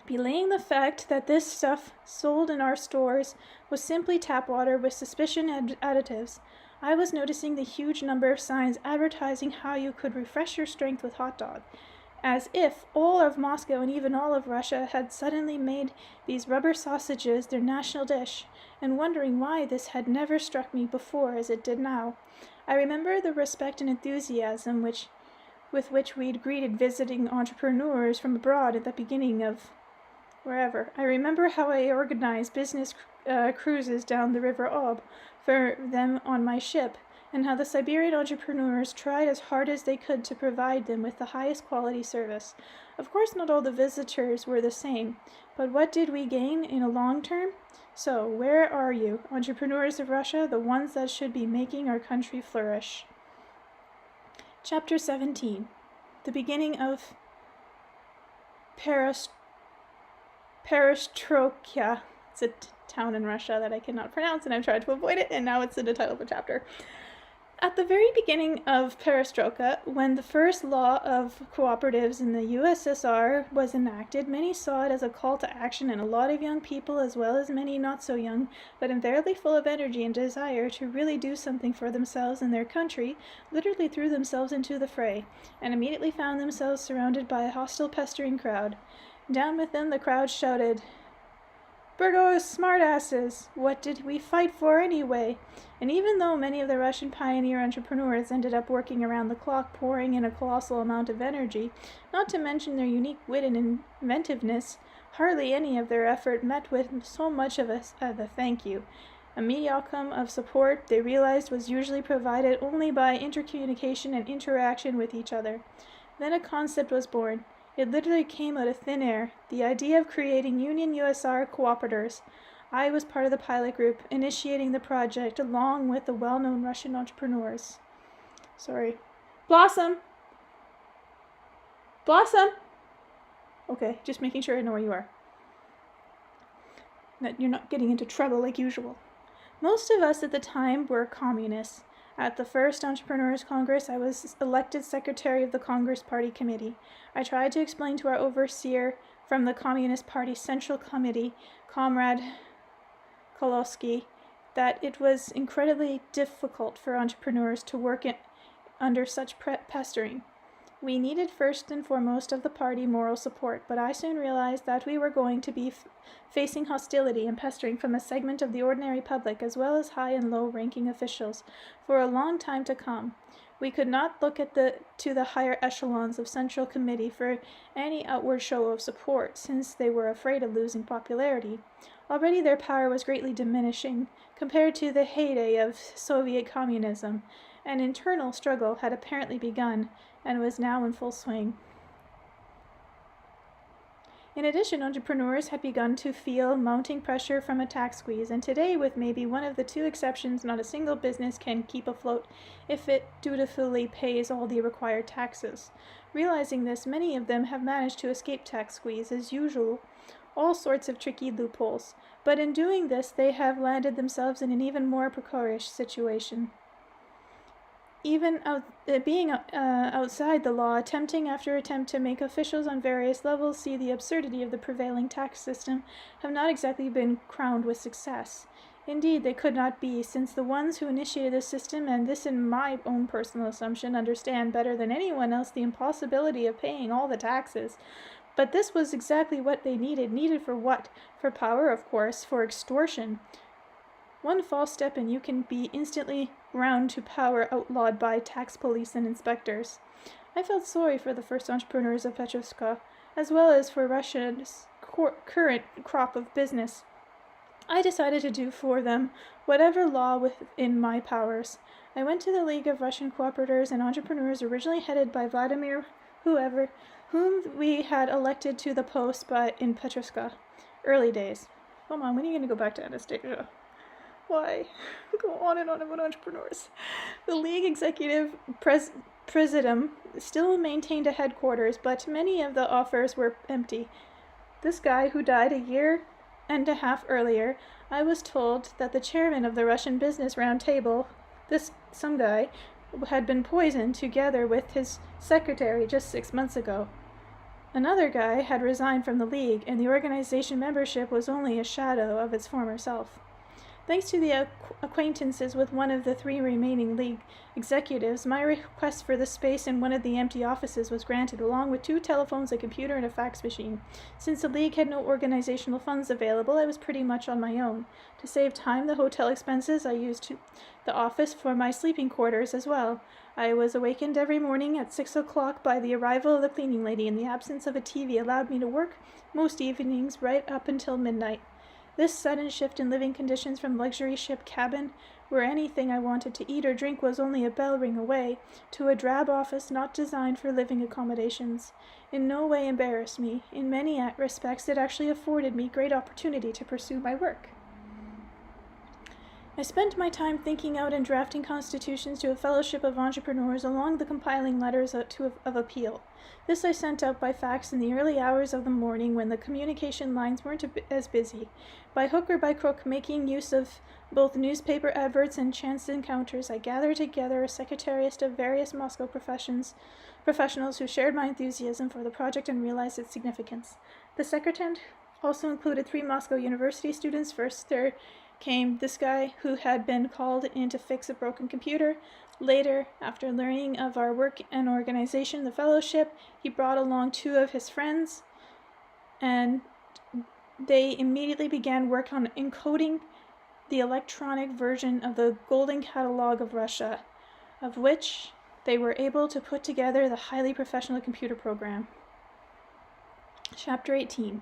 Belaying the fact that this stuff sold in our stores was simply tap water with suspicion additives, I was noticing the huge number of signs advertising how you could refresh your strength with hot dog, as if all of Moscow and even all of Russia had suddenly made these rubber sausages their national dish, and wondering why this had never struck me before as it did now. I remember the respect and enthusiasm with which we'd greeted visiting entrepreneurs from abroad at the beginning of wherever. I remember how I organized business cruises down the River Ob for them on my ship, and how the Siberian entrepreneurs tried as hard as they could to provide them with the highest quality service. Of course, not all the visitors were the same, but what did we gain in a long term? So, where are you, entrepreneurs of Russia, the ones that should be making our country flourish? Chapter 17. The beginning of Perestroika. It's a town in Russia that I cannot pronounce, and I've tried to avoid it, and now it's in the title of a chapter. At the very beginning of Perestroika, when the first law of cooperatives in the USSR was enacted, many saw it as a call to action, and a lot of young people, as well as many not so young, but invariably full of energy and desire to really do something for themselves and their country, literally threw themselves into the fray, and immediately found themselves surrounded by a hostile, pestering crowd. Down with them the crowd shouted, "Burgos, smartasses! What did we fight for anyway?" And even though many of the Russian pioneer entrepreneurs ended up working around the clock, pouring in a colossal amount of energy, not to mention their unique wit and inventiveness, hardly any of their effort met with so much of a thank you. A medium of support they realized was usually provided only by intercommunication and interaction with each other. Then a concept was born. It literally came out of thin air, the idea of creating Union USR cooperators. I was part of the pilot group, initiating the project along with the well-known Russian entrepreneurs. Sorry. Blossom! Blossom! Okay, just making sure I know where you are. That you're not getting into trouble like usual. Most of us at the time were communists. At the first Entrepreneurs Congress, I was elected secretary of the Congress Party Committee. I tried to explain to our overseer from the Communist Party Central Committee, Comrade Kolosky, that it was incredibly difficult for entrepreneurs to work under such pestering. We needed first and foremost of the party moral support, but I soon realized that we were going to be facing hostility and pestering from a segment of the ordinary public as well as high and low-ranking officials for a long time to come. We could not look to the higher echelons of Central Committee for any outward show of support, since they were afraid of losing popularity. Already their power was greatly diminishing compared to the heyday of Soviet communism. An internal struggle had apparently begun and was now in full swing. In addition, entrepreneurs had begun to feel mounting pressure from a tax squeeze, and today, with maybe one of the two exceptions, not a single business can keep afloat if it dutifully pays all the required taxes. Realizing this, many of them have managed to escape tax squeeze, as usual, all sorts of tricky loopholes, but in doing this, they have landed themselves in an even more precarious situation. Even being outside the law, attempting after attempt to make officials on various levels see the absurdity of the prevailing tax system have not exactly been crowned with success. Indeed, they could not be, since the ones who initiated the system, and this in my own personal assumption, understand better than anyone else the impossibility of paying all the taxes. But this was exactly what they needed. Needed for what? For power, of course, for extortion. One false step and you can be instantly ground to power, outlawed by tax police and inspectors. I felt sorry for the first entrepreneurs of Petrovska, as well as for Russia's current crop of business. I decided to do for them whatever law within my powers. I went to the League of Russian Cooperators and Entrepreneurs, originally headed by Vladimir whom we had elected to the post in Petrovska. Early days. Come on, when are you going to go back to Anastasia? Why? Go on and on about entrepreneurs. The League Executive Presidium still maintained a headquarters, but many of the offers were empty. This guy, who died a year and a half earlier, I was told that the chairman of the Russian Business Roundtable, some guy, had been poisoned together with his secretary just 6 months ago. Another guy had resigned from the League, and the organization membership was only a shadow of its former self. Thanks to the acquaintances with one of the 3 remaining League executives, my request for the space in one of the empty offices was granted, along with 2 telephones, a computer, and a fax machine. Since the League had no organizational funds available, I was pretty much on my own. To save time, the hotel expenses, I used the office for my sleeping quarters as well. I was awakened every morning at 6 o'clock by the arrival of the cleaning lady, and the absence of a TV allowed me to work most evenings right up until midnight. This sudden shift in living conditions from luxury ship cabin, where anything I wanted to eat or drink was only a bell ring away, to a drab office not designed for living accommodations, in no way embarrassed me. In many respects, it actually afforded me great opportunity to pursue my work. I spent my time thinking out and drafting constitutions to a fellowship of entrepreneurs, along the compiling letters of appeal. This I sent out by fax in the early hours of the morning when the communication lines weren't as busy. By hook or by crook, making use of both newspaper adverts and chance encounters, I gathered together a secretariat of various Moscow professionals who shared my enthusiasm for the project and realized its significance. The secretariat also included 3 Moscow University students. First, there came this guy who had been called in to fix a broken computer. Later, after learning of our work and organization, the fellowship, he brought along 2 of his friends, and they immediately began work on encoding the electronic version of the Golden Catalog of Russia, of which they were able to put together the highly professional computer program. Chapter 18.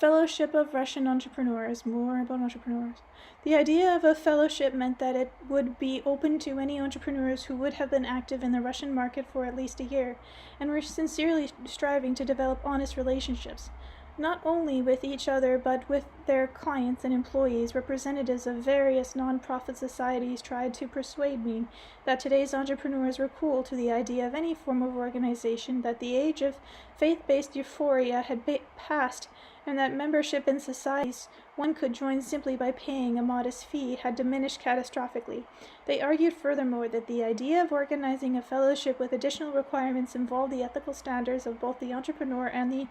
Fellowship of Russian Entrepreneurs. More about entrepreneurs. The idea of a fellowship meant that it would be open to any entrepreneurs who would have been active in the Russian market for at least a year and were sincerely striving to develop honest relationships, not only with each other but with their clients and employees. Representatives of various non-profit societies tried to persuade me that today's entrepreneurs were cool to the idea of any form of organization, that the age of faith-based euphoria had passed, and that membership in societies one could join simply by paying a modest fee had diminished catastrophically. They argued furthermore that the idea of organizing a fellowship with additional requirements involved the ethical standards of both the entrepreneur and the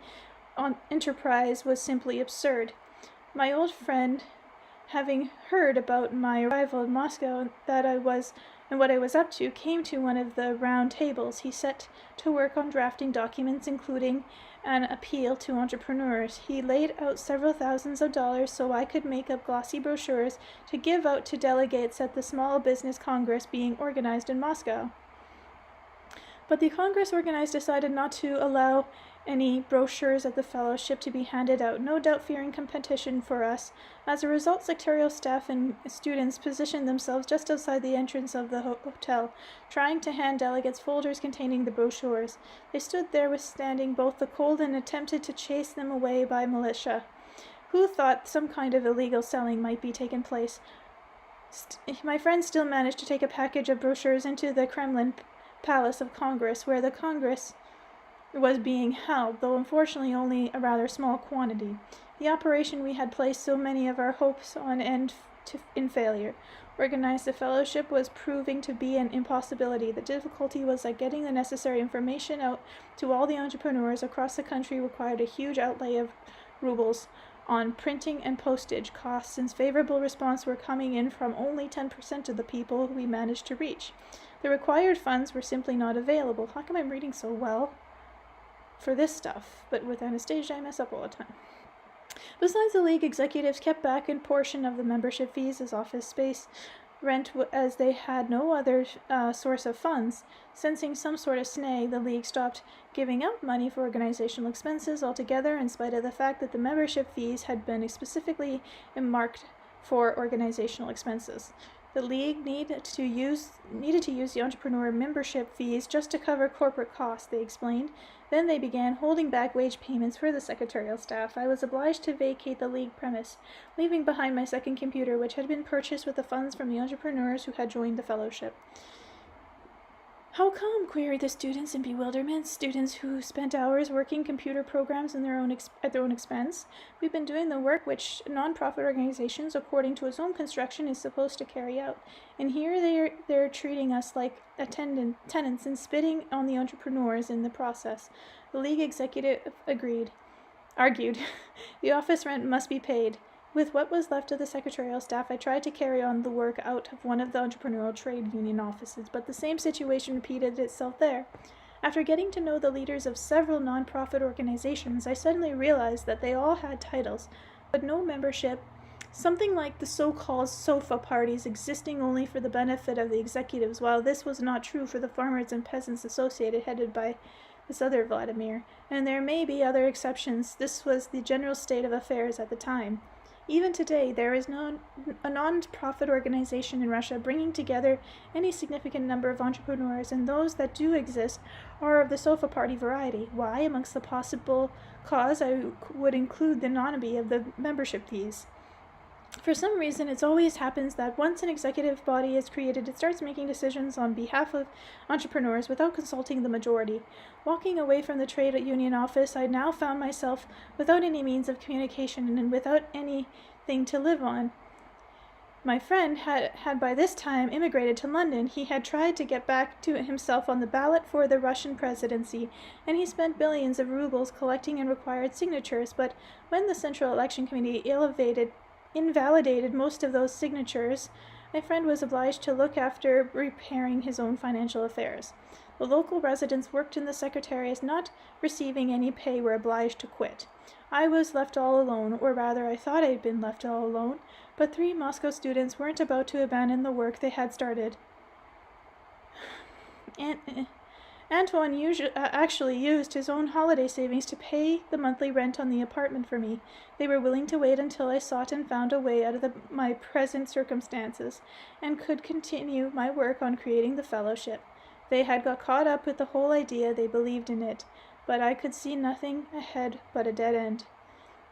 enterprise was simply absurd. My old friend, having heard about my arrival in Moscow and what I was up to, came to one of the round tables. He set to work on drafting documents, including an appeal to entrepreneurs. He laid out several thousands of dollars so I could make up glossy brochures to give out to delegates at the small business congress being organized in Moscow. But the congress organized decided not to allow any brochures at the fellowship to be handed out, no doubt fearing competition for us. As a result, secretarial staff and students positioned themselves just outside the entrance of the hotel, trying to hand delegates folders containing the brochures. They stood there withstanding both the cold and attempted to chase them away by militia, who thought some kind of illegal selling might be taking place. My friend still managed to take a package of brochures into the Kremlin Palace of Congress, where the Congress was being held, though unfortunately only a rather small quantity. The operation we had placed so many of our hopes on ended in failure. Organize the fellowship was proving to be an impossibility. The difficulty was that getting the necessary information out to all the entrepreneurs across the country required a huge outlay of rubles on printing and postage costs, since favorable response were coming in from only 10% of the people we managed to reach. The required funds were simply not available. How come I'm reading so well for this stuff, but with Anastasia I mess up all the time. Besides, the league executives kept back a portion of the membership fees as office space rent, as they had no other source of funds. Sensing some sort of snag, the league stopped giving out money for organizational expenses altogether, in spite of the fact that the membership fees had been specifically earmarked for organizational expenses. The league needed to use the entrepreneur membership fees just to cover corporate costs, they explained. Then they began holding back wage payments for the secretarial staff. I was obliged to vacate the league premise, leaving behind my second computer, which had been purchased with the funds from the entrepreneurs who had joined the fellowship. How come? Queried the students in bewilderment. Students who spent hours working computer programs at their own expense. We've been doing the work which non-profit organizations, according to its own construction, is supposed to carry out. And here they're treating us like tenants and spitting on the entrepreneurs in the process. The league executive argued. The office rent must be paid. With what was left of the secretarial staff, I tried to carry on the work out of one of the entrepreneurial trade union offices, but the same situation repeated itself there. After getting to know the leaders of several non-profit organizations, I suddenly realized that they all had titles, but no membership, something like the so-called sofa parties existing only for the benefit of the executives, while this was not true for the Farmers and Peasants Associated, headed by this other Vladimir. And there may be other exceptions. This was the general state of affairs at the time. Even today, there is a non-profit organization in Russia bringing together any significant number of entrepreneurs, and those that do exist are of the sofa party variety. Why? Amongst the possible cause, I would include the anonymity of the membership fees. For some reason, it always happens that once an executive body is created, it starts making decisions on behalf of entrepreneurs without consulting the majority. Walking away from the trade union office, I now found myself without any means of communication and without anything to live on. My friend had by this time immigrated to London. He had tried to get back to himself on the ballot for the Russian presidency, and he spent billions of rubles collecting and required signatures, but when the Central Election Committee invalidated most of those signatures, my friend was obliged to look after repairing his own financial affairs. The local residents worked in the secretariat, not receiving any pay, were obliged to quit. I was left all alone, or rather I thought I had been left all alone, but 3 Moscow students weren't about to abandon the work they had started. Antoine actually used his own holiday savings to pay the monthly rent on the apartment for me. They were willing to wait until I sought and found a way out of my present circumstances, and could continue my work on creating the fellowship. They had got caught up with the whole idea, they believed in it, but I could see nothing ahead but a dead end.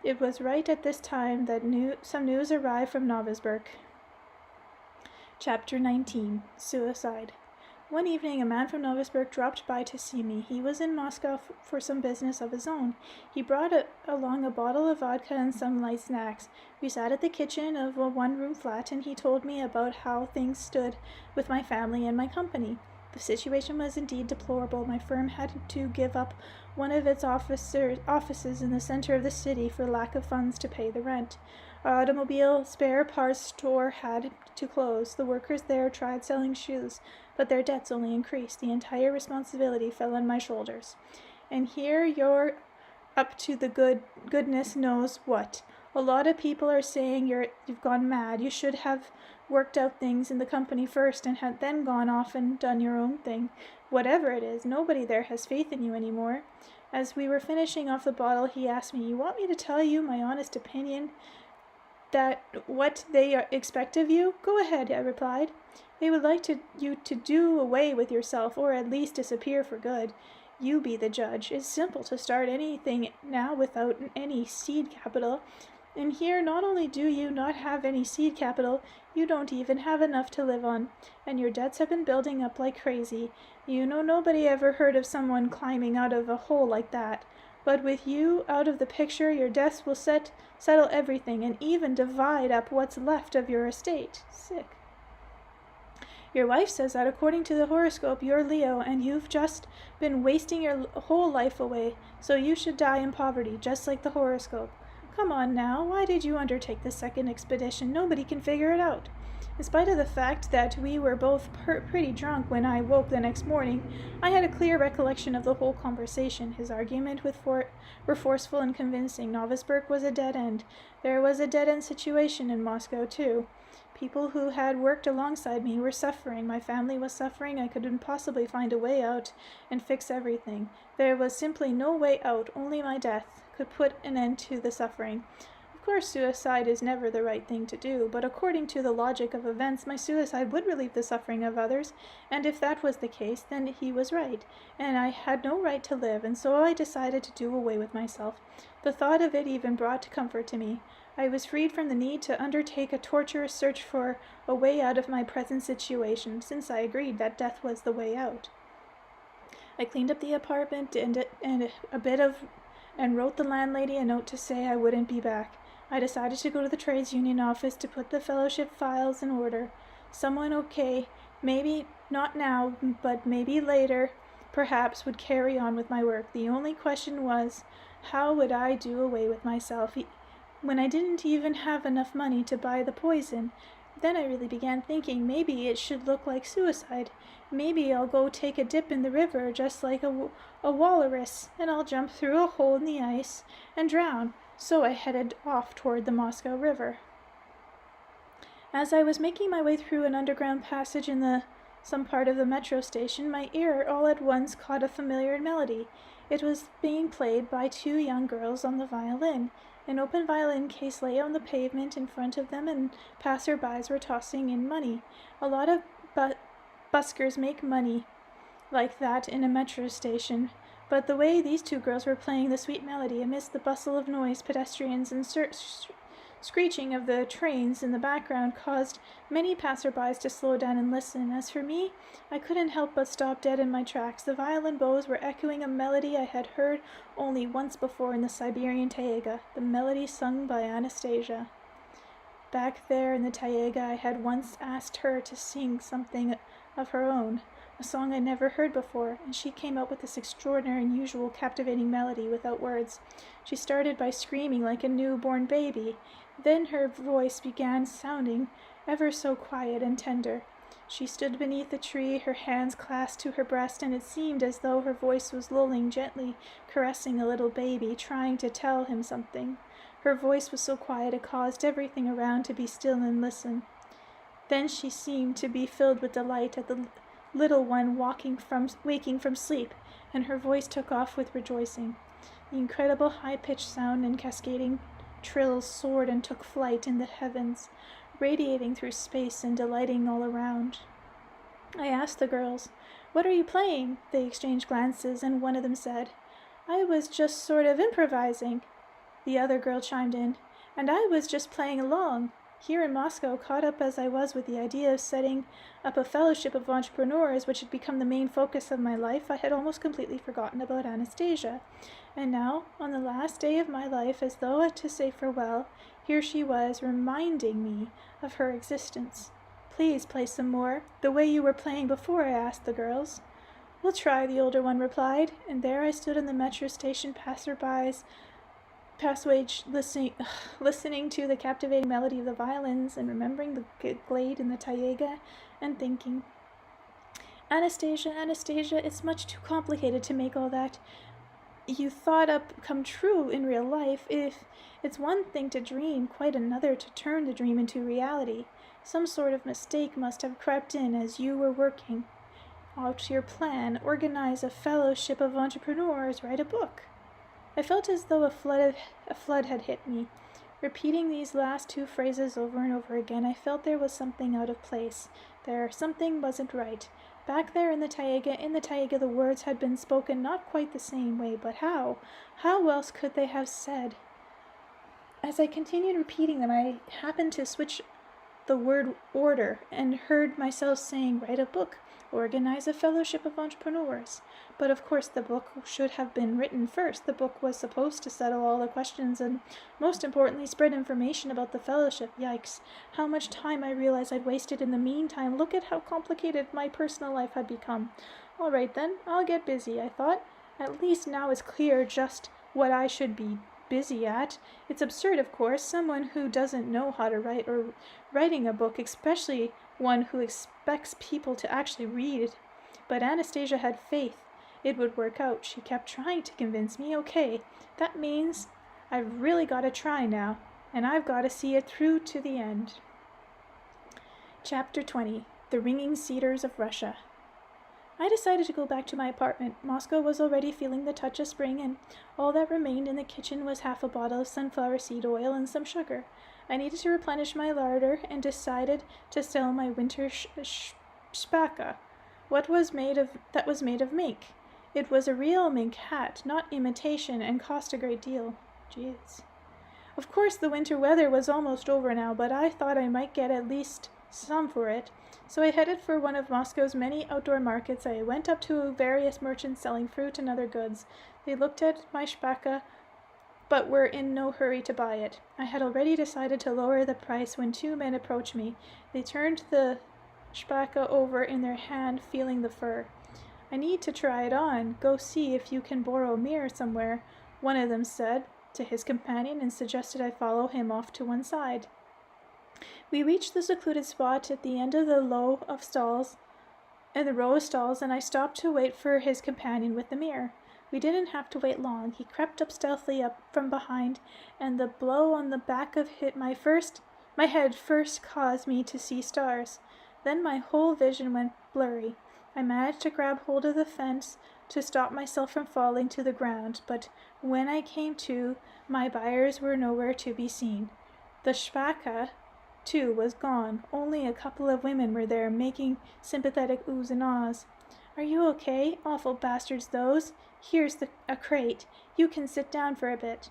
It was right at this time that some news arrived from Novosburg. Chapter 19. Suicide. One evening a man from Novosburg dropped by to see me. He was in Moscow for some business of his own. He brought along a bottle of vodka and some light snacks. We sat at the kitchen of a one-room flat, and he told me about how things stood with my family and my company. The situation was indeed deplorable. My firm had to give up one of its offices in the center of the city for lack of funds to pay the rent. Our automobile spare parts store had to close. The workers there tried selling shoes, but their debts only increased. The entire responsibility fell on my shoulders. And here you're up to the goodness knows what. A lot of people are saying you've gone mad. You should have worked out things in the company first and had then gone off and done your own thing. Whatever it is, nobody there has faith in you anymore. As we were finishing off the bottle, he asked me, "You want me to tell you my honest opinion that what they expect of you?" "Go ahead," I replied. "They would like you to do away with yourself, or at least disappear for good. You be the judge. It's simple to start anything now without any seed capital. And here not only do you not have any seed capital, you don't even have enough to live on, and your debts have been building up like crazy. You know nobody ever heard of someone climbing out of a hole like that. But with you out of the picture, your debts will settle everything, and even divide up what's left of your estate." Sick. "Your wife says that according to the horoscope you're Leo, and you've just been wasting your whole life away, so you should die in poverty, just like the horoscope. Come on now, why did you undertake the second expedition? Nobody can figure it out." In spite of the fact that we were both pretty drunk when I woke the next morning, I had a clear recollection of the whole conversation. His arguments were forceful and convincing. Novosburg was a dead end. There was a dead end situation in Moscow, too. People who had worked alongside me were suffering. My family was suffering. I couldn't possibly find a way out and fix everything. There was simply no way out. Only my death could put an end to the suffering. Of course, suicide is never the right thing to do, but according to the logic of events, my suicide would relieve the suffering of others, and if that was the case, then he was right, and I had no right to live, and so I decided to do away with myself. The thought of it even brought comfort to me. I was freed from the need to undertake a torturous search for a way out of my present situation, since I agreed that death was the way out. I cleaned up the apartment and wrote the landlady a note to say I wouldn't be back. I decided to go to the trades union office to put the fellowship files in order. Someone okay, maybe not now, but maybe later, perhaps, would carry on with my work. The only question was, how would I do away with myself when I didn't even have enough money to buy the poison? Then I really began thinking maybe it should look like suicide. Maybe I'll go take a dip in the river just like a walrus, and I'll jump through a hole in the ice and drown. So I headed off toward the Moscow River. As I was making my way through an underground passage in some part of the metro station, my ear all at once caught a familiar melody. It was being played by two young girls on the violin. An open violin case lay on the pavement in front of them, and passers-by were tossing in money. A lot of buskers make money like that in a metro station. But the way these two girls were playing the sweet melody amidst the bustle of noise, pedestrians, and screeching of the trains in the background caused many passersby to slow down and listen. As for me, I couldn't help but stop dead in my tracks. The violin bows were echoing a melody I had heard only once before in the Siberian taiga, the melody sung by Anastasia. Back there in the taiga, I had once asked her to sing something of her own, a song I'd never heard before, and she came up with this extraordinary, unusual, captivating melody without words. She started by screaming like a newborn baby. Then her voice began sounding ever so quiet and tender. She stood beneath a tree, her hands clasped to her breast, and it seemed as though her voice was lulling, gently caressing a little baby, trying to tell him something. Her voice was so quiet it caused everything around to be still and listen. Then she seemed to be filled with delight at the little one waking from sleep, and her voice took off with rejoicing. The incredible high-pitched sound and cascading trills soared and took flight in the heavens, radiating through space and delighting all around. I asked the girls, "What are you playing?" They exchanged glances, and one of them said, "I was just sort of improvising." The other girl chimed in, "And I was just playing along." Here in Moscow, caught up as I was with the idea of setting up a fellowship of entrepreneurs, which had become the main focus of my life, I had almost completely forgotten about Anastasia. And now, on the last day of my life, as though to say farewell, here she was, reminding me of her existence. "Please play some more, the way you were playing before," I asked the girls. "We'll try," the older one replied, and there I stood in the metro station passersby's passage listening to the captivating melody of the violins and remembering the glade in the taiga and thinking, Anastasia, it's much too complicated to make all that you thought up come true in real life. If it's one thing to dream, quite another to turn the dream into reality. Some sort of mistake must have crept in as you were working out your plan, organize a fellowship of entrepreneurs, write a book." I felt as though a flood had hit me. Repeating these last two phrases over and over again, I felt there was something out of place. Something wasn't right. Back there in the taiga, the words had been spoken not quite the same way, but how? How else could they have said? As I continued repeating them, I happened to switch the word order and heard myself saying, "Write a book, organize a fellowship of entrepreneurs." But of course the book should have been written first. The book was supposed to settle all the questions and, most importantly, spread information about the fellowship. Yikes, how much time I realized I'd wasted in the meantime. Look at how complicated my personal life had become. All right then, I'll get busy, I thought. At least now it's clear just what I should be busy at. It's absurd, of course, someone who doesn't know how to write or writing a book, especially one who expects people to actually read it. But Anastasia had faith. It would work out. She kept trying to convince me. Okay, that means I've really got to try now, and I've got to see it through to the end. Chapter 20. The Ringing Cedars of Russia. I decided to go back to my apartment. Moscow was already feeling the touch of spring, and all that remained in the kitchen was half a bottle of sunflower seed oil and some sugar. I needed to replenish my larder and decided to sell my winter shpaka. That was made of mink. It was a real mink hat, not imitation, and cost a great deal. Jeez. Of course, the winter weather was almost over now, but I thought I might get at least some for it. So I headed for one of Moscow's many outdoor markets. I went up to various merchants selling fruit and other goods. They looked at my shpaka, but were in no hurry to buy it. I had already decided to lower the price when two men approached me. They turned the shpaka over in their hand, feeling the fur. "I need to try it on. Go see if you can borrow a mirror somewhere," one of them said to his companion, and suggested I follow him off to one side. We reached the secluded spot at the end of the row of stalls, and I stopped to wait for his companion with the mirror. We didn't have to wait long. He crept up stealthily up from behind, and the blow on the back of my head first caused me to see stars. Then my whole vision went blurry. I managed to grab hold of the fence to stop myself from falling to the ground, but when I came to, my buyers were nowhere to be seen. The shpaka, too, was gone. Only a couple of women were there, making sympathetic oohs and ahs. "Are you okay? Awful bastards, those. Here's a crate. You can sit down for a bit."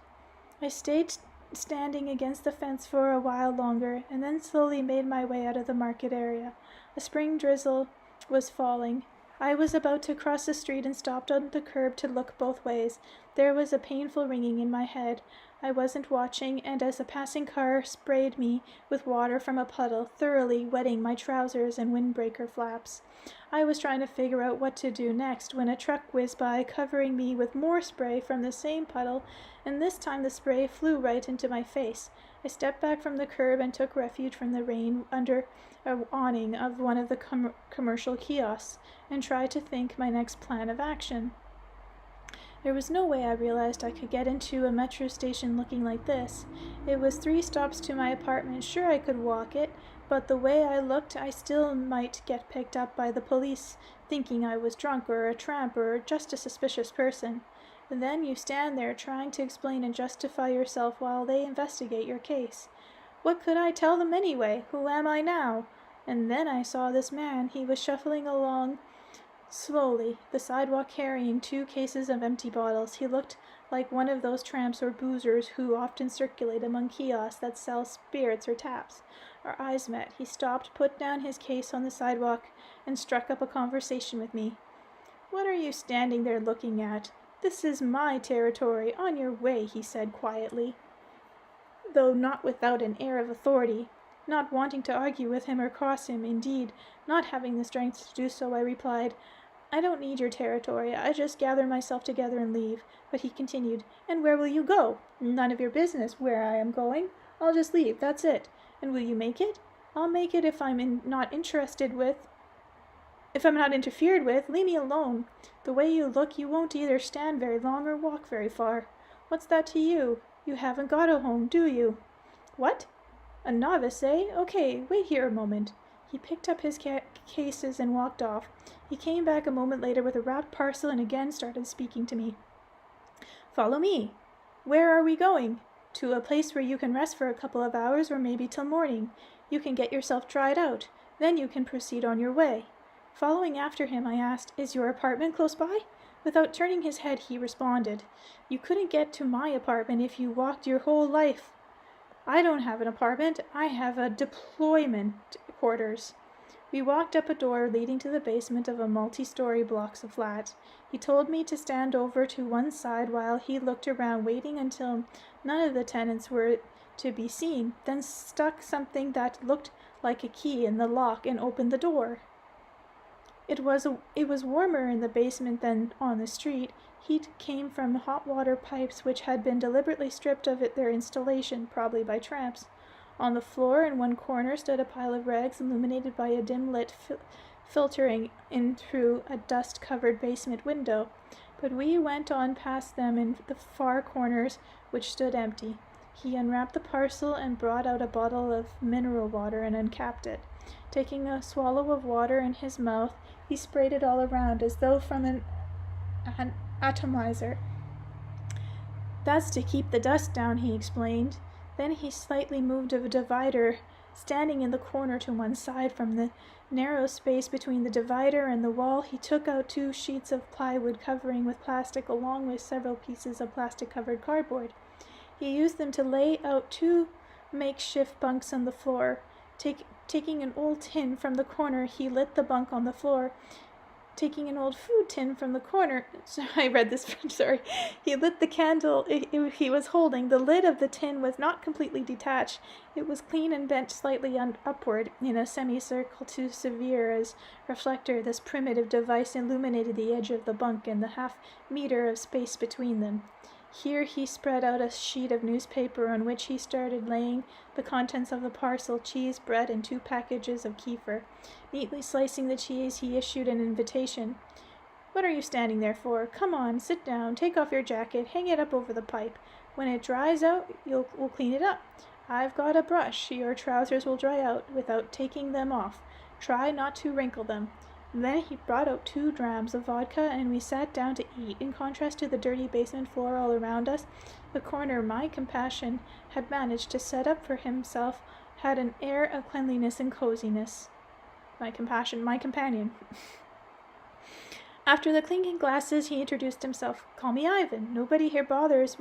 I stayed standing against the fence for a while longer, and then slowly made my way out of the market area. A spring drizzle was falling. I was about to cross the street and stopped on the curb to look both ways. There was a painful ringing in my head. I wasn't watching, and as a passing car sprayed me with water from a puddle, thoroughly wetting my trousers and windbreaker flaps, I was trying to figure out what to do next when a truck whizzed by, covering me with more spray from the same puddle, and this time the spray flew right into my face. I stepped back from the curb and took refuge from the rain under an awning of one of the commercial kiosks and tried to think my next plan of action. There was no way I realized I could get into a metro station looking like this. It was 3 stops to my apartment. Sure, I could walk it, but the way I looked, I still might get picked up by the police, thinking I was drunk or a tramp or just a suspicious person. And then you stand there trying to explain and justify yourself while they investigate your case. What could I tell them anyway? Who am I now? And then I saw this man. He was shuffling along slowly, the sidewalk carrying 2 cases of empty bottles. He looked like one of those tramps or boozers who often circulate among kiosks that sell spirits or taps. Our eyes met. He stopped, put down his case on the sidewalk, and struck up a conversation with me. "What are you standing there looking at? This is my territory. On your way," he said quietly, though not without an air of authority. Not wanting to argue with him or cross him, indeed, not having the strength to do so, I replied, "I don't need your territory. I just gather myself together and leave." But he continued, "And where will you go?" "None of your business where I am going. I'll just leave, that's it." "And will you make it?" "I'll make it if I'm not interfered with. Leave me alone. The way you look, you won't either stand very long or walk very far." "What's that to you? You haven't got a home, do you?" "What? A novice, eh? Okay, wait here a moment." He picked up his cases and walked off. He came back a moment later with a wrapped parcel and again started speaking to me. "Follow me." "Where are we going?" "To a place where you can rest for a couple of hours or maybe till morning. You can get yourself dried out. Then you can proceed on your way." Following after him, I asked, "Is your apartment close by?" Without turning his head, he responded, "You couldn't get to my apartment if you walked your whole life." "I don't have an apartment. I have a deployment quarters." We walked up a door leading to the basement of a multi-story blocks of flats. He told me to stand over to one side while he looked around, waiting until none of the tenants were to be seen, then stuck something that looked like a key in the lock and opened the door. It was warmer in the basement than on the street. Heat came from hot water pipes which had been deliberately stripped of their installation, probably by tramps. On the floor in one corner stood a pile of rags illuminated by a dim-lit filtering in through a dust-covered basement window. But we went on past them in the far corners, which stood empty. He unwrapped the parcel and brought out a bottle of mineral water and uncapped it. Taking a swallow of water in his mouth, he sprayed it all around as though from an atomizer. "That's to keep the dust down," he explained. Then he slightly moved a divider standing in the corner to one side. From the narrow space between the divider and the wall, he took out 2 sheets of plywood covering with plastic along with several pieces of plastic-covered cardboard. He used them to lay out 2 makeshift bunks on the floor. Taking an old tin from the corner, he lit the bunk on the floor. Taking an old food tin from the corner, I read this, sorry. He lit the candle he was holding. The lid of the tin was not completely detached. It was clean and bent slightly upward in a semicircle to serve as reflector. This primitive device illuminated the edge of the bunk and the half-meter of space between them. Here he spread out a sheet of newspaper on which he started laying the contents of the parcel: cheese, bread, and 2 packages of kefir. Neatly slicing the cheese, he issued an invitation. "What are you standing there for? Come on, sit down, take off your jacket, hang it up over the pipe. When it dries out, we'll clean it up. I've got a brush. Your trousers will dry out without taking them off. Try not to wrinkle them." Then he brought out 2 drams of vodka, and we sat down to eat. In contrast to the dirty basement floor all around us, the corner my companion had managed to set up for himself had an air of cleanliness and coziness. My companion. After the clinking glasses, he introduced himself. "Call me Ivan. Nobody here bothers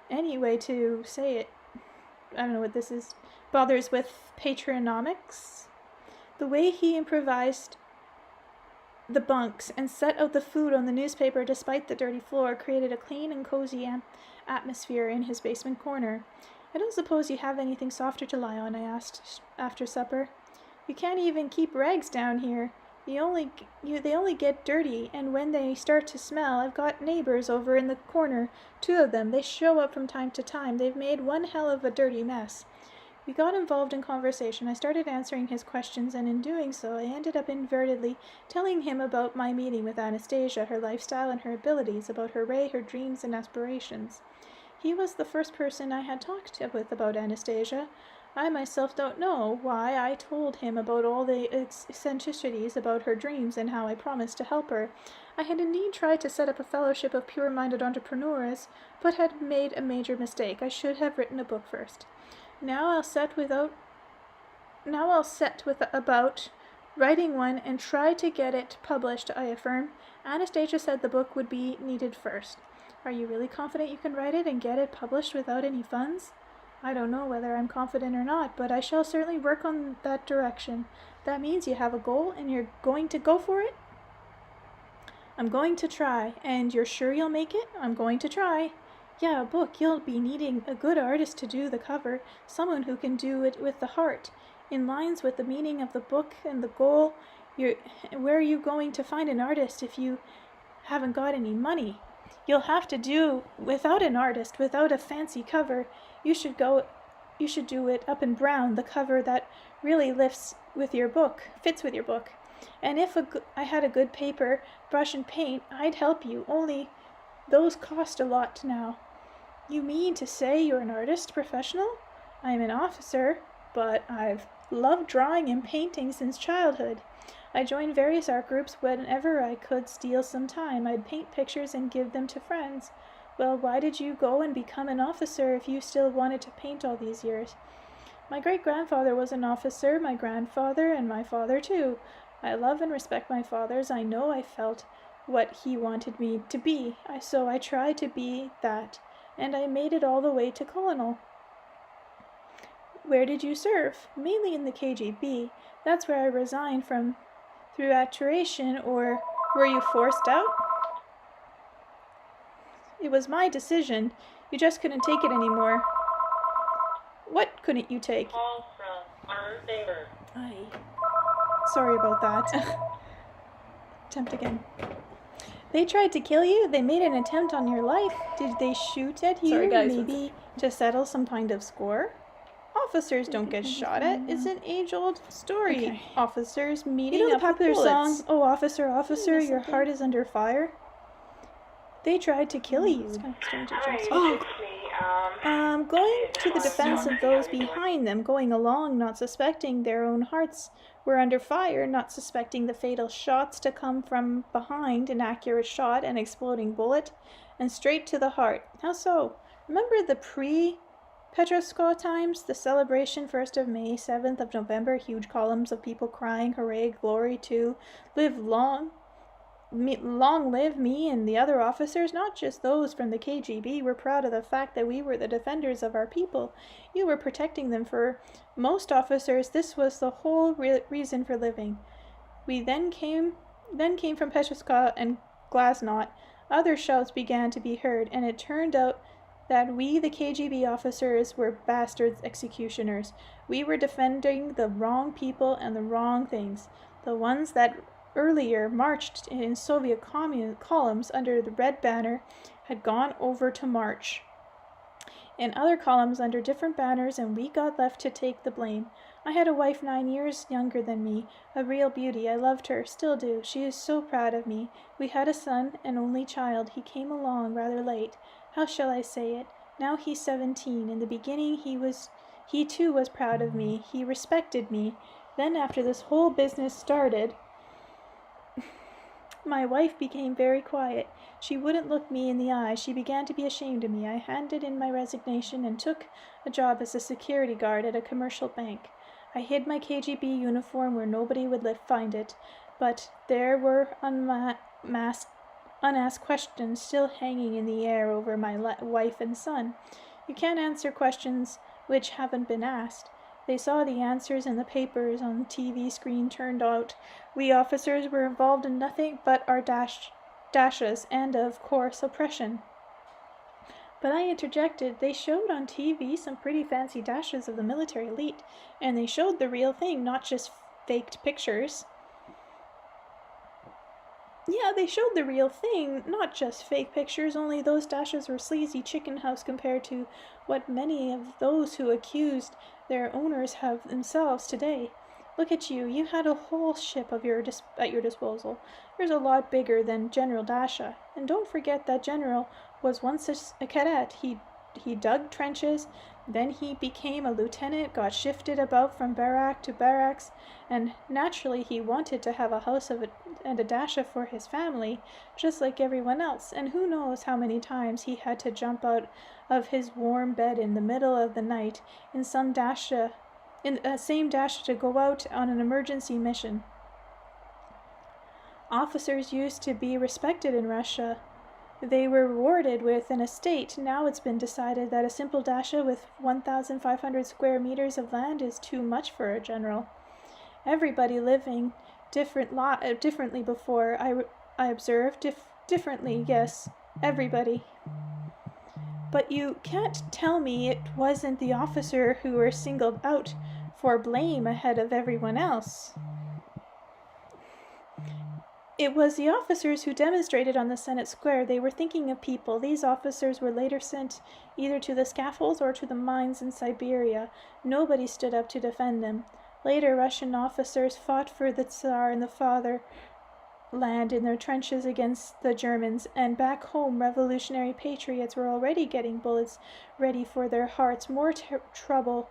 anyway to say it. I don't know what this is. Bothers with patronymics." The way he improvised the bunks and set out the food on the newspaper despite the dirty floor created a clean and cozy atmosphere in his basement corner. "I don't suppose you have anything softer to lie on?" I asked after supper. "You can't even keep rags down here. They only get dirty, and when they start to smell, I've got neighbors over in the corner, 2 of them. They show up from time to time. They've made one hell of a dirty mess." We got involved in conversation. I started answering his questions, and in doing so, I ended up inadvertently telling him about my meeting with Anastasia, her lifestyle and her abilities, about her Ray, her dreams and aspirations. He was the first person I had talked with about Anastasia. I myself don't know why I told him about all the eccentricities about her dreams and how I promised to help her. I had indeed tried to set up a fellowship of pure-minded entrepreneurs, but had made a major mistake. I should have written a book first. Now I'll set about writing one and try to get it published, I affirm. Anastasia said the book would be needed first. Are you really confident you can write it and get it published without any funds? I don't know whether I'm confident or not, but I shall certainly work on that direction. That means you have a goal and you're going to go for it? I'm going to try. And you're sure you'll make it? I'm going to try. Yeah, a book. You'll be needing a good artist to do the cover, someone who can do it with the heart, in lines with the meaning of the book and the goal. Where are you going to find an artist if you haven't got any money? You'll have to do without an artist, without a fancy cover. You should do it up in brown, the cover that really fits with your book. And if I had a good paper, brush and paint, I'd help you, only those cost a lot now. You mean to say you're an artist, professional? I'm an officer, but I've loved drawing and painting since childhood. I joined various art groups whenever I could steal some time. I'd paint pictures and give them to friends. Well, why did you go and become an officer if you still wanted to paint all these years? My great-grandfather was an officer, my grandfather, and my father too. I love and respect my fathers. I know I felt what he wanted me to be, so I tried to be that, and I made it all the way to colonel. Where did you serve? Mainly in the KGB. That's where I resigned from through attrition, or were you forced out? It was my decision. You just couldn't take it anymore. What couldn't you take? Call from our neighbor. Sorry about that. Attempt again. They tried to kill you? They made an attempt on your life? Did they shoot at you? Sorry, guys. Maybe to settle some kind of score? Officers don't get shot at. It's an age-old story. Okay. Officers meeting up with bullets. You know the popular song, "Oh, officer, officer, your heart is under fire"? They tried to kill you. It's kind of strange. Going to the defense of those behind them, going along, not suspecting their own hearts were under fire, not suspecting the fatal shots to come from behind, an accurate shot, an exploding bullet, and straight to the heart. How so? Remember the Petrovskoe times, the celebration 1st of May, 7th of November, huge columns of people crying, hooray, glory to, long live me and the other officers, not just those from the KGB, were proud of the fact that we were the defenders of our people. You were protecting them. For most officers, this was the whole reason for living. We then came from Petrovskoe and Glasnost. Other shouts began to be heard, and it turned out that we, the KGB officers, were bastards executioners. We were defending the wrong people and the wrong things. The ones that earlier marched in Soviet columns under the red banner had gone over to march in other columns under different banners, and we got left to take the blame. I had a wife 9 years younger than me, a real beauty. I loved her, still do. She is so proud of me. We had a son, an only child. He came along rather late. How shall I say it? Now he's 17. In the beginning he too was proud of me. He respected me. Then after this whole business started, my wife became very quiet. She wouldn't look me in the eye. She began to be ashamed of me. I handed in my resignation and took a job as a security guard at a commercial bank. I hid my KGB uniform where nobody would find it, but there were unasked questions still hanging in the air over my wife and son. You can't answer questions which haven't been asked. They saw the answers in the papers on the TV screen. Turned out we officers were involved in nothing but our dashes and, of course, oppression. But I interjected. They showed on TV some pretty fancy dashes of the military elite, and they showed the real thing, not just faked pictures. Yeah, they showed the real thing, not just fake pictures, only those dashes were sleazy chicken house compared to what many of those who accused their owners have themselves today. Look at you. You had a whole ship at your disposal. Yours a lot bigger than General Dasha. And don't forget that General was once a cadet. He dug trenches, then he became a lieutenant, got shifted about from barrack to barracks, and naturally he wanted to have a house and a Dasha for his family, just like everyone else. And who knows how many times he had to jump out of his warm bed in the middle of the night in same Dasha to go out on an emergency mission. Officers used to be respected in Russia. They were rewarded with an estate. Now it's been decided that a simple Dasha with 1,500 square meters of land is too much for a general. Everybody living differently before. I observed differently, yes, everybody. But you can't tell me it wasn't the officer who were singled out for blame ahead of everyone else. It was the officers who demonstrated on the Senate Square. They were thinking of people. These officers were later sent either to the scaffolds or to the mines in Siberia. Nobody stood up to defend them. Later, Russian officers fought for the Tsar and the fatherland in their trenches against the Germans, and back home, revolutionary patriots were already getting bullets ready for their hearts. More treble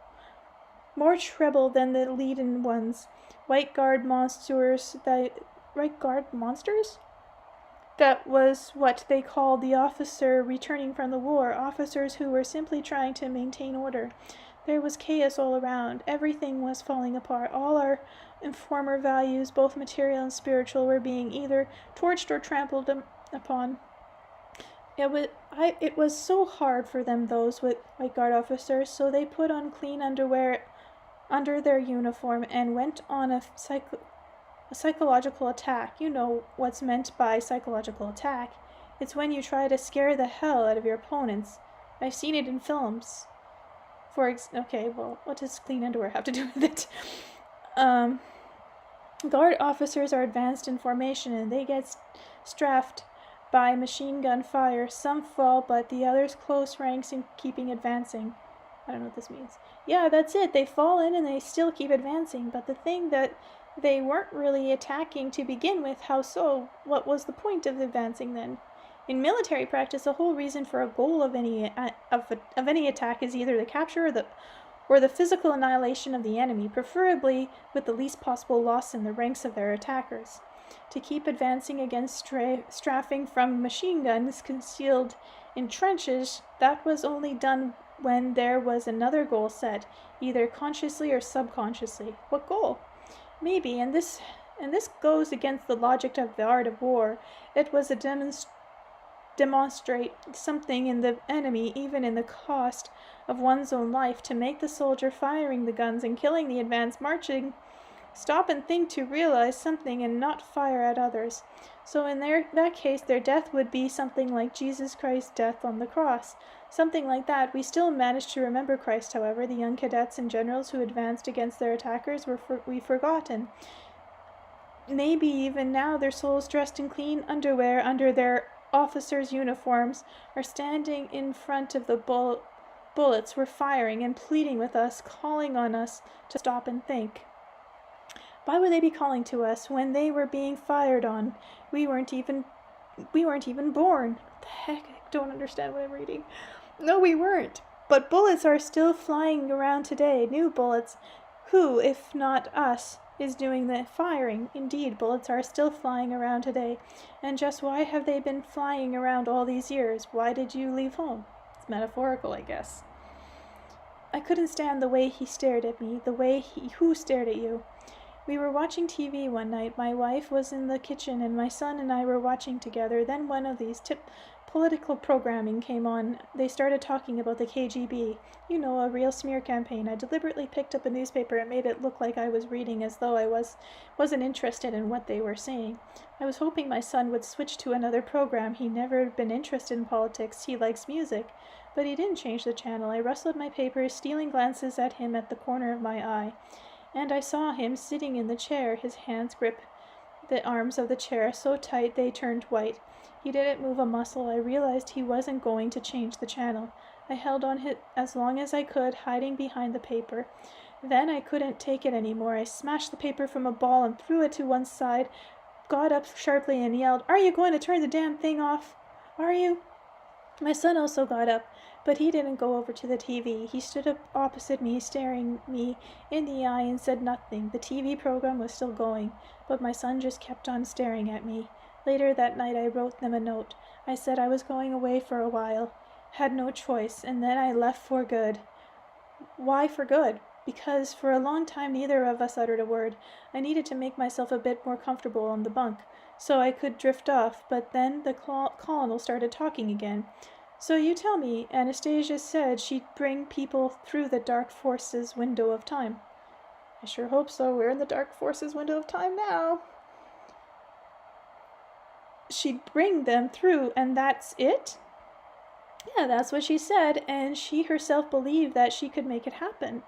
than the leaden ones. White Guard monsters? That was what they called the officer returning from the war, officers who were simply trying to maintain order. There was chaos all around. Everything was falling apart. All our former values, both material and spiritual, were being either torched or trampled upon. It was so hard for them, those White Guard officers, so they put on clean underwear under their uniform and went on a psychological attack. You know what's meant by psychological attack. It's when you try to scare the hell out of your opponents. I've seen it in films. Okay, well, what does clean underwear have to do with it? Guard officers are advanced in formation and they get strafed by machine gun fire. Some fall, but the others close ranks and keeping advancing. I don't know what this means. Yeah, that's it. They fall in and they still keep advancing. But the thing that they weren't really attacking to begin with, how so? What was the point of advancing then? In military practice, the whole reason for a goal of any attack is either the capture or the physical annihilation of the enemy, preferably with the least possible loss in the ranks of their attackers. To keep advancing against strafing from machine guns concealed in trenches, that was only done when there was another goal set, either consciously or subconsciously. What goal? Maybe, and this goes against the logic of the art of war. It was a demonstrate something in the enemy, even in the cost of one's own life, to make the soldier firing the guns and killing the advance marching stop and think to realize something and not fire at others. So in that case, their death would be something like Jesus Christ's death on the cross. Something like that. We still managed to remember Christ, however. The young cadets and generals who advanced against their attackers we've forgotten. Maybe even now their souls dressed in clean underwear under their officers' uniforms are standing in front of the bullets we're firing and pleading with us, calling on us to stop and think. Why would they be calling to us when they were being fired on? We weren't even born. What the heck? I don't understand what I'm reading. No, we weren't. But bullets are still flying around today, new bullets. Who, if not us, is doing the firing? Indeed, bullets are still flying around today. And just why have they been flying around all these years? Why did you leave home? It's metaphorical, I guess. I couldn't stand the way he stared at me, who stared at you. We were watching TV one night. My wife was in the kitchen and my son and I were watching together. Then one of these political programming came on. They started talking about the KGB. You know, a real smear campaign. I deliberately picked up a newspaper and made it look like I was reading as though I wasn't interested in what they were saying. I was hoping my son would switch to another program. He never been interested in politics. He likes music. But he didn't change the channel. I rustled my papers, stealing glances at him at the corner of my eye. And I saw him sitting in the chair. His hands gripped the arms of the chair so tight they turned white. He didn't move a muscle. I realized he wasn't going to change the channel. I held on as long as I could, hiding behind the paper. Then I couldn't take it anymore. I smashed the paper from a ball and threw it to one side, got up sharply and yelled, "Are you going to turn the damn thing off? Are you?" My son also got up, but he didn't go over to the TV. He stood up opposite me, staring me in the eye, and said nothing. The TV program was still going, but my son just kept on staring at me. Later that night I wrote them a note. I said I was going away for a while, had no choice, and then I left for good. Why for good? Because for a long time neither of us uttered a word. I needed to make myself a bit more comfortable on the bunk, so I could drift off, but then the colonel started talking again. "So you tell me, Anastasia said she'd bring people through the dark forces window of time." "I sure hope so. We're in the dark forces window of time now." "She'd bring them through, and that's it?" "Yeah, that's what she said, and she herself believed that she could make it happen.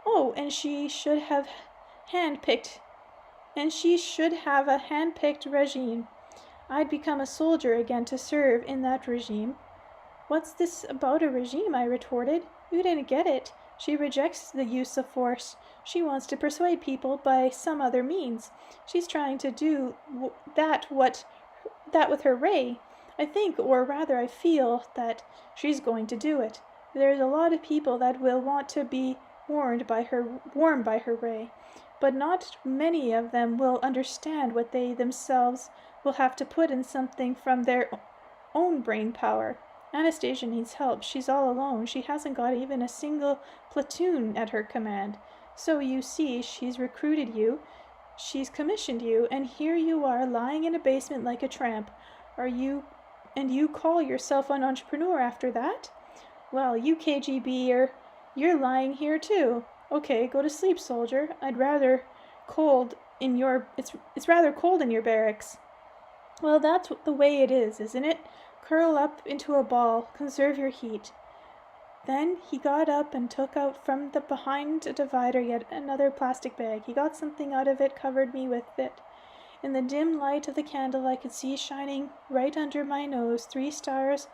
Oh, and she should have handpicked a hand-picked regime. I'd become a soldier again to serve in that regime." "What's this about a regime?" I retorted. "You didn't get it. She rejects the use of force. She wants to persuade people by some other means. She's trying to do that with her ray. I think, or rather I feel, that she's going to do it. There's a lot of people that will want to be warmed by her ray, but not many of them will understand what they themselves will have to put in something from their own brain power. Anastasia needs help. She's all alone. She hasn't got even a single platoon at her command. So you see, she's recruited you, she's commissioned you, and here you are lying in a basement like a tramp. And you call yourself an entrepreneur after that? Well, you KGB'er, you're lying here too. Okay, go to sleep, soldier. It's rather cold in your barracks." "Well, that's the way it is, isn't it? Curl up into a ball, conserve your heat." Then he got up and took out from behind a divider yet another plastic bag. He got something out of it, covered me with it. In the dim light of the candle I could see shining right under my nose 3 stars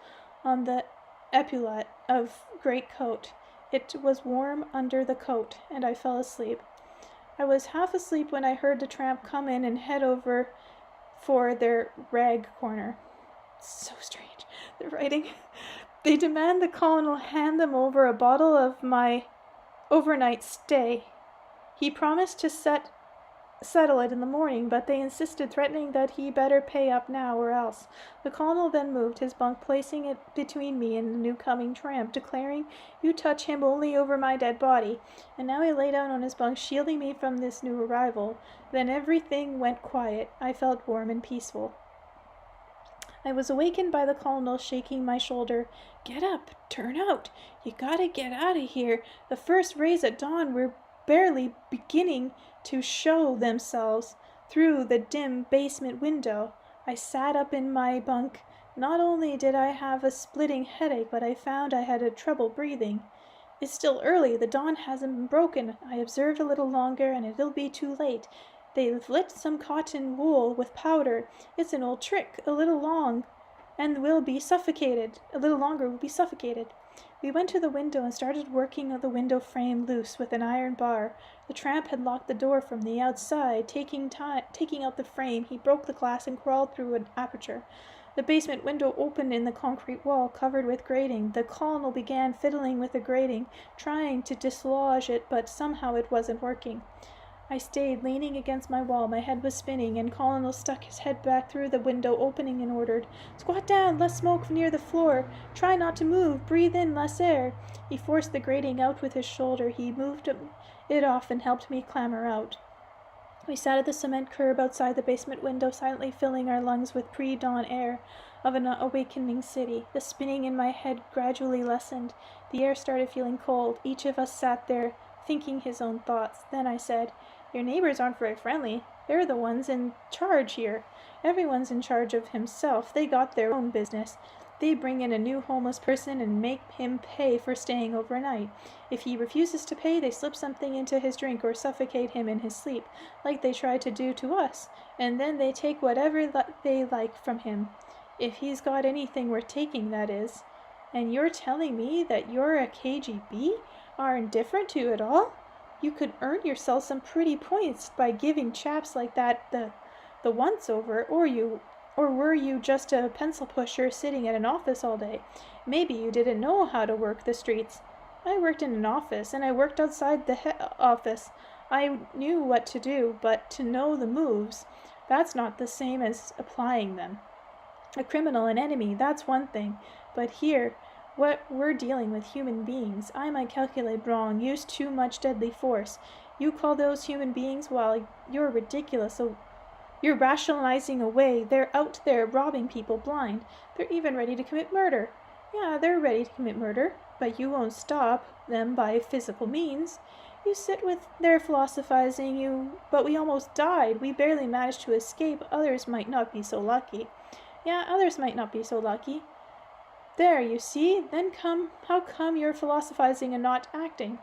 on the epaulette of greatcoat. It was warm under the coat, and I fell asleep. I was half asleep when I heard the tramp come in and head over for their rag corner. So strange, the writing. They demand the colonel hand them over a bottle of my overnight stay. He promised to settle it in the morning, but they insisted, threatening that he better pay up now or else. The colonel then moved his bunk, placing it between me and the new-coming tramp, declaring, "You touch him only over my dead body." And now he lay down on his bunk, shielding me from this new arrival. Then everything went quiet. I felt warm and peaceful. I was awakened by the colonel shaking my shoulder. "Get up, turn out. You gotta get out of here. The first rays at dawn were barely beginning to show themselves through the dim basement window." I sat up in my bunk. Not only did I have a splitting headache, but I found I had trouble breathing. "It's still early. The dawn hasn't been broken." I observed a little longer, and it'll be too late. They've lit some cotton wool with powder. It's an old trick. A little longer, we'll be suffocated. We went to the window and started working the window frame loose with an iron bar. The tramp had locked the door from the outside. Taking out the frame, he broke the glass and crawled through an aperture. The basement window opened in the concrete wall, covered with grating. The colonel began fiddling with the grating, trying to dislodge it, but somehow it wasn't working. I stayed leaning against my wall. My head was spinning, and Colonel stuck his head back through the window opening and ordered, "Squat down, less smoke near the floor. Try not to move. Breathe in less air." He forced the grating out with his shoulder. He moved it off and helped me clamber out. We sat at the cement curb outside the basement window, silently filling our lungs with pre-dawn air of an awakening city. The spinning in my head gradually lessened. The air started feeling cold. Each of us sat there, thinking his own thoughts. Then I said, "Your neighbors aren't very friendly. They're the ones in charge here. Everyone's in charge of himself. They got their own business. They bring in a new homeless person and make him pay for staying overnight. If he refuses to pay, they slip something into his drink or suffocate him in his sleep, like they tried to do to us, and then they take whatever they like from him. If he's got anything worth taking, that is." And you're telling me that you're a KGB? Are indifferent to it all? You could earn yourself some pretty points by giving chaps like that the once-over, or were you just a pencil pusher sitting at an office all day? Maybe you didn't know how to work the streets. I worked in an office, and I worked outside the office. I knew what to do, but to know the moves, that's not the same as applying them. A criminal, an enemy, that's one thing. But here, what we're dealing with human beings. I might calculate wrong, use too much deadly force. You call those human beings? Well, you're ridiculous. You're rationalizing away. They're out there robbing people blind. They're even ready to commit murder. Yeah, they're ready to commit murder, but you won't stop them by physical means. You sit with their philosophizing, but we almost died. We barely managed to escape. Others might not be so lucky. Yeah, others might not be so lucky. There, you see? Then how come you're philosophizing and not acting?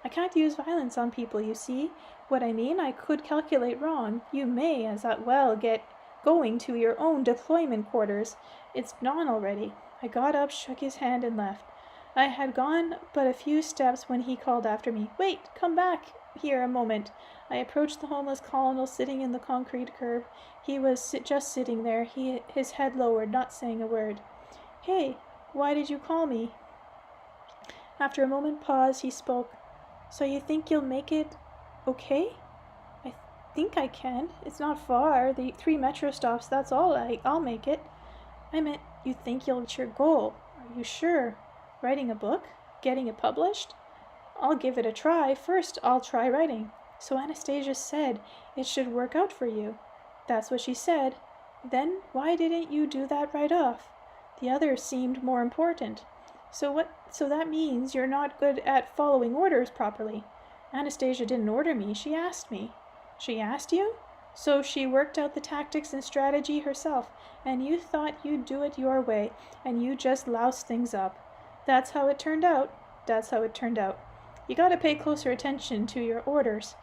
I can't use violence on people, you see. What I mean, I could calculate wrong. You may as well get going to your own deployment quarters. It's dawn already. I got up, shook his hand, and left. I had gone but a few steps when he called after me. Wait, come back here a moment. I approached the homeless colonel sitting in the concrete curb. He was just sitting there, his head lowered, not saying a word. Hey, why did you call me? After a moment's pause, he spoke. So you think you'll make it okay? I think I can. It's not far. The 3 metro stops, that's all. I'll make it. I meant, you think you'll reach your goal. Are you sure? Writing a book? Getting it published? I'll give it a try. First, I'll try writing. So Anastasia said it should work out for you. That's what she said. Then why didn't you do that right off? The other seemed more important. So that means you're not good at following orders properly. Anastasia didn't order me. She asked me. She asked you? So she worked out the tactics and strategy herself, and you thought you'd do it your way, and you just loused things up. That's how it turned out. That's how it turned out. You gotta pay closer attention to your orders.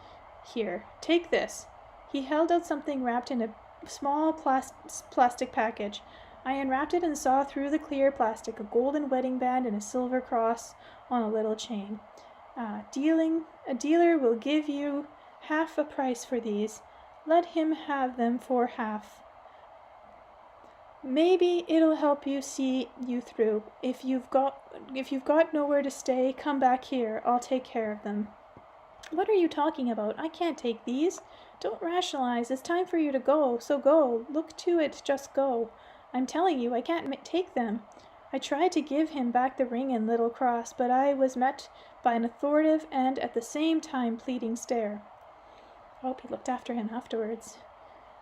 Here, take this. He held out something wrapped in a small plastic package. I unwrapped it and saw through the clear plastic a golden wedding band and a silver cross on a little chain. A dealer will give you half a price for these. Let him have them for half. Maybe it'll help you see you through. If you've got nowhere to stay, come back here. I'll take care of them. What are you talking about? I can't take these. Don't rationalize. It's time for you to go, so go. Look to it, just go. I'm telling you, I can't take them. I tried to give him back the ring and little cross, but I was met by an authoritative and, at the same time, pleading stare. I hope he looked after him afterwards.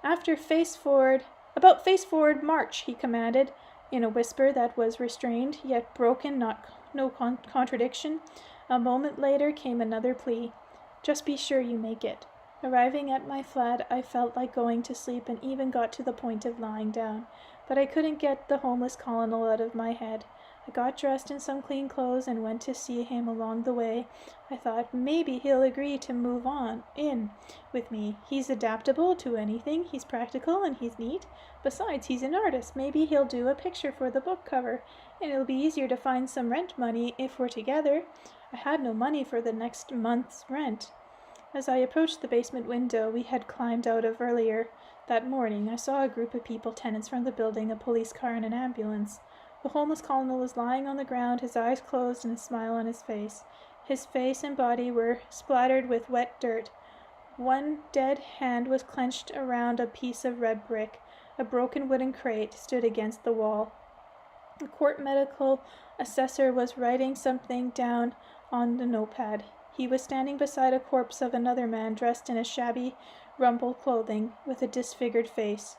About face forward march, he commanded, in a whisper that was restrained, yet broken, no contradiction. A moment later came another plea. Just be sure you make it. Arriving at my flat, I felt like going to sleep and even got to the point of lying down. But I couldn't get the homeless colonel out of my head. I got dressed in some clean clothes and went to see him along the way. I thought maybe he'll agree to move on in with me. He's adaptable to anything. He's practical and he's neat. Besides, he's an artist. Maybe he'll do a picture for the book cover, and it'll be easier to find some rent money if we're together. I had no money for the next month's rent. As I approached the basement window we had climbed out of earlier that morning, I saw a group of people, tenants from the building, a police car, and an ambulance. The homeless colonel was lying on the ground, his eyes closed and a smile on his face. His face and body were splattered with wet dirt. One dead hand was clenched around a piece of red brick. A broken wooden crate stood against the wall. The court medical assessor was writing something down on the notepad. He was standing beside a corpse of another man dressed in a shabby, rumpled clothing, with a disfigured face.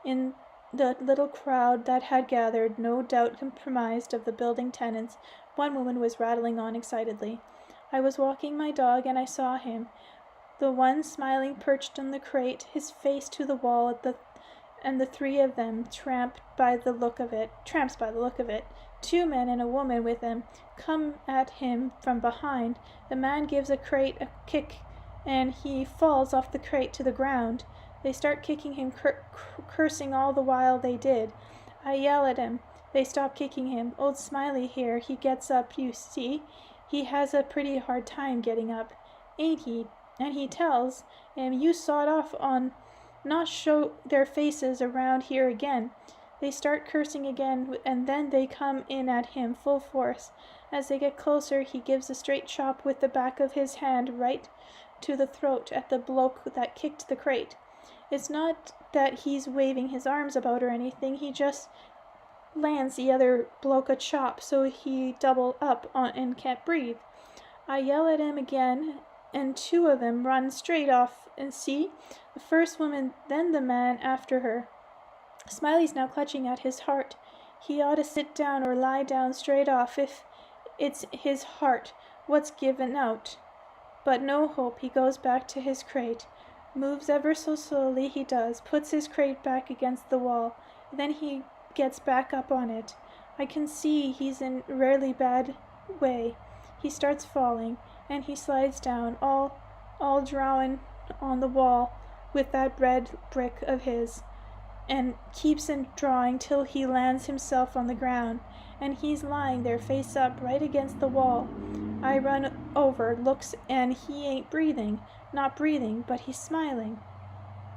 In the little crowd that had gathered, no doubt comprised of the building tenants, one woman was rattling on excitedly. I was walking my dog, and I saw him, the one smiling perched on the crate, his face to the wall and the 3 of them tramps by the look of it. 2 men and a woman with them come at him from behind. The man gives a crate a kick, and he falls off the crate to the ground. They start kicking him, cursing all the while they did. I yell at him. They stop kicking him. Old Smiley here, he gets up, you see. He has a pretty hard time getting up, ain't he? And he tells him, you sawed off on not show their faces around here again. They start cursing again, and then they come in at him full force. As they get closer, he gives a straight chop with the back of his hand right to the throat at the bloke that kicked the crate. It's not that he's waving his arms about or anything, he just lands the other bloke a chop so he double up on and can't breathe. I yell at him again, and two of them run straight off, and see, the first woman, then the man after her. Smiley's now clutching at his heart. He ought to sit down or lie down straight off if it's his heart what's given out. But no hope. He goes back to his crate. Moves ever so slowly, he does. Puts his crate back against the wall. Then he gets back up on it. I can see he's in a rarely bad way. He starts falling, and he slides down, all drawing on the wall with that red brick of his, and keeps in drawing till he lands himself on the ground, and he's lying there face up right against the wall. I run over, looks, and he ain't breathing, not breathing, but he's smiling.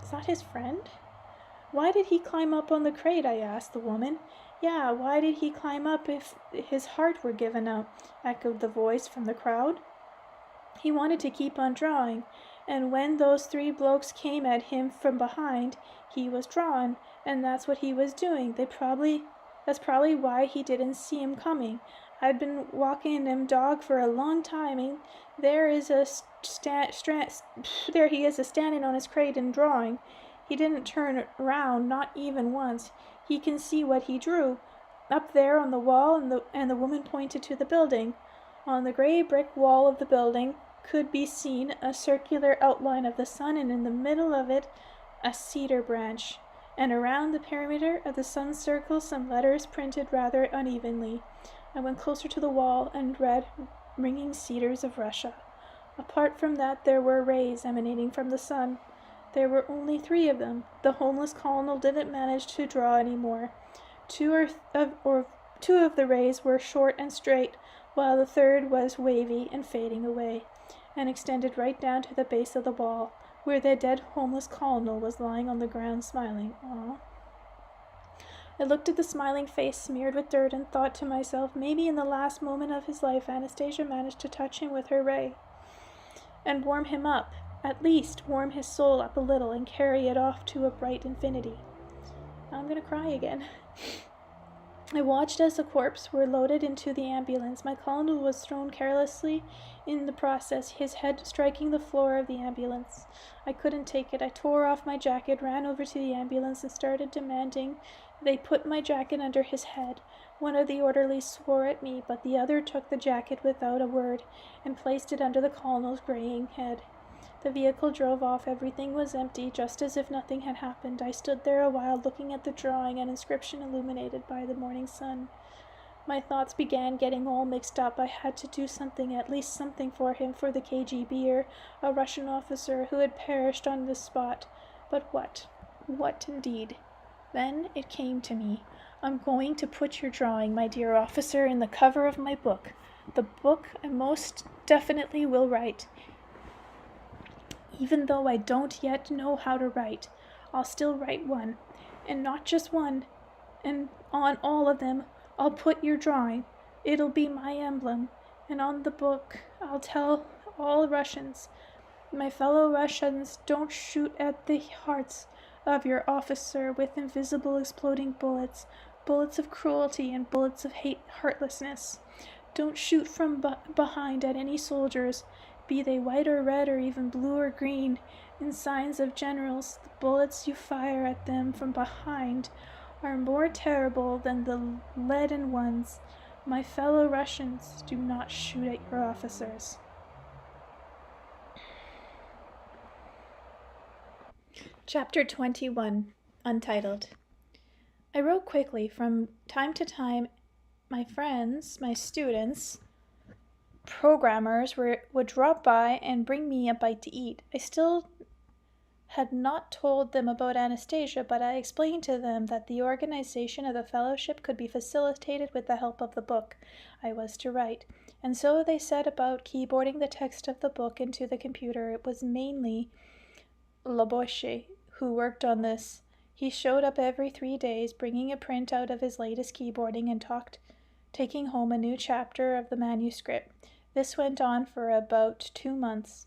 Is that his friend? Why did he climb up on the crate? I asked the woman. Yeah, why did he climb up if his heart were given out? Echoed the voice from the crowd. He wanted to keep on drawing, and when those three blokes came at him from behind, he was drawing, and that's what he was doing. That's probably why he didn't see him coming. I'd been walking him dog for a long time, and there he is standing on his crate and drawing. He didn't turn round, not even once. He can see what he drew. Up there on the wall, and the woman pointed to the building. On the gray brick wall of the building could be seen a circular outline of the sun, and in the middle of it a cedar branch, and around the perimeter of the sun's circle some letters printed rather unevenly. I went closer to the wall and read, "Ringing Cedars of Russia." Apart from that, there were rays emanating from the sun. There were only 3 of them. The homeless colonel didn't manage to draw any more. Two of the rays were short and straight, while the third was wavy and fading away, and extended right down to the base of the wall, where the dead homeless colonel was lying on the ground smiling. Aww. I looked at the smiling face smeared with dirt and thought to myself, maybe in the last moment of his life Anastasia managed to touch him with her ray and warm him up, at least warm his soul up a little and carry it off to a bright infinity. Now I'm going to cry again. I watched as the corpses were loaded into the ambulance. My colonel was thrown carelessly in the process, his head striking the floor of the ambulance. I couldn't take it. I tore off my jacket, ran over to the ambulance, and started demanding they put my jacket under his head. One of the orderlies swore at me, but the other took the jacket without a word and placed it under the colonel's graying head. The vehicle drove off. Everything was empty, just as if nothing had happened. I stood there a while, looking at the drawing and inscription illuminated by the morning sun. My thoughts began getting all mixed up. I had to do something, at least something for him, for the KGB, a Russian officer who had perished on the spot. But what? What indeed? Then it came to me. I'm going to put your drawing, my dear officer, in the cover of my book. The book I most definitely will write. Even though I don't yet know how to write, I'll still write one. And not just one. And on all of them, I'll put your drawing. It'll be my emblem. And on the book, I'll tell all Russians, my fellow Russians, don't shoot at the hearts of your officer with invisible exploding bullets, bullets of cruelty and bullets of heartlessness. Don't shoot from behind at any soldiers, be they white or red or even blue or green. In signs of generals, the bullets you fire at them from behind are more terrible than the leaden ones. My fellow Russians, do not shoot at your officers. Chapter 21, Untitled. I wrote quickly. From time to time, my friends, my students, programmers would drop by and bring me a bite to eat. I still had not told them about Anastasia, but I explained to them that the organization of the fellowship could be facilitated with the help of the book I was to write, and so they set about keyboarding the text of the book into the computer. It was mainly Laboche who worked on this. He showed up every 3 days, bringing a print out of his latest keyboarding and taking home a new chapter of the manuscript. This went on for about 2 months.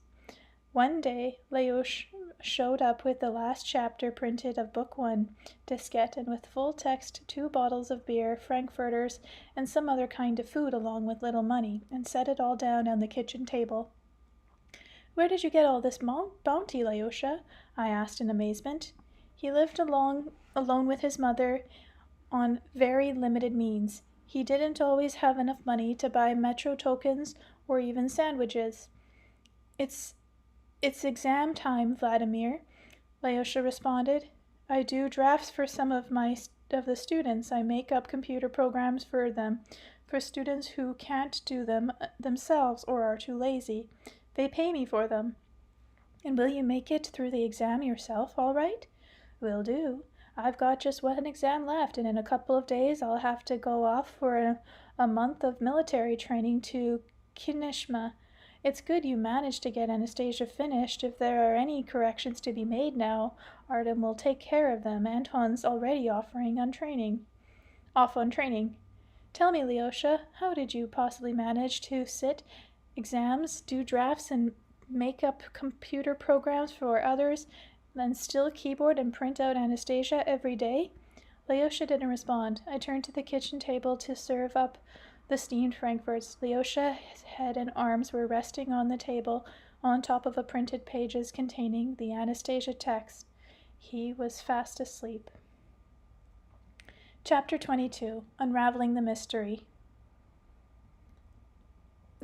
One day, Leosh showed up with the last chapter printed of Book 1, diskette, and with full text, 2 bottles of beer, frankfurters, and some other kind of food along with little money, and set it all down on the kitchen table. "Where did you get all this bounty, Leosha?" I asked in amazement. He lived alone with his mother on very limited means. He didn't always have enough money to buy metro tokens or even sandwiches. It's exam time, Vladimir," Leosha responded. "I do drafts for some of the students. I make up computer programs for them, for students who can't do them themselves or are too lazy. They pay me for them." "And will you make it through the exam yourself all right?" "Will do. I've got just one exam left, and in a couple of days I'll have to go off for a month of military training to Kinishma. It's good you managed to get Anastasia finished. If there are any corrections to be made now, Artem will take care of them. Anton's already off on training. Tell me, Leosha, how did you possibly manage to sit exams, do drafts, and make up computer programs for others, then still keyboard and print out Anastasia every day?" Leosha didn't respond. I turned to the kitchen table to serve up the steamed frankfurts. Leosha's head and arms were resting on the table on top of a printed pages containing the Anastasia text. He was fast asleep. Chapter 22. Unraveling the Mystery.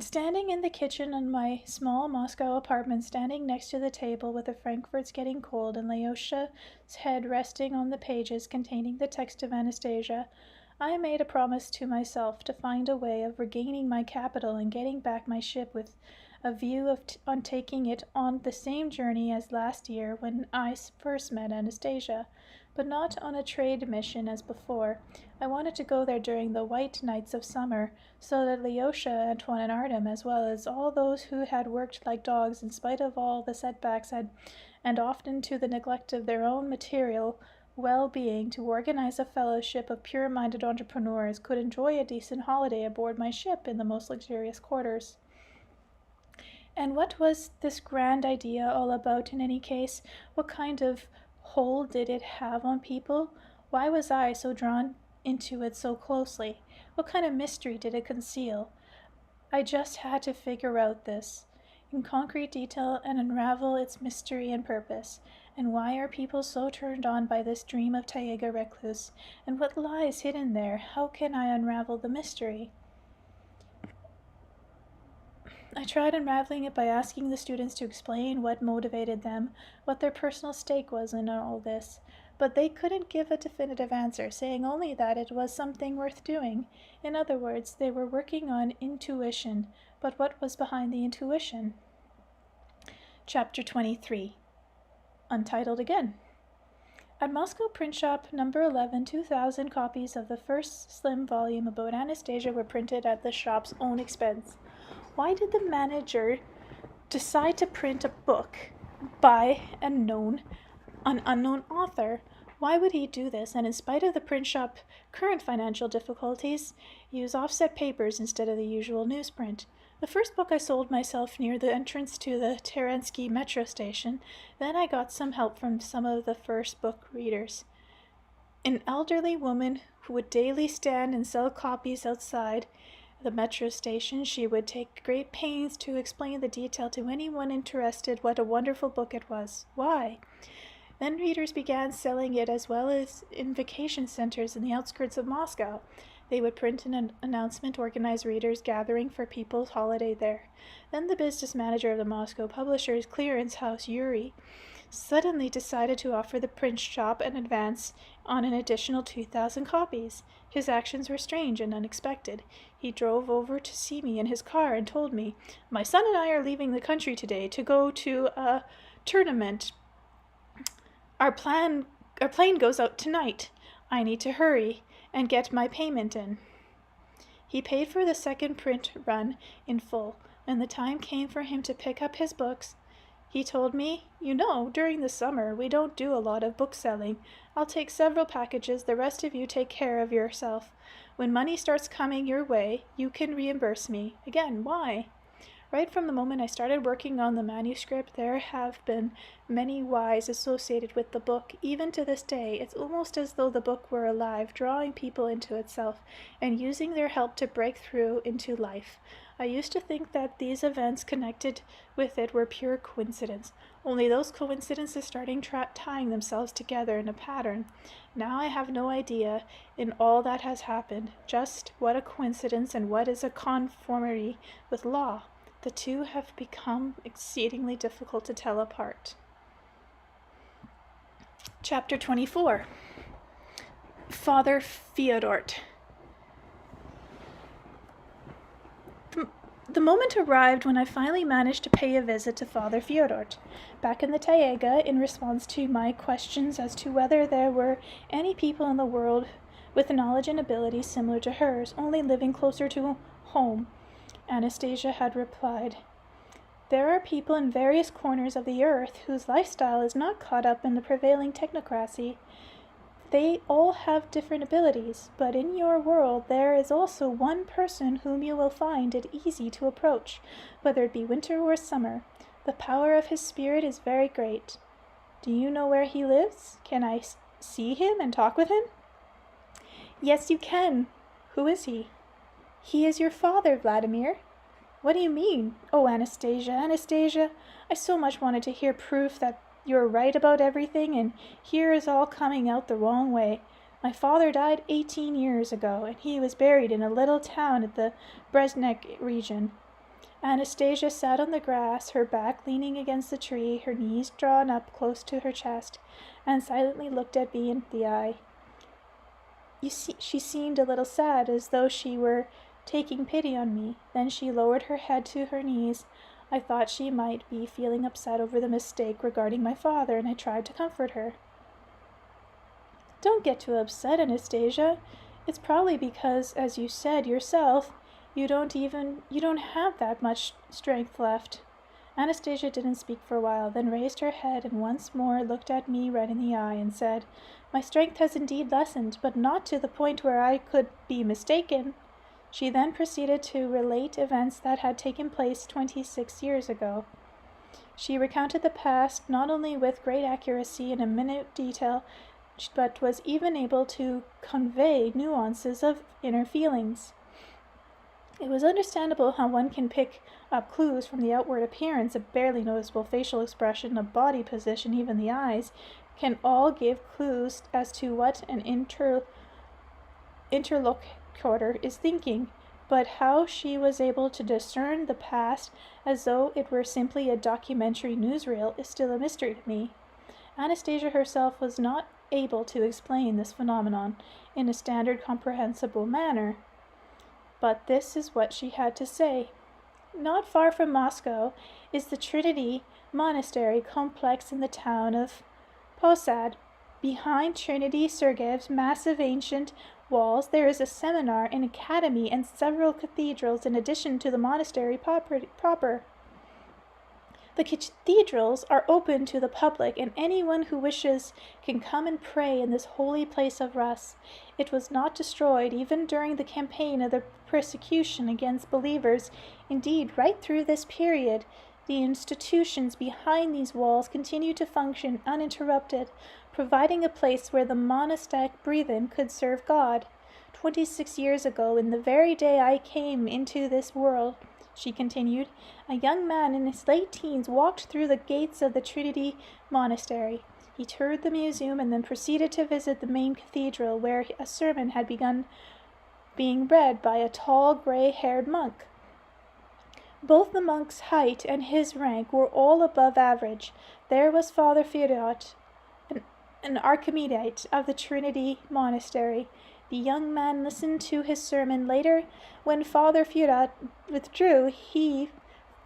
Standing in the kitchen in my small Moscow apartment, standing next to the table with the frankfurts getting cold and Leosha's head resting on the pages containing the text of Anastasia, I made a promise to myself to find a way of regaining my capital and getting back my ship with a view on taking it on the same journey as last year when I first met Anastasia, but not on a trade mission as before. I wanted to go there during the white nights of summer, so that Leosha, Antoine, and Artem, as well as all those who had worked like dogs in spite of all the setbacks and often to the neglect of their own material well-being, to organize a fellowship of pure-minded entrepreneurs, could enjoy a decent holiday aboard my ship in the most luxurious quarters. And what was this grand idea all about in any case? What kind of hold did it have on people? Why was I so drawn into it so closely? What kind of mystery did it conceal? I just had to figure out this in concrete detail and unravel its mystery and purpose. And why are people so turned on by this dream of Taiga Recluse? And what lies hidden there? How can I unravel the mystery? I tried unraveling it by asking the students to explain what motivated them, what their personal stake was in all this, but they couldn't give a definitive answer, saying only that it was something worth doing. In other words, they were working on intuition, but what was behind the intuition? Chapter 23. Untitled again. At Moscow Print Shop, number 11, 2,000 copies of the first slim volume about Anastasia were printed at the shop's own expense. Why did the manager decide to print a book by an unknown author? Why would he do this, and in spite of the print shop's current financial difficulties, use offset papers instead of the usual newsprint? The first book I sold myself near the entrance to the Terensky metro station. Then I got some help from some of the first book readers. An elderly woman who would daily stand and sell copies outside the metro station. She would take great pains to explain the detail to anyone interested what a wonderful book it was. Why? Then readers began selling it as well as in vacation centers in the outskirts of Moscow. They would print an announcement, organize readers' gathering for people's holiday there. Then the business manager of the Moscow Publishers Clearance House, Yuri, suddenly decided to offer the print shop an advance on an additional 2,000 copies. His actions were strange and unexpected. He drove over to see me in his car and told me, "My son and I are leaving the country today to go to a tournament Our plane goes out tonight. I need to hurry and get my payment in." He paid for the second print run in full. When the time came for him to pick up his books, he told me, during the summer we don't do a lot of book selling. I'll take several packages. The rest of you take care of yourself. When money starts coming your way, you can reimburse me." Again, why? Right from the moment I started working on the manuscript, there have been many whys associated with the book. Even to this day, it's almost as though the book were alive, drawing people into itself and using their help to break through into life. I used to think that these events connected with it were pure coincidence, only those coincidences starting tying themselves together in a pattern. Now I have no idea in all that has happened, just what a coincidence and what is a conformity with law. The two have become exceedingly difficult to tell apart. Chapter 24. Father Fyodor. The moment arrived when I finally managed to pay a visit to Father Fyodor, back in the Taiga, in response to my questions as to whether there were any people in the world with knowledge and ability similar to hers, only living closer to home. Anastasia had replied, "There are people in various corners of the earth whose lifestyle is not caught up in the prevailing technocracy. They all have different abilities, but in your world there is also one person whom you will find it easy to approach, whether it be winter or summer. The power of his spirit is very great. Do you know where he lives? Can I see him and talk with him?" "Yes, you can." "Who is he?" "He is your father, Vladimir." "What do you mean? Oh, Anastasia, I so much wanted to hear proof that you're right about everything, and here is all coming out the wrong way. My father died 18 years ago, and he was buried in a little town at the Brezhnev region." Anastasia sat on the grass, her back leaning against the tree, her knees drawn up close to her chest, and silently looked at me in the eye. She seemed a little sad, as though she were taking pity on me. Then she lowered her head to her knees. I thought she might be feeling upset over the mistake regarding my father, and I tried to comfort her. "Don't get too upset, Anastasia. It's probably because, as you said yourself, you don't have that much strength left." Anastasia didn't speak for a while, then raised her head and once more looked at me right in the eye and said, "My strength has indeed lessened, but not to the point where I could be mistaken." She then proceeded to relate events that had taken place 26 years ago. She recounted the past not only with great accuracy and a minute detail, but was even able to convey nuances of inner feelings. It was understandable how one can pick up clues from the outward appearance, a barely noticeable facial expression, a body position, even the eyes, can all give clues as to what an interlocutor is thinking, but how she was able to discern the past as though it were simply a documentary newsreel is still a mystery to me. Anastasia herself was not able to explain this phenomenon in a standard comprehensible manner, but this is what she had to say. "Not far from Moscow is the Trinity Monastery complex in the town of Posad. Behind Trinity Sergeyev's massive ancient walls there is a seminar, an academy, and several cathedrals in addition to the monastery proper. The cathedrals are open to the public, and anyone who wishes can come and pray in this holy place of Rus. It was not destroyed even during the campaign of the persecution against believers. Indeed, right through this period, the institutions behind these walls continue to function uninterrupted, providing a place where the monastic brethren could serve God. 26 years ago, in the very day I came into this world," she continued, "a young man in his late teens walked through the gates of the Trinity Monastery. He toured the museum and then proceeded to visit the main cathedral, where a sermon had begun being read by a tall, gray-haired monk. Both the monk's height and his rank were all above average. There was Father Fyodor, an Archimandrite of the Trinity Monastery. The young man listened to his sermon. Later, when Father Fyodor withdrew, he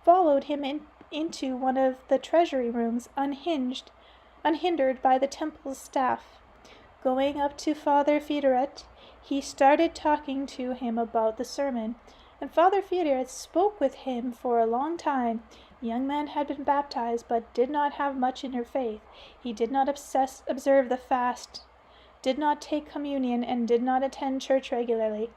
followed him into one of the treasury rooms, unhinged unhindered by the temple's staff. Going up to Father Fideret, he started talking to him about the sermon, and Father Fideret spoke with him for a long time. The young man had been baptized, but did not have much inner faith. He did not observe the fast, did not take communion, and did not attend church regularly.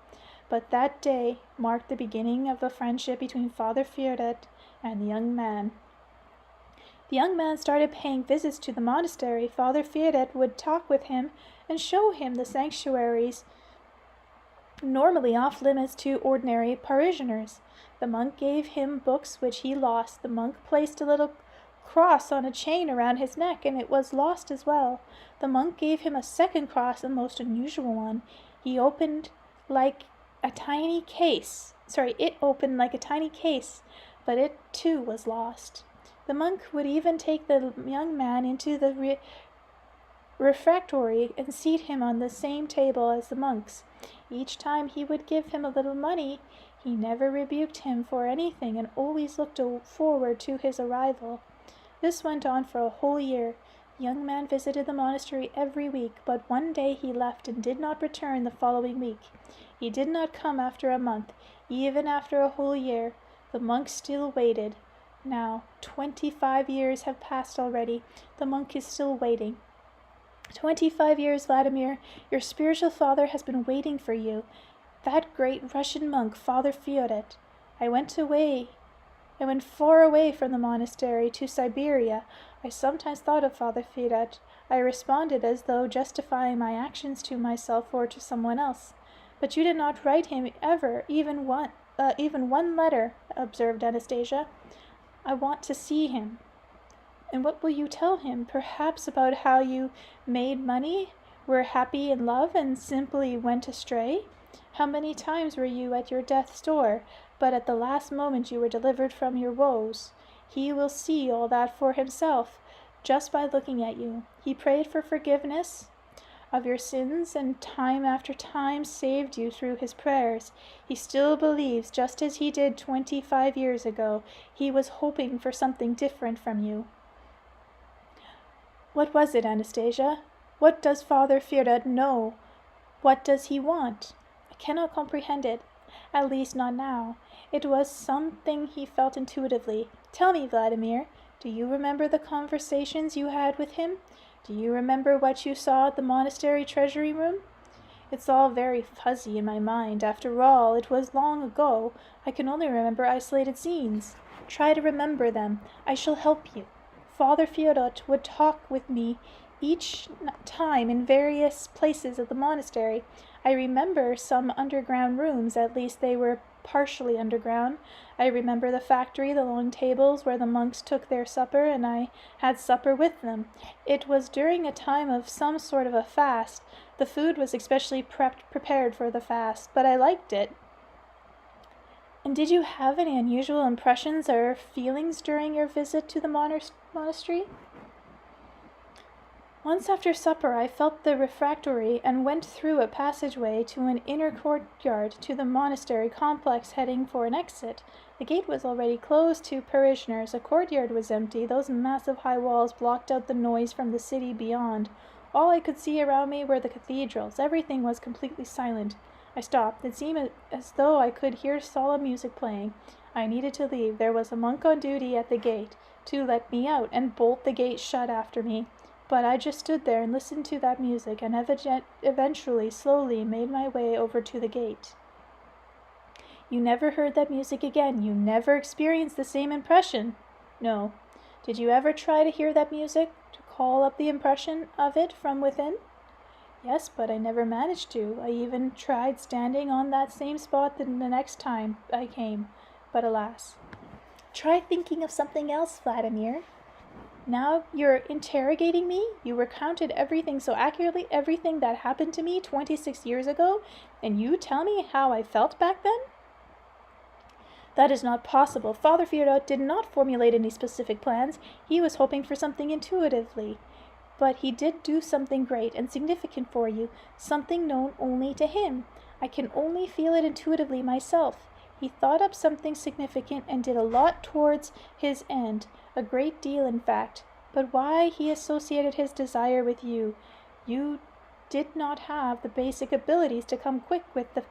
But that day marked the beginning of a friendship between Father Fideret and the young man. The young man started paying visits to the monastery. Father Fideret would talk with him and show him the sanctuaries normally off limits to ordinary parishioners. The monk gave him books which he lost. The monk placed a little cross on a chain around his neck, and it was lost as well. The monk gave him a second cross, a most unusual one. It opened like a tiny case, but it too was lost. The monk would even take the young man into the refectory and seat him on the same table as the monks. Each time he would give him a little money. He never rebuked him for anything and always looked forward to his arrival. This went on for a whole year. The young man visited the monastery every week, but one day he left and did not return the following week. He did not come after a month, even after a whole year. The monk still waited. Now, 25 years have passed already. The monk is still waiting. 25 years, Vladimir. Your spiritual father has been waiting for you. That great Russian monk, Father Fideret. I went far away from the monastery to Siberia. I sometimes thought of Father Fideret. I responded as though justifying my actions to myself or to someone else. But you did not write him ever, even one letter, observed Anastasia. I want to see him. And what will you tell him? Perhaps about how you made money, were happy in love, and simply went astray? How many times were you at your death's door, but at the last moment you were delivered from your woes? He will see all that for himself, just by looking at you. He prayed for forgiveness of your sins, and time after time saved you through his prayers. He still believes, just as he did 25 years ago. He was hoping for something different from you. What was it, Anastasia? What does Father Fideret know? What does he want? I cannot comprehend it, at least not now. It was something he felt intuitively. Tell me, Vladimir, do you remember the conversations you had with him? Do you remember what you saw at the monastery treasury room? It's all very fuzzy in my mind. After all, it was long ago. I can only remember isolated scenes. Try to remember them. I shall help you. Father Fideret would talk with me each time in various places of the monastery. I remember some underground rooms, at least they were partially underground. I remember the factory, the long tables where the monks took their supper, and I had supper with them. It was during a time of some sort of a fast. The food was especially prepared for the fast, but I liked it. And did you have any unusual impressions or feelings during your visit to the monastery? Once after supper I felt the refectory and went through a passageway to an inner courtyard to the monastery complex, heading for an exit. The gate was already closed to parishioners. The courtyard was empty. Those massive high walls blocked out the noise from the city beyond. All I could see around me were the cathedrals. Everything was completely silent. I stopped. It seemed as though I could hear solemn music playing. I needed to leave. There was a monk on duty at the gate to let me out and bolt the gate shut after me. But I just stood there and listened to that music, and eventually, slowly, made my way over to the gate. You never heard that music again? You never experienced the same impression? No. Did you ever try to hear that music, to call up the impression of it from within? Yes, but I never managed to. I even tried standing on that same spot the next time I came, but alas. Try thinking of something else, Vladimir. Now you're interrogating me? You recounted everything so accurately, everything that happened to me 26 years ago, and you tell me how I felt back then? That is not possible. Father Fideret did not formulate any specific plans. He was hoping for something intuitively. But he did do something great and significant for you, something known only to him. I can only feel it intuitively myself. He thought up something significant and did a lot towards his end. A great deal, in fact, but why he associated his desire with you. You did not have the basic abilities to come quick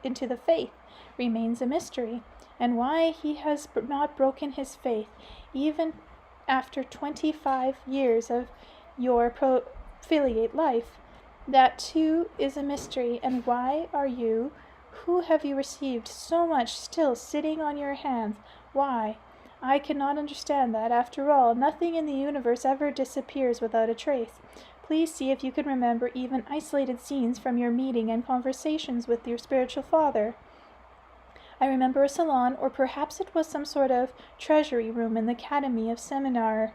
into the faith remains a mystery, and why he has not broken his faith even after 25 years of your profiliate life. That too is a mystery, and why are you, who have you received so much, still sitting on your hands? Why? I cannot understand that. After all, nothing in the universe ever disappears without a trace. Please see if you can remember even isolated scenes from your meeting and conversations with your spiritual father. I remember a salon, or perhaps it was some sort of treasury room in the Academy of Seminar,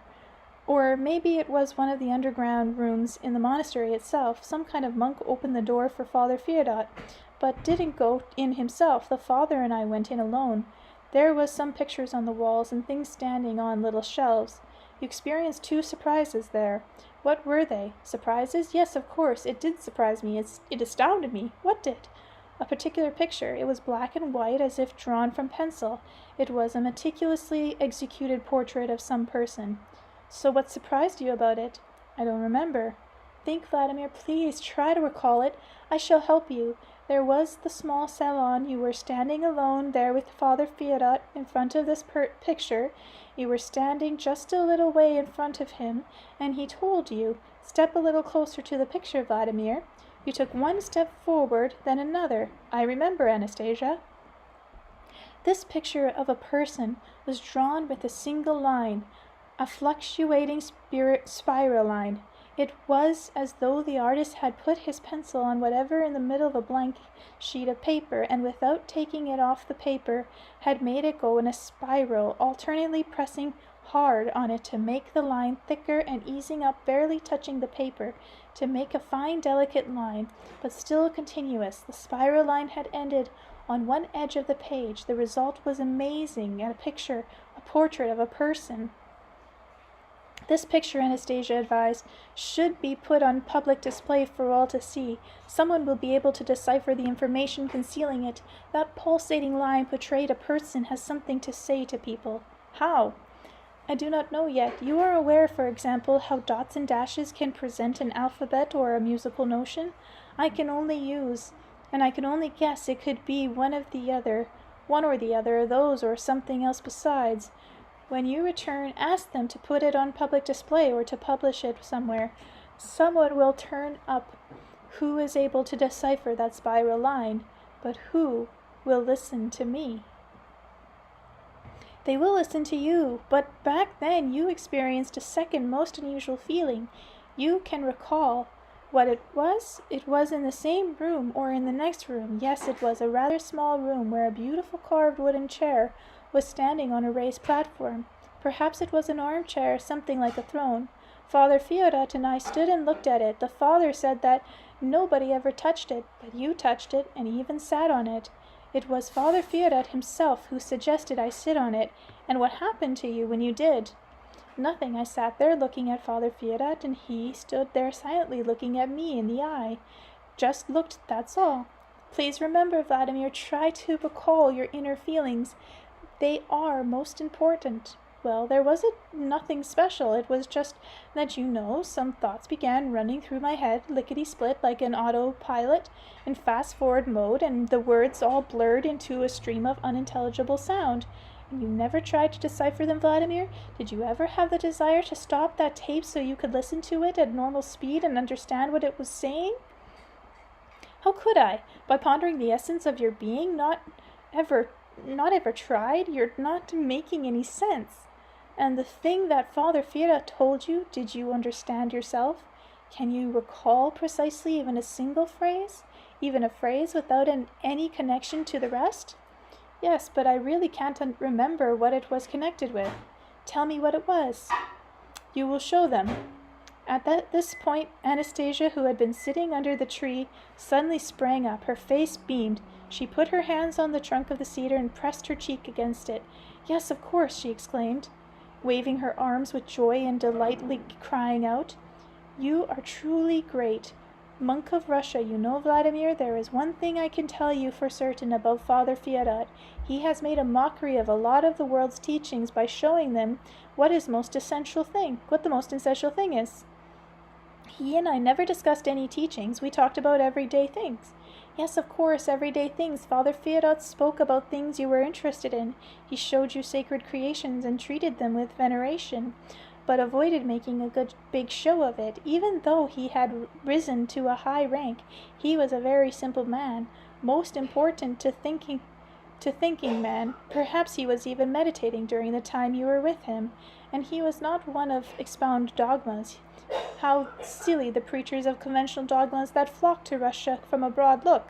or maybe it was one of the underground rooms in the monastery itself. Some kind of monk opened the door for Father Fiodot, but didn't go in himself. The father and I went in alone. There was some pictures on the walls and things standing on little shelves. You experienced 2 surprises there. What were they? Surprises? Yes, of course. It did surprise me. It astounded me. What did? A particular picture. It was black and white, as if drawn from pencil. It was a meticulously executed portrait of some person. So what surprised you about it? I don't remember. Think, Vladimir, please, try to recall it. I shall help you. There was the small salon. You were standing alone there with Father Fiodot in front of this picture. You were standing just a little way in front of him, and he told you, "Step a little closer to the picture, Vladimir." You took 1 step forward, then another. I remember, Anastasia. This picture of a person was drawn with a single line, a fluctuating spiral line. It was as though the artist had put his pencil on whatever in the middle of a blank sheet of paper, and without taking it off the paper, had made it go in a spiral, alternately pressing hard on it to make the line thicker and easing up, barely touching the paper, to make a fine, delicate line, but still continuous. The spiral line had ended on one edge of the page. The result was amazing, and a portrait of a person. This picture, Anastasia advised, should be put on public display for all to see. Someone will be able to decipher the information concealing it. That pulsating line portrayed a person has something to say to people. How? I do not know yet. You are aware, for example, how dots and dashes can present an alphabet or a musical notion? I can only guess it could be one or the other of those, or something else besides. When you return, ask them to put it on public display or to publish it somewhere. Someone will turn up who is able to decipher that spiral line, but who will listen to me? They will listen to you, but back then you experienced a second most unusual feeling. You can recall what it was? It was in the same room or in the next room. Yes, it was a rather small room where a beautiful carved wooden chair was standing on a raised platform. Perhaps it was an armchair, something like a throne. Father Fiodot and I stood and looked at it. The father said that nobody ever touched it, but you touched it and even sat on it. It was Father Fiodot himself who suggested I sit on it. And what happened to you when you did? Nothing. I sat there looking at Father Fiodot, and he stood there silently looking at me in the eye. Just looked, that's all. Please remember, Vladimir, try to recall your inner feelings. They are most important. Well, there wasn't nothing special. It was just that, some thoughts began running through my head, lickety-split, like an autopilot, in fast-forward mode, and the words all blurred into a stream of unintelligible sound. And you never tried to decipher them, Vladimir? Did you ever have the desire to stop that tape so you could listen to it at normal speed and understand what it was saying? How could I? By pondering the essence of your being? Not ever tried? You're not making any sense. And the thing that Father Fiodot told you, did you understand yourself? Can you recall precisely even a single phrase? Even a phrase without any connection to the rest? Yes, but I really can't remember what it was connected with. Tell me what it was. You will show them. At this point, Anastasia, who had been sitting under the tree, suddenly sprang up. Her face beamed. She put her hands on the trunk of the cedar and pressed her cheek against it. Yes, of course, she exclaimed, waving her arms with joy and delight, crying out, "You are truly great. Monk of Russia, you know, Vladimir, there is one thing I can tell you for certain about Father Fyodor. He has made a mockery of a lot of the world's teachings by showing them what the most essential thing is. He and I never discussed any teachings. We talked about everyday things. Yes, of course, everyday things. Father Fyodor spoke about things you were interested in. He showed you sacred creations and treated them with veneration, but avoided making a big show of it. Even though he had risen to a high rank, he was a very simple man, most important to thinking man. Perhaps he was even meditating during the time you were with him, and he was not one of expound dogmas. How silly the preachers of conventional dogmas that flock to Russia from abroad look.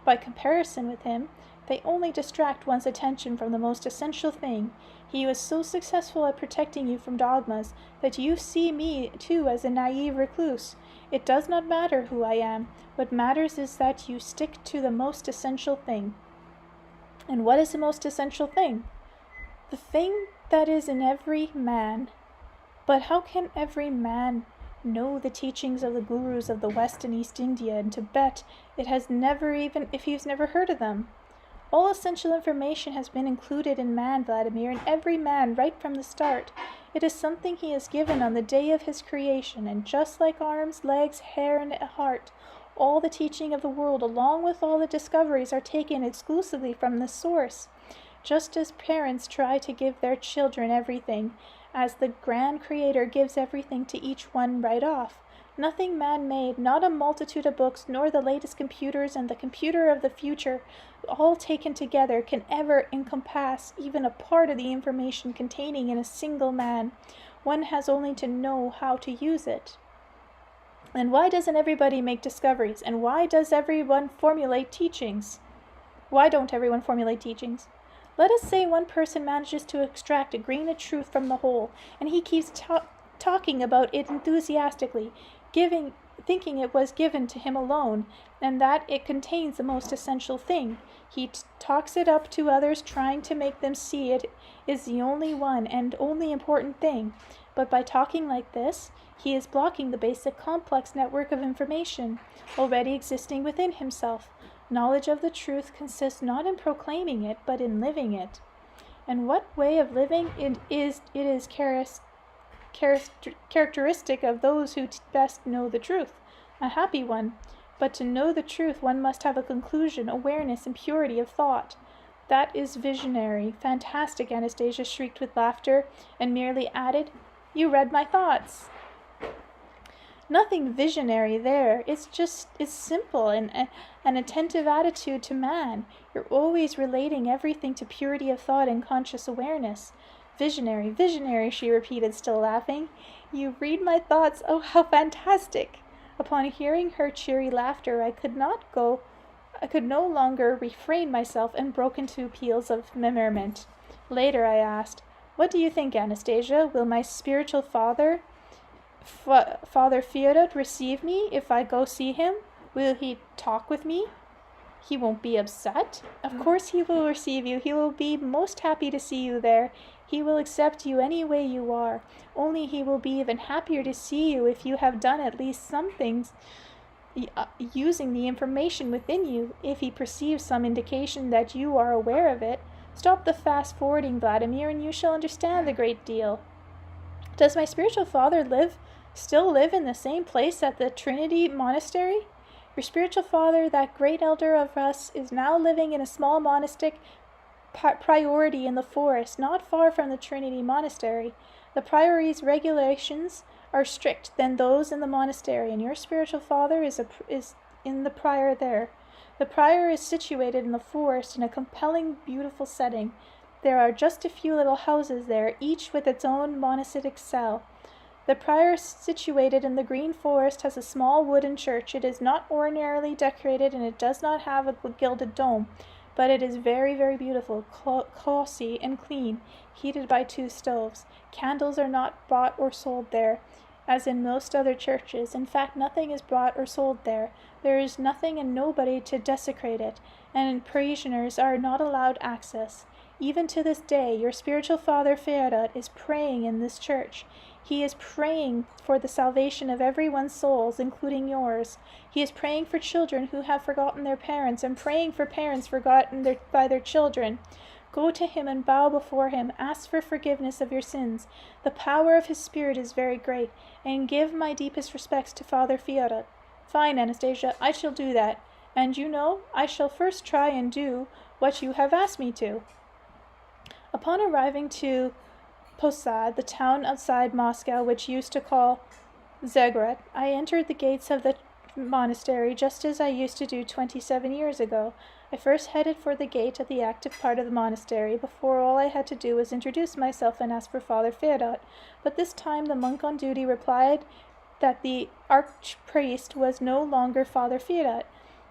By comparison with him, they only distract one's attention from the most essential thing. He was so successful at protecting you from dogmas that you see me, too, as a naive recluse. It does not matter who I am. What matters is that you stick to the most essential thing. And what is the most essential thing? The thing that is in every man. But how can every man know the teachings of the gurus of the West and East India and Tibet if he's never heard of them? All essential information has been included in man, Vladimir, in every man right from the start. It is something he is given on the day of his creation, and just like arms, legs, hair, and a heart, all the teaching of the world, along with all the discoveries, are taken exclusively from this source. Just as parents try to give their children everything, as the grand Creator gives everything to each one right off. Nothing man-made, not a multitude of books, nor the latest computers and the computer of the future, all taken together, can ever encompass even a part of the information containing in a single man. One has only to know how to use it. And why doesn't everybody make discoveries? And why does everyone formulate teachings? Why don't everyone formulate teachings? Let us say one person manages to extract a grain of truth from the whole, and he keeps talking about it enthusiastically, thinking it was given to him alone, and that it contains the most essential thing. He talks it up to others, trying to make them see it is the only one and only important thing. But by talking like this, he is blocking the basic complex network of information already existing within himself. Knowledge of the truth consists not in proclaiming it, but in living it. And what way of living it is characteristic of those who best know the truth, a happy one. But to know the truth, one must have a conclusion, awareness, and purity of thought. That is visionary. Fantastic, Anastasia shrieked with laughter, and merely added, "You read my thoughts." Nothing visionary there. It's simple and an attentive attitude to man. You're always relating everything to purity of thought and conscious awareness. Visionary, visionary, she repeated, still laughing. You read my thoughts. Oh, how fantastic! Upon hearing her cheery laughter, I could no longer refrain myself and broke into peals of merriment. Later I asked, "What do you think, Anastasia? Will my spiritual father, Father Fyodor, receive me if I go see him? Will he talk with me? He won't be upset? Of course he will receive you. He will be most happy to see you there. He will accept you any way you are. Only he will be even happier to see you if you have done at least some things using the information within you, if he perceives some indication that you are aware of it. Stop the fast-forwarding, Vladimir, and you shall understand the great deal. Does my spiritual father still live in the same place at the Trinity Monastery? Your spiritual father, that great elder of us, is now living in a small monastic priority in the forest, not far from the Trinity Monastery. The priory's regulations are stricter than those in the monastery, and your spiritual father is in the prior there. The prior is situated in the forest in a compelling, beautiful setting. There are just a few little houses there, each with its own monastic cell. The prior, situated in the green forest, has a small wooden church. It is not ordinarily decorated, and it does not have a gilded dome, but it is very, very beautiful, cozy and clean, heated by 2 stoves. Candles are not bought or sold there, as in most other churches. In fact, nothing is bought or sold there. There is nothing and nobody to desecrate it, and parishioners are not allowed access. Even to this day, your spiritual father Fyodor is praying in this church. He is praying for the salvation of everyone's souls, including yours. He is praying for children who have forgotten their parents and praying for parents forgotten by their children. Go to him and bow before him. Ask for forgiveness of your sins. The power of his spirit is very great. And give my deepest respects to Father Fioret. Fine, Anastasia, I shall do that. And you know, I shall first try and do what you have asked me to. Upon arriving to Posad, the town outside Moscow, which used to call Zegret, I entered the gates of the monastery just as I used to do 27 years ago. I first headed for the gate of the active part of the monastery. Before, all I had to do was introduce myself and ask for Father Fioret, but this time the monk on duty replied that the archpriest was no longer Father Fioret.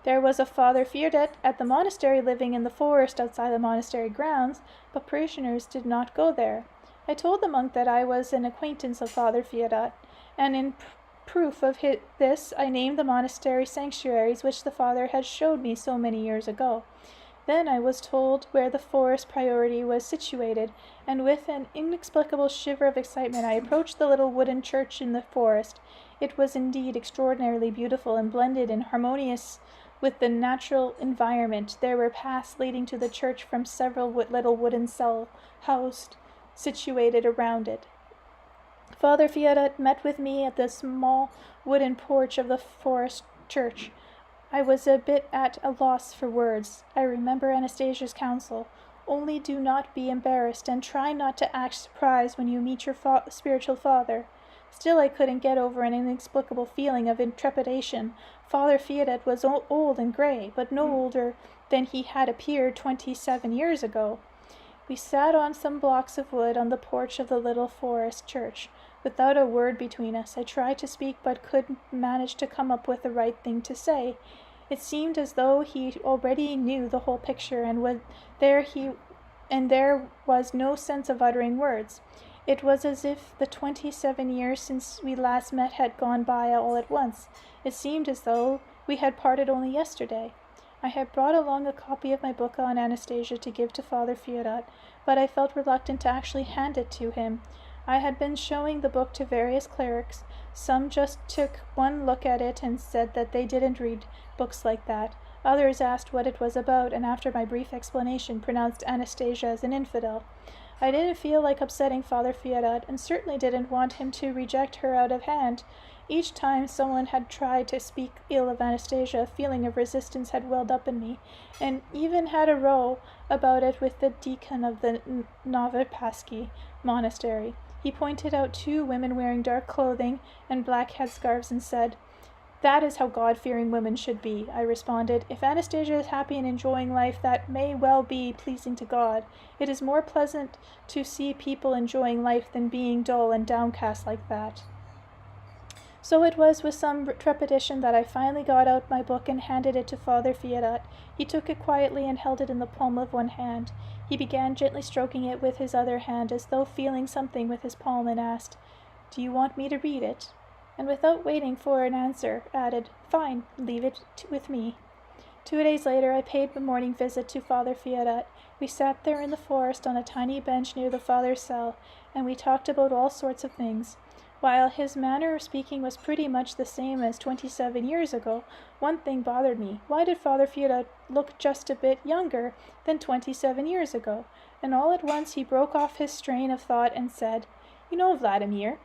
There was a Father Fioret at the monastery living in the forest outside the monastery grounds, but parishioners did not go there. I told the monk that I was an acquaintance of Father Fioret, and in proof of this I named the monastery sanctuaries which the father had showed me so many years ago. Then I was told where the forest priority was situated, and with an inexplicable shiver of excitement I approached the little wooden church in the forest. It was indeed extraordinarily beautiful and blended and harmonious with the natural environment. There were paths leading to the church from several little wooden cell houses situated around it. Father Fioret met with me at the small wooden porch of the forest church. I was a bit at a loss for words. I remember Anastasia's counsel. Only do not be embarrassed, and try not to act surprised when you meet your spiritual father. Still, I couldn't get over an inexplicable feeling of trepidation. Father Fioret was old and gray, but no older than he had appeared 27 years ago. We sat on some blocks of wood on the porch of the little forest church. Without a word between us, I tried to speak but couldn't manage to come up with the right thing to say. It seemed as though he already knew the whole picture, and there was no sense of uttering words. It was as if the 27 years since we last met had gone by all at once. It seemed as though we had parted only yesterday. I had brought along a copy of my book on Anastasia to give to Father Fioret, but I felt reluctant to actually hand it to him. I had been showing the book to various clerics. Some just took one look at it and said that they didn't read books like that. Others asked what it was about, and after my brief explanation pronounced Anastasia as an infidel. I didn't feel like upsetting Father Fioret, and certainly didn't want him to reject her out of hand. Each time someone had tried to speak ill of Anastasia, a feeling of resistance had welled up in me, and even had a row about it with the deacon of the Novopasky monastery. He pointed out 2 women wearing dark clothing and black headscarves and said, "That is how God-fearing women should be." I responded, "If Anastasia is happy and enjoying life, that may well be pleasing to God. It is more pleasant to see people enjoying life than being dull and downcast like that." So it was with some trepidation that I finally got out my book and handed it to Father Fioret. He took it quietly and held it in the palm of one hand. He began gently stroking it with his other hand, as though feeling something with his palm, and asked, "Do you want me to read it?" And without waiting for an answer, added, "Fine, leave it with me." 2 days later, I paid a morning visit to Father Fioret. We sat there in the forest on a tiny bench near the father's cell, and we talked about all sorts of things. While his manner of speaking was pretty much the same as 27 years ago, one thing bothered me. Why did Father Fioret look just a bit younger than 27 years ago? And all at once he broke off his strain of thought and said, "You know, Vladimir,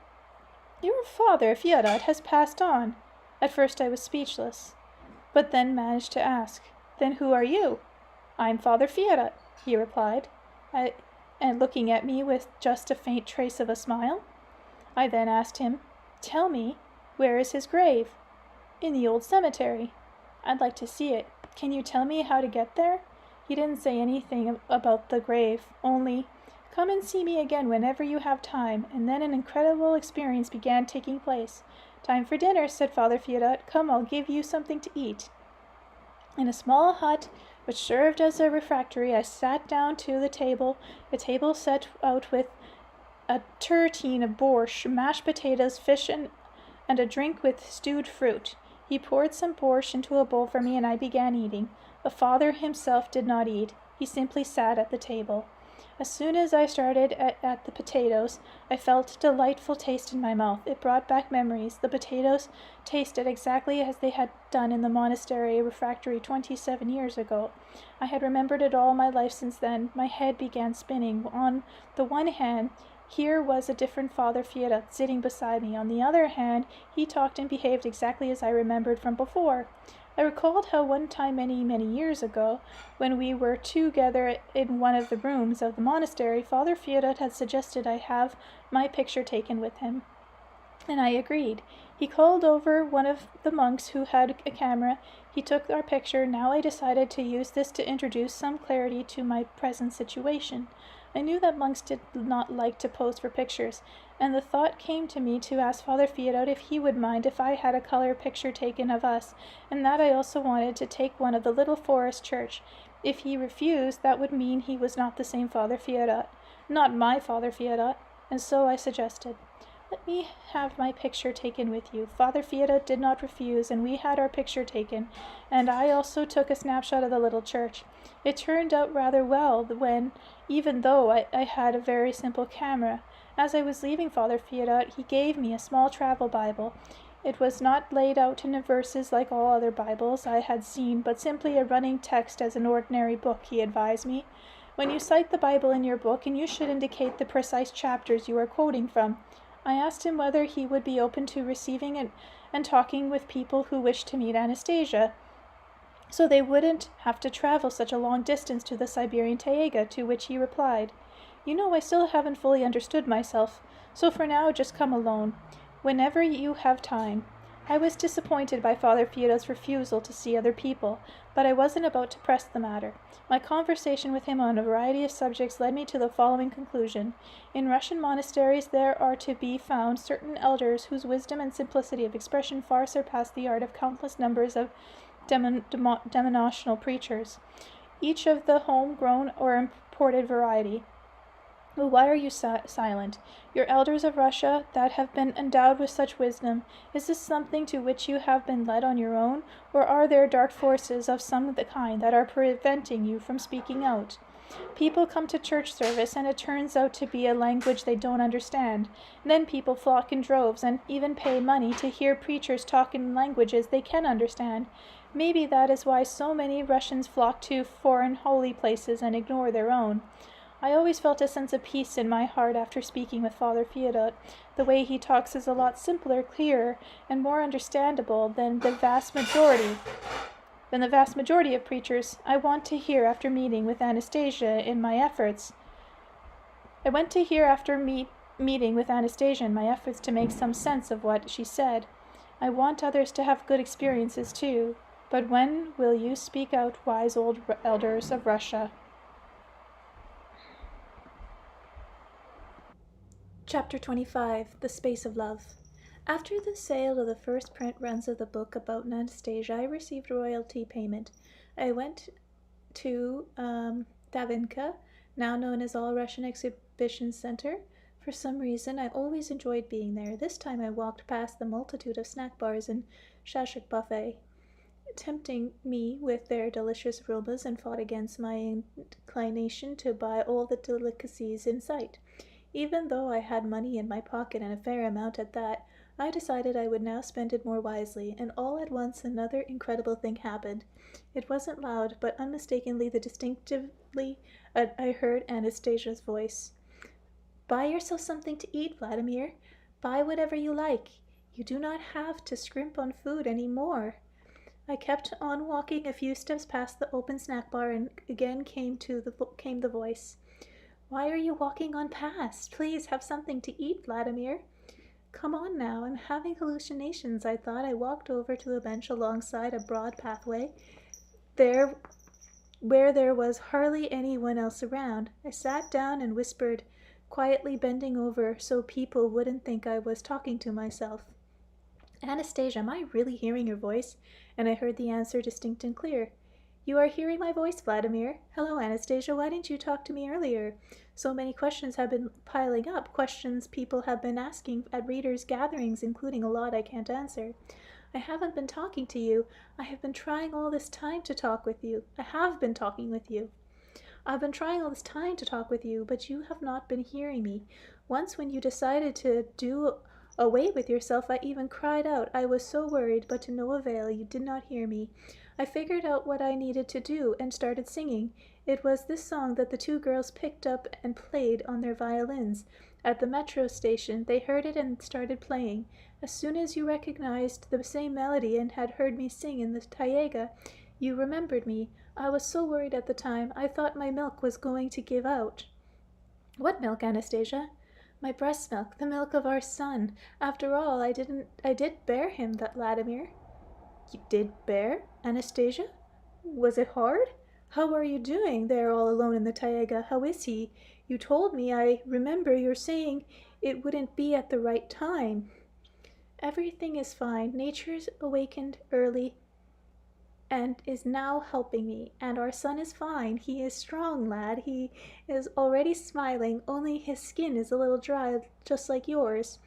your Father Fioret has passed on." At first I was speechless, but then managed to ask, "Then who are you?" "I'm Father Fioret," he replied, and looking at me with just a faint trace of a smile. I then asked him, "Tell me, where is his grave?" "In the old cemetery." "I'd like to see it. Can you tell me how to get there?" He didn't say anything about the grave, only, "Come and see me again whenever you have time," and then an incredible experience began taking place. "Time for dinner," said Father Fioret. "Come, I'll give you something to eat." In a small hut, which served as a refectory, I sat down to the table, a table set out with a tureen of borscht, mashed potatoes, fish, and a drink with stewed fruit. He poured some borscht into a bowl for me, and I began eating. The father himself did not eat. He simply sat at the table. As soon as I started at the potatoes, I felt a delightful taste in my mouth. It brought back memories. The potatoes tasted exactly as they had done in the monastery refectory 27 years ago. I had remembered it all my life since then. My head began spinning. On the one hand, here was a different Father Fioret sitting beside me. On the other hand, he talked and behaved exactly as I remembered from before. I recalled how one time many years ago, when we were together in one of the rooms of the monastery, Father Fioret had suggested I have my picture taken with him, and I agreed. He called over one of the monks who had a camera. He took our picture. Now I decided to use this to introduce some clarity to my present situation. I knew that monks did not like to pose for pictures, and the thought came to me to ask Father Fioret if he would mind if I had a color picture taken of us, and that I also wanted to take one of the little forest church. If he refused, that would mean he was not the same Father Fioret, not my Father Fioret, and so I suggested, "Let me have my picture taken with you." Father Fioret did not refuse, and we had our picture taken, and I also took a snapshot of the little church. It turned out rather well even though I had a very simple camera. As I was leaving Father Fioret, he gave me a small travel Bible. It was not laid out in verses like all other Bibles I had seen, but simply a running text as an ordinary book, he advised me. When you cite the Bible in your book, and you should indicate the precise chapters you are quoting from. I asked him whether he would be open to receiving and talking with people who wished to meet Anastasia, so they wouldn't have to travel such a long distance to the Siberian taiga, to which he replied, "You know I still haven't fully understood myself, so for now just come alone, whenever you have time." I was disappointed by Father Fioret's refusal to see other people, but I wasn't about to press the matter. My conversation with him on a variety of subjects led me to the following conclusion. In Russian monasteries there are to be found certain elders whose wisdom and simplicity of expression far surpass the art of countless numbers of denominational preachers, each of the home-grown or imported variety. Well, why are you silent? Your elders of Russia that have been endowed with such wisdom, is this something to which you have been led on your own, or are there dark forces of some kind that are preventing you from speaking out? People come to church service, and it turns out to be a language they don't understand. Then people flock in droves, and even pay money to hear preachers talk in languages they can understand. Maybe that is why so many Russians flock to foreign holy places and ignore their own. I always felt a sense of peace in my heart after speaking with Father Fioret. The way he talks is a lot simpler, clearer, and more understandable than the vast majority of preachers. I want to hear after meeting with Anastasia in my efforts. Meeting with Anastasia in my efforts to make some sense of what she said. I want others to have good experiences too. But when will you speak out, wise old elders of Russia? Chapter 25. The Space of Love. After the sale of the first print runs of the book about Anastasia, I received royalty payment. I went to Davinka, now known as All Russian Exhibition Center. For some reason, I always enjoyed being there. This time I walked past the multitude of snack bars and shashlik buffet, tempting me with their delicious aromas, and fought against my inclination to buy all the delicacies in sight. Even though I had money in my pocket, and a fair amount at that, I decided I would now spend it more wisely, and all at once another incredible thing happened. It wasn't loud, but unmistakably distinctively I heard Anastasia's voice. "Buy yourself something to eat, Vladimir. Buy whatever you like. You do not have to scrimp on food any more." I kept on walking a few steps past the open snack bar, and again came the voice. "Why are you walking on past? Please have something to eat, Vladimir." "Come on now, I'm having hallucinations," I thought. I walked over to a bench alongside a broad pathway, where there was hardly anyone else around. I sat down and whispered, quietly bending over so people wouldn't think I was talking to myself. "Anastasia, am I really hearing your voice?" And I heard the answer distinct and clear. "You are hearing my voice, Vladimir. Hello, Anastasia. Why didn't you talk to me earlier? So many questions have been piling up, questions people have been asking at readers' gatherings, including a lot I can't answer. I haven't been talking to you. I have been trying all this time to talk with you. I have been talking with you." I've been trying all this time to talk with you, but you have not been hearing me. Once when you decided to do away with yourself, I even cried out. I was so worried, but to no avail. You did not hear me. I figured out what I needed to do and started singing. It was this song that the two girls picked up and played on their violins. At the metro station, they heard it and started playing. As soon as you recognized the same melody and had heard me sing in the taiga, you remembered me. I was so worried at the time, I thought my milk was going to give out. What milk, Anastasia? My breast milk, the milk of our son. After all, I did bear him, that Vladimir. You did bear, Anastasia? Was it hard? How are you doing there all alone in the taiga? How is he? You told me, I remember your saying it wouldn't be at the right time. Everything is fine. Nature's awakened early and is now helping me, and our son is fine. He is strong, lad. He is already smiling, only his skin is a little dry, just like yours.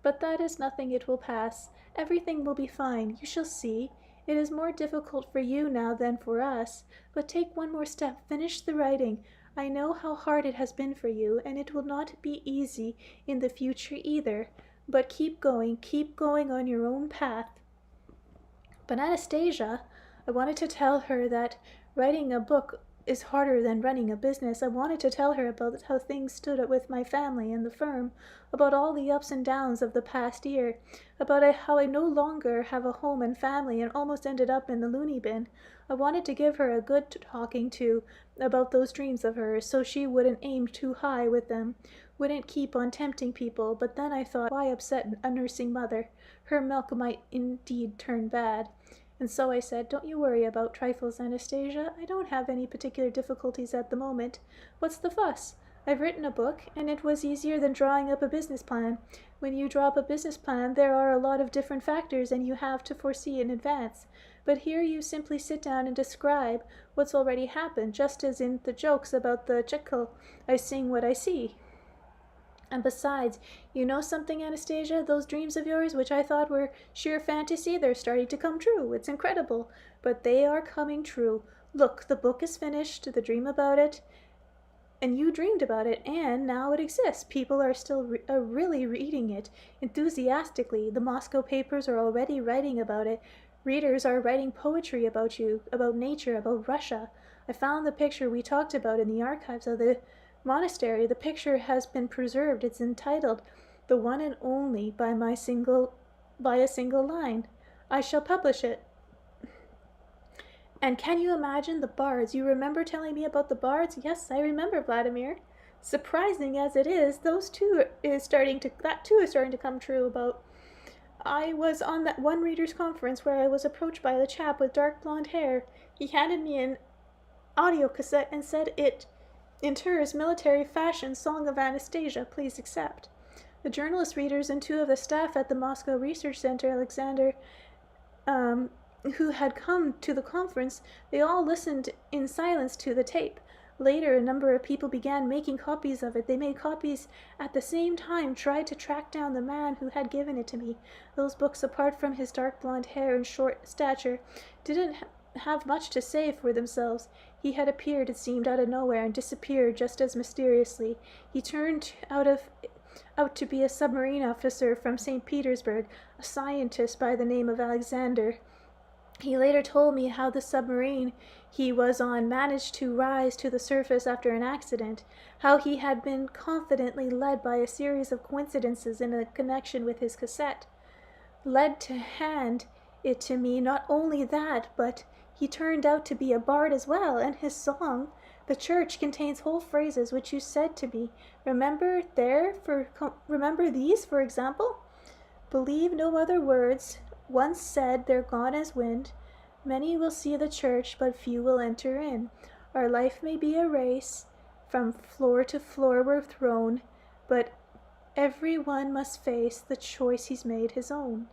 But that is nothing, it will pass. Everything will be fine, you shall see. It is more difficult for you now than for us, but take one more step, finish the writing. I know how hard it has been for you, and it will not be easy in the future either. But keep going on your own path. But Anastasia, I wanted to tell her that writing a book is harder than running a business. I wanted to tell her about how things stood with my family and the firm, about all the ups and downs of the past year, about how I no longer have a home and family and almost ended up in the loony bin. I wanted to give her a good talking to about those dreams of hers, so she wouldn't aim too high with them, wouldn't keep on tempting people. But then I thought, why upset a nursing mother? Her milk might indeed turn bad. And so I said, don't you worry about trifles, Anastasia. I don't have any particular difficulties at the moment. What's the fuss? I've written a book, and it was easier than drawing up a business plan. When you draw up a business plan, there are a lot of different factors, and you have to foresee in advance. But here you simply sit down and describe what's already happened, just as in the jokes about the chickle, I sing what I see. And besides, you know something, Anastasia? Those dreams of yours, which I thought were sheer fantasy, they're starting to come true. It's incredible, but they are coming true. Look, the book is finished, the dream about it, and you dreamed about it, and now it exists. People are still really reading it enthusiastically. The Moscow papers are already writing about it. Readers are writing poetry about you, about nature, about Russia. I found the picture we talked about in the archives of the monastery. The picture has been preserved. It's entitled "The One and Only" by a single line. I shall publish it. And can you imagine the bards? You remember telling me about the bards? Yes, I remember, Vladimir. Surprising as it is, that too is starting to come true. About I was on that one readers' conference where I was approached by the chap with dark blonde hair. He handed me an audio cassette and said it inters military fashion song of Anastasia, please accept. The journalist readers and two of the staff at the Moscow Research Center, Alexander, who had come to the conference, they all listened in silence to the tape. Later, a number of people began making copies of it. They made copies at the same time, tried to track down the man who had given it to me. Those books, apart from his dark blonde hair and short stature, didn't have much to say for themselves. He had appeared, it seemed, out of nowhere and disappeared just as mysteriously. He turned out to be a submarine officer from St. Petersburg, a scientist by the name of Alexander. He later told me how the submarine he was on managed to rise to the surface after an accident, how he had been confidently led by a series of coincidences in a connection with his cassette, led to hand it to me. Not only that, but he turned out to be a bard as well, and his song, "The Church," contains whole phrases which you said to me. Remember these, for example? "Believe no other words. Once said, they're gone as wind. Many will see the church, but few will enter in. Our life may be a race. From floor to floor we're thrown, but every one must face the choice he's made his own."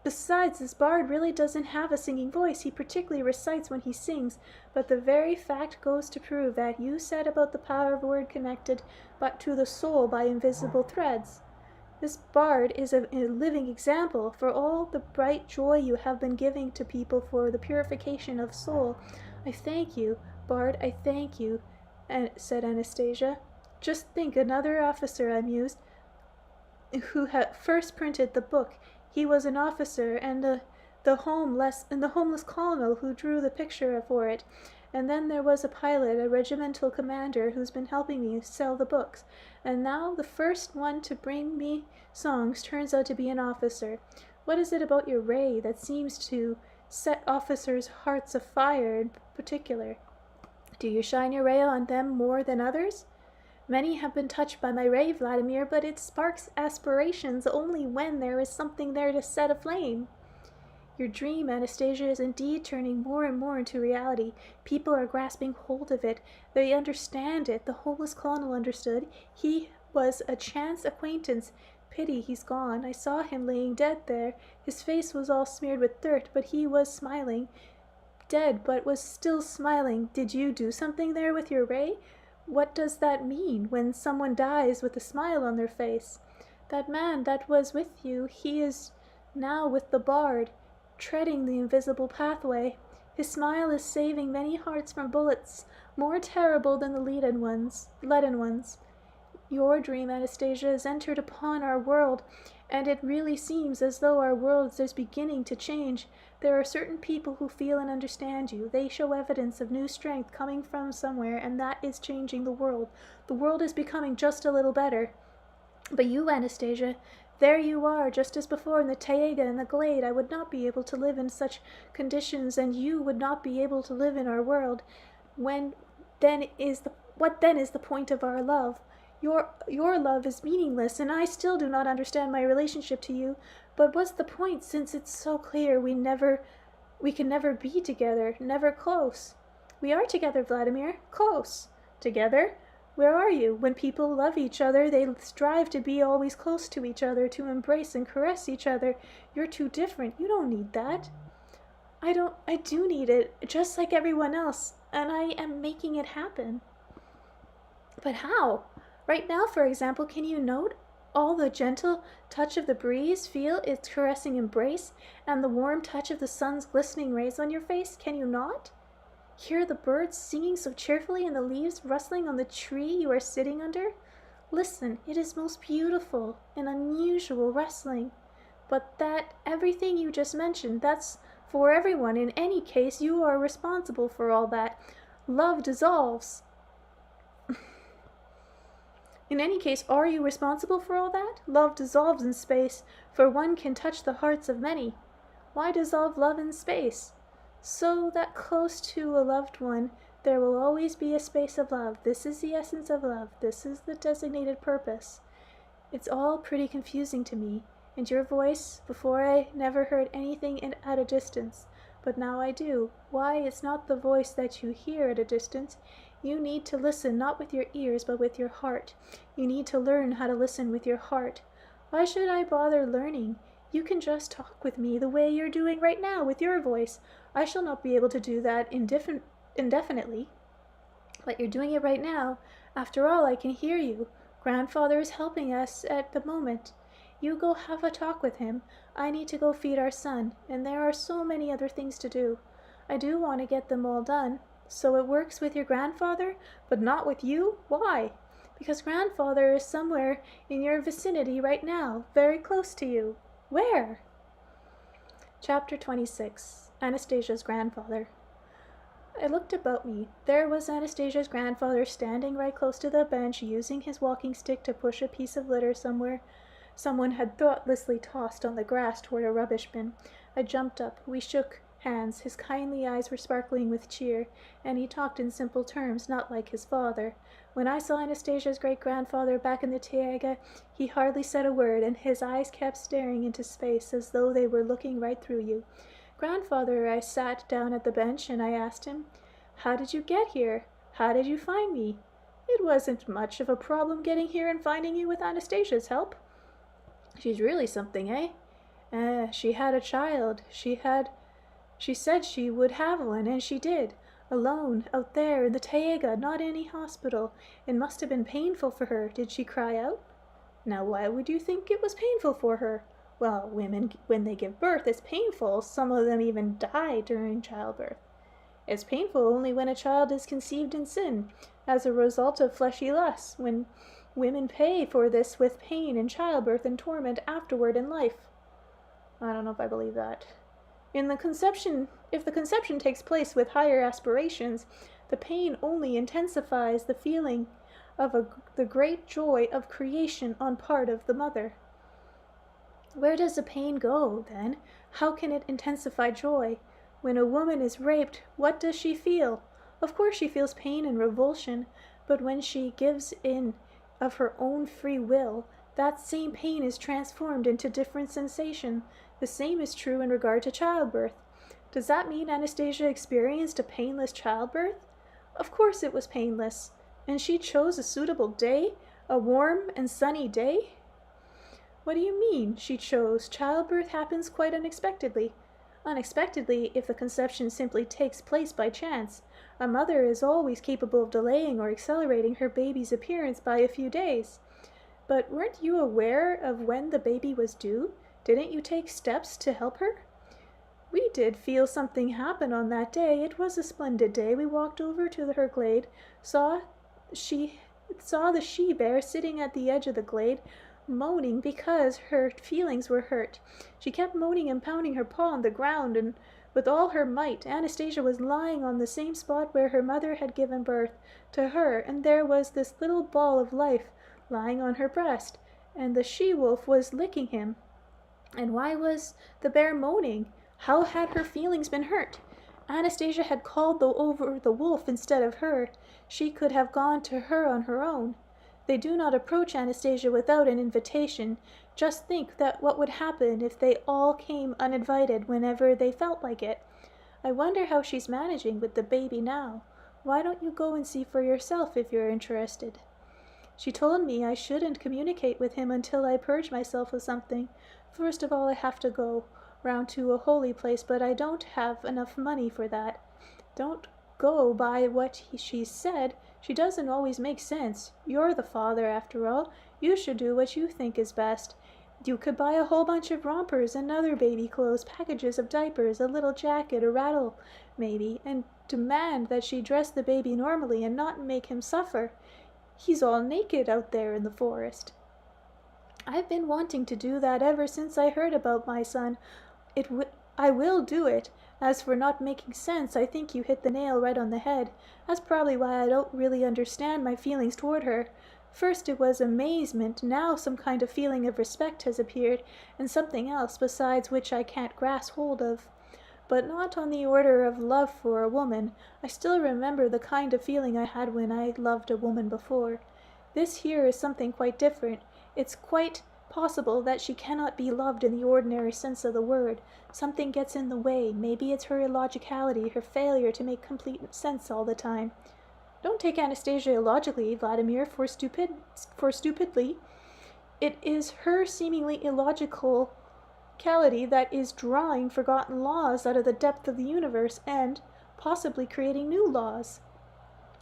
Besides, this bard really doesn't have a singing voice. He particularly recites when he sings, but the very fact goes to prove that you said about the power of a word connected but to the soul by invisible threads. This bard is a living example for all the bright joy you have been giving to people for the purification of soul. I thank you. Bard, I thank you, said Anastasia. Just think, another officer, I mused, who had first printed the book. He was an officer, and the homeless colonel who drew the picture for it. And then there was a pilot, a regimental commander, who's been helping me sell the books. And now the first one to bring me songs turns out to be an officer. What is it about your ray that seems to set officers' hearts afire in particular? Do you shine your ray on them more than others? Many have been touched by my ray, Vladimir, but it sparks aspirations only when there is something there to set aflame. Your dream, Anastasia, is indeed turning more and more into reality. People are grasping hold of it. They understand it. The homeless colonel understood. He was a chance acquaintance. Pity he's gone. I saw him laying dead there. His face was all smeared with dirt, but he was smiling. Dead, but was still smiling. Did you do something there with your ray? What does that mean when someone dies with a smile on their face? That man that was with you, he is now with the Bard, treading the invisible pathway. His smile is saving many hearts from bullets more terrible than the leaden ones. Your dream, Anastasia, has entered upon our world, and it really seems as though our world is beginning to change. There are certain people who feel and understand you. They show evidence of new strength coming from somewhere, and that is changing the world. The world is becoming just a little better. But you, Anastasia, there you are, just as before in the taiga and the glade. I would not be able to live in such conditions, and you would not be able to live in our world. What then is the point of our love? Your love is meaningless, and I still do not understand my relationship to you. But what's the point, since it's so clear we can never be together, never close? We are together, Vladimir, close. Together? Where are you? When people love each other, they strive to be always close to each other, to embrace and caress each other. You're too different. You don't need that. I do need it, just like everyone else, and I am making it happen. But how? Right now, for example, can you note all the gentle touch of the breeze, feel its caressing embrace, and the warm touch of the sun's glistening rays on your face? Can you not? Hear the birds singing so cheerfully and the leaves rustling on the tree you are sitting under? Listen, it is most beautiful and unusual rustling. But that everything you just mentioned, that's for everyone. In any case, you are responsible for all that. Love dissolves. In any case, are you responsible for all that? Love dissolves in space, for one can touch the hearts of many. Why dissolve love in space? So that close to a loved one, there will always be a space of love. This is the essence of love. This is the designated purpose. It's all pretty confusing to me. And your voice, before I never heard anything at a distance, but now I do. Why, it's not the voice that you hear at a distance. You need to listen not with your ears, but with your heart. You need to learn how to listen with your heart. Why should I bother learning? You can just talk with me the way you're doing right now with your voice. I shall not be able to do that indefinitely. But you're doing it right now. After all, I can hear you. Grandfather is helping us at the moment. You go have a talk with him. I need to go feed our son, and there are so many other things to do. I do want to get them all done. So it works with your grandfather, but not with you? Why? Because grandfather is somewhere in your vicinity right now, very close to you. Where? Chapter 26. Anastasia's grandfather. I looked about me. There was Anastasia's grandfather standing right close to the bench, using his walking stick to push a piece of litter somewhere someone had thoughtlessly tossed on the grass toward a rubbish bin. I jumped up. We shook hands. His kindly eyes were sparkling with cheer, and he talked in simple terms, not like his father. When I saw Anastasia's great-grandfather back in the taiga, he hardly said a word, and his eyes kept staring into space as though they were looking right through you. Grandfather, I sat down at the bench, and I asked him, "How did you get here? How did you find me?" "It wasn't much of a problem getting here and finding you with Anastasia's help." "She's really something, eh?" She had a child. She said she would have one, and she did. Alone, out there in the taiga, not any hospital. It must have been painful for her. Did she cry out? Now, why would you think it was painful for her? Well, women, when they give birth, it's painful. Some of them even die during childbirth. It's painful only when a child is conceived in sin, as a result of fleshy lusts, when women pay for this with pain in childbirth and torment afterward in life. I don't know if I believe that. If the conception takes place with higher aspirations, the pain only intensifies the feeling of the great joy of creation on part of the mother. Where does the pain go, then? How can it intensify joy? When a woman is raped, what does she feel? Of course she feels pain and revulsion, but when she gives in of her own free will, that same pain is transformed into different sensation. The same is true in regard to childbirth. Does that mean Anastasia experienced a painless childbirth? Of course it was painless. And she chose a suitable day, a warm and sunny day? What do you mean, she chose? Childbirth happens quite unexpectedly. Unexpectedly, if the conception simply takes place by chance. A mother is always capable of delaying or accelerating her baby's appearance by a few days. But weren't you aware of when the baby was due? Didn't you take steps to help her? We did feel something happen on that day. It was a splendid day. We walked over to her glade, saw the she-bear sitting at the edge of the glade, moaning because her feelings were hurt. She kept moaning and pounding her paw on the ground, and with all her might. Anastasia was lying on the same spot where her mother had given birth to her, and there was this little ball of life lying on her breast, and the she-wolf was licking him. And why was the bear moaning? How had her feelings been hurt? Anastasia had called over the wolf instead of her. She could have gone to her on her own. They do not approach Anastasia without an invitation. Just think that what would happen if they all came uninvited whenever they felt like it. I wonder how she's managing with the baby now. Why don't you go and see for yourself if you're interested? She told me I shouldn't communicate with him until I purge myself of something. First of all, I have to go round to a holy place, but I don't have enough money for that. Don't go by what she said. She doesn't always make sense. You're the father, after all. You should do what you think is best. You could buy a whole bunch of rompers and other baby clothes, packages of diapers, a little jacket, a rattle, maybe, and demand that she dress the baby normally and not make him suffer. He's all naked out there in the forest. I've been wanting to do that ever since I heard about my son. I will do it. As for not making sense, I think you hit the nail right on the head. That's probably why I don't really understand my feelings toward her. First it was amazement, now some kind of feeling of respect has appeared, and something else besides which I can't grasp hold of. But not on the order of love for a woman. I still remember the kind of feeling I had when I loved a woman before. This here is something quite different. It's quite possible that she cannot be loved in the ordinary sense of the word. Something gets in the way. Maybe it's her illogicality, her failure to make complete sense all the time. Don't take Anastasia illogically, Vladimir, for stupidly. It is her seemingly illogicality that is drawing forgotten laws out of the depth of the universe and possibly creating new laws.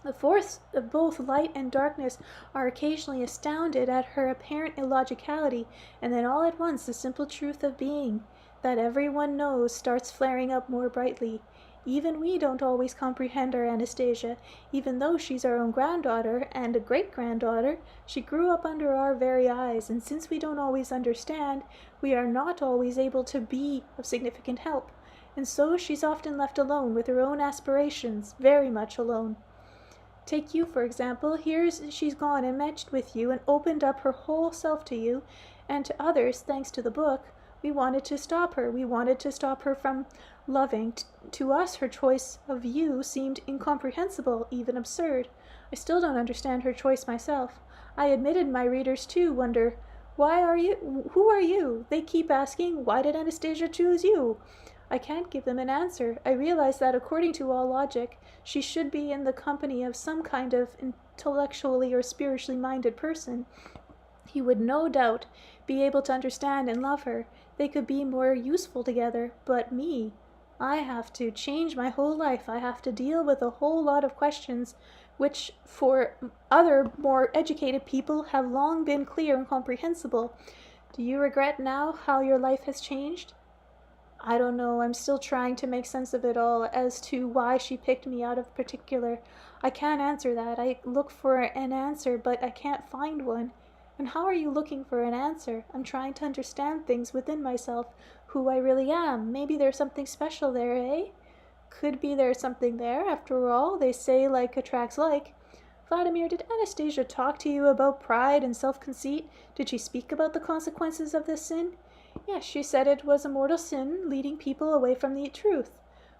The force of both light and darkness are occasionally astounded at her apparent illogicality, and then all at once the simple truth of being, that everyone knows, starts flaring up more brightly. Even we don't always comprehend our Anastasia. Even though she's our own granddaughter and a great-granddaughter, she grew up under our very eyes, and since we don't always understand, we are not always able to be of significant help. And so she's often left alone with her own aspirations, very much alone. Take you, for example. She's gone and met with you and opened up her whole self to you and to others, thanks to the book. We wanted to stop her. We wanted to stop her from loving. To us, her choice of you seemed incomprehensible, even absurd. I still don't understand her choice myself. I admitted my readers, too, wonder, who are you? They keep asking, why did Anastasia choose you? I can't give them an answer. I realize that according to all logic, she should be in the company of some kind of intellectually or spiritually minded person. He would no doubt be able to understand and love her. They could be more useful together. But me, I have to change my whole life. I have to deal with a whole lot of questions which for other more educated people have long been clear and comprehensible. Do you regret now how your life has changed? I don't know, I'm still trying to make sense of it all as to why she picked me out of particular. I can't answer that. I look for an answer, but I can't find one. And how are you looking for an answer? I'm trying to understand things within myself, who I really am. Maybe there's something special there, eh? Could be there's something there. After all, they say like attracts like. Vladimir, did Anastasia talk to you about pride and self-conceit? Did she speak about the consequences of this sin? Yes, she said it was a mortal sin, leading people away from the truth.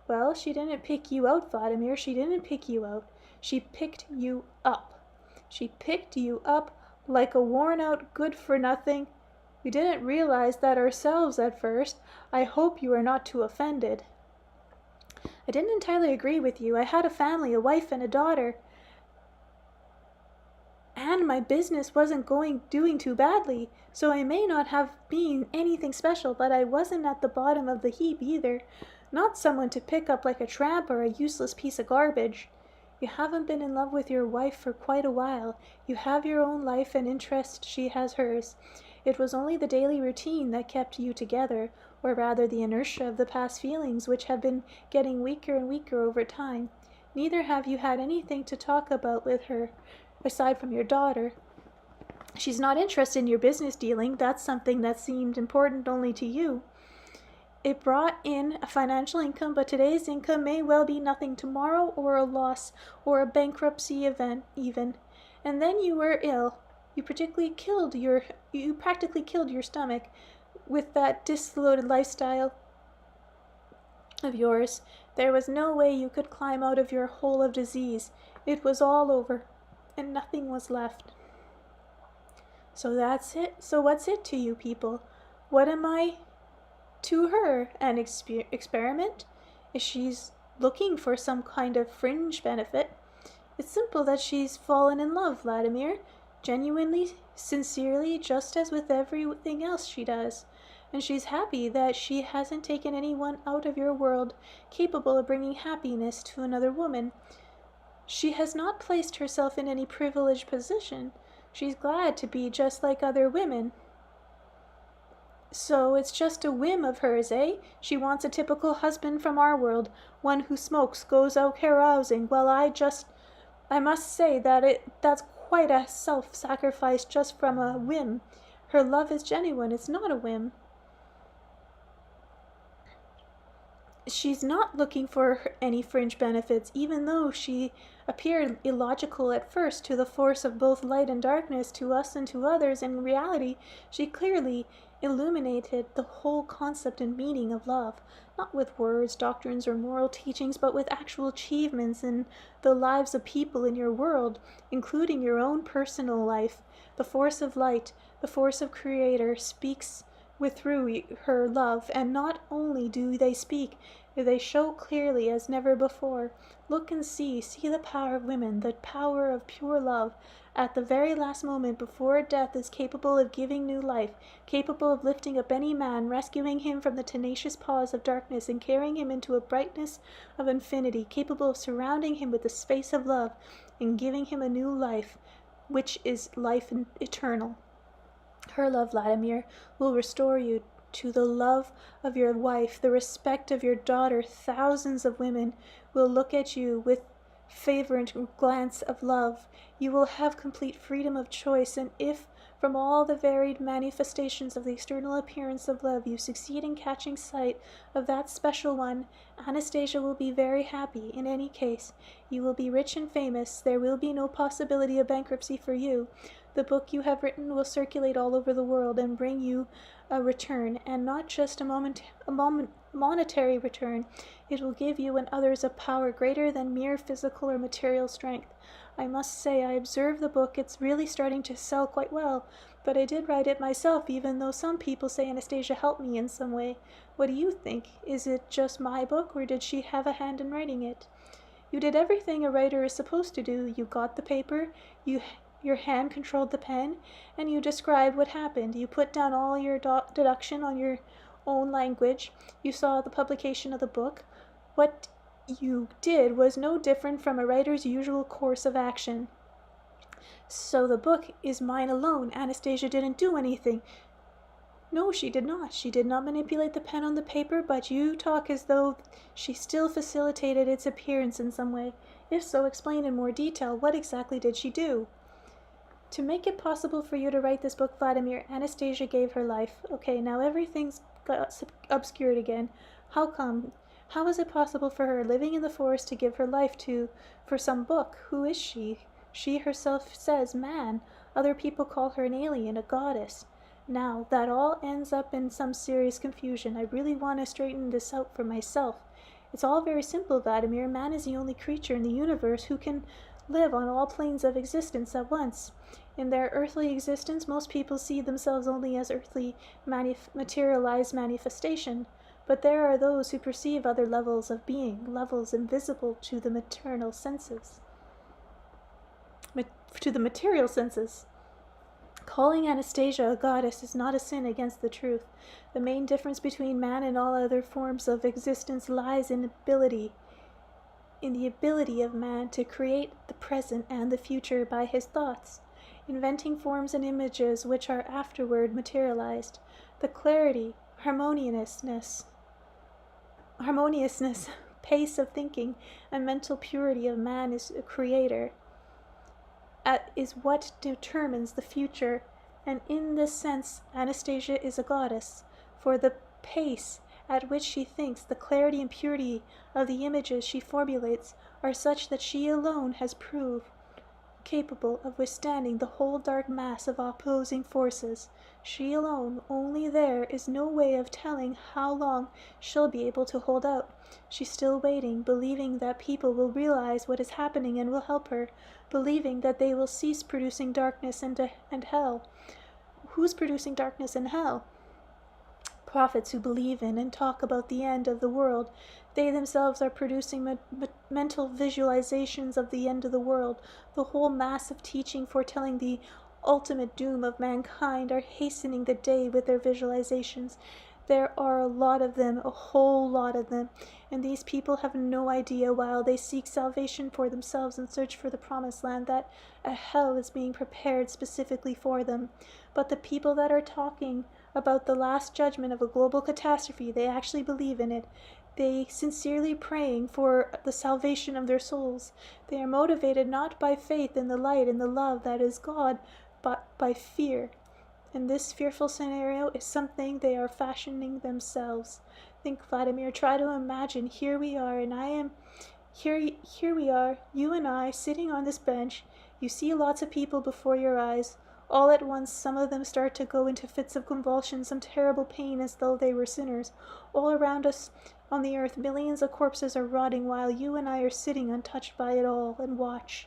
Well, she didn't pick you out, Vladimir. She didn't pick you out. She picked you up. She picked you up like a worn-out good-for-nothing. We didn't realize that ourselves at first. I hope you are not too offended. I didn't entirely agree with you. I had a family, a wife and a daughter. And my business wasn't doing too badly, so I may not have been anything special, but I wasn't at the bottom of the heap either. Not someone to pick up like a tramp or a useless piece of garbage. You haven't been in love with your wife for quite a while. You have your own life and interest, she has hers. It was only the daily routine that kept you together, or rather the inertia of the past feelings which have been getting weaker and weaker over time. Neither have you had anything to talk about with her, aside from your daughter. She's not interested in your business dealing. That's something that seemed important only to you. It brought in a financial income, but today's income may well be nothing tomorrow, or a loss, or a bankruptcy event even. And then you were ill. You practically killed your stomach with that dislocated lifestyle of yours. There was no way you could climb out of your hole of disease. It was all over, and nothing was left. So that's it. So what's it to you people? What am I to her? An experiment? If she's looking for some kind of fringe benefit, it's simple that she's fallen in love, Vladimir. Genuinely, sincerely, just as with everything else she does. And she's happy that she hasn't taken anyone out of your world capable of bringing happiness to another woman. She has not placed herself in any privileged position. She's glad to be just like other women. So it's just a whim of hers, eh? She wants a typical husband from our world, one who smokes, goes out carousing. Well, I must say that's quite a self-sacrifice just from a whim. Her love is genuine. It's not a whim. She's not looking for any fringe benefits, even though she appeared illogical at first to the force of both light and darkness, to us and to others. In reality, she clearly illuminated the whole concept and meaning of love, not with words, doctrines, or moral teachings, but with actual achievements in the lives of people in your world, including your own personal life. The force of light, the force of Creator, speaks through her love, and not only do they speak, they show clearly as never before. Look and see the power of women, the power of pure love. At the very last moment before death is capable of giving new life, capable of lifting up any man, rescuing him from the tenacious paws of darkness and carrying him into a brightness of infinity, capable of surrounding him with the space of love and giving him a new life, which is life eternal. Her love, Vladimir, will restore you to the love of your wife, the respect of your daughter. Thousands of women will look at you with fervent glance of love. You will have complete freedom of choice, and if from all the varied manifestations of the external appearance of love you succeed in catching sight of that special one, Anastasia will be very happy. In any case, you will be rich and famous. There will be no possibility of bankruptcy for you. The book you have written will circulate all over the world and bring you a return, and not just a monetary return. It will give you and others a power greater than mere physical or material strength. I must say I observe the book. It's really starting to sell quite well, but I did write it myself, even though some people say Anastasia helped me in some way. What do you think? Is it just my book, or did she have a hand in writing it? You did everything a writer is supposed to do. You got the paper, your hand controlled the pen, and you described what happened. You put down all your deduction on your own language. You saw the publication of the book. What you did was no different from a writer's usual course of action. So the book is mine alone. Anastasia didn't do anything. No, she did not. She did not manipulate the pen on the paper, but you talk as though she still facilitated its appearance in some way. If so, explain in more detail. What exactly did she do? To make it possible for you to write this book, Vladimir, Anastasia gave her life. Okay, now everything's got obscured again. How come? How is it possible for her, living in the forest, to give her life for some book? Who is she? She herself says man. Other people call her an alien, a goddess. Now, that all ends up in some serious confusion. I really want to straighten this out for myself. It's all very simple, Vladimir. Man is the only creature in the universe who can live on all planes of existence at once. In their earthly existence, most people see themselves only as earthly materialized manifestation. But there are those who perceive other levels of being, levels invisible to the material senses. Calling Anastasia a goddess is not a sin against the truth. The main difference between man and all other forms of existence lies in the ability of man to create the present and the future by his thoughts, inventing forms and images which are afterward materialized. The clarity, harmoniousness, pace of thinking, and mental purity of man is a creator. Is what determines the future, and in this sense Anastasia is a goddess, for the pace at which she thinks, the clarity and purity of the images she formulates are such that she alone has proved capable of withstanding the whole dark mass of opposing forces. She alone, only there is no way of telling how long she'll be able to hold out. She's still waiting, believing that people will realize what is happening and will help her, believing that they will cease producing darkness and hell. Who's producing darkness and hell? Prophets who believe in and talk about the end of the world. They themselves are producing mental visualizations of the end of the world. The whole mass of teaching foretelling the ultimate doom of mankind are hastening the day with their visualizations. There are a lot of them, a whole lot of them, and these people have no idea, while they seek salvation for themselves and search for the promised land, that a hell is being prepared specifically for them. But the people that are talking about the last judgment of a global catastrophe, they actually believe in it. They sincerely praying for the salvation of their souls. They are motivated not by faith in the light and the love that is God, but by fear. And this fearful scenario is something they are fashioning themselves. Think, Vladimir, try to imagine, here we are, and I am, here we are, you and I, sitting on this bench. You see lots of people before your eyes. All at once, some of them start to go into fits of convulsion, some terrible pain as though they were sinners. All around us on the earth, millions of corpses are rotting, while you and I are sitting untouched by it all and watch.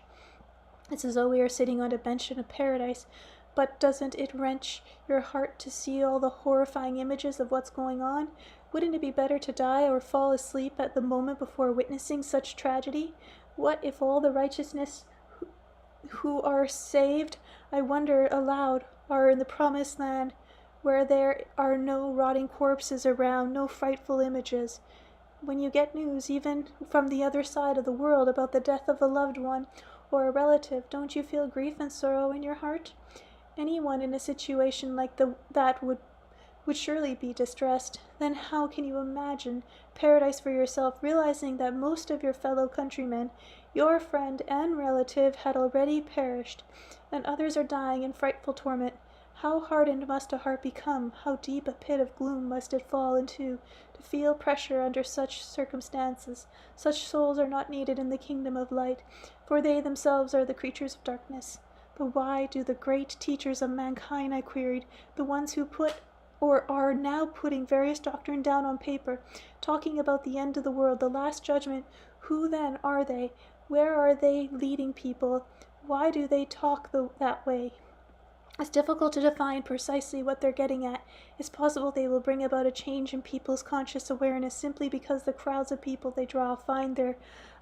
It's as though we are sitting on a bench in a paradise. But doesn't it wrench your heart to see all the horrifying images of what's going on? Wouldn't it be better to die or fall asleep at the moment before witnessing such tragedy? What if all the righteousness who are saved, I wonder aloud, are in the promised land, where there are no rotting corpses around, no frightful images? When you get news, even from the other side of the world, about the death of a loved one or a relative, don't you feel grief and sorrow in your heart? Anyone in a situation like that would surely be distressed. Then how can you imagine paradise for yourself, realizing that most of your fellow countrymen, your friend and relative, had already perished, and others are dying in frightful torment? How hardened must a heart become, how deep a pit of gloom must it fall into, to feel pressure under such circumstances? Such souls are not needed in the kingdom of light, for they themselves are the creatures of darkness. But why do the great teachers of mankind, I queried, the ones who put or are now putting various doctrine down on paper, talking about the end of the world, the last judgment, who then are they? Where are they leading people? Why do they talk that way? It's difficult to define precisely what they're getting at. It's possible they will bring about a change in people's conscious awareness simply because the crowds of people they draw find their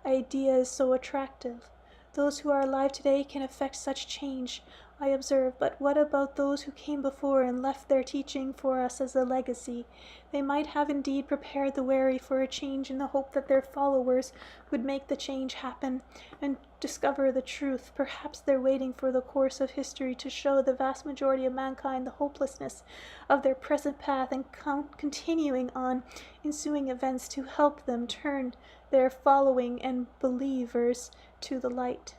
ideas so attractive. Those who are alive today can effect such change. I observe, but what about those who came before and left their teaching for us as a legacy? They might have indeed prepared the weary for a change in the hope that their followers would make the change happen and discover the truth. Perhaps they're waiting for the course of history to show the vast majority of mankind the hopelessness of their present path and continuing on ensuing events to help them turn their following and believers to the light.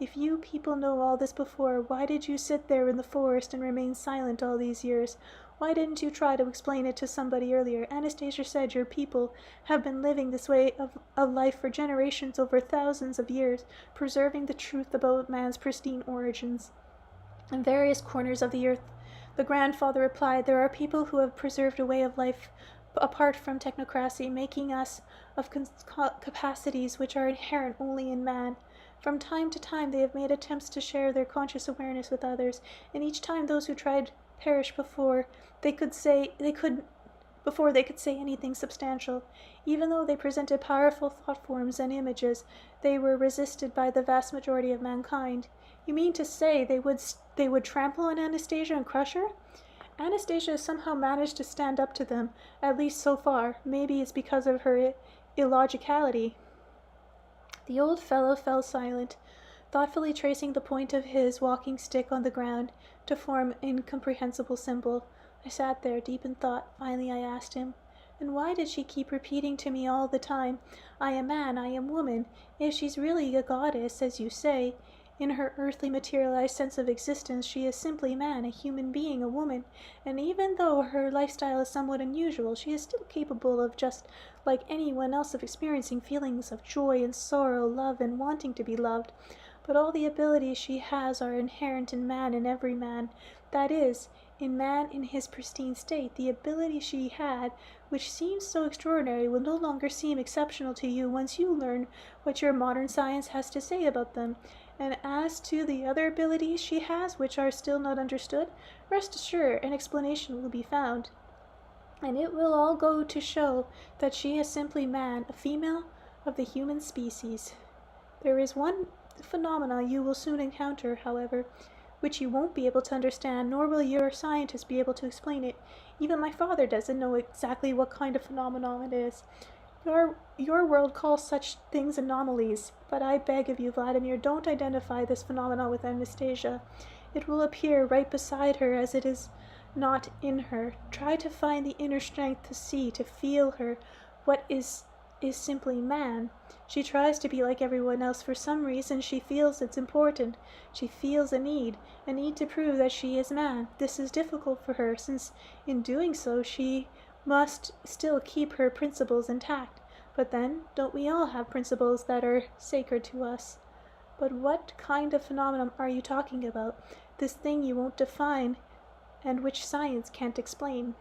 If you people know all this before, why did you sit there in the forest and remain silent all these years? Why didn't you try to explain it to somebody earlier? Anastasia said your people have been living this way of life for generations, over thousands of years, preserving the truth about man's pristine origins. In various corners of the earth, the grandfather replied, there are people who have preserved a way of life apart from technocracy, making us of capacities which are inherent only in man. From time to time they have made attempts to share their conscious awareness with others, and each time those who tried perished before they could say anything substantial. Even though they presented powerful thought forms and images, they were resisted by the vast majority of mankind. You mean to say they would trample on Anastasia and crush her? Anastasia has somehow managed to stand up to them, at least so far. Maybe it's because of her illogicality. The old fellow fell silent, thoughtfully tracing the point of his walking stick on the ground to form an incomprehensible symbol. I sat there, deep in thought. Finally I asked him, and why did she keep repeating to me all the time, I am man, I am woman, if she's really a goddess, as you say? In her earthly materialized sense of existence, she is simply man, a human being, a woman, and even though her lifestyle is somewhat unusual, she is still capable of, just like anyone else, of experiencing feelings of joy and sorrow, love and wanting to be loved. But all the abilities she has are inherent in man, in every man. That is, in man in his pristine state. The ability she had, which seems so extraordinary, will no longer seem exceptional to you once you learn what your modern science has to say about them. And as to the other abilities she has, which are still not understood, rest assured an explanation will be found. And it will all go to show that she is simply man, a female of the human species. There is one phenomena you will soon encounter, however, which you won't be able to understand, nor will your scientists be able to explain it. Even my father doesn't know exactly what kind of phenomenon it is. Your world calls such things anomalies, but I beg of you, Vladimir, don't identify this phenomenon with Anastasia. It will appear right beside her as it is not in her. Try to find the inner strength to see, to feel her, what is simply man. She tries to be like everyone else. For some reason she feels it's important. She feels a need to prove that she is man. This is difficult for her, since in doing so she must still keep her principles intact. But then, don't we all have principles that are sacred to us? But what kind of phenomenon are you talking about? This thing you won't define, and which science can't explain.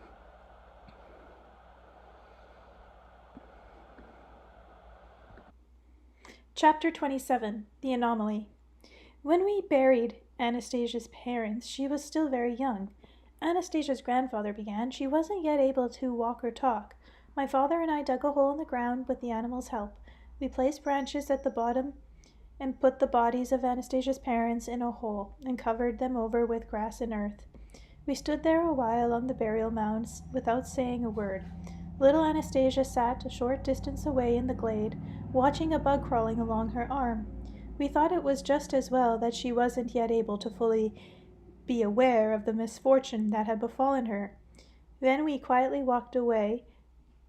Chapter 27. The Anomaly. When we buried Anastasia's parents, she was still very young. Anastasia's grandfather began. She wasn't yet able to walk or talk. My father and I dug a hole in the ground with the animal's help. We placed branches at the bottom and put the bodies of Anastasia's parents in a hole and covered them over with grass and earth. We stood there a while on the burial mounds without saying a word. Little Anastasia sat a short distance away in the glade, watching a bug crawling along her arm. We thought it was just as well that she wasn't yet able to fully be aware of the misfortune that had befallen her. Then we quietly walked away.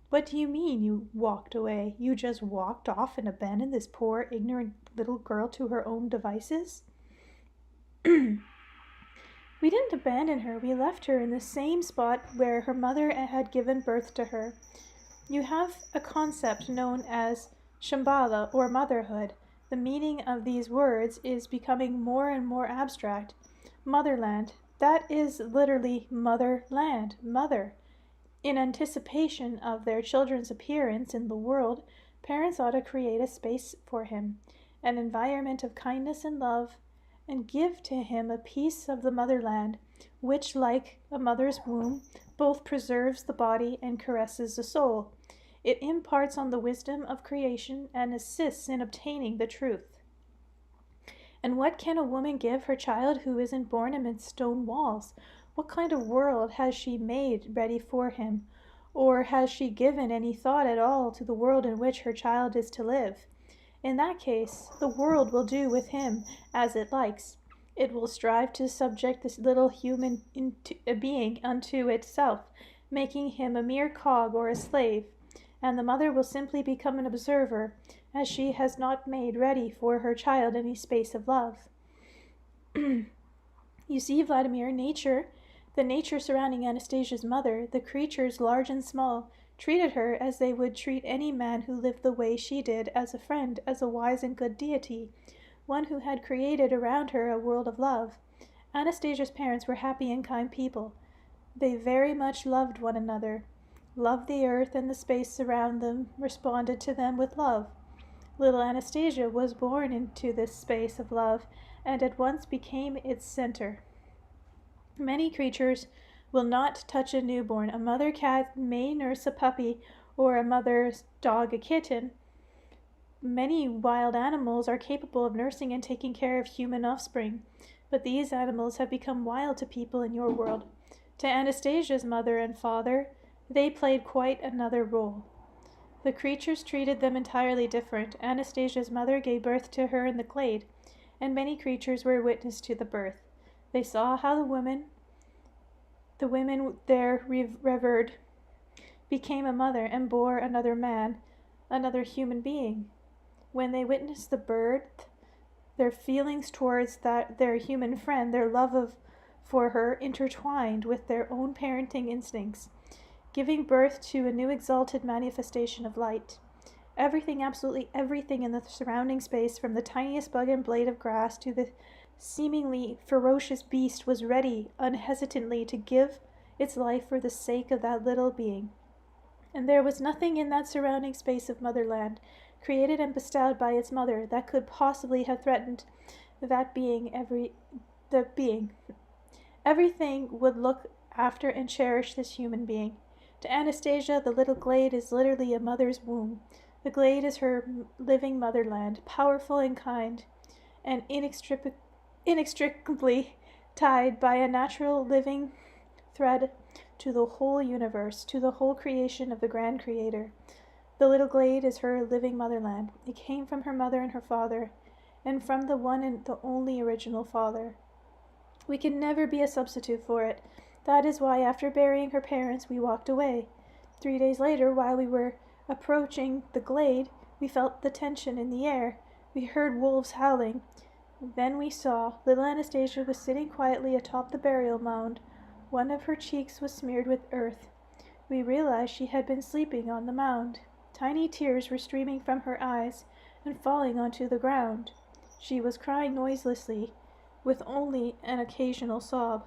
What do you mean, you walked away? You just walked off and abandoned this poor, ignorant little girl to her own devices? We didn't abandon her. We left her in the same spot where her mother had given birth to her. You have a concept known as Shambhala, or motherhood. The meaning of these words is becoming more and more abstract. Motherland. That is literally motherland. Mother. In anticipation of their children's appearance in the world, parents ought to create a space for him, an environment of kindness and love, and give to him a piece of the motherland, which, like a mother's womb, both preserves the body and caresses the soul. It imparts on the wisdom of creation and assists in obtaining the truth. And what can a woman give her child who isn't born amidst stone walls? What kind of world has she made ready for him? Or has she given any thought at all to the world in which her child is to live? In that case, the world will do with him as it likes. It will strive to subject this little human being unto itself, making him a mere cog or a slave, and the mother will simply become an observer, as she has not made ready for her child any space of love. You see, Vladimir, the nature surrounding Anastasia's mother, the creatures large and small, treated her as they would treat any man who lived the way she did, as a friend, as a wise and good deity, one who had created around her a world of love. Anastasia's parents were happy and kind people. They very much loved one another, loved the earth and the space around them, responded to them with love. Little Anastasia was born into this space of love and at once became its center. Many creatures will not touch a newborn. A mother cat may nurse a puppy, or a mother's dog a kitten. Many wild animals are capable of nursing and taking care of human offspring, but these animals have become wild to people in your world. To Anastasia's mother and father, they played quite another role. The creatures treated them entirely different. Anastasia's mother gave birth to her in the glade, and many creatures were witness to the birth. They saw how the women there revered, became a mother and bore another man, another human being. When they witnessed the birth, their feelings towards their human friend, their love for her, intertwined with their own parenting instincts, giving birth to a new exalted manifestation of light. Everything, absolutely everything in the surrounding space, from the tiniest bug and blade of grass to the seemingly ferocious beast, was ready unhesitantly to give its life for the sake of that little being. And there was nothing in that surrounding space of motherland, created and bestowed by its mother, that could possibly have threatened that being. Everything would look after and cherish this human being. To Anastasia, the little glade is literally a mother's womb. The glade is her living motherland, powerful and kind, and inextricably tied by a natural living thread to the whole universe, to the whole creation of the grand creator. The little glade is her living motherland. It came from her mother and her father, and from the one and the only original father. We can never be a substitute for it. That is why, after burying her parents, we walked away. 3 days later, while we were approaching the glade, we felt the tension in the air. We heard wolves howling. Then we saw little Anastasia was sitting quietly atop the burial mound. One of her cheeks was smeared with earth. We realized she had been sleeping on the mound. Tiny tears were streaming from her eyes and falling onto the ground. She was crying noiselessly, with only an occasional sob,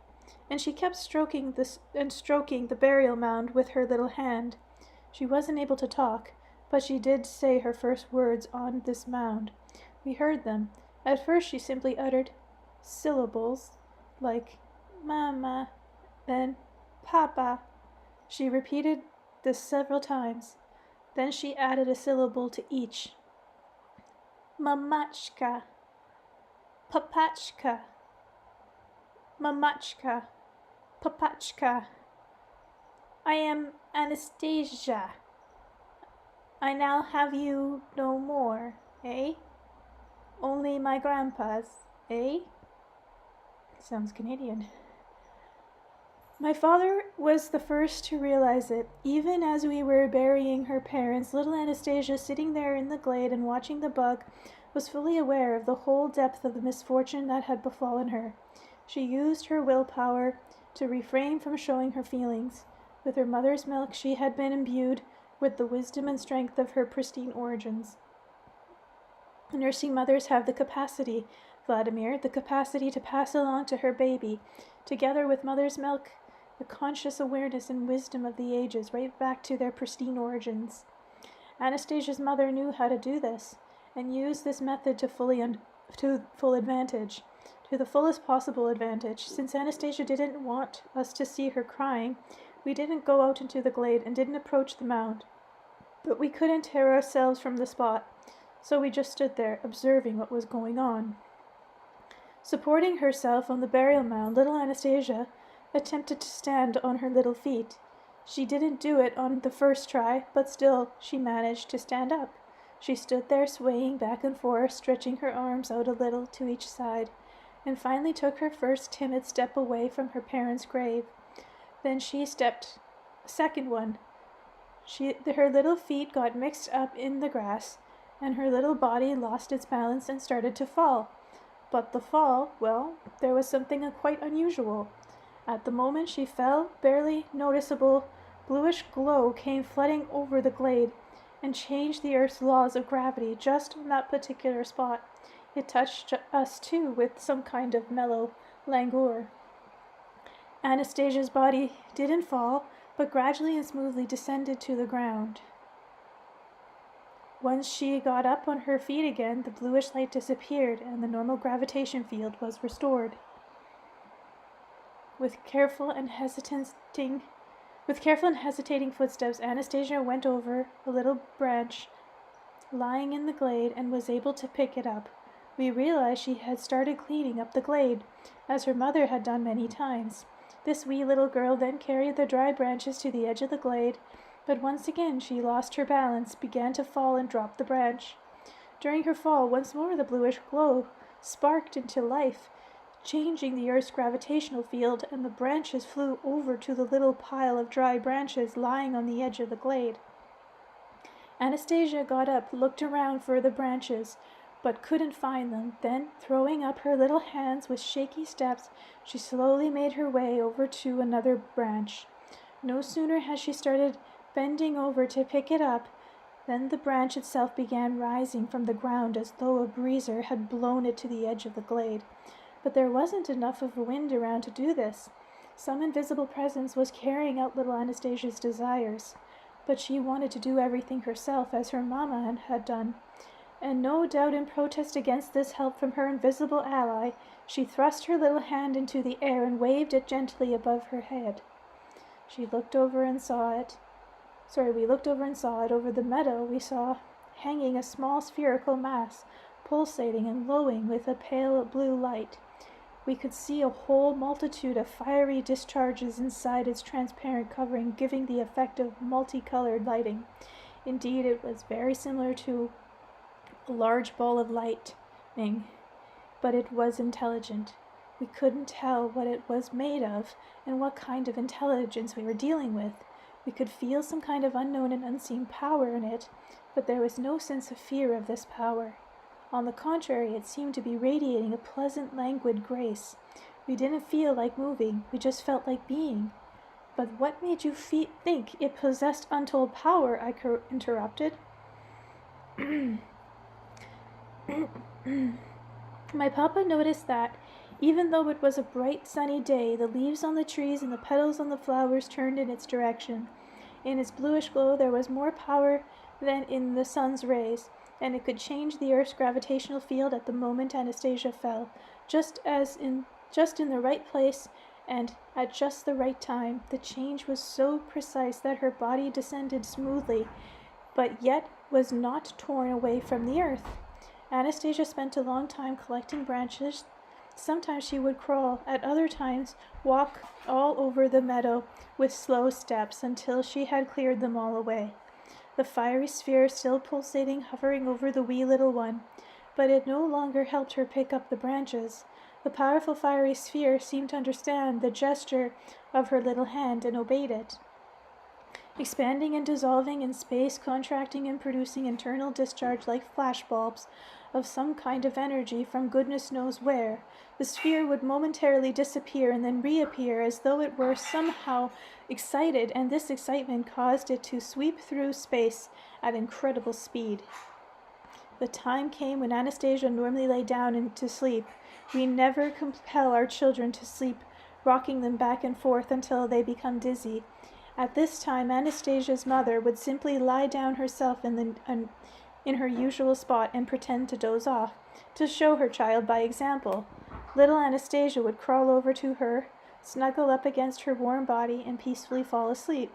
and she kept stroking the burial mound with her little hand. She wasn't able to talk, but she did say her first words on this mound. We heard them. At first she simply uttered syllables like Mama, then Papa. She repeated this several times. Then she added a syllable to each. Mamachka, Papachka, Mamachka, Papachka. I am Anastasia. I now have you no more, eh? Only my grandpa's, eh? Sounds Canadian. My father was the first to realize it. Even as we were burying her parents, little Anastasia, sitting there in the glade and watching the bug, was fully aware of the whole depth of the misfortune that had befallen her. She used her willpower to refrain from showing her feelings. With her mother's milk, she had been imbued with the wisdom and strength of her pristine origins. Nursing mothers have the capacity, Vladimir, the capacity to pass along to her baby, together with mother's milk, the conscious awareness and wisdom of the ages, right back to their pristine origins. Anastasia's mother knew how to do this, and used this method to full advantage, to the fullest possible advantage. Since Anastasia didn't want us to see her crying, we didn't go out into the glade and didn't approach the mound. But we couldn't tear ourselves from the spot, so we just stood there, observing what was going on. Supporting herself on the burial mound, little Anastasia attempted to stand on her little feet. She didn't do it on the first try, but still she managed to stand up. She stood there swaying back and forth, stretching her arms out a little to each side, and finally took her first timid step away from her parents' grave. Then she stepped a second one. Her little feet got mixed up in the grass, and her little body lost its balance and started to fall. But the fall, well, there was something quite unusual. At the moment she fell, barely noticeable bluish glow came flooding over the glade and changed the earth's laws of gravity just on that particular spot. It touched us too with some kind of mellow languor. Anastasia's body didn't fall, but gradually and smoothly descended to the ground. Once she got up on her feet again, the bluish light disappeared and the normal gravitation field was restored. With careful and hesitating footsteps, Anastasia went over a little branch lying in the glade and was able to pick it up. We realized she had started cleaning up the glade, as her mother had done many times. This wee little girl then carried the dry branches to the edge of the glade, but once again she lost her balance, began to fall, and dropped the branch. During her fall, once more the bluish glow sparked into life, changing the earth's gravitational field, and the branches flew over to the little pile of dry branches lying on the edge of the glade. Anastasia got up, looked around for the branches, but couldn't find them. Then, throwing up her little hands with shaky steps, she slowly made her way over to another branch. No sooner had she started bending over to pick it up than the branch itself began rising from the ground as though a breezer had blown it to the edge of the glade. But there wasn't enough of a wind around to do this. Some invisible presence was carrying out little Anastasia's desires, but she wanted to do everything herself as her mamma had done. And no doubt in protest against this help from her invisible ally, she thrust her little hand into the air and waved it gently above her head. We looked over and saw it. Over the meadow we saw hanging a small spherical mass, pulsating and glowing with a pale blue light. We could see a whole multitude of fiery discharges inside its transparent covering, giving the effect of multicolored lighting. Indeed, it was very similar to a large ball of lightning, but it was intelligent. We couldn't tell what it was made of and what kind of intelligence we were dealing with. We could feel some kind of unknown and unseen power in it, but there was no sense of fear of this power. On the contrary, it seemed to be radiating a pleasant, languid grace. We didn't feel like moving, we just felt like being. But what made you think it possessed untold power? I interrupted. My papa noticed that, even though it was a bright, sunny day, the leaves on the trees and the petals on the flowers turned in its direction. In its bluish glow there was more power than in the sun's rays, and it could change the earth's gravitational field at the moment Anastasia fell, just in the right place and at just the right time. The change was so precise that her body descended smoothly, but yet was not torn away from the earth. Anastasia spent a long time collecting branches. Sometimes she would crawl, at other times walk all over the meadow with slow steps until she had cleared them all away. The fiery sphere still pulsating, hovering over the wee little one, but it no longer helped her pick up the branches. The powerful fiery sphere seemed to understand the gesture of her little hand and obeyed it. Expanding and dissolving in space, contracting and producing internal discharge like flashbulbs of some kind of energy from goodness knows where, the sphere would momentarily disappear and then reappear as though it were somehow excited, and this excitement caused it to sweep through space at incredible speed. The time came when Anastasia normally lay down and to sleep. We never compel our children to sleep, rocking them back and forth until they become dizzy. At this time, Anastasia's mother would simply lie down herself in her usual spot and pretend to doze off, to show her child by example. Little Anastasia would crawl over to her, snuggle up against her warm body, and peacefully fall asleep.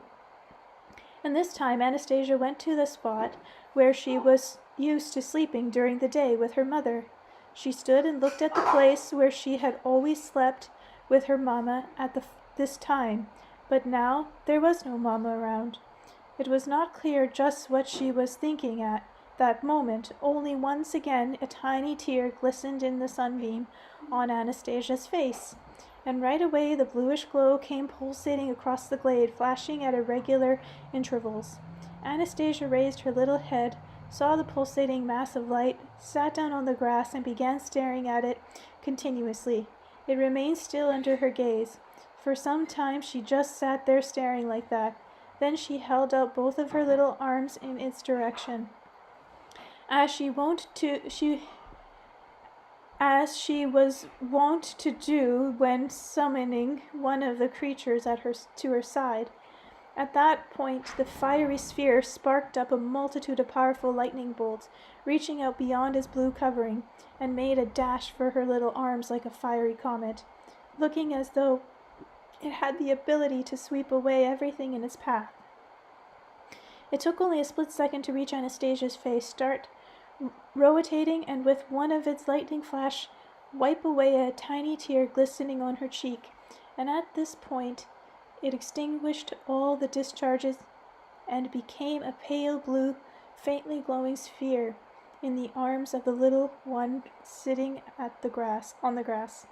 And this time Anastasia went to the spot where she was used to sleeping during the day with her mother. She stood and looked at the place where she had always slept with her mamma at this time, but now there was no mamma around. It was not clear just what she was thinking at that moment, only once again a tiny tear glistened in the sunbeam on Anastasia's face, and right away the bluish glow came pulsating across the glade, flashing at irregular intervals. Anastasia raised her little head, saw the pulsating mass of light, sat down on the grass, and began staring at it continuously. It remained still under her gaze. For some time she just sat there staring like that. Then she held out both of her little arms in its direction, as she was wont to do when summoning one of the creatures to her side. At that point, the fiery sphere sparked up a multitude of powerful lightning bolts, reaching out beyond its blue covering, and made a dash for her little arms like a fiery comet, looking as though it had the ability to sweep away everything in its path. It took only a split second to reach Anastasia's face, start rotating, and with one of its lightning flash, wipe away a tiny tear glistening on her cheek. And at this point, it extinguished all the discharges and became a pale blue, faintly glowing sphere in the arms of the little one sitting on the grass.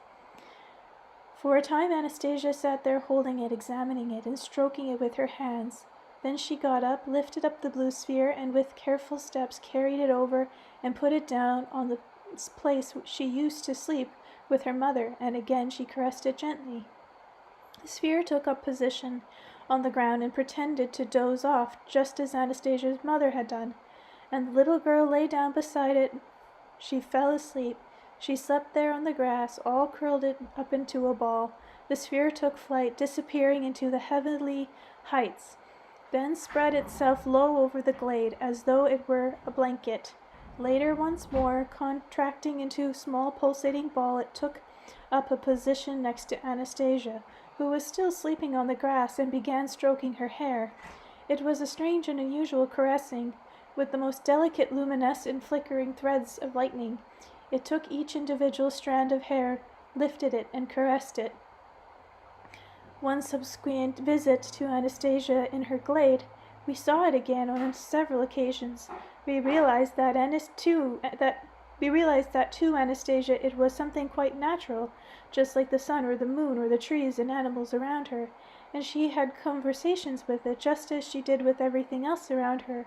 For a time Anastasia sat there holding it, examining it, and stroking it with her hands. Then she got up, lifted up the blue sphere, and with careful steps carried it over and put it down on the place she used to sleep with her mother, and again she caressed it gently. The sphere took up position on the ground and pretended to doze off, just as Anastasia's mother had done, and the little girl lay down beside it. She fell asleep. She slept there on the grass, all curled up into a ball. The sphere took flight, disappearing into the heavenly heights, then spread itself low over the glade as though it were a blanket. Later, once more, contracting into a small pulsating ball, it took up a position next to Anastasia, who was still sleeping on the grass, and began stroking her hair. It was a strange and unusual caressing, with the most delicate luminescent flickering threads of lightning. It took each individual strand of hair, lifted it, and caressed it. One subsequent visit to Anastasia in her glade, we saw it again on several occasions. We realized that to Anastasia it was something quite natural, just like the sun or the moon or the trees and animals around her, and she had conversations with it just as she did with everything else around her.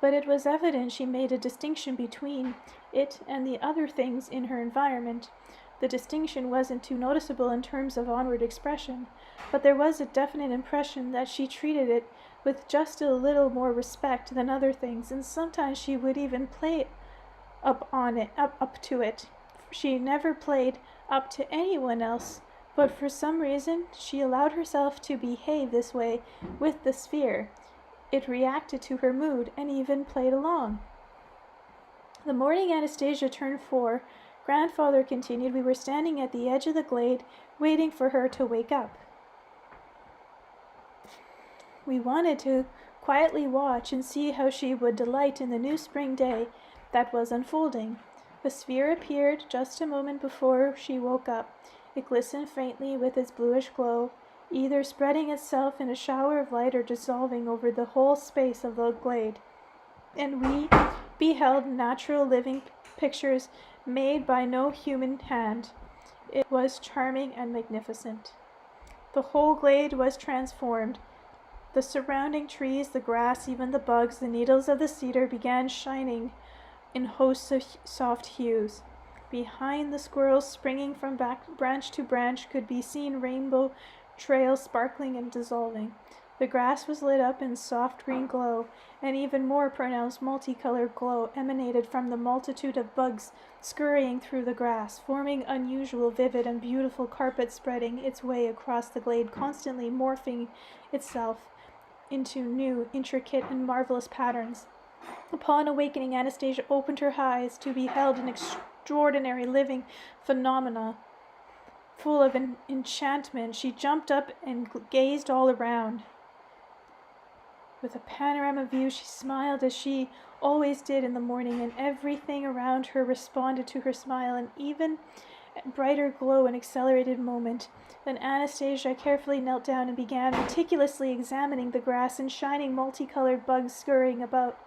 But it was evident she made a distinction between it and the other things in her environment. The distinction wasn't too noticeable in terms of outward expression, but there was a definite impression that she treated it with just a little more respect than other things, and sometimes she would even play up to it. She never played up to anyone else, but for some reason she allowed herself to behave this way with the sphere. It reacted to her mood and even played along. The morning Anastasia turned 4, Grandfather continued, we were standing at the edge of the glade, waiting for her to wake up. We wanted to quietly watch and see how she would delight in the new spring day that was unfolding. The sphere appeared just a moment before she woke up. It glistened faintly with its bluish glow, either spreading itself in a shower of light or dissolving over the whole space of the glade. And we beheld natural living pictures made by no human hand. It was charming and magnificent. The whole glade was transformed. The surrounding trees, the grass, even the bugs, the needles of the cedar began shining in hosts of soft hues. Behind the squirrels, springing from branch to branch, could be seen rainbow trails sparkling and dissolving. The grass was lit up in soft green glow, and even more pronounced multicolored glow emanated from the multitude of bugs scurrying through the grass, forming unusual, vivid, and beautiful carpets spreading its way across the glade, constantly morphing itself into new, intricate, and marvelous patterns. Upon awakening, Anastasia opened her eyes to behold an extraordinary living phenomena. Full of enchantment, she jumped up and gazed all around. With a panorama view, she smiled as she always did in the morning, and everything around her responded to her smile, an even brighter glow and accelerated moment. Then Anastasia carefully knelt down and began meticulously examining the grass and shining multicolored bugs scurrying about.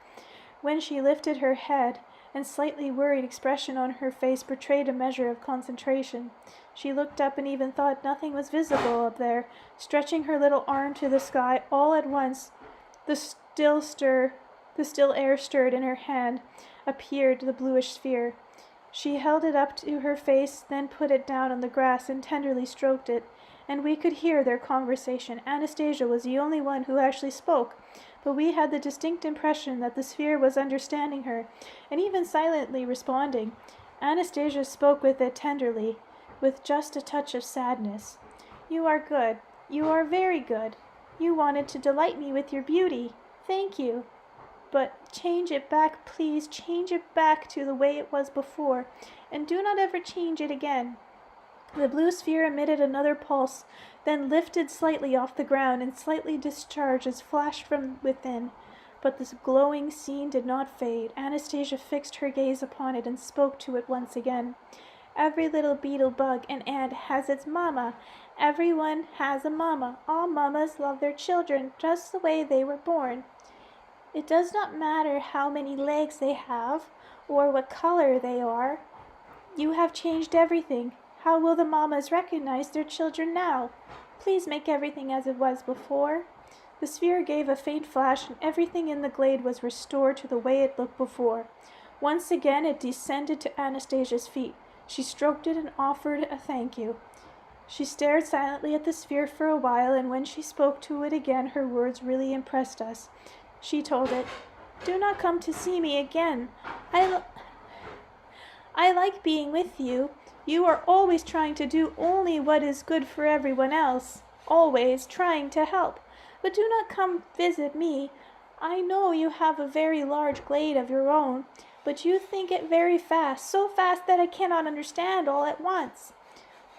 When she lifted her head, and slightly worried expression on her face betrayed a measure of concentration. She looked up and even thought nothing was visible up there. Stretching her little arm to the sky, all at once the still air stirred in her hand, appeared the bluish sphere. She held it up to her face, then put it down on the grass and tenderly stroked it, and we could hear their conversation. Anastasia was the only one who actually spoke, but we had the distinct impression that the sphere was understanding her, and even silently responding. Anastasia spoke with it tenderly, with just a touch of sadness. "You are good. You are very good. You wanted to delight me with your beauty. Thank you. But change it back, please. Change it back to the way it was before, and do not ever change it again." The blue sphere emitted another pulse, then lifted slightly off the ground and slightly discharged as flashed from within. But this glowing scene did not fade. Anastasia fixed her gaze upon it and spoke to it once again. "Every little beetle, bug, and ant has its mama. Everyone has a mama. All mamas love their children just the way they were born. It does not matter how many legs they have or what color they are. You have changed everything. How will the mamas recognize their children now? Please make everything as it was before." The sphere gave a faint flash, and everything in the glade was restored to the way it looked before. Once again it descended to Anastasia's feet. She stroked it and offered a thank you. She stared silently at the sphere for a while, and when she spoke to it again, her words really impressed us. She told it, "Do not come to see me again. I like being with you. You are always trying to do only what is good for everyone else, always trying to help. But do not come visit me. I know you have a very large glade of your own, but you think it very fast, so fast that I cannot understand all at once.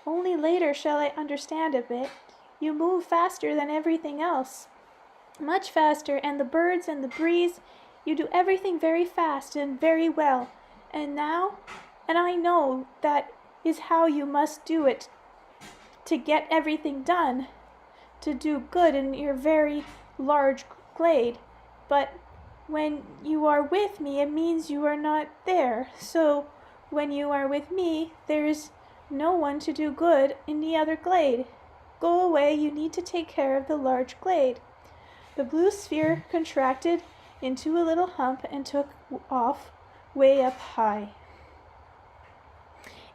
Only later shall I understand a bit. You move faster than everything else, much faster, and the birds and the breeze. You do everything very fast and very well. And I know that is how you must do it to get everything done, to do good in your very large glade. But when you are with me, it means you are not there. So when you are with me, there is no one to do good in the other glade. Go away, you need to take care of the large glade." The blue sphere contracted into a little hump and took off way up high.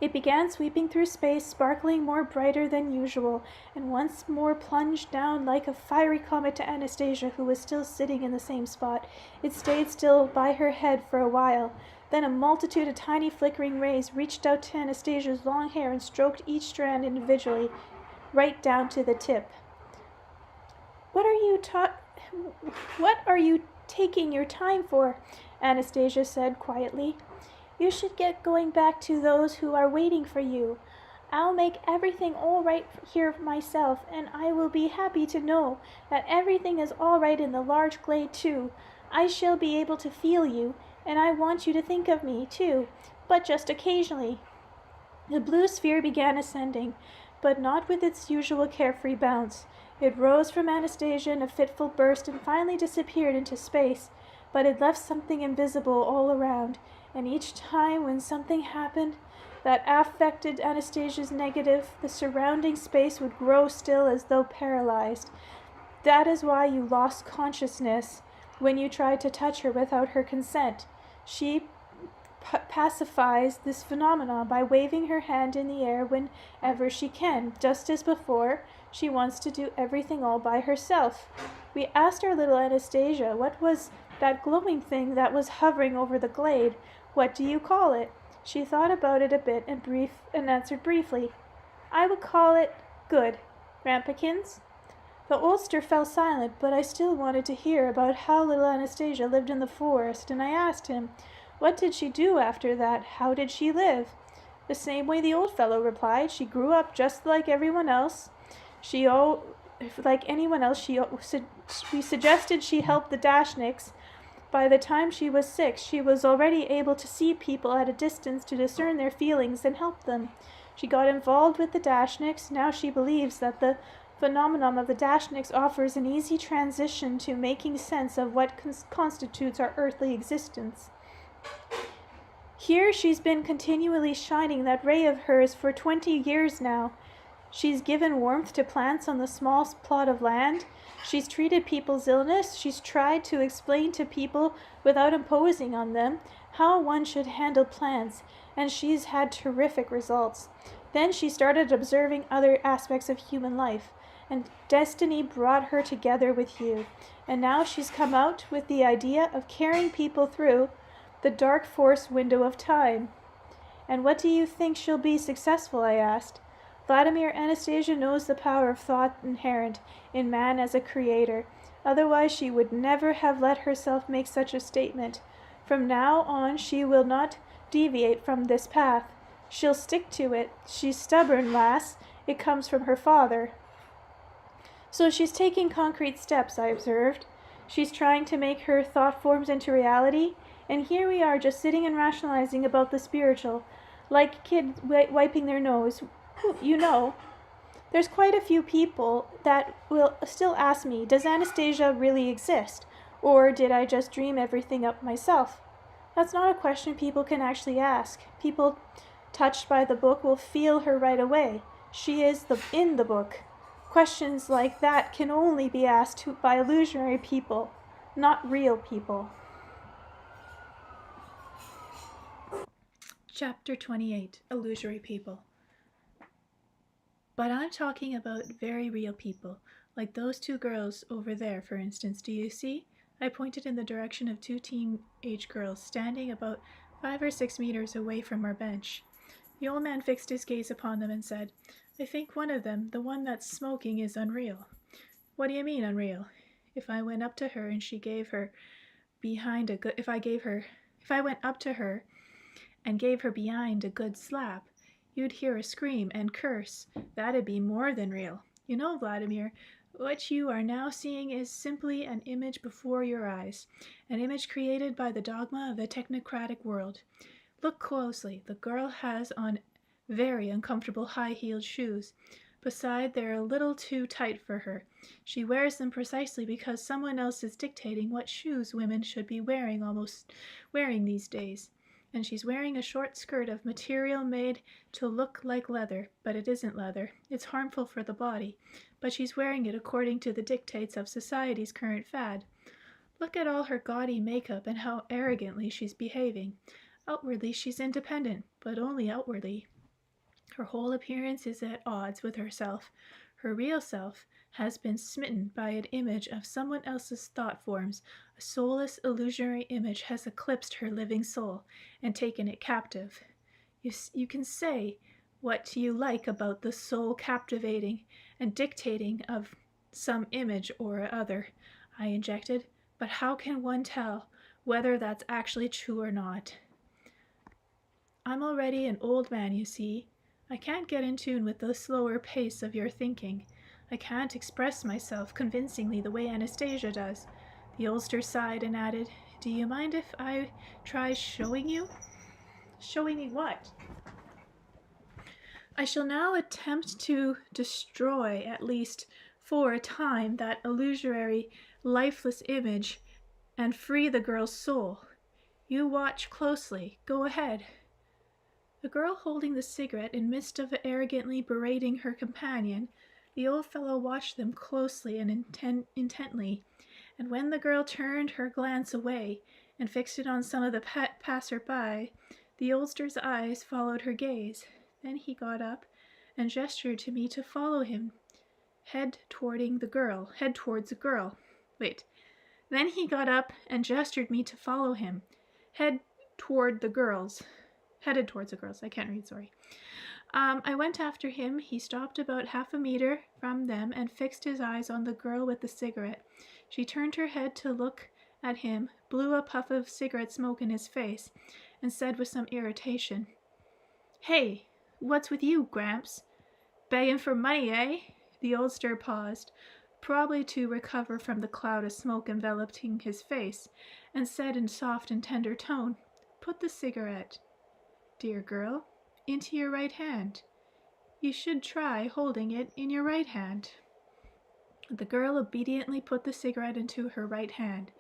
It began sweeping through space, sparkling more brighter than usual, and once more plunged down like a fiery comet to Anastasia, who was still sitting in the same spot. It stayed still by her head for a while. Then a multitude of tiny flickering rays reached out to Anastasia's long hair and stroked each strand individually, right down to the tip. What are you taking your time for?" Anastasia said quietly. "You should get going back to those who are waiting for you. I'll make everything all right here myself, and I will be happy to know that everything is all right in the large glade too. I shall be able to feel you, and I want you to think of me too, but just occasionally." The blue sphere began ascending, but not with its usual carefree bounce. It rose from Anastasia in a fitful burst and finally disappeared into space, but it left something invisible all around, and each time when something happened that affected Anastasia's negative, the surrounding space would grow still as though paralyzed. That is why you lost consciousness when you tried to touch her without her consent. She pacifies this phenomenon by waving her hand in the air whenever she can. Just as before, she wants to do everything all by herself. We asked our little Anastasia what was that glowing thing that was hovering over the glade. What do you call it? She thought about it a bit and answered briefly. "I would call it good. Rampikins?" The oldster fell silent, but I still wanted to hear about how little Anastasia lived in the forest, and I asked him, what did she do after that? How did she live? "The same way the old fellow replied. She grew up just like everyone else. She like anyone else, we suggested she help the Dashniks. By the time she was 6, she was already able to see people at a distance to discern their feelings and help them. She got involved with the Dashniks. Now she believes that the phenomenon of the Dashniks offers an easy transition to making sense of what constitutes our earthly existence. Here she's been continually shining that ray of hers for 20 years now. She's given warmth to plants on the small plot of land. She's treated people's illness. She's tried to explain to people, without imposing on them, how one should handle plants, and she's had terrific results. Then she started observing other aspects of human life, and destiny brought her together with you. And now she's come out with the idea of carrying people through the dark force window of time. And what do you think she'll be successful? I asked. Vladimir, Anastasia knows the power of thought inherent in man as a creator. Otherwise she would never have let herself make such a statement. From now on she will not deviate from this path. She'll stick to it. She's stubborn, lass. It comes from her father. So she's taking concrete steps, I observed. She's trying to make her thought forms into reality. And here we are just sitting and rationalizing about the spiritual, like kids wiping their nose. You know, there's quite a few people that will still ask me, does Anastasia really exist? Or did I just dream everything up myself? That's not a question people can actually ask. People touched by the book will feel her right away. She is in the book. Questions like that can only be asked by illusionary people, not real people. Chapter 28, Illusory People. But I'm talking about very real people, like those 2 girls over there, for instance. Do you see? I pointed in the direction of 2 teenage girls standing about 5 or 6 meters away from our bench. The old man fixed his gaze upon them and said, I think one of them, the one that's smoking, is unreal. What do you mean, unreal? If I went up to her and she gave her behind a good, if I went up to her and gave her behind a good slap, you'd hear her scream and curse. That'd be more than real. You know, Vladimir, what you are now seeing is simply an image before your eyes, an image created by the dogma of the technocratic world. Look closely. The girl has on very uncomfortable high-heeled shoes. Besides, they're a little too tight for her. She wears them precisely because someone else is dictating what shoes women should be wearing these days. And she's wearing a short skirt of material made to look like leather, but it isn't leather. It's harmful for the body, but she's wearing it according to the dictates of society's current fad. Look at all her gaudy makeup and how arrogantly she's behaving. Outwardly, she's independent, but only outwardly. Her whole appearance is at odds with herself. Her real self has been smitten by an image of someone else's thought forms. A soulless, illusionary image has eclipsed her living soul and taken it captive. You can say what you like about the soul captivating and dictating of some image or other, I injected, but how can one tell whether that's actually true or not? I'm already an old man, you see. I can't get in tune with the slower pace of your thinking. I can't express myself convincingly the way Anastasia does. The oldster sighed and added, Do you mind if I try showing you? Showing me what? I shall now attempt to destroy, at least for a time, that illusory, lifeless image and free the girl's soul. You watch closely. Go ahead. The girl holding the cigarette in midst of arrogantly berating her companion, the old fellow watched them closely and intently, and when the girl turned her glance away and fixed it on some of the passer-by, the oldster's eyes followed her gaze. Then he got up and gestured to me to follow him, head towards the girl. Then he got up and gestured me to follow him, headed towards the girls. I can't read, sorry. I went after him. He stopped about 1/2 meter from them and fixed his eyes on the girl with the cigarette. She turned her head to look at him, blew a puff of cigarette smoke in his face, and said with some irritation, Hey, what's with you, Gramps? Begging for money, eh? The oldster paused, probably to recover from the cloud of smoke enveloping his face, and said in soft and tender tone, "Put the cigarette, dear girl, into your right hand. You should try holding it in your right hand." The girl obediently put the cigarette into her right hand,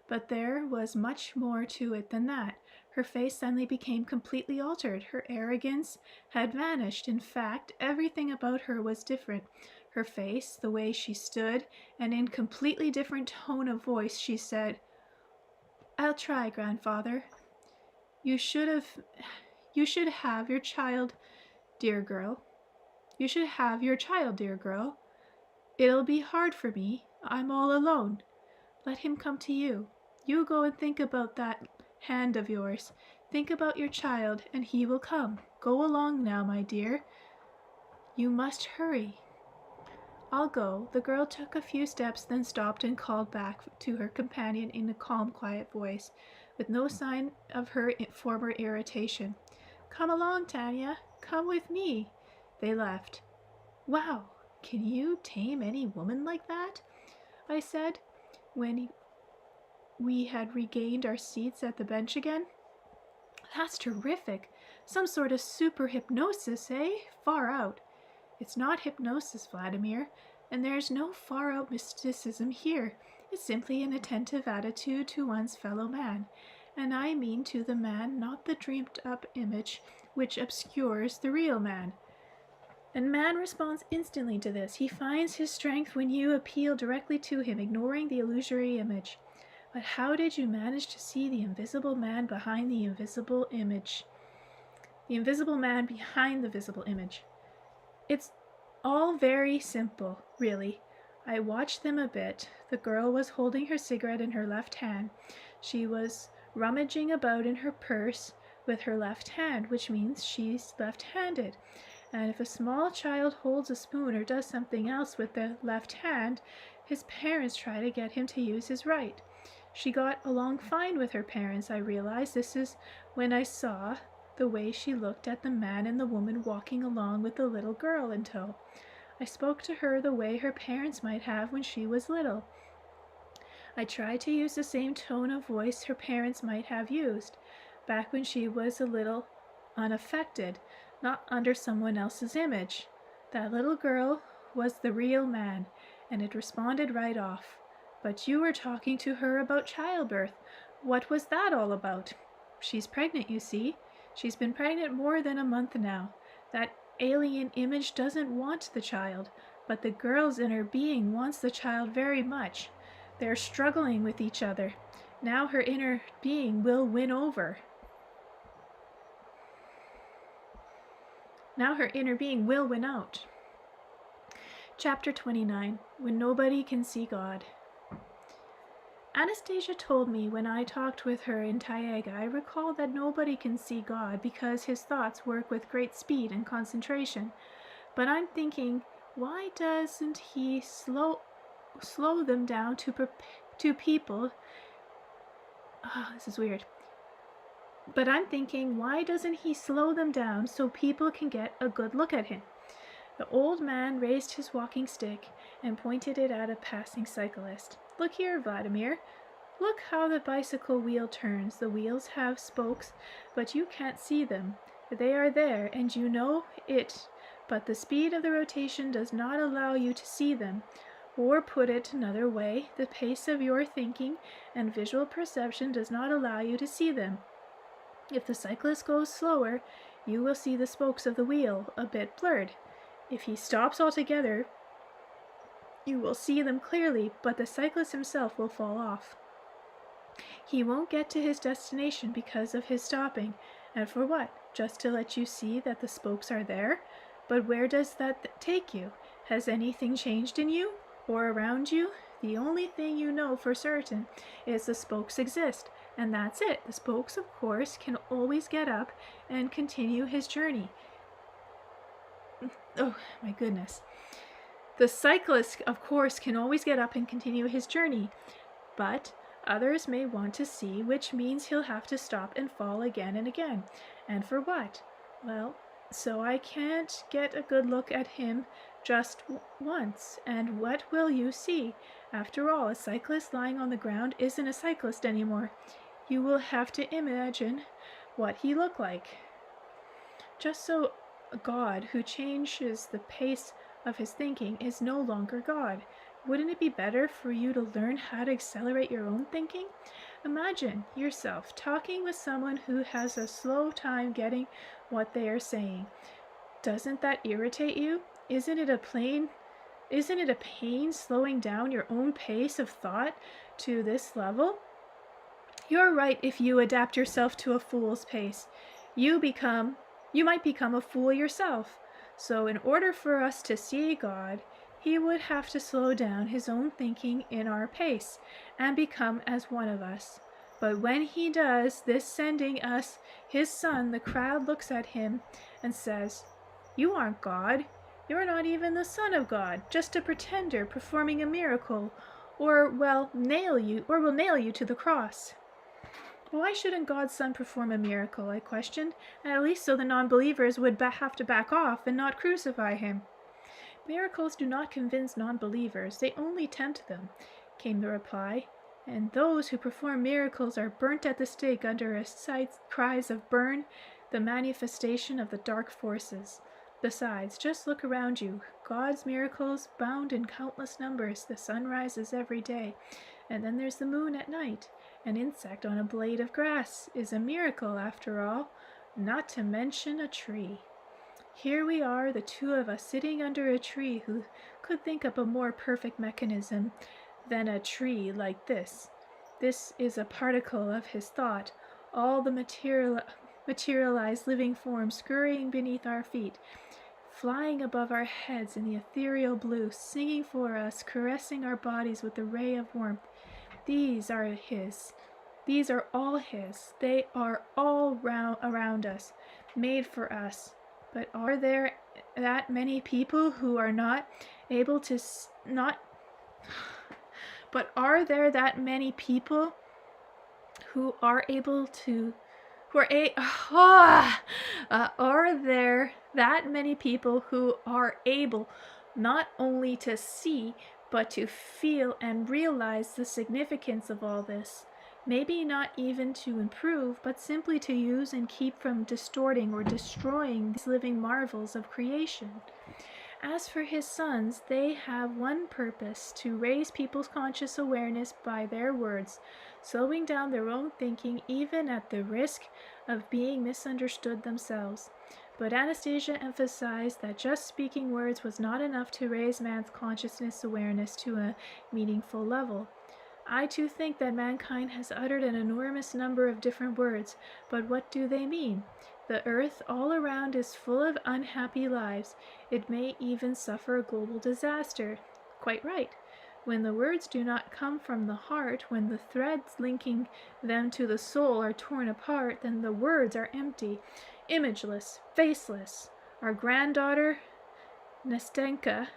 but there was much more to it than that. Her face suddenly became completely altered. Her arrogance had vanished. In fact, everything about her was different. Her face, the way she stood, and in completely different tone of voice she said, "I'll try, grandfather. You should have your child, dear girl. You should have your child, dear girl. It'll be hard for me. I'm all alone. Let him come to you. You go and think about that hand of yours. Think about your child, and he will come. Go along now, my dear. You must hurry." "I'll go." The girl took a few steps, then stopped and called back to her companion in a calm, quiet voice, with no sign of her former irritation. "Come along, Tanya. Come with me." They left. "Wow, can you tame any woman like that?" I said, when we had regained our seats at the bench again. "That's terrific. Some sort of super hypnosis, eh? Far out." "It's not hypnosis, Vladimir, and there's no far out mysticism here. It's simply an attentive attitude to one's fellow man, and I mean to the man, not the dreamed up image which obscures the real man. And man responds instantly to this. He finds his strength when you appeal directly to him, ignoring the illusory image. But how did you manage to see the invisible man behind the invisible image? The invisible man behind the visible image. It's all very simple, really. I watched them a bit. The girl was holding her cigarette in her left hand. She was rummaging about in her purse with her left hand, which means she's left-handed. And if a small child holds a spoon or does something else with the left hand, his parents try to get him to use his right. She got along fine with her parents, I realized. This is when I saw the way she looked at the man and the woman walking along with the little girl in tow. I spoke to her the way her parents might have when she was little. I tried to use the same tone of voice her parents might have used, back when she was a little unaffected, not under someone else's image. That little girl was the real man, and it responded right off. But you were talking to her about childbirth. What was that all about? She's pregnant, you see. She's been pregnant more than a month now. That alien image doesn't want the child, but the girl's inner being wants the child very much. They're struggling with each other. Now her inner being will win over. Now her inner being will win out. Chapter 29. When Nobody Can See God. Anastasia told me when I talked with her in Taiga, I recall that nobody can see God because his thoughts work with great speed and concentration. But I'm thinking, why doesn't he slow them down to people? This is weird. But I'm thinking, why doesn't he slow them down so people can get a good look at him? The old man raised his walking stick and pointed it at a passing cyclist. "Look here, Vladimir. Look how the bicycle wheel turns. The wheels have spokes, but you can't see them. They are there, and you know it, but the speed of the rotation does not allow you to see them. Or put it another way, the pace of your thinking and visual perception does not allow you to see them. If the cyclist goes slower, you will see the spokes of the wheel a bit blurred. If he stops altogether, you will see them clearly, but the cyclist himself will fall off. He won't get to his destination because of his stopping. And for what? Just to let you see that the spokes are there? But where does that take you? Has anything changed in you or around you? The only thing you know for certain is the spokes exist, and that's it. The spokes, of course, can always get up and continue his journey." Oh, my goodness. The cyclist, of course, can always get up and continue his journey, but others may want to see, which means he'll have to stop and fall again and again. And for what? Well, so I can't get a good look at him just once, and what will you see? After all, a cyclist lying on the ground isn't a cyclist anymore. You will have to imagine what he looked like. Just so God, who changes the pace of his thinking, is no longer God. Wouldn't it be better for you to learn how to accelerate your own thinking? Imagine yourself talking with someone who has a slow time getting what they are saying. Doesn't that irritate you? Isn't it a pain slowing down your own pace of thought to this level? You're right if you adapt yourself to a fool's pace. You might become a fool yourself. So in order for us to see God, he would have to slow down his own thinking in our pace and become as one of us. But when he does this, sending us his son, the crowd looks at him and says, "You aren't God. You're not even the Son of God, just a pretender performing a miracle, or will nail you to the cross." Why shouldn't God's Son perform a miracle? I questioned, at least so the non-believers would have to back off and not crucify him. Miracles do not convince non-believers, they only tempt them, came the reply. And those who perform miracles are burnt at the stake under cries of "burn," the manifestation of the dark forces. Besides, just look around you. God's miracles bound in countless numbers. The sun rises every day, and then there's the moon at night. An insect on a blade of grass is a miracle after all, not to mention a tree. Here we are, the two of us, sitting under a tree. Who could think up a more perfect mechanism than a tree like this? This is a particle of his thought, all the materialized living form scurrying beneath our feet, flying above our heads in the ethereal blue, singing for us, caressing our bodies with a ray of warmth. These are his. These are all his. They are all around us, made for us. But are there that many people who are not able to But are there that many people who are able to are there that many people who are able not only to see but to feel and realize the significance of all this? Maybe not even to improve, but simply to use and keep from distorting or destroying these living marvels of creation. As for his sons, they have one purpose: to raise people's conscious awareness by their words, slowing down their own thinking even at the risk of being misunderstood themselves. But Anastasia emphasized that just speaking words was not enough to raise man's consciousness awareness to a meaningful level. I too think that mankind has uttered an enormous number of different words, but what do they mean? The earth all around is full of unhappy lives. It may even suffer a global disaster. Quite right. When the words do not come from the heart, when the threads linking them to the soul are torn apart, then the words are empty, imageless, faceless. Our granddaughter, Nastenka,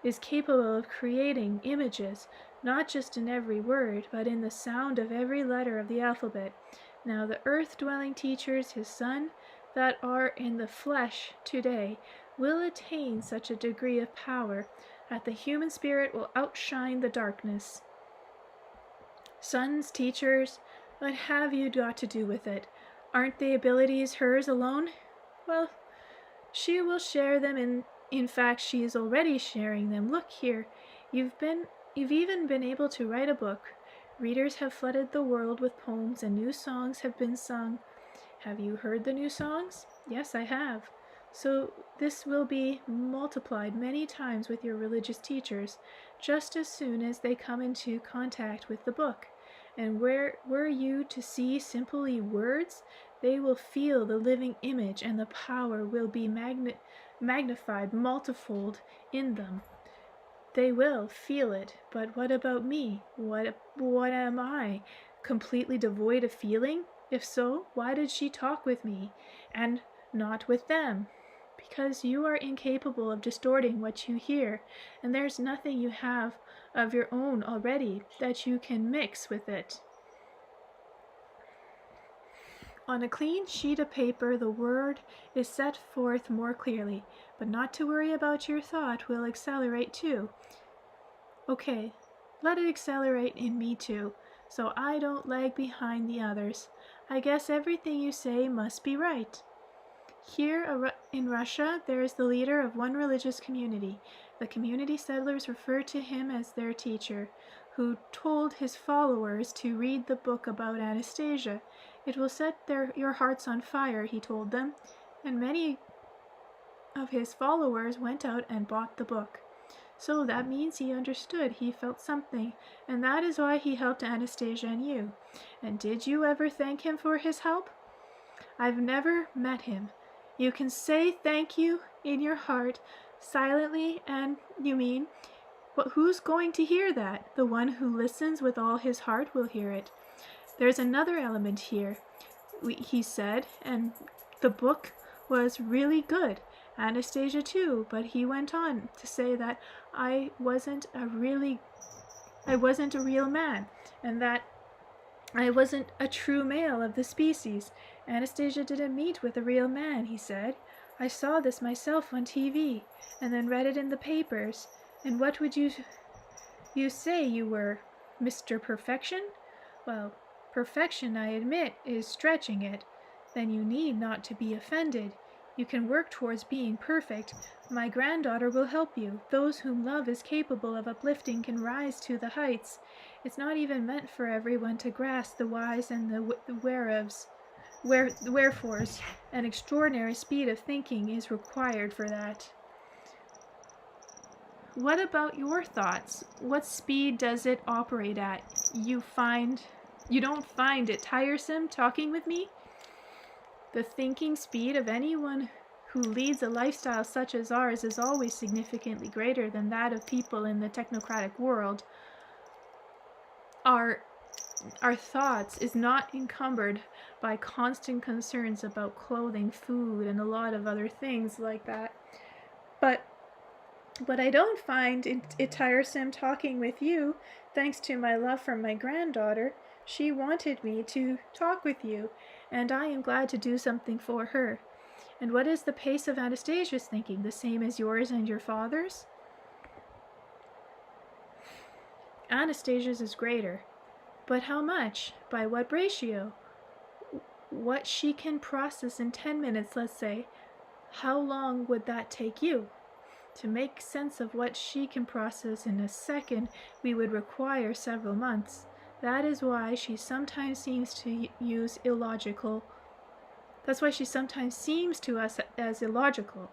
is capable of creating images, not just in every word, but in the sound of every letter of the alphabet. Now the earth-dwelling teachers, his son, that are in the flesh today, will attain such a degree of power that the human spirit will outshine the darkness. Sons, teachers, what have you got to do with it? Aren't the abilities hers alone? Well, she will share them. In fact, she is already sharing them. Look here, you've even been able to write a book. Readers have flooded the world with poems, and new songs have been sung. Have you heard the new songs? Yes, I have. So this will be multiplied many times with your religious teachers, just as soon as they come into contact with the book. And were you to see simply words, they will feel the living image, and the power will be magnified multifold in them. They will feel it. But what about me? What am I? Completely devoid of feeling? If so, why did she talk with me and not with them? Because you are incapable of distorting what you hear, and there's nothing you have of your own already that you can mix with it. On a clean sheet of paper, the word is set forth more clearly, but not to worry about your thought will accelerate too. Okay, let it accelerate in me too, so I don't lag behind the others. I guess everything you say must be right. Here in Russia, there is the leader of one religious community. The community settlers refer to him as their teacher, who told his followers to read the book about Anastasia. It will set your hearts on fire, he told them, and many of his followers went out and bought the book. So that means he understood, he felt something, and that is why he helped Anastasia and you. And did you ever thank him for his help? I've never met him. You can say thank you in your heart, silently, and you mean, but who's going to hear that? The one who listens with all his heart will hear it. There's another element here, he said, and the book was really good. Anastasia too, but he went on to say that I wasn't a real man, and that I wasn't a true male of the species. Anastasia didn't meet with a real man, he said. I saw this myself on TV, and then read it in the papers. And what would you say you were, Mr. Perfection? Well, perfection, I admit, is stretching it. Then you need not to be offended. You can work towards being perfect. My granddaughter will help you. Those whom love is capable of uplifting can rise to the heights. It's not even meant for everyone to grasp the whys and the wherefores. An extraordinary speed of thinking is required for that. What about your thoughts? What speed does it operate at? You don't find it tiresome talking with me? The thinking speed of anyone who leads a lifestyle such as ours is always significantly greater than that of people in the technocratic world. Our thoughts is not encumbered by constant concerns about clothing, food, and a lot of other things like that. But I don't find it tiresome talking with you, thanks to my love for my granddaughter. She wanted me to talk with you, and I am glad to do something for her. And what is the pace of Anastasia's thinking? The same as yours and your father's? Anastasia's is greater. But how much? By what ratio? What she can process in 10 minutes, let's say. How long would that take you? To make sense of what she can process in a second, we would require several months. That is why she sometimes seems to use illogical. That's why she sometimes seems to us as illogical.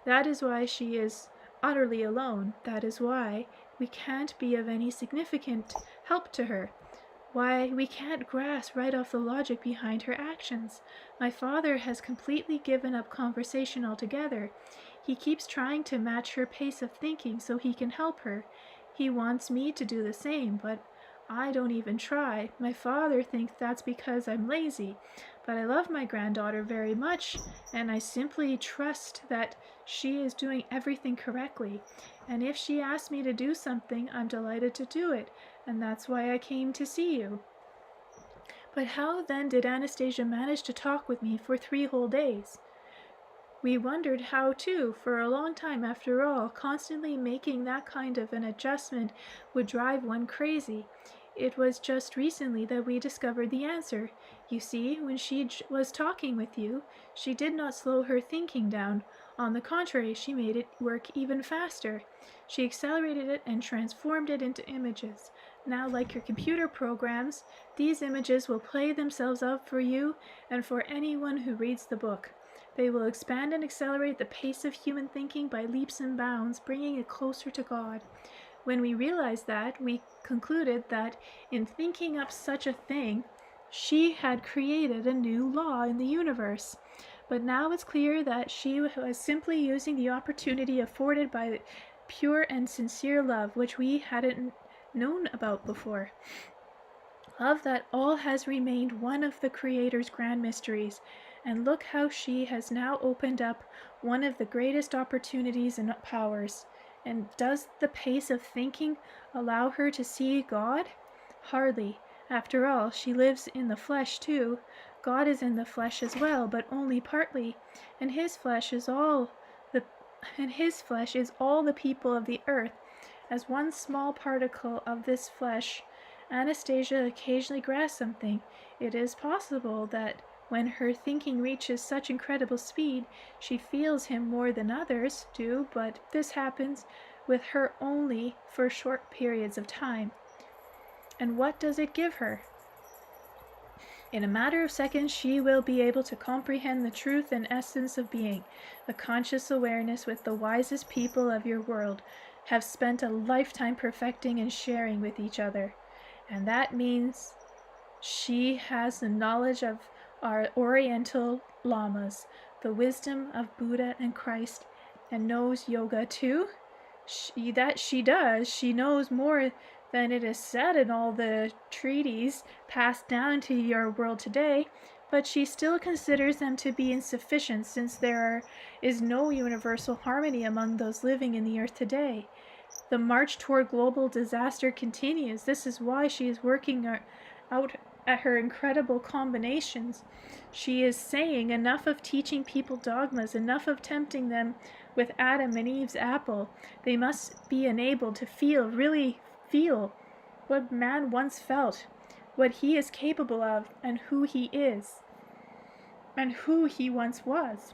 That is why she is utterly alone. That is why we can't be of any significant help to her. Why we can't grasp right off the logic behind her actions. My father has completely given up conversation altogether. He keeps trying to match her pace of thinking so he can help her. He wants me to do the same, but I don't even try. My father thinks that's because I'm lazy, but I love my granddaughter very much, and I simply trust that she is doing everything correctly. And if she asks me to do something, I'm delighted to do it, and that's why I came to see you. But how then did Anastasia manage to talk with me for 3 whole days? We wondered how too, for a long time. After all, constantly making that kind of an adjustment would drive one crazy. It was just recently that we discovered the answer. You see, when she was talking with you, she did not slow her thinking down. On the contrary, she made it work even faster. She accelerated it and transformed it into images. Now, like your computer programs, these images will play themselves out for you and for anyone who reads the book. They will expand and accelerate the pace of human thinking by leaps and bounds, bringing it closer to God. When we realized that, we concluded that in thinking up such a thing, she had created a new law in the universe. But now it's clear that she was simply using the opportunity afforded by pure and sincere love, which we hadn't known about before. Love that all has remained one of the Creator's grand mysteries. And look how she has now opened up one of the greatest opportunities and powers. And does the pace of thinking allow her to see God? Hardly. After all, she lives in the flesh too. God is in the flesh as well, but only partly, and his flesh is all the people of the earth. As one small particle of this flesh, Anastasia occasionally grasps something. It is possible that when her thinking reaches such incredible speed, she feels him more than others do, but this happens with her only for short periods of time. And what does it give her? In a matter of seconds, she will be able to comprehend the truth and essence of being. The conscious awareness with the wisest people of your world have spent a lifetime perfecting and sharing with each other. And that means she has the knowledge of our Oriental lamas, the wisdom of Buddha and Christ, and knows yoga too. She does. She knows more than it is said in all the treaties passed down to your world today, but she still considers them to be insufficient since there is no universal harmony among those living in the earth today. The march toward global disaster continues. This is why she is working out at her incredible combinations. She is saying enough of teaching people dogmas, enough of tempting them with Adam and Eve's apple. They must be enabled to really feel what man once felt, what he is capable of, and who he is, and who he once was.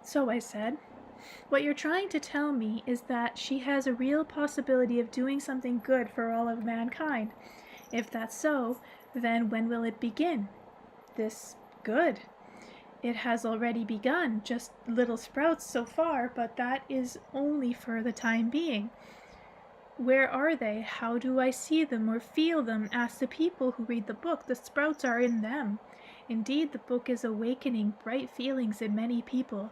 So I said, what you're trying to tell me is that she has a real possibility of doing something good for all of mankind. If that's so, then when will it begin? This good. It has already begun, just little sprouts so far, but that is only for the time being. Where are they? How do I see them or feel them? Ask the people who read the book. The sprouts are in them. Indeed, the book is awakening bright feelings in many people.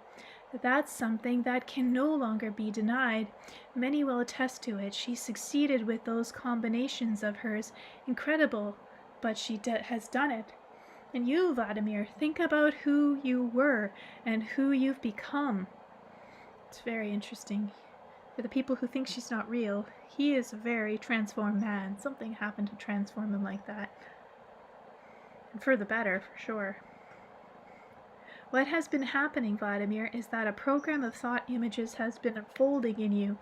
That's something that can no longer be denied. Many will attest to it. She succeeded with those combinations of hers. Incredible, but she has done it. And you, Vladimir, think about who you were and who you've become. It's very interesting. For the people who think she's not real, he is a very transformed man. Something happened to transform him like that. And for the better, for sure. What has been happening, Vladimir, is that a program of thought images has been unfolding in you,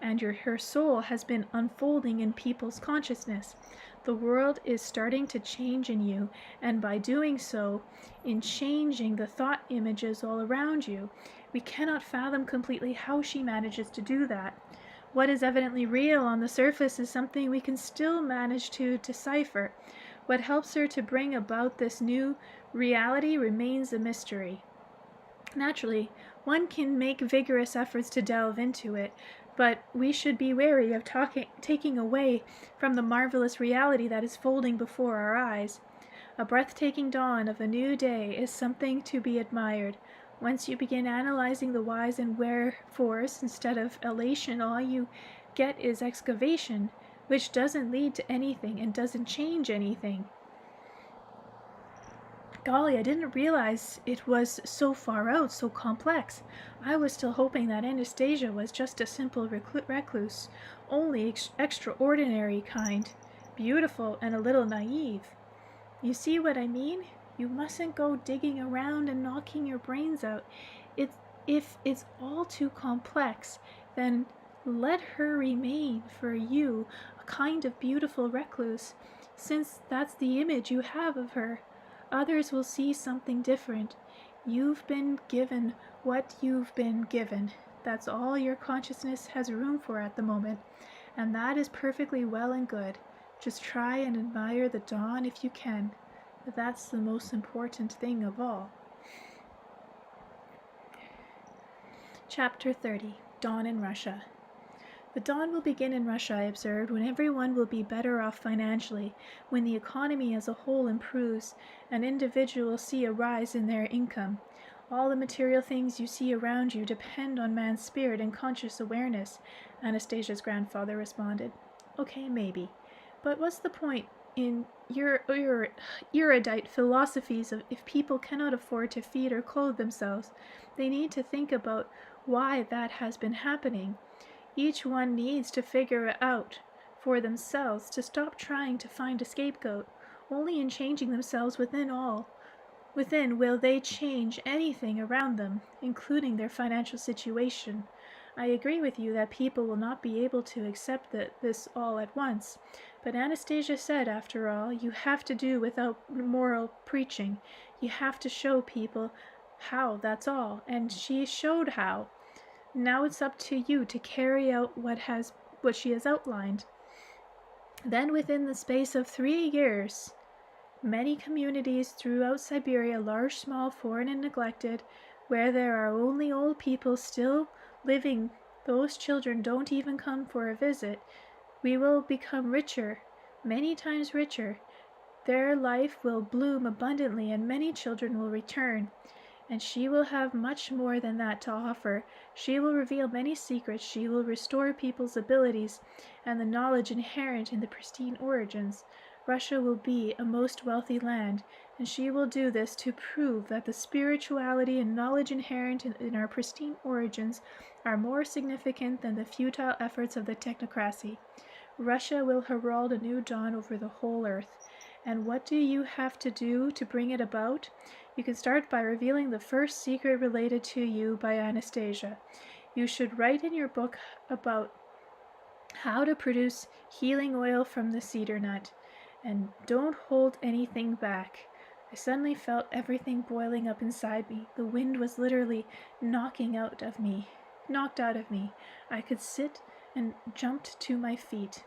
and her soul has been unfolding in people's consciousness. The world is starting to change in you, and by doing so, in changing the thought images all around you, we cannot fathom completely how she manages to do that. What is evidently real on the surface is something we can still manage to decipher. What helps her to bring about this new reality remains a mystery. Naturally, one can make vigorous efforts to delve into it, but we should be wary of taking away from the marvelous reality that is folding before our eyes. A breathtaking dawn of a new day is something to be admired. Once you begin analyzing the whys and wherefores instead of elation, all you get is excavation, which doesn't lead to anything and doesn't change anything. Golly, I didn't realize it was so far out, so complex. I was still hoping that Anastasia was just a simple recluse, only extraordinary kind, beautiful and a little naive. You see what I mean? You mustn't go digging around and knocking your brains out. If it's all too complex, then let her remain for you a kind of beautiful recluse, since that's the image you have of her. Others will see something different. You've been given what you've been given. That's all your consciousness has room for at the moment, and that is perfectly well and good. Just try and admire the dawn if you can. That's the most important thing of all. Chapter 30. Dawn in Russia. The dawn will begin in Russia, I observed, when everyone will be better off financially, when the economy as a whole improves, and individuals see a rise in their income. All the material things you see around you depend on man's spirit and conscious awareness, Anastasia's grandfather responded. Okay, maybe. But what's the point in your erudite philosophies of if people cannot afford to feed or clothe themselves? They need to think about why that has been happening. Each one needs to figure it out for themselves, to stop trying to find a scapegoat. Only in changing themselves within will they change anything around them, including their financial situation. I agree with you that people will not be able to accept this all at once. But Anastasia said, after all, you have to do without moral preaching. You have to show people how, that's all. And she showed how. Now it's up to you to carry out what she has outlined. Then within the space of 3 years, many communities throughout Siberia, large, small, foreign, and neglected, where there are only old people still living, those children don't even come for a visit. We will become richer, many times richer. Their life will bloom abundantly, and many children will return. And she will have much more than that to offer. She will reveal many secrets. She will restore people's abilities and the knowledge inherent in the pristine origins. Russia will be a most wealthy land, and she will do this to prove that the spirituality and knowledge inherent in our pristine origins are more significant than the futile efforts of the technocracy. Russia will herald a new dawn over the whole earth. And what do you have to do to bring it about? You can start by revealing the first secret related to you by Anastasia. You should write in your book about how to produce healing oil from the cedar nut. And don't hold anything back. I suddenly felt everything boiling up inside me. The wind was literally knocked out of me. I could sit and jumped to my feet.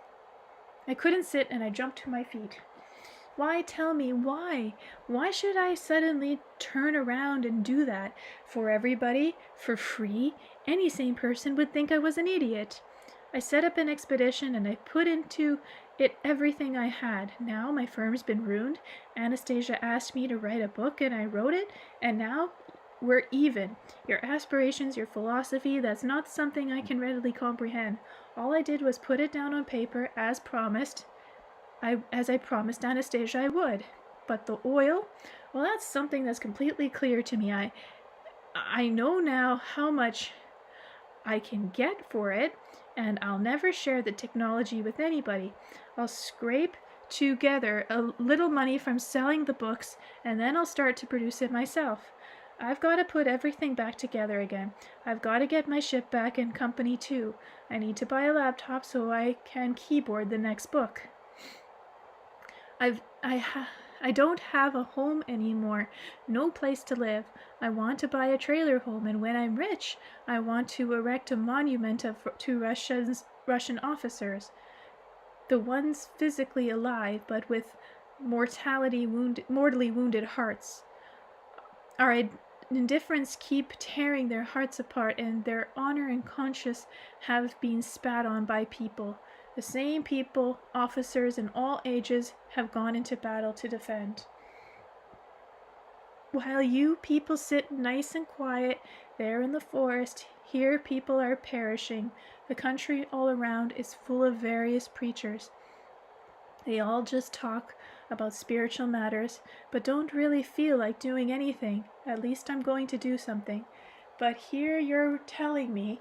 I couldn't sit and I jumped to my feet. Why, tell me, why? Why should I suddenly turn around and do that? For everybody? For free? Any sane person would think I was an idiot. I set up an expedition and I put into it everything I had. Now my firm's been ruined. Anastasia asked me to write a book and I wrote it, and now we're even. Your aspirations, your philosophy, that's not something I can readily comprehend. All I did was put it down on paper as promised. As I promised Anastasia I would. But the oil, well, that's something that's completely clear to me. I know now how much I can get for it, and I'll never share the technology with anybody. I'll scrape together a little money from selling the books, and then I'll start to produce it myself. I've got to put everything back together again. I've got to get my ship back and company too. I need to buy a laptop so I can keyboard the next book. I don't have a home anymore, no place to live. I want to buy a trailer home, and when I'm rich, I want to erect a monument to Russian officers, the ones physically alive but with mortally wounded hearts. Our indifference keep tearing their hearts apart, and their honor and conscience have been spat on by people. The same people, officers in all ages, have gone into battle to defend. While you people sit nice and quiet there in the forest, here people are perishing. The country all around is full of various preachers. They all just talk about spiritual matters, but don't really feel like doing anything. At least I'm going to do something. But here you're telling me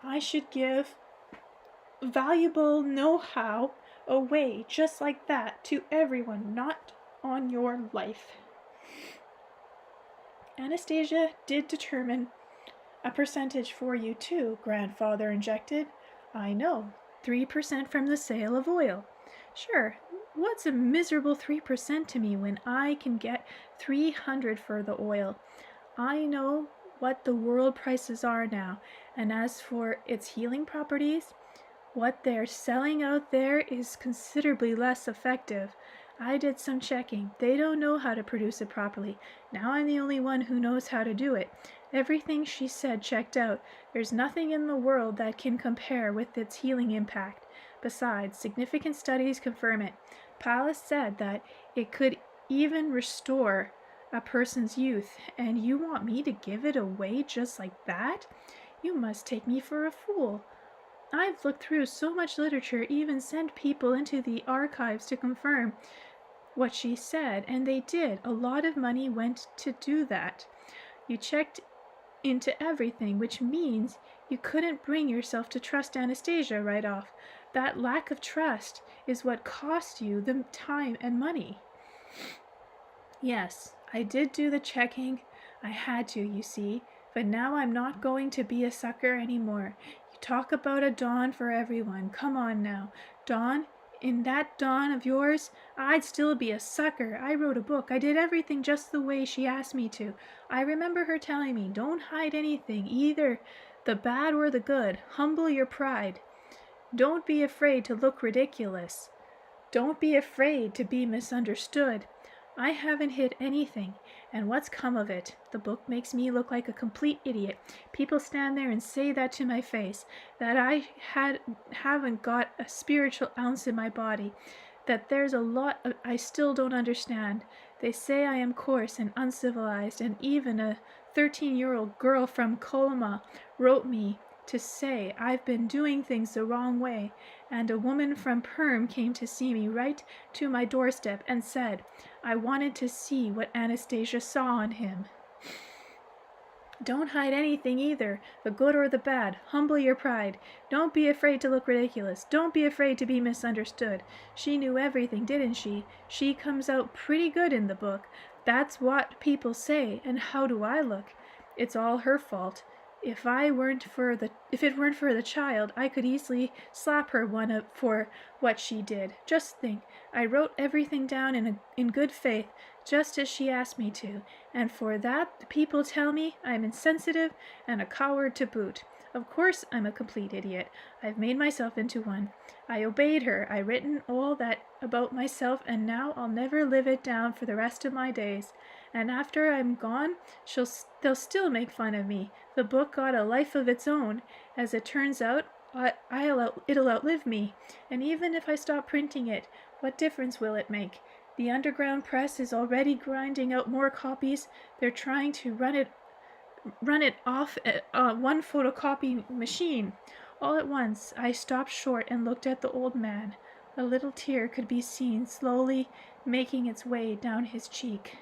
I should give valuable know-how away just like that to everyone, not on your life. Anastasia did determine a percentage for you too, grandfather injected. I know, 3% from the sale of oil. Sure, what's a miserable 3% to me when I can get 300 for the oil? I know what the world prices are now, and as for its healing properties, what they're selling out there is considerably less effective. I did some checking. They don't know how to produce it properly. Now I'm the only one who knows how to do it. Everything she said checked out. There's nothing in the world that can compare with its healing impact. Besides, significant studies confirm it. Pallas said that it could even restore a person's youth, and you want me to give it away just like that? You must take me for a fool. I've looked through so much literature, even sent people into the archives to confirm what she said, and they did. A lot of money went to do that. You checked into everything, which means you couldn't bring yourself to trust Anastasia right off. That lack of trust is what cost you the time and money. Yes, I did do the checking. I had to, you see. But now I'm not going to be a sucker anymore. You talk about a dawn for everyone. Come on now. Dawn? In that dawn of yours, I'd still be a sucker. I wrote a book. I did everything just the way she asked me to. I remember her telling me, don't hide anything, either the bad or the good. Humble your pride. Don't be afraid to look ridiculous. Don't be afraid to be misunderstood. I haven't hid anything, and what's come of it? The book makes me look like a complete idiot. People stand there and say that to my face, that I haven't got a spiritual ounce in my body, that there's a lot I still don't understand. They say I am coarse and uncivilized, and even a 13-year-old girl from Coloma wrote me to say I've been doing things the wrong way, and a woman from Perm came to see me right to my doorstep and said I wanted to see what Anastasia saw in him. Don't hide anything either, the good or the bad. Humble your pride. Don't be afraid to look ridiculous. Don't be afraid to be misunderstood. She knew everything, didn't she? She comes out pretty good in the book. That's what people say, and how do I look? It's all her fault. If it weren't for the child, I could easily slap her one up for what she did. Just think, I wrote everything down in good faith, just as she asked me to, and for that the people tell me I'm insensitive and a coward to boot. Of course I'm a complete idiot. I've made myself into one. I obeyed her. I written all that about myself, and now I'll never live it down for the rest of my days. And after I'm gone, they'll still make fun of me. The book got a life of its own. As it turns out, it'll outlive me. And even if I stop printing it, what difference will it make? The underground press is already grinding out more copies. They're trying to run it off one photocopy machine. All at once, I stopped short and looked at the old man. A little tear could be seen slowly making its way down his cheek.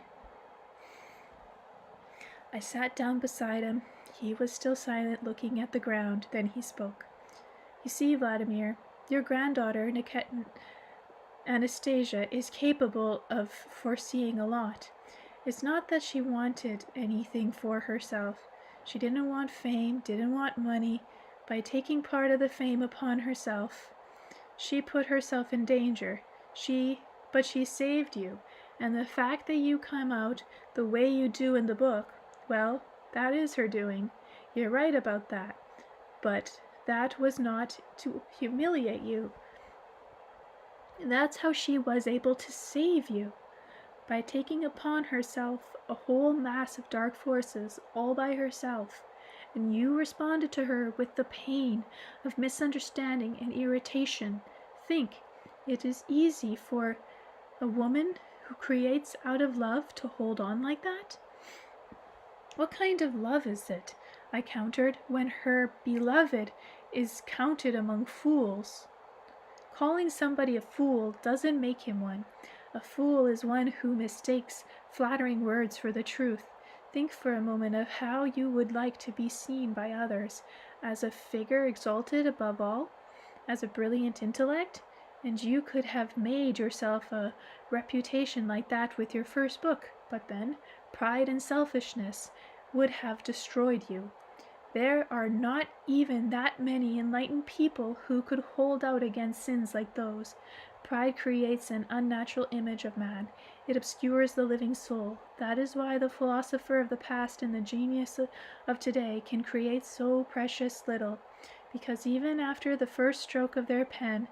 I sat down beside him. He was still silent, looking at the ground. Then he spoke. You see, Vladimir, your granddaughter, Anastasia, is capable of foreseeing a lot. It's not that she wanted anything for herself. She didn't want fame, didn't want money. By taking part of the fame upon herself, she put herself in danger. But she saved you. And the fact that you come out the way you do in the book, well, that is her doing. You're right about that. But that was not to humiliate you. That's how she was able to save you. By taking upon herself a whole mass of dark forces all by herself. And you responded to her with the pain of misunderstanding and irritation. Think, it is easy for a woman who creates out of love to hold on like that? What kind of love is it, I countered, when her beloved is counted among fools? Calling somebody a fool doesn't make him one. A fool is one who mistakes flattering words for the truth. Think for a moment of how you would like to be seen by others, as a figure exalted above all, as a brilliant intellect, and you could have made yourself a reputation like that with your first book, but then pride and selfishness would have destroyed you. There are not even that many enlightened people who could hold out against sins like those. Pride creates an unnatural image of man. It obscures the living soul. That is why the philosopher of the past and the genius of today can create so precious little, because even after the first stroke of their pen,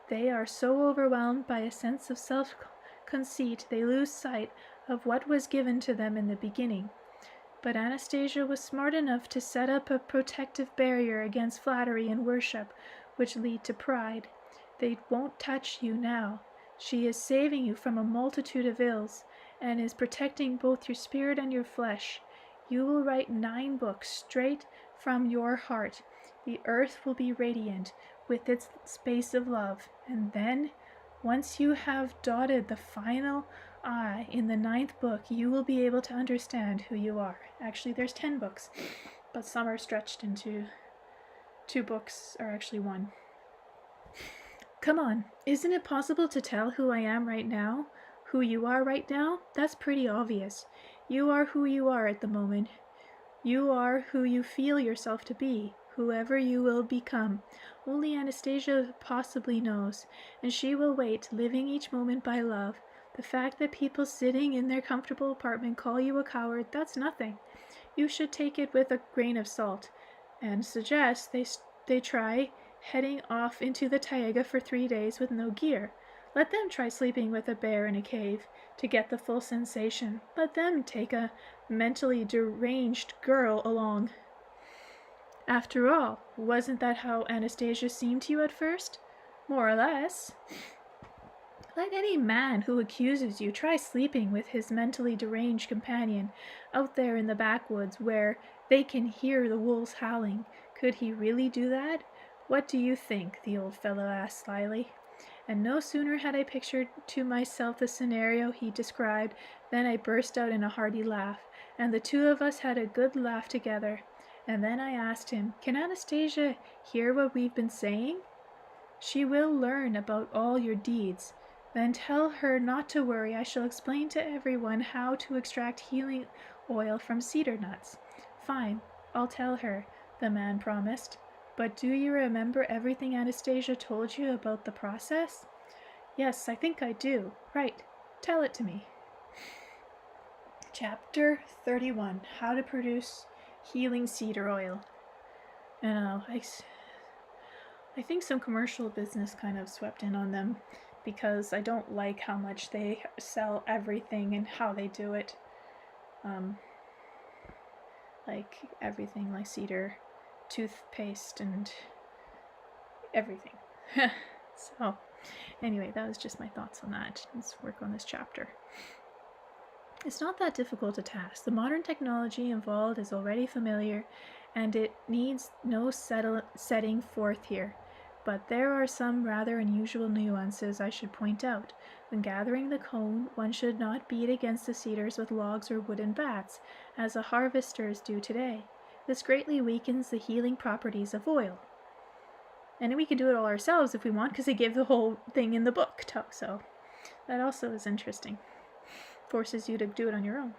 they are so overwhelmed by a sense of self-conceit they lose sight of what was given to them in the beginning. But Anastasia was smart enough to set up a protective barrier against flattery and worship, which lead to pride. They won't touch you now. She is saving you from a multitude of ills, and is protecting both your spirit and your flesh. You will write 9 books straight from your heart. The earth will be radiant with its space of love, and then, once you have dotted the final I in the 9th book, you will be able to understand who you are. Actually, there's 10 books, but some are stretched into 2 books, or actually 1. Come on, isn't it possible to tell who I am right now? Who you are right now? That's pretty obvious. You are who you are at the moment. You are who you feel yourself to be, whoever you will become. Only Anastasia possibly knows, and she will wait, living each moment by love. The fact that people sitting in their comfortable apartment call you a coward, that's nothing. You should take it with a grain of salt, and suggest they try heading off into the taiga for 3 days with no gear. Let them try sleeping with a bear in a cave to get the full sensation. Let them take a mentally deranged girl along. After all, wasn't that how Anastasia seemed to you at first? More or less. Let any man who accuses you try sleeping with his mentally deranged companion out there in the backwoods where they can hear the wolves howling. Could he really do that? What do you think? The old fellow asked slyly. And no sooner had I pictured to myself the scenario he described than I burst out in a hearty laugh, and the two of us had a good laugh together. And then I asked him, "Can Anastasia hear what we've been saying?" "She will learn about all your deeds. Then tell her not to worry. I shall explain to everyone how to extract healing oil from cedar nuts." "Fine, I'll tell her," the man promised. "But do you remember everything Anastasia told you about the process?" "Yes, I think I do. Right. Tell it to me." Chapter 31. How to produce healing cedar oil. I think some commercial business kind of swept in on them because I don't like how much they sell everything and how they do it. Like everything, like cedar toothpaste and everything. So, anyway, that was just my thoughts on that. Let's work on this chapter. It's not that difficult a task. The modern technology involved is already familiar, and it needs no setting forth here. But there are some rather unusual nuances I should point out. When gathering the cone, one should not beat against the cedars with logs or wooden bats, as the harvesters do today. This greatly weakens the healing properties of oil. And we can do it all ourselves if we want, because they give the whole thing in the book, so that also is interesting. Forces you to do it on your own.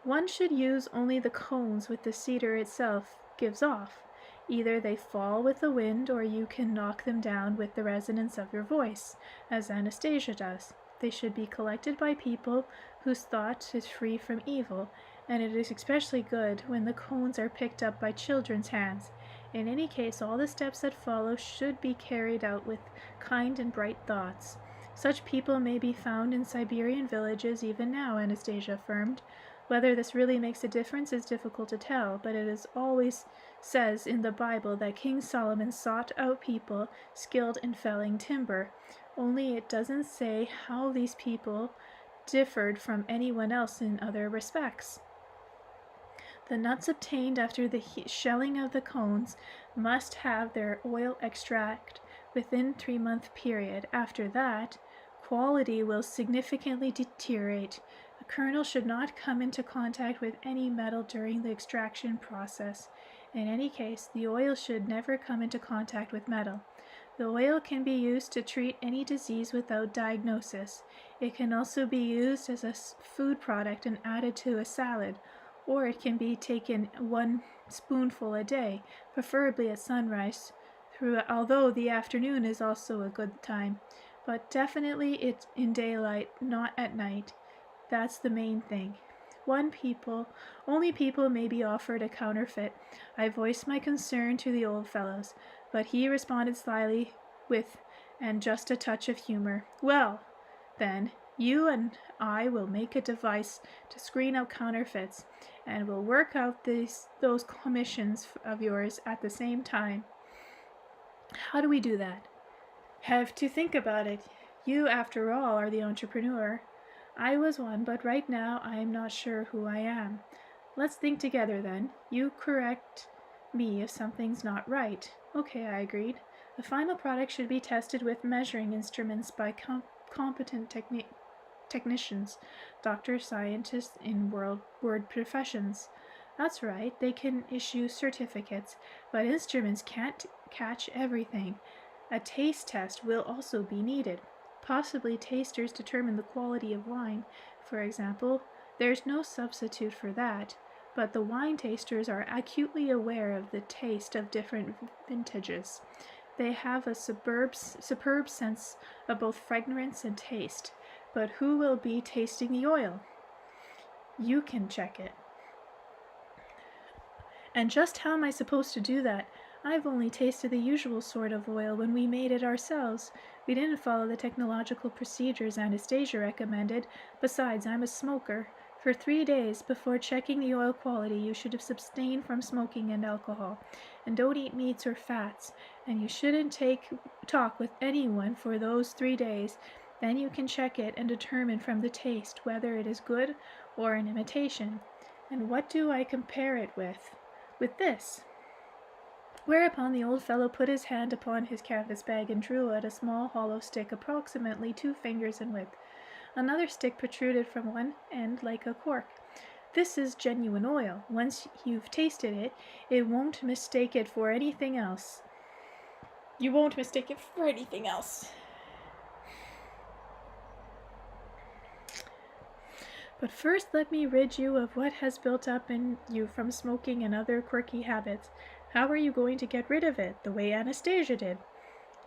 One should use only the cones which the cedar itself gives off. Either they fall with the wind, or you can knock them down with the resonance of your voice, as Anastasia does. They should be collected by people whose thought is free from evil, and it is especially good when the cones are picked up by children's hands. In any case, all the steps that follow should be carried out with kind and bright thoughts. Such people may be found in Siberian villages even now, Anastasia affirmed. Whether this really makes a difference is difficult to tell, but it is always says in the Bible that King Solomon sought out people skilled in felling timber. Only it doesn't say how these people differed from anyone else in other respects. The nuts obtained after the shelling of the cones must have their oil extract within 3-month period. After that, quality will significantly deteriorate. The kernel should not come into contact with any metal during the extraction process. In any case, the oil should never come into contact with metal. The oil can be used to treat any disease without diagnosis. It can also be used as a food product and added to a salad, or it can be taken 1 spoonful a day, preferably at sunrise, although the afternoon is also a good time. But definitely it's in daylight, not at night. That's the main thing. Only people may be offered a counterfeit. I voiced my concern to the old fellows, but he responded slyly and just a touch of humor. "Well, then, you and I will make a device to screen out counterfeits, and we'll work out those commissions of yours at the same time." "How do we do that?" "Have to think about it. You, after all, are the entrepreneur. I was one, but right now I am not sure who I am. Let's think together then. You correct me if something's not right." "Okay," I agreed. "The final product should be tested with measuring instruments by competent technicians, doctors, scientists in word professions." "That's right, they can issue certificates, but instruments can't catch everything. A taste test will also be needed. Possibly tasters determine the quality of wine. For example, there's no substitute for that, but the wine tasters are acutely aware of the taste of different vintages. They have a superb sense of both fragrance and taste. But who will be tasting the oil? You can check it. And just how am I supposed to do that? I've only tasted the usual sort of oil when we made it ourselves. We didn't follow the technological procedures Anastasia recommended. Besides, I'm a smoker. For 3 days before checking the oil quality, you should have abstained from smoking and alcohol. And don't eat meats or fats. And you shouldn't talk with anyone for those 3 days. Then you can check it and determine from the taste whether it is good or an imitation. And what do I compare it with? With this. Whereupon the old fellow put his hand upon his canvas bag and drew out a small hollow stick approximately 2 fingers in width. Another stick protruded from one end like a cork. This is genuine oil. Once you've tasted it, it won't mistake it for anything else. You won't mistake it for anything else. But first let me rid you of what has built up in you from smoking and other quirky habits. How are you going to get rid of it, the way Anastasia did?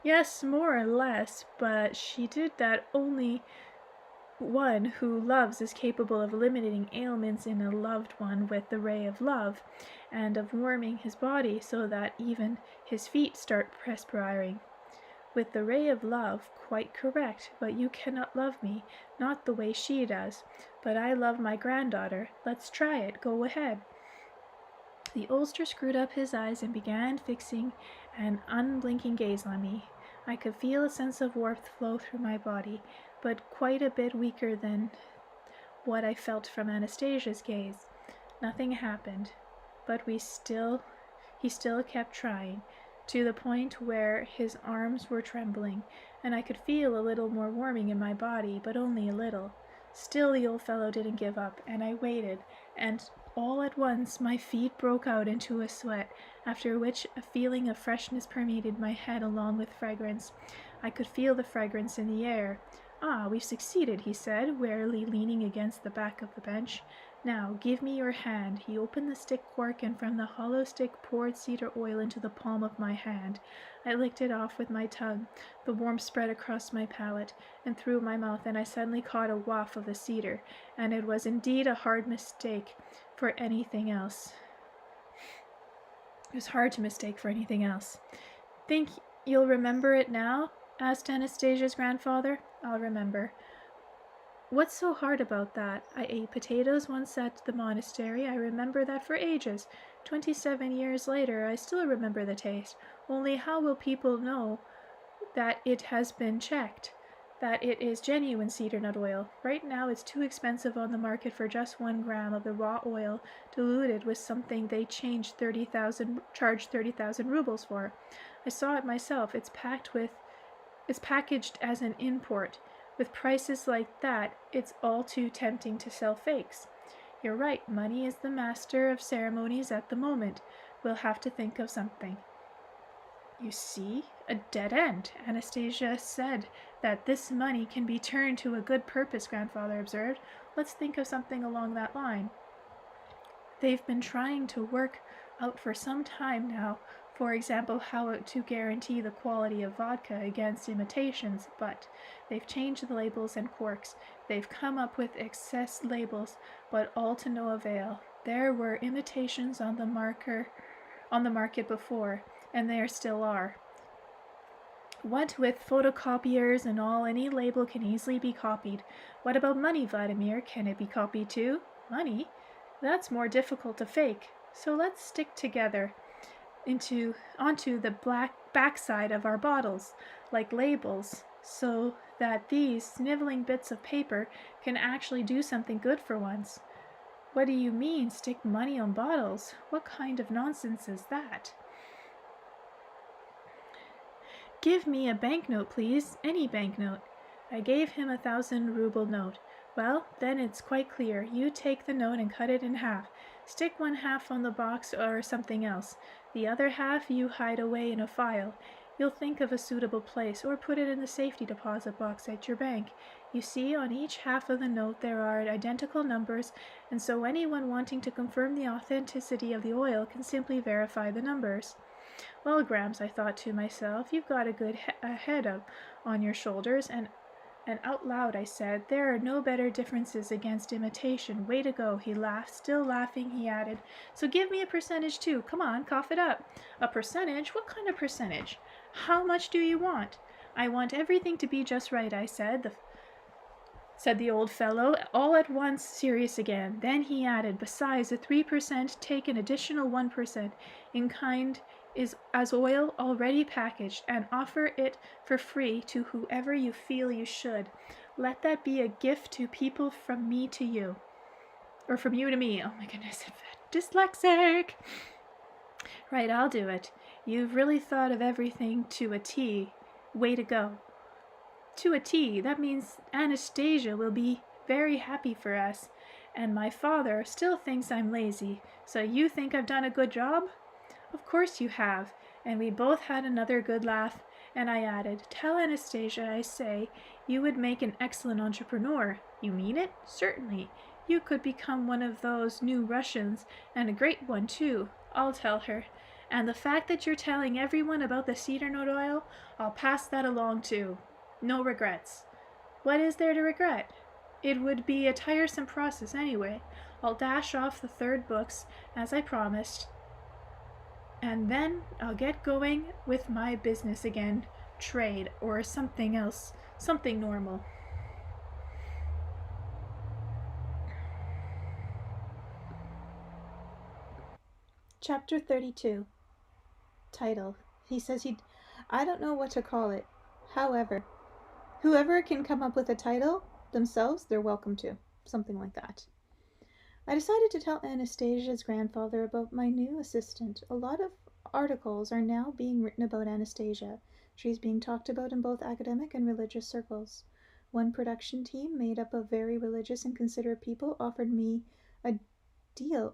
Yes, more or less, but she did that only one who loves is capable of eliminating ailments in a loved one with the ray of love, and of warming his body so that even his feet start perspiring. With the ray of love, quite correct, but you cannot love me, not the way she does. But I love my granddaughter. Let's try it. Go ahead. The oldster screwed up his eyes and began fixing an unblinking gaze on me. I could feel a sense of warmth flow through my body, but quite a bit weaker than what I felt from Anastasia's gaze. Nothing happened, but he still kept trying, to the point where his arms were trembling, and I could feel a little more warming in my body, but only a little. Still the old fellow didn't give up, and I waited, and all at once my feet broke out into a sweat, after which a feeling of freshness permeated my head along with fragrance. I could feel the fragrance in the air. "Ah, we've succeeded," he said, wearily leaning against the back of the bench. "Now, give me your hand." He opened the stick cork and from the hollow stick poured cedar oil into the palm of my hand. I licked it off with my tongue. The warmth spread across my palate and through my mouth, and I suddenly caught a waft of the cedar, and it was indeed a hard mistake for anything else. It was hard to mistake for anything else. "Think you'll remember it now?" asked Anastasia's grandfather. "I'll remember." "What's so hard about that? I ate potatoes once at the monastery. I remember that for ages. 27 years later, I still remember the taste. Only how will people know that it has been checked, that it is genuine cedar nut oil? Right now it's too expensive on the market for just 1 gram of the raw oil diluted with something they charge 30,000 rubles for. I saw it myself. It's packaged as an import. With prices like that, it's all too tempting to sell fakes. You're right, money is the master of ceremonies at the moment. We'll have to think of something." "You see, a dead end. Anastasia said that this money can be turned to a good purpose," grandfather observed. "Let's think of something along that line." "They've been trying to work out for some time now, for example, how to guarantee the quality of vodka against imitations, but they've changed the labels and corks. They've come up with excess labels, but all to no avail. There were imitations on the market before, and there still are. What with photocopiers and all, any label can easily be copied. What about money, Vladimir? Can it be copied too?" "Money? That's more difficult to fake. So let's stick together onto the backside of our bottles, like labels, so that these sniveling bits of paper can actually do something good for once." "What do you mean, stick money on bottles? What kind of nonsense is that?" "Give me a banknote, please. Any banknote." I gave him a 1,000-ruble note. "Well, then it's quite clear. You take the note and cut it in half. Stick 1/2 on the box or something else. The other half you hide away in a file. You'll think of a suitable place, or put it in the safety deposit box at your bank. You see, on each half of the note there are identical numbers, and so anyone wanting to confirm the authenticity of the oil can simply verify the numbers. Well, Grams, I thought to myself, you've got a good head up on your shoulders, and out loud I said, there are no better differences against imitation. Way to go. He laughed. Still laughing, he added, so give me a percentage too. Come on, cough it up. A percentage? What kind of percentage? How much do you want? I want everything to be just right, I said. Said the old fellow, all at once serious again. Then he added, besides the 3%, take an additional 1% in kind is as oil already packaged, and offer it for free to whoever you feel you should. Let that be a gift to people from me to you. Or from you to me. Oh my goodness, dyslexic. Right, I'll do it. You've really thought of everything to a T. Way to go. To a T. That means Anastasia will be very happy for us. And my father still thinks I'm lazy. So you think I've done a good job? Of course you have. And we both had another good laugh. And I added, tell Anastasia I say you would make an excellent entrepreneur. You mean it? Certainly. You could become one of those new Russians, and a great one too. I'll tell her. And the fact that you're telling everyone about the cedar nut oil, I'll pass that along too. No regrets. What is there to regret? It would be a tiresome process anyway. I'll dash off the 3rd books, as I promised, and then I'll get going with my business again, trade, or something else, something normal. Chapter 32. Title. He says I don't know what to call it. However, whoever can come up with a title themselves, they're welcome to. Something like that. I decided to tell Anastasia's grandfather about my new assistant. A lot of articles are now being written about Anastasia. She's being talked about in both academic and religious circles. One production team made up of very religious and considerate people offered me a deal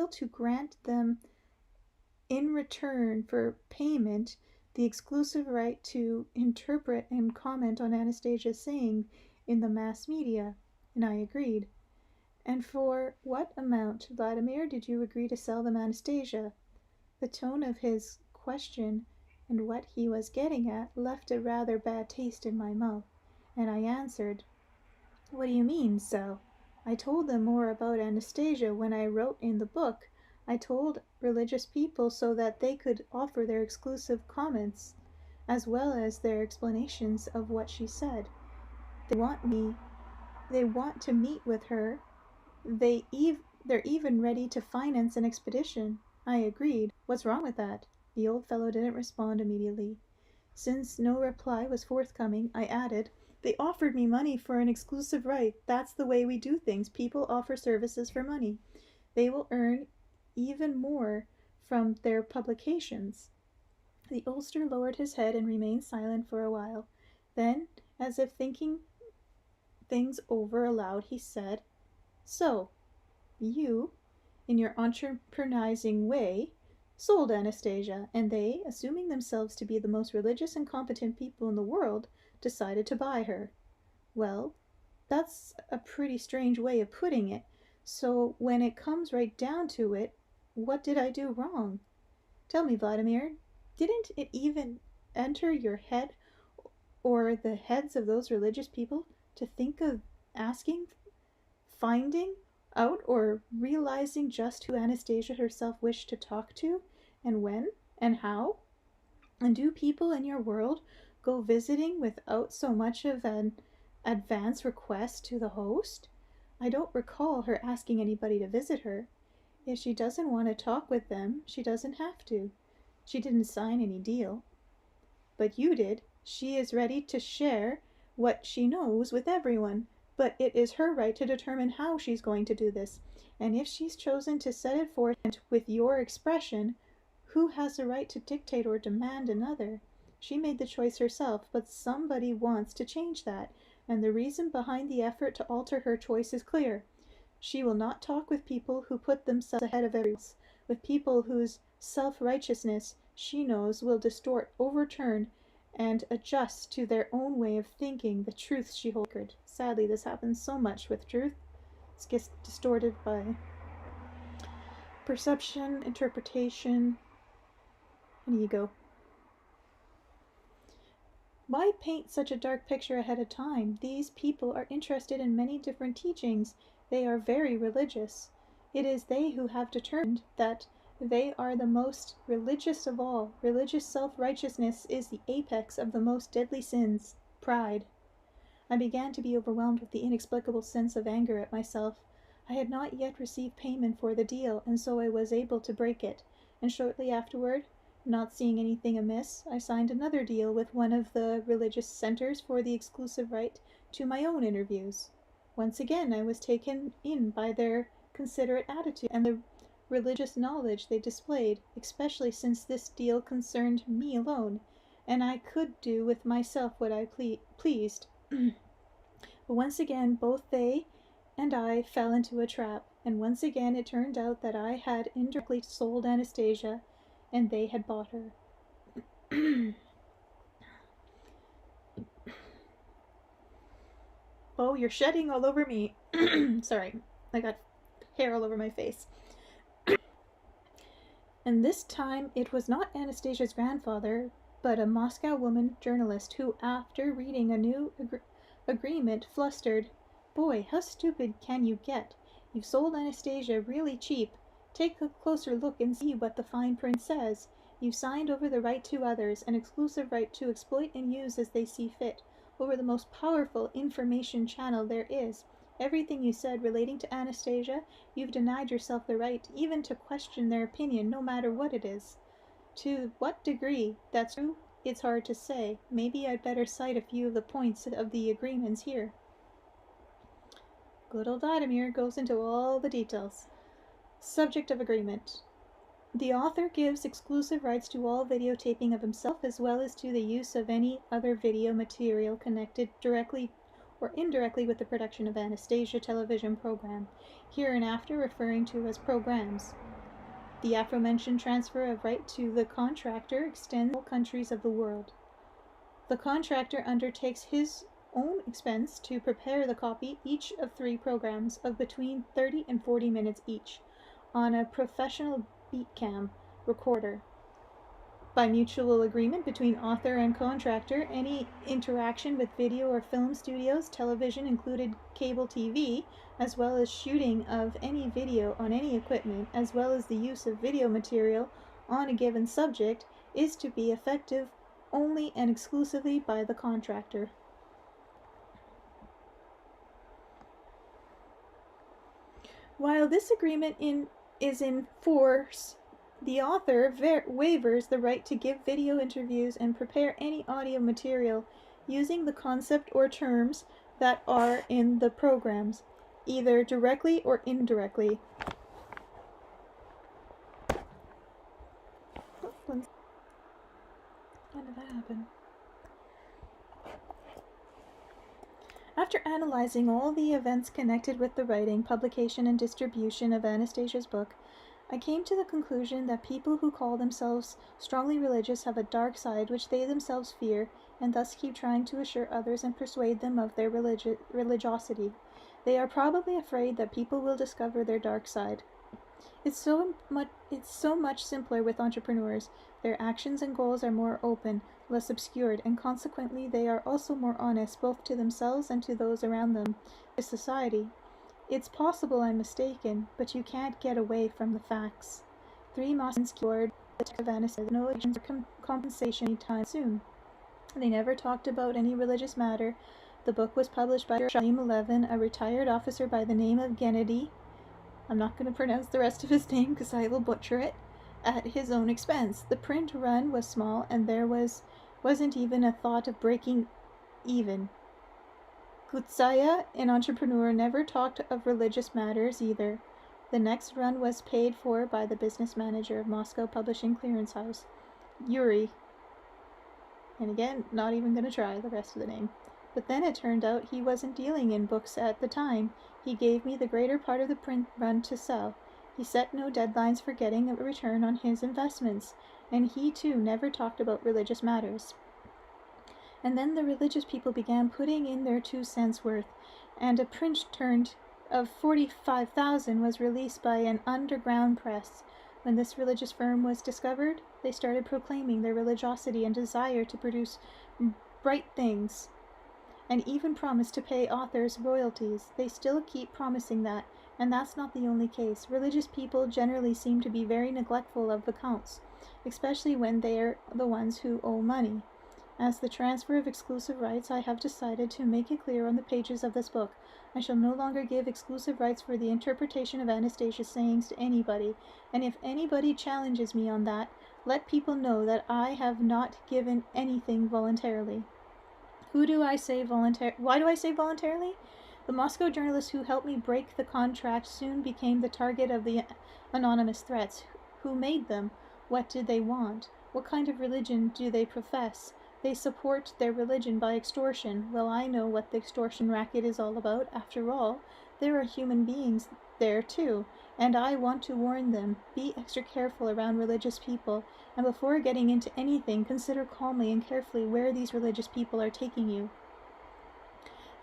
to grant them in return for payment the exclusive right to interpret and comment on Anastasia's saying in the mass media, and I agreed. And for what amount, Vladimir, did you agree to sell them Anastasia? The tone of his question and what he was getting at left a rather bad taste in my mouth, and I answered, what do you mean, sell? I told them more about Anastasia when I wrote in the book. I told religious people so that they could offer their exclusive comments, as well as their explanations of what she said. They want to meet with her. They're even ready to finance an expedition. I agreed. What's wrong with that? The old fellow didn't respond immediately. Since no reply was forthcoming, I added, they offered me money for an exclusive right. That's the way we do things. People offer services for money. They will earn even more from their publications. The oldster lowered his head and remained silent for a while. Then, as if thinking things over aloud, he said, so, you, in your entrepreneurizing way, sold Anastasia, and they, assuming themselves to be the most religious and competent people in the world, decided to buy her. Well, that's a pretty strange way of putting it. So when it comes right down to it, what did I do wrong? Tell me, Vladimir, didn't it even enter your head or the heads of those religious people to think of asking, finding out, or realizing just who Anastasia herself wished to talk to, and when, and how? And do people in your world go visiting without so much of an advance request to the host? I don't recall her asking anybody to visit her. If she doesn't want to talk with them, she doesn't have to. She didn't sign any deal. But you did. She is ready to share what she knows with everyone, but it is her right to determine how she's going to do this. And if she's chosen to set it forth with your expression, who has the right to dictate or demand another? She made the choice herself, but somebody wants to change that, and the reason behind the effort to alter her choice is clear. She will not talk with people who put themselves ahead of everyone else, with people whose self-righteousness she knows will distort, overturn, and adjust to their own way of thinking the truths she holds sacred. Sadly, this happens so much with truth. It gets distorted by perception, interpretation, and ego. Why paint such a dark picture ahead of time? These people are interested in many different teachings. They are very religious. It is they who have determined that they are the most religious of all. Religious self-righteousness is the apex of the most deadly sins, pride. I began to be overwhelmed with the inexplicable sense of anger at myself. I had not yet received payment for the deal, and so I was able to break it. And shortly afterward, not seeing anything amiss, I signed another deal with one of the religious centers for the exclusive right to my own interviews. Once again, I was taken in by their considerate attitude and the religious knowledge they displayed, especially since this deal concerned me alone, and I could do with myself what I pleased. But once again, both they and I fell into a trap, and once again it turned out that I had indirectly sold Anastasia, and they had bought her. Oh, you're shedding all over me. Sorry, I got hair all over my face. And this time it was not Anastasia's grandfather, but a Moscow woman journalist who, after reading a new agreement, flustered, "Boy, how stupid can you get? You've sold Anastasia really cheap. Take a closer look and see what the fine print says. You've signed over the right to others, an exclusive right to exploit and use as they see fit, over the most powerful information channel there is. Everything you said relating to Anastasia, you've denied yourself the right even to question their opinion, no matter what it is. To what degree that's true, it's hard to say. Maybe I'd better cite a few of the points of the agreements here." Good old Vladimir goes into all the details. Subject of agreement. The author gives exclusive rights to all videotaping of himself, as well as to the use of any other video material connected directly or indirectly with the production of Anastasia television program, hereinafter referring to as programs. The aforementioned transfer of right to the contractor extends to all countries of the world. The contractor undertakes his own expense to prepare the copy each of 3 programs of between 30 and 40 minutes each on a professional beatcam recorder. By mutual agreement between author and contractor, any interaction with video or film studios, television included cable TV, as well as shooting of any video on any equipment, as well as the use of video material on a given subject, is to be effective only and exclusively by the contractor. While this agreement is in force, the author waivers the right to give video interviews and prepare any audio material using the concept or terms that are in the programs, either directly or indirectly. When did that happen? After analyzing all the events connected with the writing, publication, and distribution of Anastasia's book, I came to the conclusion that people who call themselves strongly religious have a dark side which they themselves fear, and thus keep trying to assure others and persuade them of their religiosity. They are probably afraid that people will discover their dark side. It's so much simpler with entrepreneurs. Their actions and goals are more open, less obscured, and consequently they are also more honest, both to themselves and to those around them, to society. It's possible I'm mistaken, but you can't get away from the facts. 3 Moskans cured the of Anastasia, no agents or compensation anytime soon. They never talked about any religious matter. The book was published by Shalim 11, a retired officer by the name of Gennady. I'm not going to pronounce the rest of his name because I will butcher it. At his own expense. The print run was small, and there wasn't even a thought of breaking even. Gutsaya, an entrepreneur, never talked of religious matters either. The next run was paid for by the business manager of Moscow Publishing Clearance House, Yuri. And again, not even going to try the rest of the name. But then it turned out he wasn't dealing in books at the time. He gave me the greater part of the print run to sell. He set no deadlines for getting a return on his investments, and he too never talked about religious matters. And then the religious people began putting in their 2 cents worth, and a print turned of 45,000 was released by an underground press. When this religious firm was discovered, they started proclaiming their religiosity and desire to produce bright things, and even promised to pay authors royalties. They still keep promising that, and that's not the only case. Religious people generally seem to be very neglectful of accounts, especially when they're the ones who owe money. As the transfer of exclusive rights, I have decided to make it clear on the pages of this book. I shall no longer give exclusive rights for the interpretation of Anastasia's sayings to anybody, and if anybody challenges me on that, let people know that I have not given anything voluntarily. Why do I say voluntarily? The Moscow journalists who helped me break the contract soon became the target of the anonymous threats. Who made them? What did they want? What kind of religion do they profess? They support their religion by extortion. Well, I know what the extortion racket is all about. After all, there are human beings there too, and I want to warn them. Be extra careful around religious people, and before getting into anything, consider calmly and carefully where these religious people are taking you.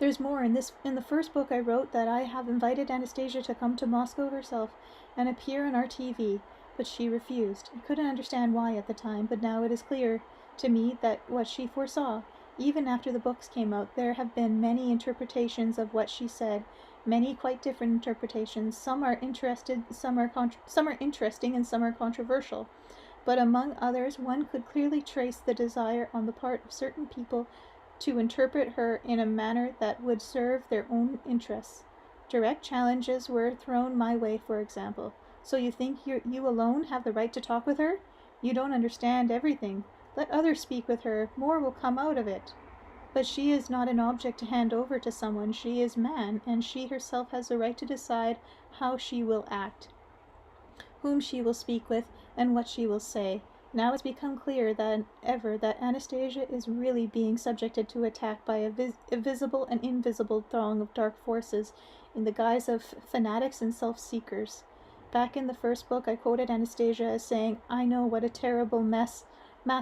There's more. In the first book I wrote that I have invited Anastasia to come to Moscow herself and appear on our TV, but she refused. I couldn't understand why at the time, but now it is clear to me that what she foresaw. Even after the books came out, there have been many interpretations of what she said, many quite different interpretations. Some are interesting, some are interesting, and some are controversial. But among others, one could clearly trace the desire on the part of certain people to interpret her in a manner that would serve their own interests. Direct challenges were thrown my way, for example. So you think you alone have the right to talk with her? You don't understand everything. Let others speak with her. More will come out of it. But she is not an object to hand over to someone. She is man, and she herself has the right to decide how she will act, whom she will speak with, and what she will say. Now it's become clearer than ever that Anastasia is really being subjected to attack by a visible and invisible throng of dark forces in the guise of fanatics and self-seekers. Back in the first book, I quoted Anastasia as saying, "I know what a terrible mass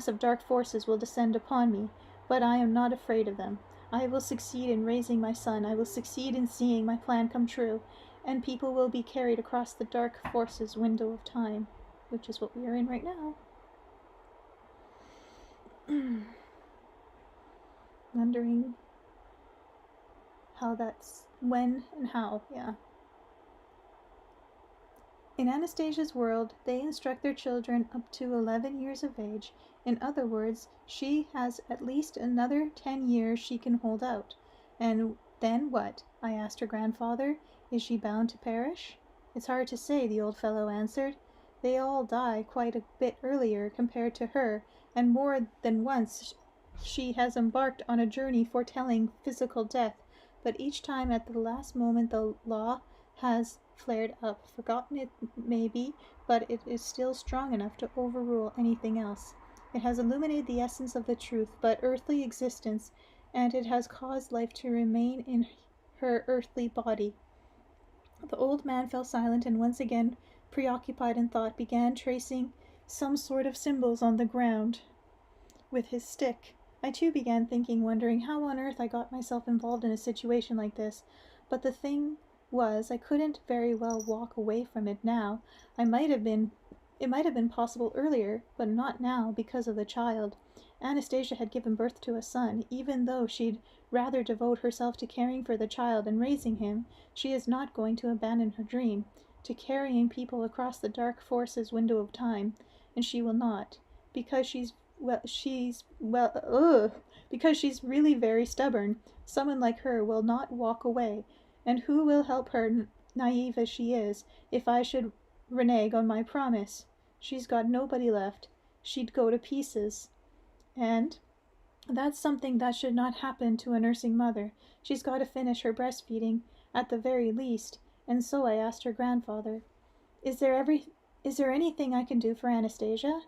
of dark forces will descend upon me, but I am not afraid of them. I will succeed in raising my son. I will succeed in seeing my plan come true, and people will be carried across the dark forces window of time," which is what we are in right now. Wondering how that's when and how, yeah. In Anastasia's world, they instruct their children up to 11 years of age. In other words, she has at least another 10 years she can hold out. And then what? I asked her grandfather. Is she bound to perish? It's hard to say, the old fellow answered. They all die quite a bit earlier compared to her, and more than once she has embarked on a journey foretelling physical death, but each time at the last moment the law has flared up. Forgotten it maybe, but it is still strong enough to overrule anything else. It has illuminated the essence of the truth, but earthly existence, and it has caused life to remain in her earthly body. The old man fell silent, and once again, preoccupied in thought, began tracing some sort of symbols on the ground with his stick. I too began thinking, wondering how on earth I got myself involved in a situation like this. But the thing was, I couldn't very well walk away from it now. It might have been possible earlier, but not now because of the child. Anastasia had given birth to a son. Even though she'd rather devote herself to caring for the child and raising him, she is not going to abandon her dream, to carrying people across the dark forces window of time, and she will not, because she's really very stubborn. Someone like her will not walk away, and who will help her, naive as she is, if I should renege on my promise? She's got nobody left. She'd go to pieces. And that's something that should not happen to a nursing mother. She's got to finish her breastfeeding, at the very least. And so I asked her grandfather, Is there anything I can do for Anastasia?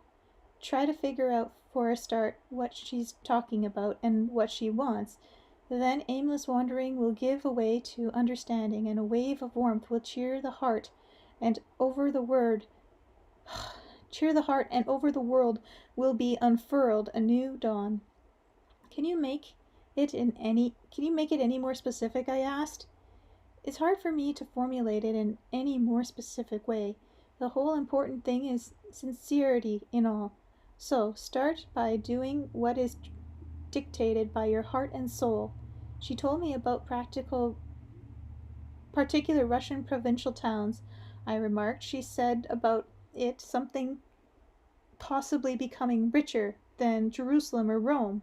Try to figure out for a start what she's talking about and what she wants. Then aimless wandering will give way to understanding, and a wave of warmth will cheer the heart, and over the word cheer the heart, and over the world will be unfurled a new dawn. Can you make it any more specific? I asked. It's hard for me to formulate it in any more specific way. The whole important thing is sincerity in all. So start by doing what is dictated by your heart and soul. She told me about particular Russian provincial towns. I remarked. She said about it something possibly becoming richer than Jerusalem or Rome,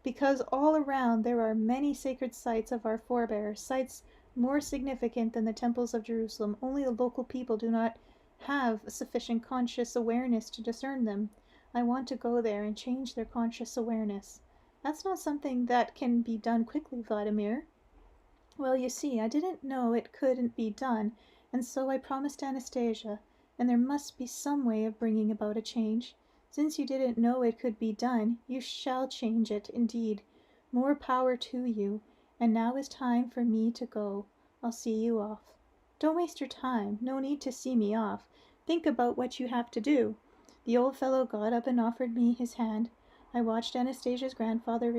because all around there are many sacred sites of our forebears, sites more significant than the temples of Jerusalem. Only the local people do not have sufficient conscious awareness to discern them. I want to go there and change their conscious awareness. That's not something that can be done quickly, Vladimir. Well, you see, I didn't know it couldn't be done, and so I promised Anastasia, and there must be some way of bringing about a change. Since you didn't know it could be done, you shall change it, indeed. More power to you. And now is time for me to go. I'll see you off. Don't waste your time. No need to see me off. Think about what you have to do. The old fellow got up and offered me his hand. I watched Anastasia's grandfather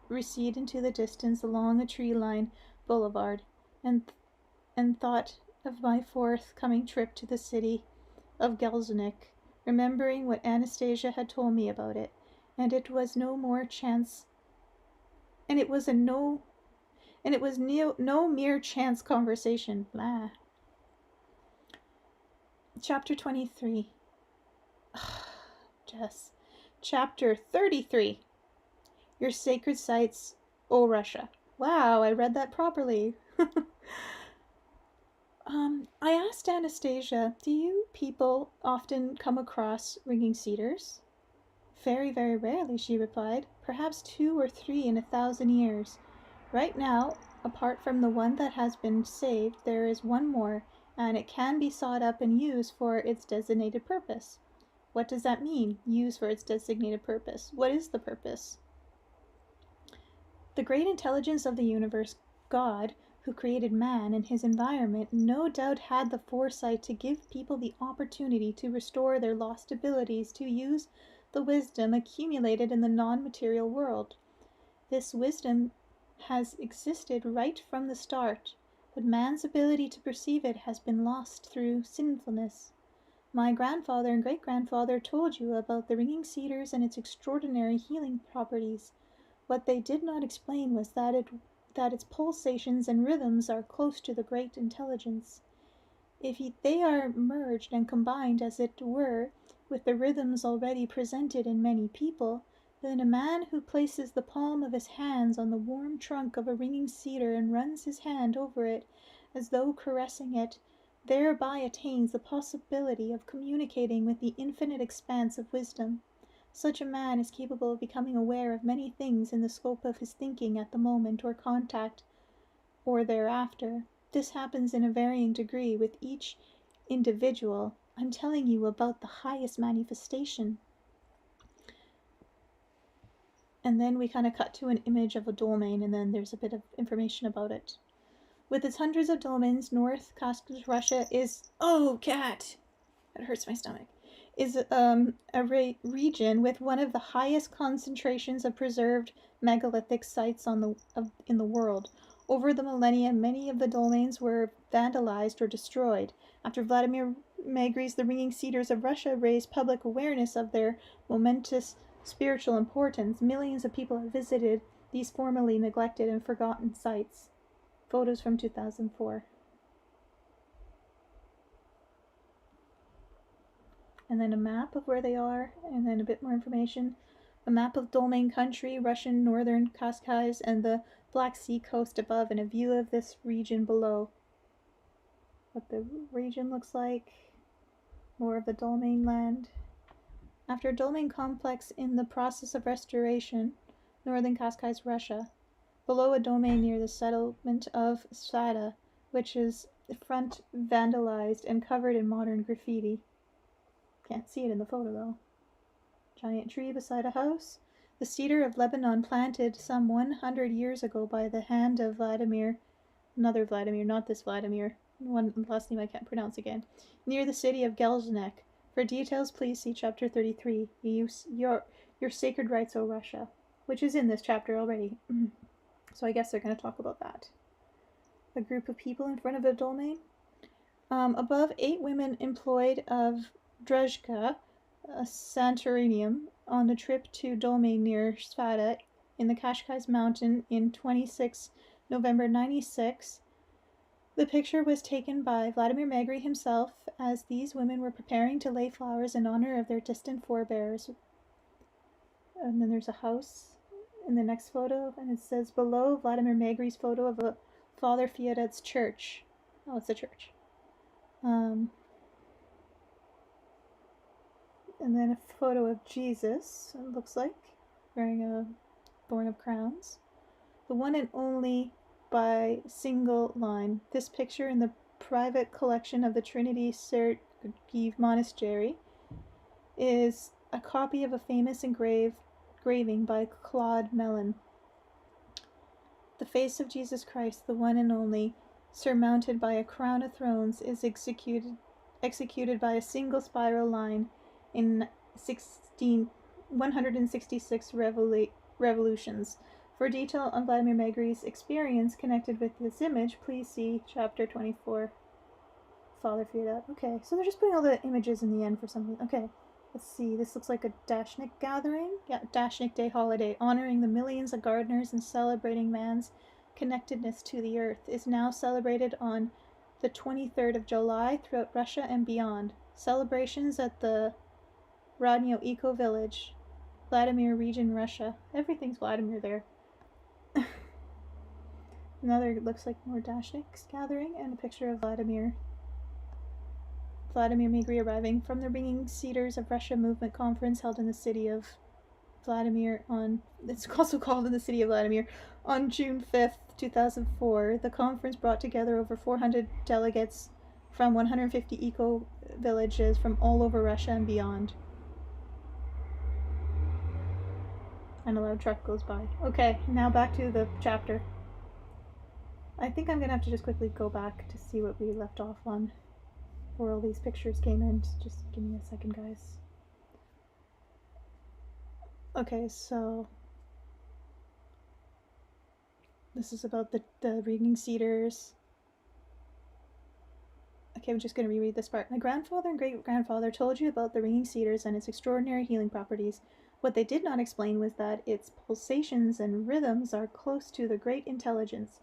recede into the distance along a tree-lined boulevard, and thought of my forthcoming trip to the city of Gelsenik, remembering what Anastasia had told me about it, and it was no mere chance conversation. Blah. Chapter 23. Jess. Chapter 33. Your sacred sites, O Russia. Wow, I read that properly. I asked Anastasia, do you people often come across ringing cedars? Very, very rarely, she replied. Perhaps 2 or 3 in 1,000 years. Right now, apart from the one that has been saved, there is one more, and it can be sought up and used for its designated purpose. What does that mean, used for its designated purpose? What is the purpose? The great intelligence of the universe, God, who created man and his environment, no doubt had the foresight to give people the opportunity to restore their lost abilities to use the wisdom accumulated in the non-material world. This wisdom has existed right from the start, but man's ability to perceive it has been lost through sinfulness. My grandfather and great-grandfather told you about the ringing cedars and its extraordinary healing properties. What they did not explain was that its pulsations and rhythms are close to the great intelligence. If they are merged and combined, as it were, with the rhythms already presented in many people, then a man who places the palm of his hands on the warm trunk of a ringing cedar and runs his hand over it as though caressing it, thereby attains the possibility of communicating with the infinite expanse of wisdom. Such a man is capable of becoming aware of many things in the scope of his thinking at the moment or contact or thereafter. This happens in a varying degree with each individual. I'm telling you about the highest manifestation. And then we kind of cut to an image of a domain, and then there's a bit of information about it. With its hundreds of domains, North Caucasus, Russia is... Oh, cat! That hurts my stomach. Is a region with one of the highest concentrations of preserved megalithic sites in the world. Over the millennia, many of the domains were vandalized or destroyed. After Vladimir Megre's The Ringing Cedars of Russia raised public awareness of their momentous spiritual importance, millions of people have visited these formerly neglected and forgotten sites. Photos from 2004. And then a map of where they are, and then a bit more information. A map of domain country, Russian northern Caucasus, and the Black Sea coast above, and a view of this region below. What the region looks like. More of the domain land. After a domain complex in the process of restoration, northern Caucasus, Russia. Below a domain near the settlement of Sada, which is front vandalized and covered in modern graffiti. Can't see it in the photo though. Giant tree beside a house. The cedar of Lebanon planted some 100 years ago by the hand of Vladimir, another Vladimir, not this Vladimir, one last name I can't pronounce again, near the city of Gelznek. For details, please see chapter 33, your sacred rights, O Russia, which is in this chapter already. So I guess they're going to talk about that. A group of people in front of a domain. Above, 8 women employed of Druzhka, a Santorinium, on the trip to domain near Svata in the Kashkai's mountain in 26 November 96. The picture was taken by Vladimir Megre himself, as these women were preparing to lay flowers in honor of their distant forebears. And then there's a house in the next photo, and it says below Vladimir Megre's photo of a Father Fioret's church. Oh, it's a church. And then a photo of Jesus, it looks like, wearing a thorn of crowns. The one and only by single line. This picture in the private collection of the Trinity Sergiv Monastery is a copy of a famous engraving by Claude Mellon. The face of Jesus Christ, the one and only, surmounted by a crown of thrones, is executed by a single spiral line in 166 revolutions. For detail on Vladimir Megre's experience connected with this image, please see chapter 24. Father Fioret. Okay, so they're just putting all the images in the end for some reason. Okay, let's see. This looks like a Dashnik gathering. Yeah, Dashnik Day holiday, honoring the millions of gardeners and celebrating man's connectedness to the earth, is now celebrated on the 23rd of July throughout Russia and beyond. Celebrations at the Rodnyo Eco Village, Vladimir region, Russia. Everything's Vladimir there. Another looks like more Dashnik's gathering, and a picture of Vladimir Megre arriving from the Ringing Cedars of Russia movement conference held in the city of Vladimir it's also called in the city of Vladimir, on June 5th, 2004. The conference brought together over 400 delegates from 150 eco villages from all over Russia and beyond. And a loud truck goes by. Okay, now back to the chapter. I think I'm going to have to just quickly go back to see what we left off on, where all these pictures came in. Just give me a second, guys. Okay, so this is about the Ringing Cedars. Okay, I'm just going to reread this part. My grandfather and great-grandfather told you about the Ringing Cedars and its extraordinary healing properties. What they did not explain was that its pulsations and rhythms are close to the great intelligence.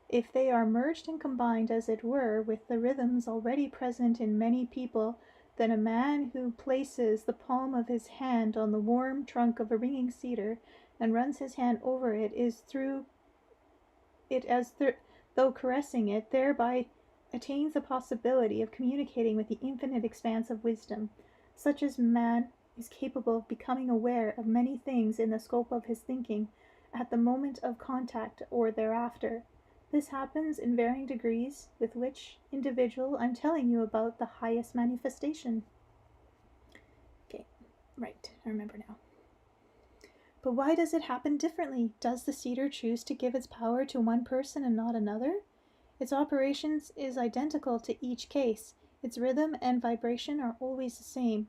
If they are merged and combined, as it were, with the rhythms already present in many people, then a man who places the palm of his hand on the warm trunk of a ringing cedar and runs his hand over it is through it as though caressing it, thereby attains the possibility of communicating with the infinite expanse of wisdom. Such as man is capable of becoming aware of many things in the scope of his thinking at the moment of contact or thereafter. This happens in varying degrees with which individual I'm telling you about the highest manifestation. Okay, right, I remember now. But why does it happen differently? Does the cedar choose to give its power to one person and not another? Its operations is identical to each case. Its rhythm and vibration are always the same.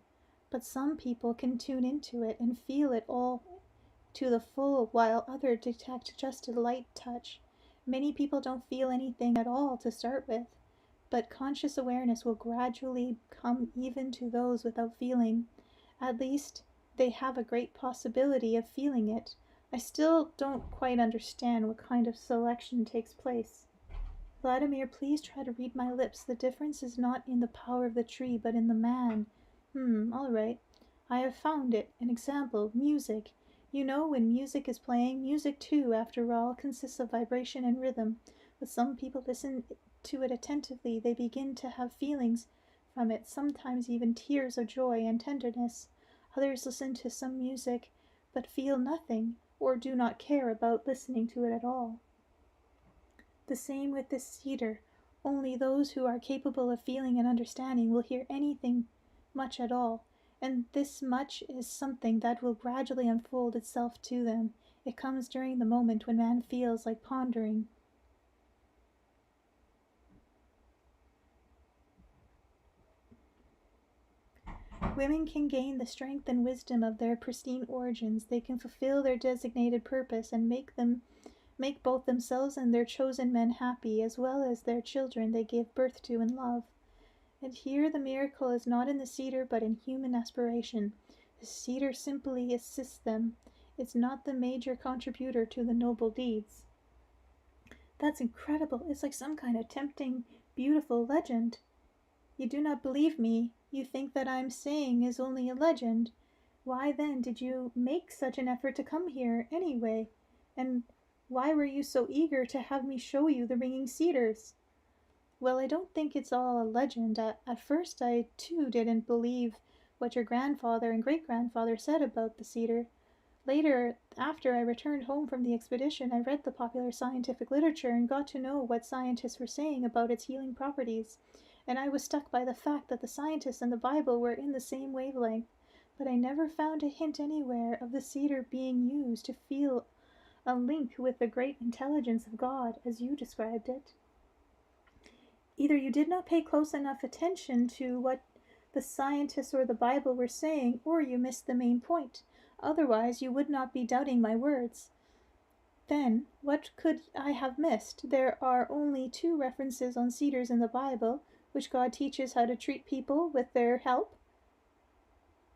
But some people can tune into it and feel it all to the full, while others detect just a light touch. Many people don't feel anything at all to start with, but conscious awareness will gradually come even to those without feeling. At least, they have a great possibility of feeling it. I still don't quite understand what kind of selection takes place. Vladimir, please try to read my lips. The difference is not in the power of the tree, but in the man. All right. I have found it. An example. Music. You know, when music is playing, music too, after all, consists of vibration and rhythm. But some people listen to it attentively. They begin to have feelings from it, sometimes even tears of joy and tenderness. Others listen to some music, but feel nothing, or do not care about listening to it at all. The same with this cedar. Only those who are capable of feeling and understanding will hear anything much at all. And this much is something that will gradually unfold itself to them. It comes during the moment when man feels like pondering. Women can gain the strength and wisdom of their pristine origins. They can fulfill their designated purpose and make both themselves and their chosen men happy, as well as their children they gave birth to and love. And here the miracle is not in the cedar, but in human aspiration. The cedar simply assists them. It's not the major contributor to the noble deeds. That's incredible. It's like some kind of tempting, beautiful legend. You do not believe me. You think that I'm saying is only a legend. Why then did you make such an effort to come here, anyway? And why were you so eager to have me show you the ringing cedars? Well, I don't think it's all a legend. At first I, too, didn't believe what your grandfather and great-grandfather said about the cedar. Later, after I returned home from the expedition, I read the popular scientific literature and got to know what scientists were saying about its healing properties. And I was struck by the fact that the scientists and the Bible were in the same wavelength. But I never found a hint anywhere of the cedar being used to feel a link with the great intelligence of God, as you described it. Either you did not pay close enough attention to what the scientists or the Bible were saying, or you missed the main point. Otherwise, you would not be doubting my words. Then, what could I have missed? There are only 2 references on cedars in the Bible, which God teaches how to treat people with their help,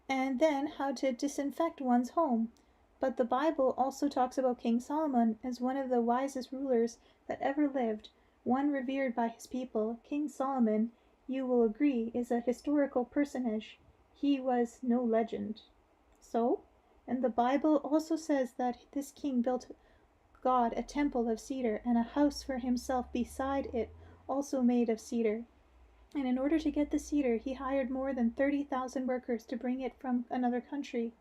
and then how to disinfect one's home. But the Bible also talks about King Solomon as one of the wisest rulers that ever lived, one revered by his people. King Solomon, you will agree, is a historical personage. He was no legend. So? And the Bible also says that this king built God a temple of cedar and a house for himself beside it, also made of cedar. And in order to get the cedar, he hired more than 30,000 workers to bring it from another country.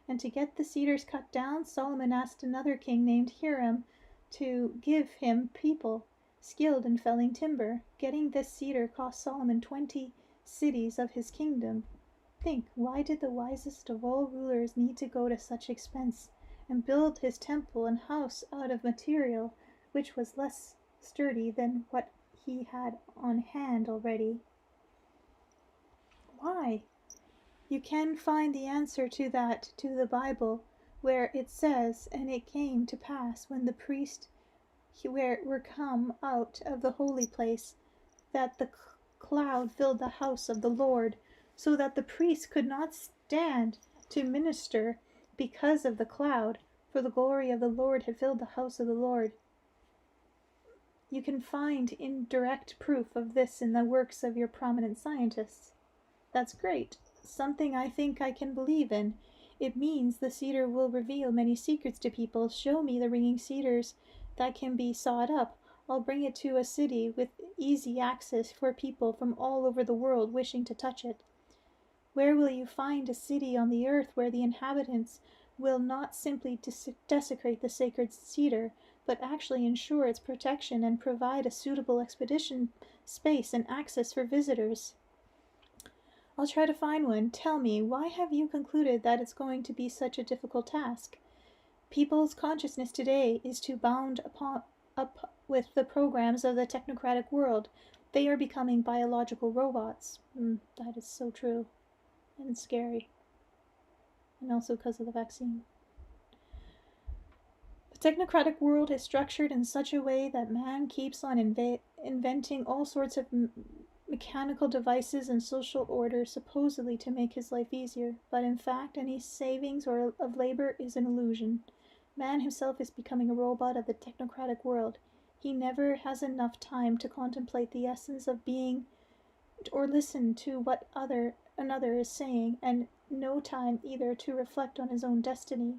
And to get the cedars cut down, Solomon asked another king named Hiram to give him people skilled in felling timber. Getting this cedar cost Solomon 20 cities of his kingdom. Think, why did the wisest of all rulers need to go to such expense and build his temple and house out of material which was less sturdy than what he had on hand already? Why? You can find the answer to that to the Bible, where it says, and it came to pass when the priests were come out of the holy place, that the cloud filled the house of the Lord, so that the priests could not stand to minister because of the cloud, for the glory of the Lord had filled the house of the Lord. You can find indirect proof of this in the works of your prominent scientists. That's great. Something I think I can believe in. It means the cedar will reveal many secrets to people. Show me the ringing cedars that can be sawed up. I'll bring it to a city with easy access for people from all over the world wishing to touch it. Where will you find a city on the earth where the inhabitants will not simply desecrate the sacred cedar, but actually ensure its protection and provide a suitable expedition space and access for visitors? I'll try to find one. Tell me, why have you concluded that it's going to be such a difficult task? People's consciousness today is too bound up with the programs of the technocratic world. They are becoming biological robots. That is so true. And scary. And also because of the vaccine. The technocratic world is structured in such a way that man keeps on inventing all sorts of mechanical devices and social order supposedly to make his life easier, but in fact any savings of labor is an illusion. Man himself is becoming a robot of the technocratic world. He never has enough time to contemplate the essence of being or listen to what another is saying, and no time either to reflect on his own destiny.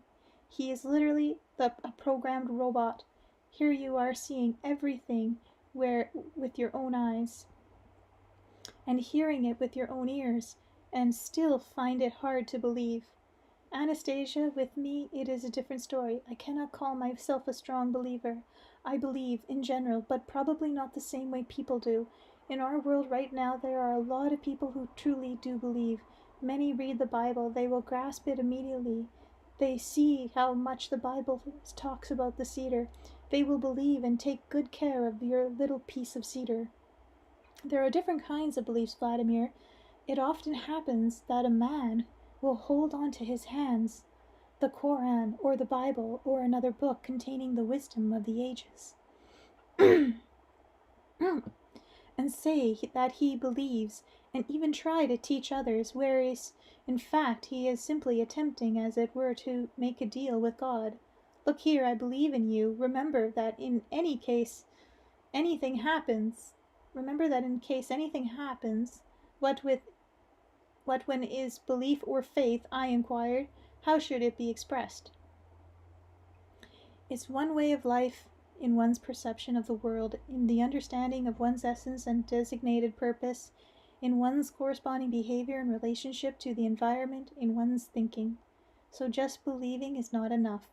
He is literally a programmed robot. Here you are seeing everything with your own eyes, and hearing it with your own ears, and still find it hard to believe. Anastasia, with me it is a different story. I cannot call myself a strong believer. I believe, in general, but probably not the same way people do. In our world right now, there are a lot of people who truly do believe. Many read the Bible. They will grasp it immediately. They see how much the Bible talks about the cedar. They will believe and take good care of your little piece of cedar. There are different kinds of beliefs, Vladimir. It often happens that a man will hold on to his hands the Koran or the Bible or another book containing the wisdom of the ages and say that he believes and even try to teach others, whereas in fact he is simply attempting, as it were, to make a deal with God. Look here, I believe in you. Remember that in case anything happens, what when is belief or faith? I inquired. How should it be expressed? It's one way of life in one's perception of the world, in the understanding of one's essence and designated purpose, in one's corresponding behavior in relationship to the environment, in one's thinking. So just believing is not enough.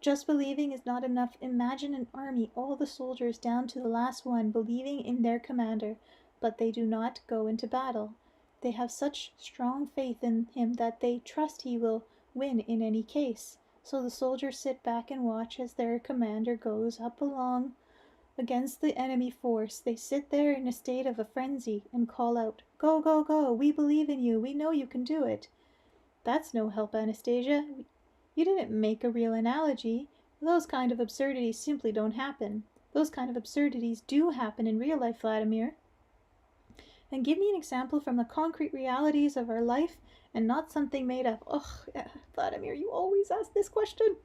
Just believing is not enough. Imagine an army, all the soldiers down to the last one, believing in their commander, but they do not go into battle. They have such strong faith in him that they trust he will win in any case. So the soldiers sit back and watch as their commander goes up along against the enemy force. They sit there in a state of a frenzy and call out, "Go, go, go! We believe in you! We know you can do it!" That's no help, Anastasia. You didn't make a real analogy. Those kind of absurdities simply don't happen. Those kind of absurdities do happen in real life, Vladimir. And give me an example from the concrete realities of our life and not something made up. Ugh, Vladimir, you always ask this question.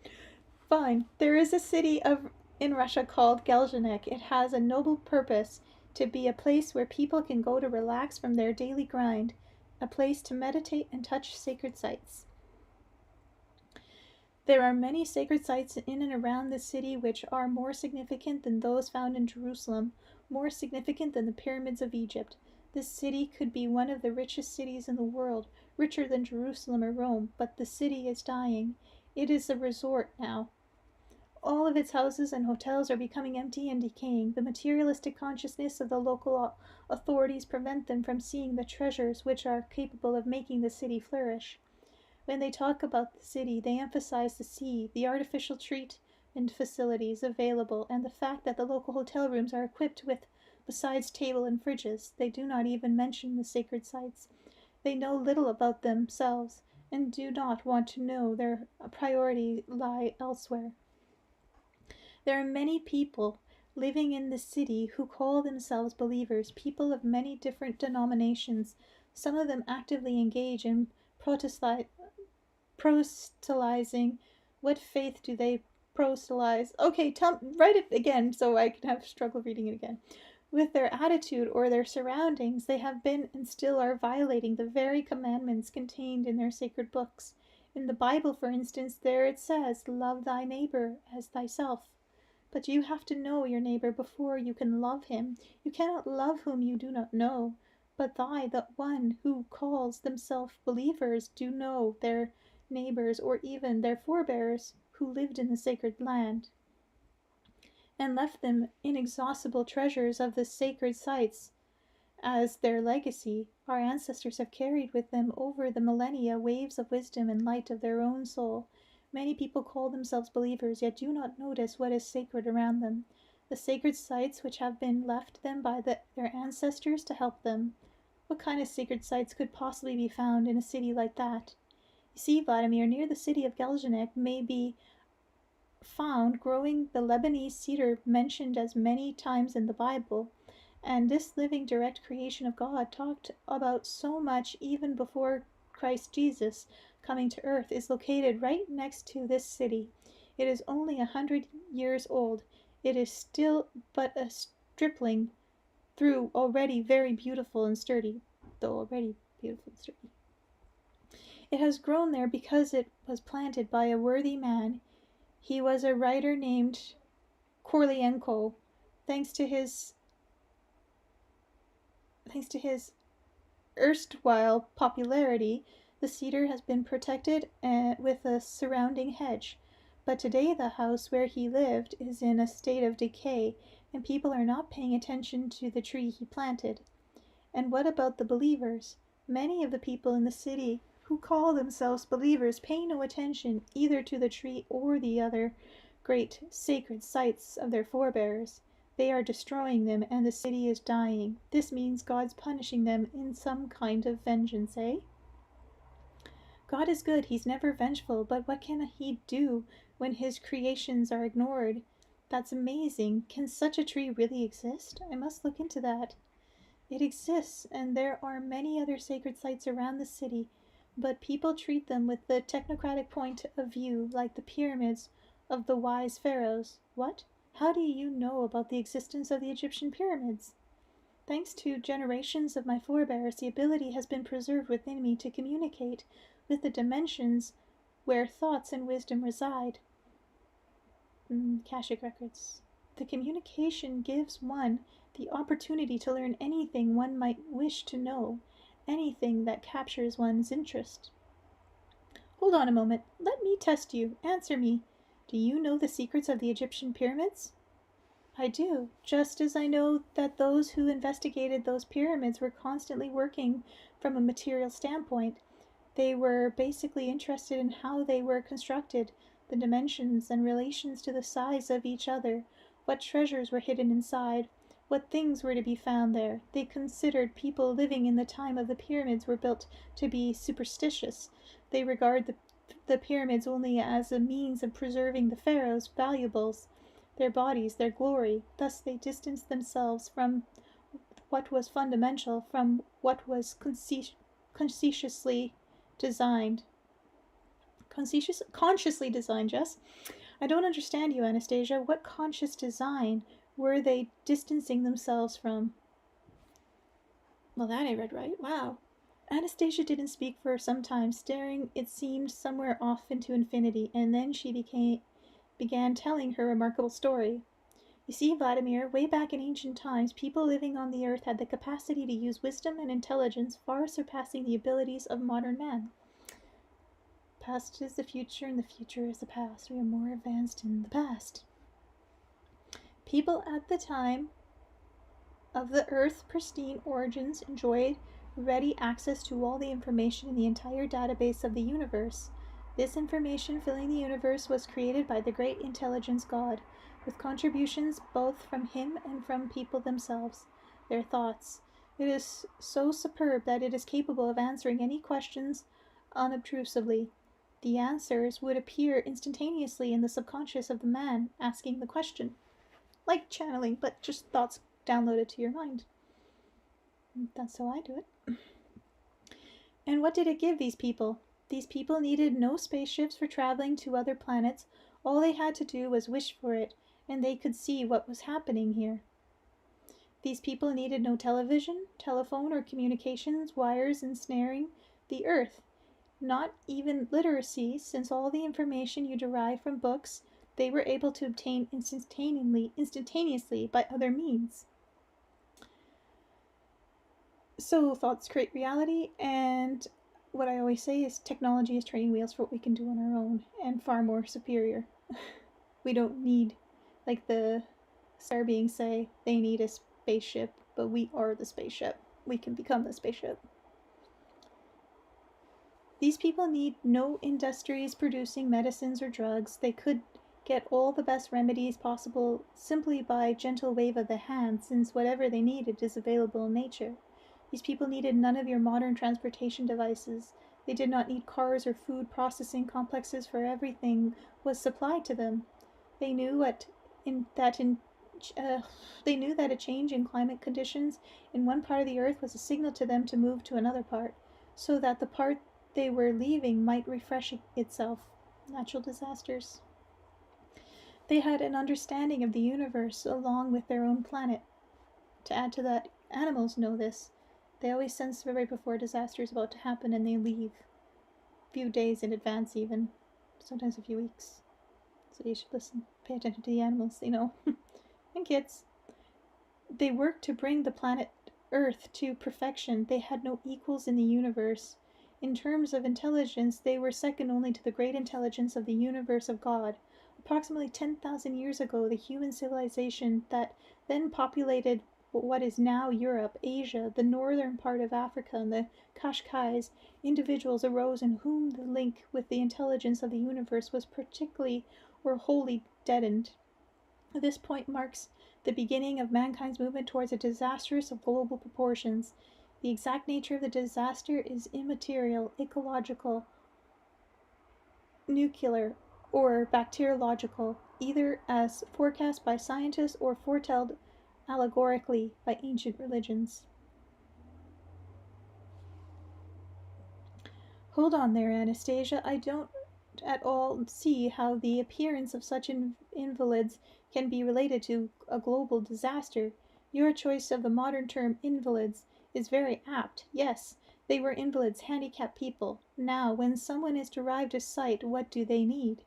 Fine. There is a city in Russia called Geljanek. It has a noble purpose to be a place where people can go to relax from their daily grind, a place to meditate and touch sacred sites. There are many sacred sites in and around the city which are more significant than those found in Jerusalem, more significant than the pyramids of Egypt. This city could be one of the richest cities in the world, richer than Jerusalem or Rome, but the city is dying. It is a resort now. All of its houses and hotels are becoming empty and decaying. The materialistic consciousness of the local authorities prevent them from seeing the treasures which are capable of making the city flourish. When they talk about the city, they emphasize the sea, the artificial treatment facilities available, and the fact that the local hotel rooms are equipped with, besides table and fridges. They do not even mention the sacred sites. They know little about themselves and do not want to know. Their priorities lie elsewhere. There are many people living in the city who call themselves believers, people of many different denominations. Some of them actively engage in proselytizing. What faith do they proselytize? Okay, write it again so I can have struggle reading it again. With their attitude or their surroundings, they have been and still are violating the very commandments contained in their sacred books. In the Bible, for instance, there it says, "Love thy neighbor as thyself." But you have to know your neighbor before you can love him. You cannot love whom you do not know. But the one who calls themselves believers, do know their neighbors or even their forebears who lived in the sacred land and left them inexhaustible treasures of the sacred sites as their legacy. Our ancestors have carried with them over the millennia waves of wisdom and light of their own soul. Many people call themselves believers, yet do not notice what is sacred around them, the sacred sites which have been left them by their ancestors to help them. What kind of sacred sites could possibly be found in a city like that? You see, Vladimir, near the city of Geljanek may be found growing the Lebanese cedar mentioned as many times in the Bible, and this living direct creation of God talked about so much even before Christ Jesus coming to earth is located right next to this city. It is only 100 years old. It is still but a stripling through already very beautiful and sturdy, It has grown there because it was planted by a worthy man. He was a writer named Korlienko. Thanks to his erstwhile popularity, the cedar has been protected with a surrounding hedge. But today the house where he lived is in a state of decay, and people are not paying attention to the tree he planted. And what about the believers? Many of the people in the city who call themselves believers pay no attention either to the tree or the other great sacred sites of their forebears. They are destroying them, and the city is dying. This means God's punishing them in some kind of vengeance, eh? God is good, he's never vengeful, but what can he do when his creations are ignored? That's amazing. Can such a tree really exist? I must look into that. It exists, and there are many other sacred sites around the city, but people treat them with the technocratic point of view, like the pyramids of the wise pharaohs. What? How do you know about the existence of the Egyptian pyramids? Thanks to generations of my forebears, the ability has been preserved within me to communicate with the dimensions where thoughts and wisdom reside. Akashic records. The communication gives one the opportunity to learn anything one might wish to know, anything that captures one's interest. Hold on a moment. Let me test you. Answer me. Do you know the secrets of the Egyptian pyramids? I do, just as I know that those who investigated those pyramids were constantly working from a material standpoint. They were basically interested in how they were constructed, the dimensions and relations to the size of each other, what treasures were hidden inside, what things were to be found there. They considered people living in the time of the pyramids were built to be superstitious. They regard the pyramids only as a means of preserving the pharaoh's valuables, their bodies, their glory. Thus they distanced themselves from what was fundamental, from what was consciously designed. Consciously designed, Jess? I don't understand you, Anastasia. What conscious design were they distancing themselves from? Well, that I read right. Wow. Anastasia didn't speak for some time, staring, it seemed, somewhere off into infinity, and then she began telling her remarkable story. You see, Vladimir, way back in ancient times, people living on the earth had the capacity to use wisdom and intelligence far surpassing the abilities of modern man. Past is the future, and the future is the past. We are more advanced in the past. People at the time of the Earth's pristine origins enjoyed ready access to all the information in the entire database of the universe. This information filling the universe was created by the great intelligence God, with contributions both from him and from people themselves, their thoughts. It is so superb that it is capable of answering any questions unobtrusively. The answers would appear instantaneously in the subconscious of the man asking the question. Like channeling, but just thoughts downloaded to your mind. That's how I do it. And what did it give these people? These people needed no spaceships for traveling to other planets. All they had to do was wish for it, and they could see what was happening here. These people needed no television, telephone, or communications wires ensnaring the Earth. Not even literacy, since all the information you derive from books they were able to obtain instantaneously by other means. So thoughts create reality, and what I always say is technology is training wheels for what we can do on our own, and far more superior. We don't need, like the Star beings say, they need a spaceship, but we are the spaceship. We can become the spaceship. These people need no industries producing medicines or drugs. They could get all the best remedies possible simply by gentle wave of the hand, since whatever they needed is available in nature. These people needed none of your modern transportation devices. They did not need cars or food processing complexes, for everything was supplied to them. They knew that a change in climate conditions in one part of the earth was a signal to them to move to another part, so that the part they were leaving might refresh itself. Natural disasters. They had an understanding of the universe along with their own planet. To add to that, animals know this. They always sense right before a disaster is about to happen, and they leave. A few days in advance even. Sometimes a few weeks. So you should listen. Pay attention to the animals, you know. And kids. They worked to bring the planet Earth to perfection. They had no equals in the universe. In terms of intelligence, they were second only to the great intelligence of the universe of God. Approximately 10,000 years ago, the human civilization that then populated what is now Europe, Asia, the northern part of Africa, and the Kashkais, individuals arose in whom the link with the intelligence of the universe was particularly or wholly deadened. This point marks the beginning of mankind's movement towards a disastrous of global proportions. The exact nature of the disaster is immaterial, ecological, nuclear, or bacteriological, either as forecast by scientists or foretold allegorically by ancient religions. Hold on there, Anastasia. I don't at all see how the appearance of such invalids can be related to a global disaster. Your choice of the modern term invalids is very apt. Yes, they were invalids, handicapped people. Now, when someone is deprived of sight, what do they need?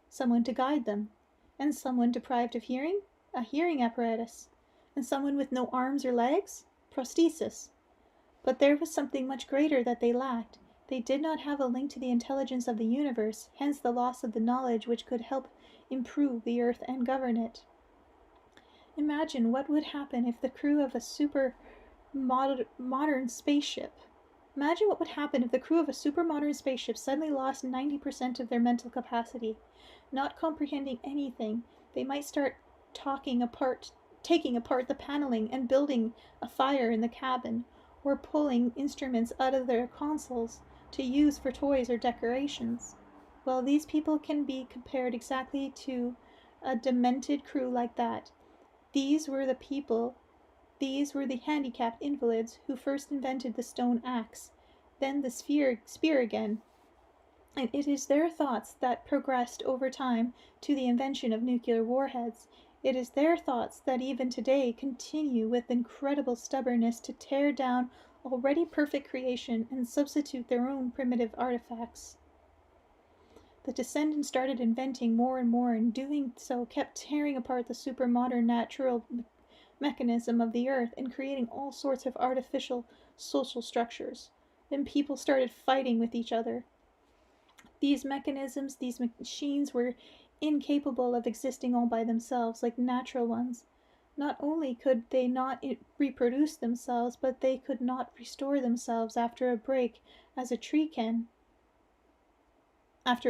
Someone to guide them. And someone deprived of hearing? A hearing apparatus. And someone with no arms or legs? Prosthesis. But there was something much greater that they lacked. They did not have a link to the intelligence of the universe, hence the loss of the knowledge which could help improve the earth and govern it. Imagine what would happen if the crew of a modern spaceship suddenly lost 90% of their mental capacity. Not comprehending anything, they might start taking apart the paneling and building a fire in the cabin, or pulling instruments out of their consoles to use for toys or decorations. Well, these people can be compared exactly to a demented crew like that. These were the handicapped invalids who first invented the stone axe, then the spear again. And it is their thoughts that progressed over time to the invention of nuclear warheads. It is their thoughts that even today continue with incredible stubbornness to tear down already perfect creation and substitute their own primitive artifacts. The descendants started inventing more and more, and doing so kept tearing apart the supermodern natural mechanism of the earth and creating all sorts of artificial social structures. Then people started fighting with each other. These mechanisms, these machines were incapable of existing all by themselves like natural ones. Not only could they not reproduce themselves, but they could not restore themselves after a break as a tree can. Not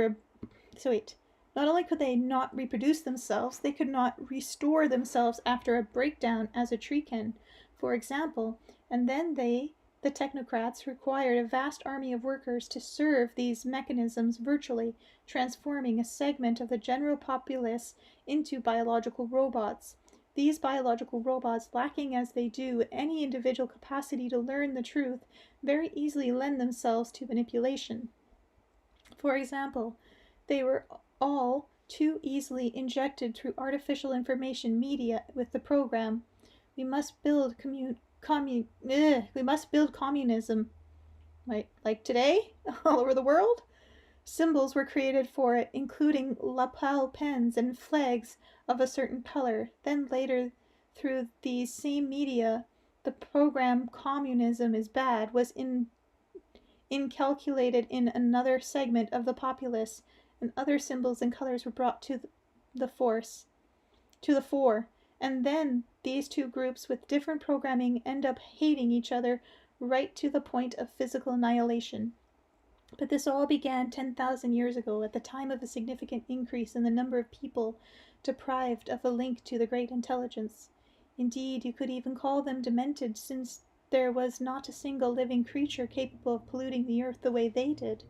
only could they not reproduce themselves, they could not restore themselves after a breakdown as a tree can, for example, and then the technocrats, required a vast army of workers to serve these mechanisms virtually, transforming a segment of the general populace into biological robots. These biological robots, lacking as they do any individual capacity to learn the truth, very easily lend themselves to manipulation. For example, they were all too easily injected through artificial information media with the program, "We must build communism," right? Like today, all over the world. Symbols were created for it, including lapel pens and flags of a certain color. Then later, through these same media, the program "Communism is bad" was inculcated in another segment of the populace, and other symbols and colors were brought to the fore. And then these two groups with different programming end up hating each other right to the point of physical annihilation. But this all began 10,000 years ago, at the time of a significant increase in the number of people deprived of a link to the great intelligence. Indeed, you could even call them demented, since there was not a single living creature capable of polluting the earth the way they did.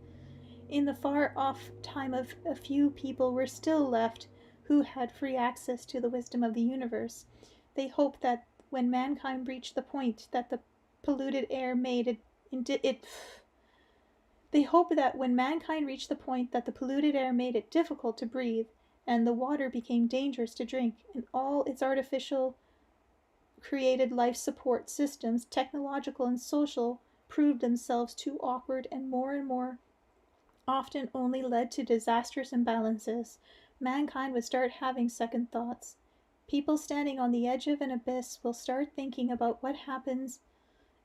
In the far-off time of a few people were still left who had free access to the wisdom of the universe. They hoped that when mankind reached the point that the polluted air made it difficult to breathe, and the water became dangerous to drink, and all its artificial created life support systems, technological and social, proved themselves too awkward and more often only led to disastrous imbalances, mankind would start having second thoughts. People standing on the edge of an abyss will start thinking about what happens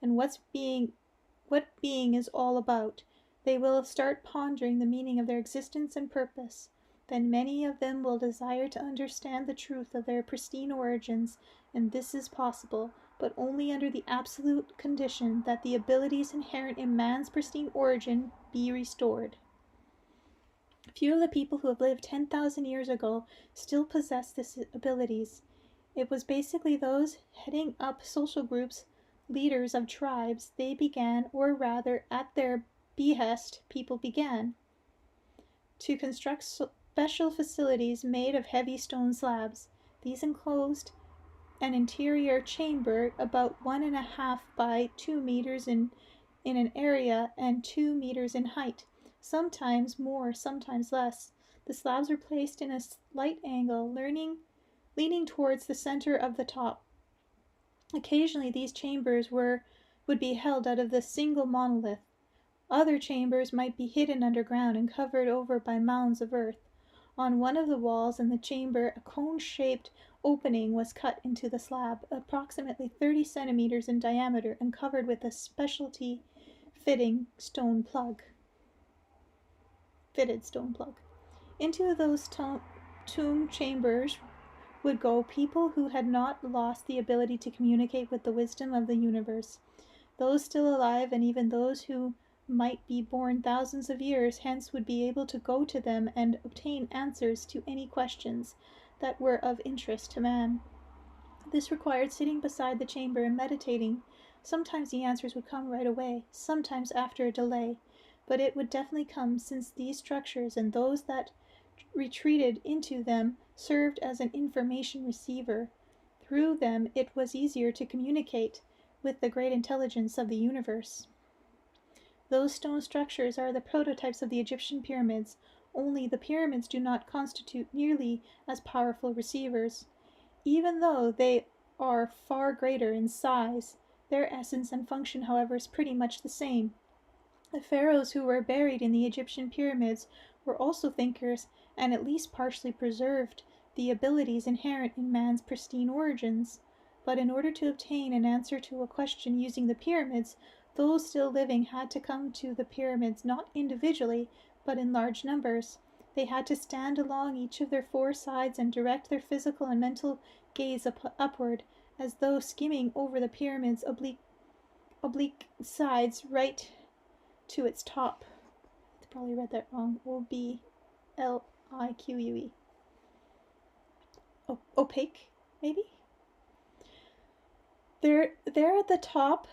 and what being is all about. They will start pondering the meaning of their existence and purpose. Then many of them will desire to understand the truth of their pristine origins, and this is possible, but only under the absolute condition that the abilities inherent in man's pristine origin be restored. Few of the people who have lived 10,000 years ago still possess these abilities. It was basically those heading up social groups, leaders of tribes. They began, or rather, at their behest, people began, to construct special facilities made of heavy stone slabs. These enclosed an interior chamber about 1.5 by 2 meters in an area and 2 meters in height, sometimes more, sometimes less. The slabs were placed in a slight angle, leaning towards the center of the top. Occasionally these chambers would be held out of the single monolith. Other chambers might be hidden underground and covered over by mounds of earth. On one of the walls in the chamber a cone-shaped opening was cut into the slab, approximately 30 centimeters in diameter and covered with a specialty fitted stone plug. Into those tomb chambers would go people who had not lost the ability to communicate with the wisdom of the universe. Those still alive, and even those who might be born thousands of years hence, would be able to go to them and obtain answers to any questions that were of interest to man. This required sitting beside the chamber and meditating. Sometimes the answers would come right away, sometimes after a delay, but it would definitely come, since these structures and those that retreated into them served as an information receiver. Through them it was easier to communicate with the great intelligence of the universe. Those stone structures are the prototypes of the Egyptian pyramids, only the pyramids do not constitute nearly as powerful receivers. Even though they are far greater in size, their essence and function, however, is pretty much the same. The pharaohs who were buried in the Egyptian pyramids were also thinkers, and at least partially preserved the abilities inherent in man's pristine origins. But in order to obtain an answer to a question using the pyramids, those still living had to come to the pyramids not individually, but in large numbers. They had to stand along each of their 4 sides and direct their physical and mental gaze upward, as though skimming over the pyramid's oblique sides right to its top. I probably read that wrong. Oblique. Opaque, maybe? There at the top,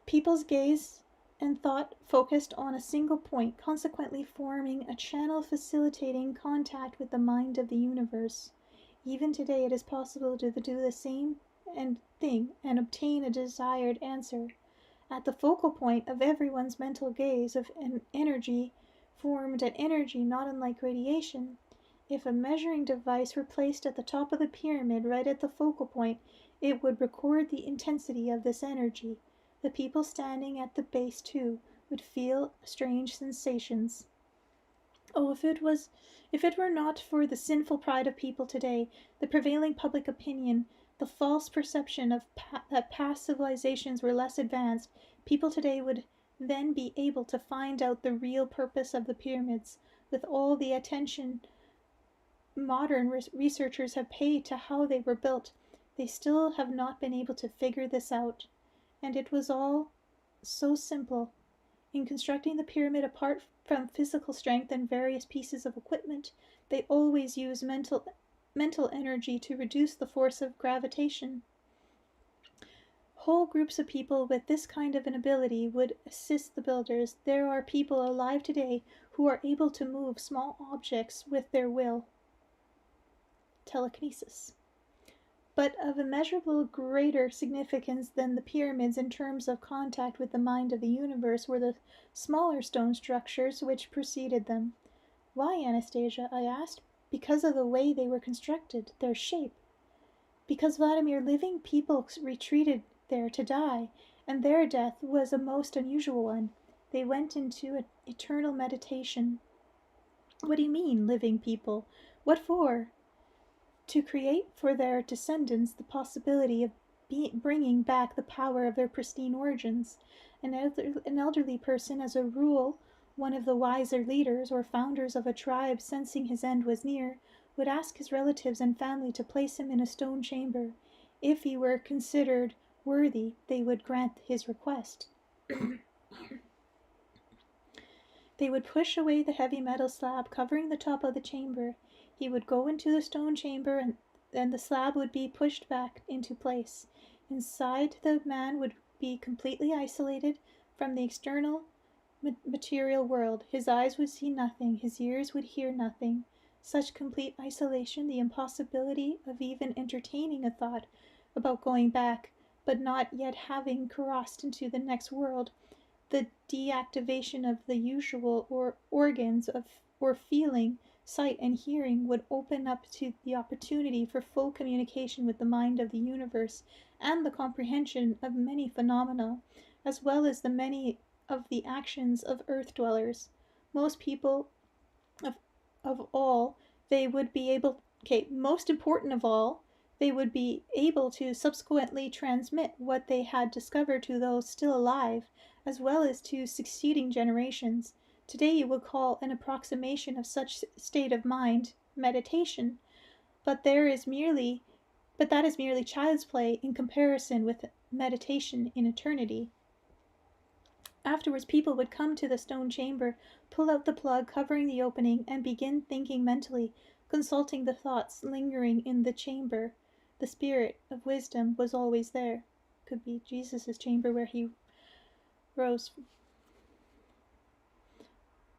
people's gaze and thought focused on a single point, consequently forming a channel facilitating contact with the mind of the universe. Even today it is possible to do the same thing and obtain a desired answer. At the focal point of everyone's mental gaze of an energy formed an energy not unlike radiation. If a measuring device were placed at the top of the pyramid right at the focal point, it would record the intensity of this energy. The people standing at the base, too, would feel strange sensations. Oh, if it were not for the sinful pride of people today, the prevailing public opinion, the false perception of that past civilizations were less advanced, people today would then be able to find out the real purpose of the pyramids. With all the attention modern researchers have paid to how they were built, they still have not been able to figure this out. And it was all so simple. In constructing the pyramid, apart from physical strength and various pieces of equipment, they always use mental energy to reduce the force of gravitation. Whole groups of people with this kind of an ability would assist the builders. There are people alive today who are able to move small objects with their will. Telekinesis. But of immeasurable greater significance than the pyramids in terms of contact with the mind of the universe were the smaller stone structures which preceded them. Why, Anastasia? I asked. Because of the way they were constructed, their shape. Because, Vladimir, living people retreated there to die, and their death was a most unusual one. They went into an eternal meditation. What do you mean, living people? What for? To create for their descendants the possibility of bringing back the power of their pristine origins. An elderly person, as a rule, one of the wiser leaders or founders of a tribe, sensing his end was near, would ask his relatives and family to place him in a stone chamber. If he were considered worthy, they would grant his request. They would push away the heavy metal slab covering the top of the chamber. He would go into the stone chamber, and the slab would be pushed back into place. Inside, the man would be completely isolated from the external material world. His eyes would see nothing, his ears would hear nothing. Such complete isolation, the impossibility of even entertaining a thought about going back, but not yet having crossed into the next world, the deactivation of the usual organs or feeling, sight and hearing would open up to the opportunity for full communication with the mind of the universe and the comprehension of many phenomena, as well as the many of the actions of earth dwellers. Most people of all, they would be able, most important of all, they would be able to subsequently transmit what they had discovered to those still alive, as well as to succeeding generations. Today you would call an approximation of such state of mind meditation, but that is merely child's play in comparison with meditation in eternity. Afterwards, people would come to the stone chamber, pull out the plug covering the opening, and begin thinking mentally, consulting the thoughts lingering in the chamber. The spirit of wisdom was always there. Could be Jesus' chamber where he rose.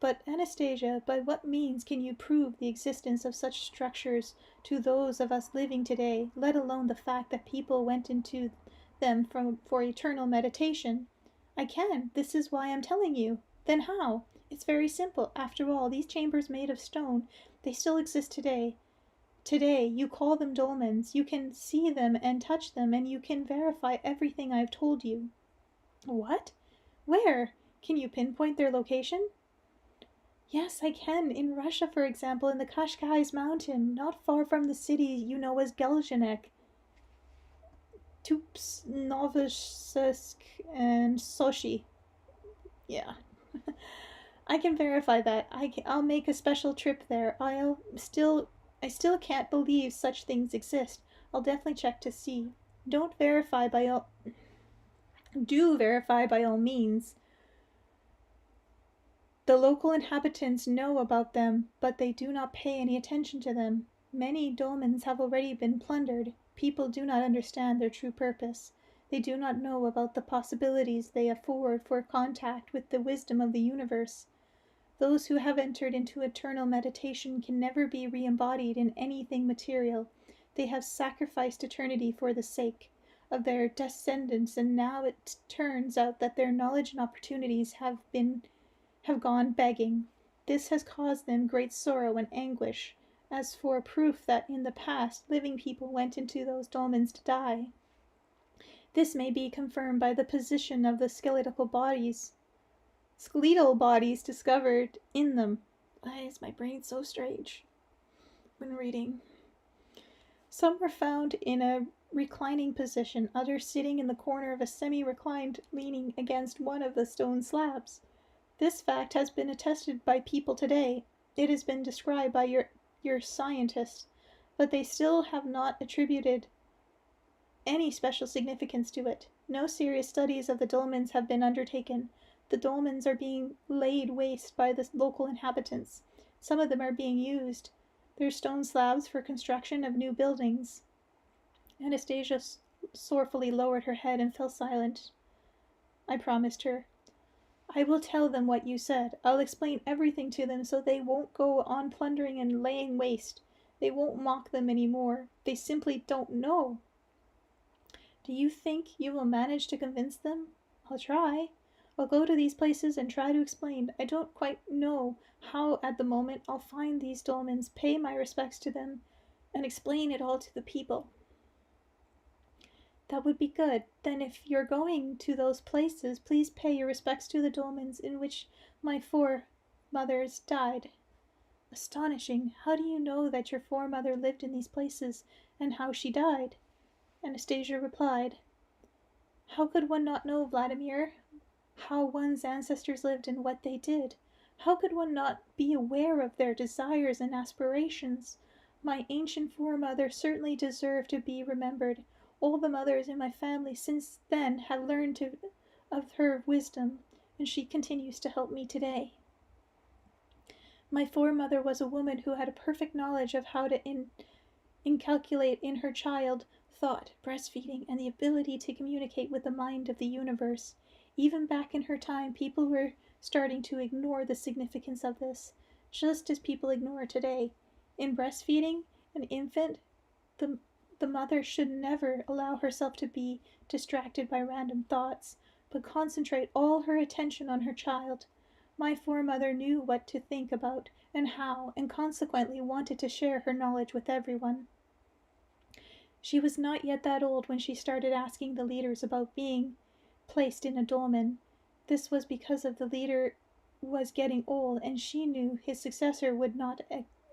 But, Anastasia, by what means can you prove the existence of such structures to those of us living today, let alone the fact that people went into them for eternal meditation? I can. This is why I'm telling you. Then how? It's very simple. After all, these chambers made of stone, they still exist today. Today, you call them dolmens. You can see them and touch them, and you can verify everything I've told you. What? Where? Can you pinpoint their location? Yes, I can. In Russia, for example, in the Kashkai's mountain, not far from the city you know as Gelzhenek. Tups, Novosibirsk, and Sochi. Yeah. I can verify that. I'll make a special trip there. I still can't believe such things exist. I'll definitely check to see. Do verify by all means. The local inhabitants know about them, but they do not pay any attention to them. Many dolmens have already been plundered. People do not understand their true purpose. They do not know about the possibilities they afford for contact with the wisdom of the universe. Those who have entered into eternal meditation can never be re-embodied in anything material. They have sacrificed eternity for the sake of their descendants, and now it turns out that their knowledge and opportunities have gone begging. This has caused them great sorrow and anguish, as for proof that in the past living people went into those dolmens to die. This may be confirmed by the position of the skeletal bodies discovered in them. Why is my brain so strange when reading? Some were found in a reclining position, others sitting in the corner of a semi-reclined, leaning against one of the stone slabs. This fact has been attested by people today. It has been described by your scientists, but they still have not attributed any special significance to it. No serious studies of the dolmens have been undertaken. The dolmens are being laid waste by the local inhabitants. Some of them are being used. Their stone slabs for construction of new buildings. Anastasia sorrowfully lowered her head and fell silent. I promised her. I will tell them what you said. I'll explain everything to them so they won't go on plundering and laying waste. They won't mock them any more. They simply don't know. Do you think you will manage to convince them? I'll try. I'll go to these places and try to explain. I don't quite know how at the moment. I'll find these dolmens, pay my respects to them, and explain it all to the people. That would be good. Then if you're going to those places, please pay your respects to the dolmens in which my foremothers died. Astonishing. How do you know that your foremother lived in these places, and how she died? Anastasia replied. How could one not know, Vladimir? How one's ancestors lived and what they did? How could one not be aware of their desires and aspirations? My ancient foremother certainly deserved to be remembered. All the mothers in my family since then have learned of her wisdom, and she continues to help me today. My foremother was a woman who had a perfect knowledge of how to inculcate in her child thought, breastfeeding, and the ability to communicate with the mind of the universe. Even back in her time, people were starting to ignore the significance of this, just as people ignore today. In breastfeeding an infant, the, the mother should never allow herself to be distracted by random thoughts, but concentrate all her attention on her child. My foremother knew what to think about and how, and consequently wanted to share her knowledge with everyone. She was not yet that old when she started asking the leaders about being placed in a dolmen. This was because of the leader was getting old, and she knew his successor would not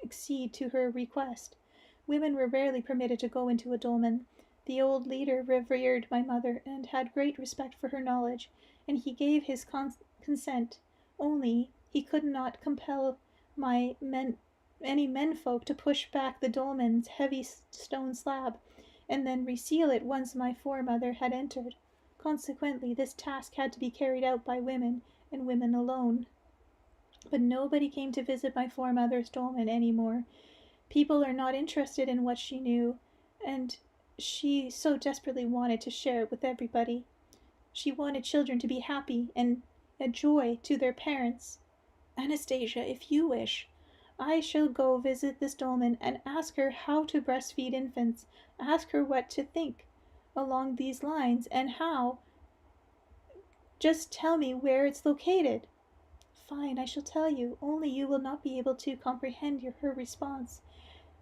accede to her request. Women were rarely permitted to go into a dolmen. The old leader revered my mother and had great respect for her knowledge, and he gave his consent. Only he could not compel any menfolk to push back the dolmen's heavy stone slab, and then reseal it once my foremother had entered. Consequently, this task had to be carried out by women, and women alone. But nobody came to visit my foremother's dolmen any more. People are not interested in what she knew, and she so desperately wanted to share it with everybody. She wanted children to be happy and a joy to their parents. Anastasia, if you wish, I shall go visit this dolmen and ask her how to breastfeed infants, ask her what to think along these lines, and how. Just tell me where it's located. Fine, I shall tell you, only you will not be able to comprehend her response.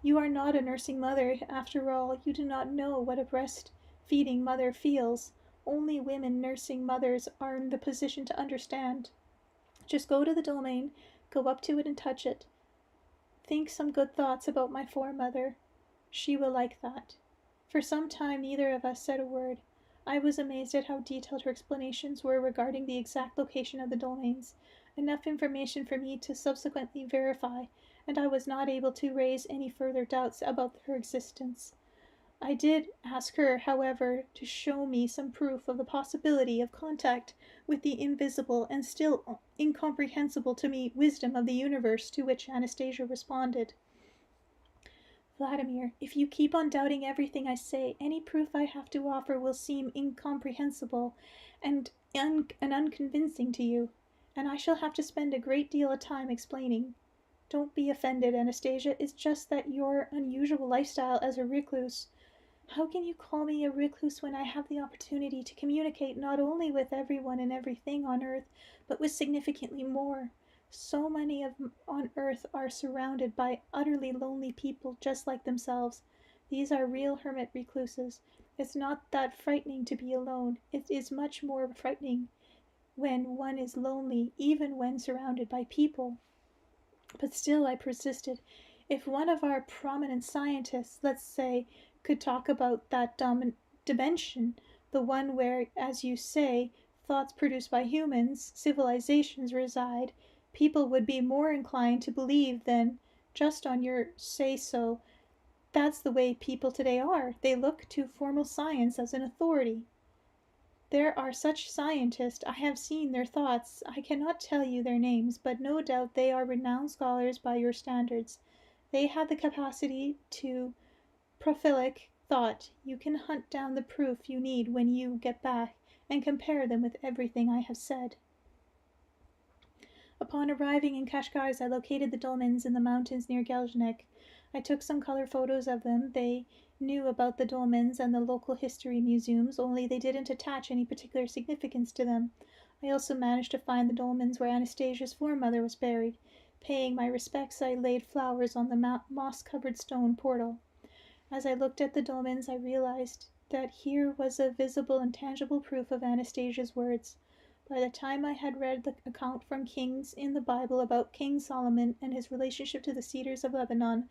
You are not a nursing mother, after all. You do not know what a breastfeeding mother feels. Only women nursing mothers are in the position to understand. Just go to the domain, go up to it and touch it. Think some good thoughts about my foremother. She will like that. For some time neither of us said a word. I was amazed at how detailed her explanations were regarding the exact location of the domains, enough information for me to subsequently verify, and I was not able to raise any further doubts about her existence. I did ask her, however, to show me some proof of the possibility of contact with the invisible and still incomprehensible to me wisdom of the universe, to which Anastasia responded. Vladimir, if you keep on doubting everything I say, any proof I have to offer will seem incomprehensible and unconvincing to you, and I shall have to spend a great deal of time explaining. Don't be offended, Anastasia. It's just that your unusual lifestyle as a recluse. How can you call me a recluse when I have the opportunity to communicate not only with everyone and everything on earth, but with significantly more? So many on earth are surrounded by utterly lonely people just like themselves. These are real hermit recluses. It's not that frightening to be alone. It is much more frightening when one is lonely, even when surrounded by people. But still I persisted. If one of our prominent scientists, let's say, could talk about that dimension, the one where, as you say, thoughts produced by humans, civilizations reside, people would be more inclined to believe than just on your say-so. That's the way people today are. They look to formal science as an authority. There are such scientists. I have seen their thoughts. I cannot tell you their names, but no doubt they are renowned scholars by your standards. They have the capacity to prolific thought. You can hunt down the proof you need when you get back, and compare them with everything I have said. Upon arriving in Kashgars, I located the dolmens in the mountains near Gelznik. I took some color photos of them. They knew about the dolmens and the local history museums, only they didn't attach any particular significance to them. I also managed to find the dolmens where Anastasia's foremother was buried. Paying my respects, I laid flowers on the moss-covered stone portal. As I looked at the dolmens, I realized that here was a visible and tangible proof of Anastasia's words. By the time I had read the account from Kings in the Bible about King Solomon and his relationship to the cedars of Lebanon,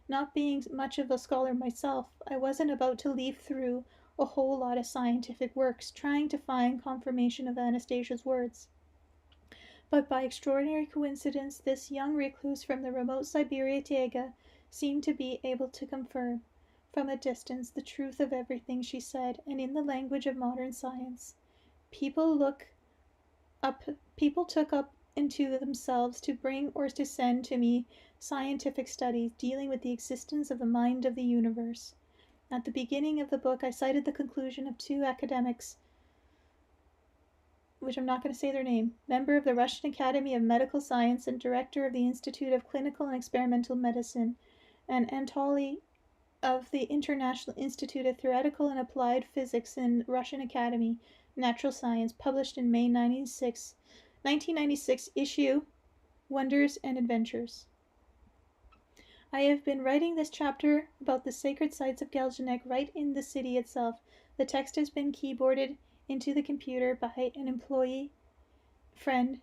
not being much of a scholar myself, I wasn't about to leaf through a whole lot of scientific works trying to find confirmation of Anastasia's words. But by extraordinary coincidence, this young recluse from the remote Siberia taiga seemed to be able to confirm, from a distance, the truth of everything she said, and in the language of modern science. People took up into themselves to bring or to send to me scientific studies dealing with the existence of the mind of the universe. At the beginning of the book, I cited the conclusion of two academics, which I'm not going to say their name, member of the Russian Academy of Medical Science and director of the Institute of Clinical and Experimental Medicine, and Anatoly of the International Institute of Theoretical and Applied Physics in Russian Academy, Natural Science, published in May 1996 issue Wonders and Adventures. I have been writing this chapter about the sacred sites of Geljanek right in the city itself. The text has been keyboarded into the computer by an employee friend.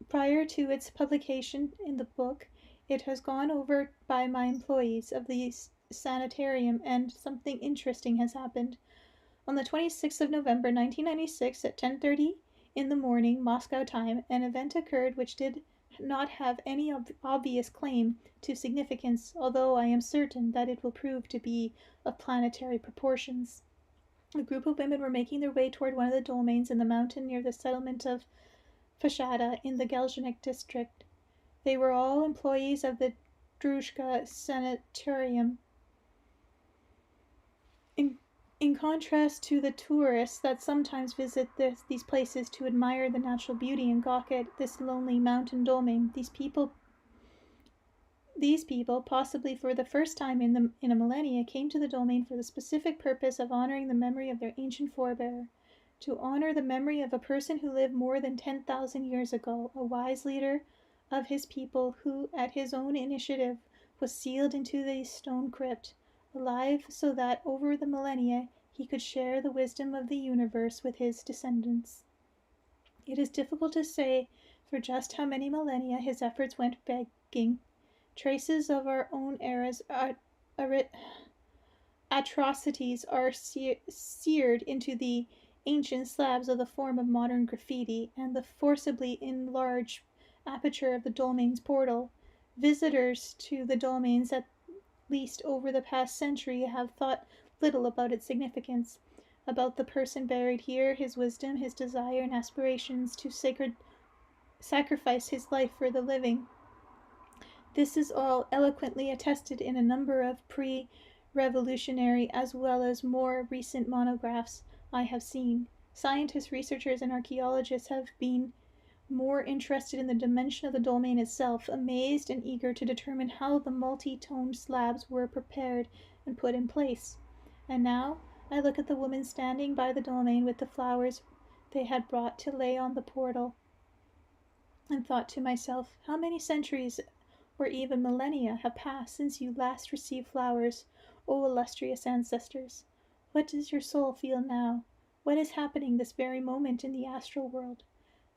Prior to its publication in the book, it has gone over by my employees of the sanitarium, and something interesting has happened. On the 26th of November 1996 at 10:30 in the morning Moscow time, an event occurred which did not have any obvious claim to significance, although I am certain that it will prove to be of planetary proportions. A group of women were making their way toward one of the domains in the mountain near the settlement of Fashada in the Geljanek district. They were all employees of the Drushka Sanitarium. In contrast to the tourists that sometimes visit these places to admire the natural beauty and gawk at this lonely mountain domain, these people, possibly for the first time in a millennia, came to the domain for the specific purpose of honoring the memory of their ancient forebear, to honor the memory of a person who lived more than 10,000 years ago, a wise leader of his people who, at his own initiative, was sealed into the stone crypt, alive so that over the millennia he could share the wisdom of the universe with his descendants. It is difficult to say for just how many millennia his efforts went begging. Traces of our own era's atrocities are seared into the ancient slabs of the form of modern graffiti and the forcibly enlarged aperture of the domain's portal. Visitors to the domains, at least over the past century, have thought little about its significance, about the person buried here, his wisdom, his desire and aspirations to sacrifice his life for the living. This is all eloquently attested in a number of pre-revolutionary as well as more recent monographs I have seen. Scientists, researchers, and archaeologists have been more interested in the dimension of the domain itself, amazed and eager to determine how the multi-toned slabs were prepared and put in place. And now I look at the women standing by the domain with the flowers they had brought to lay on the portal, and thought to myself, how many centuries or even millennia have passed since you last received flowers, O illustrious ancestors? What does your soul feel now? What is happening this very moment in the astral world?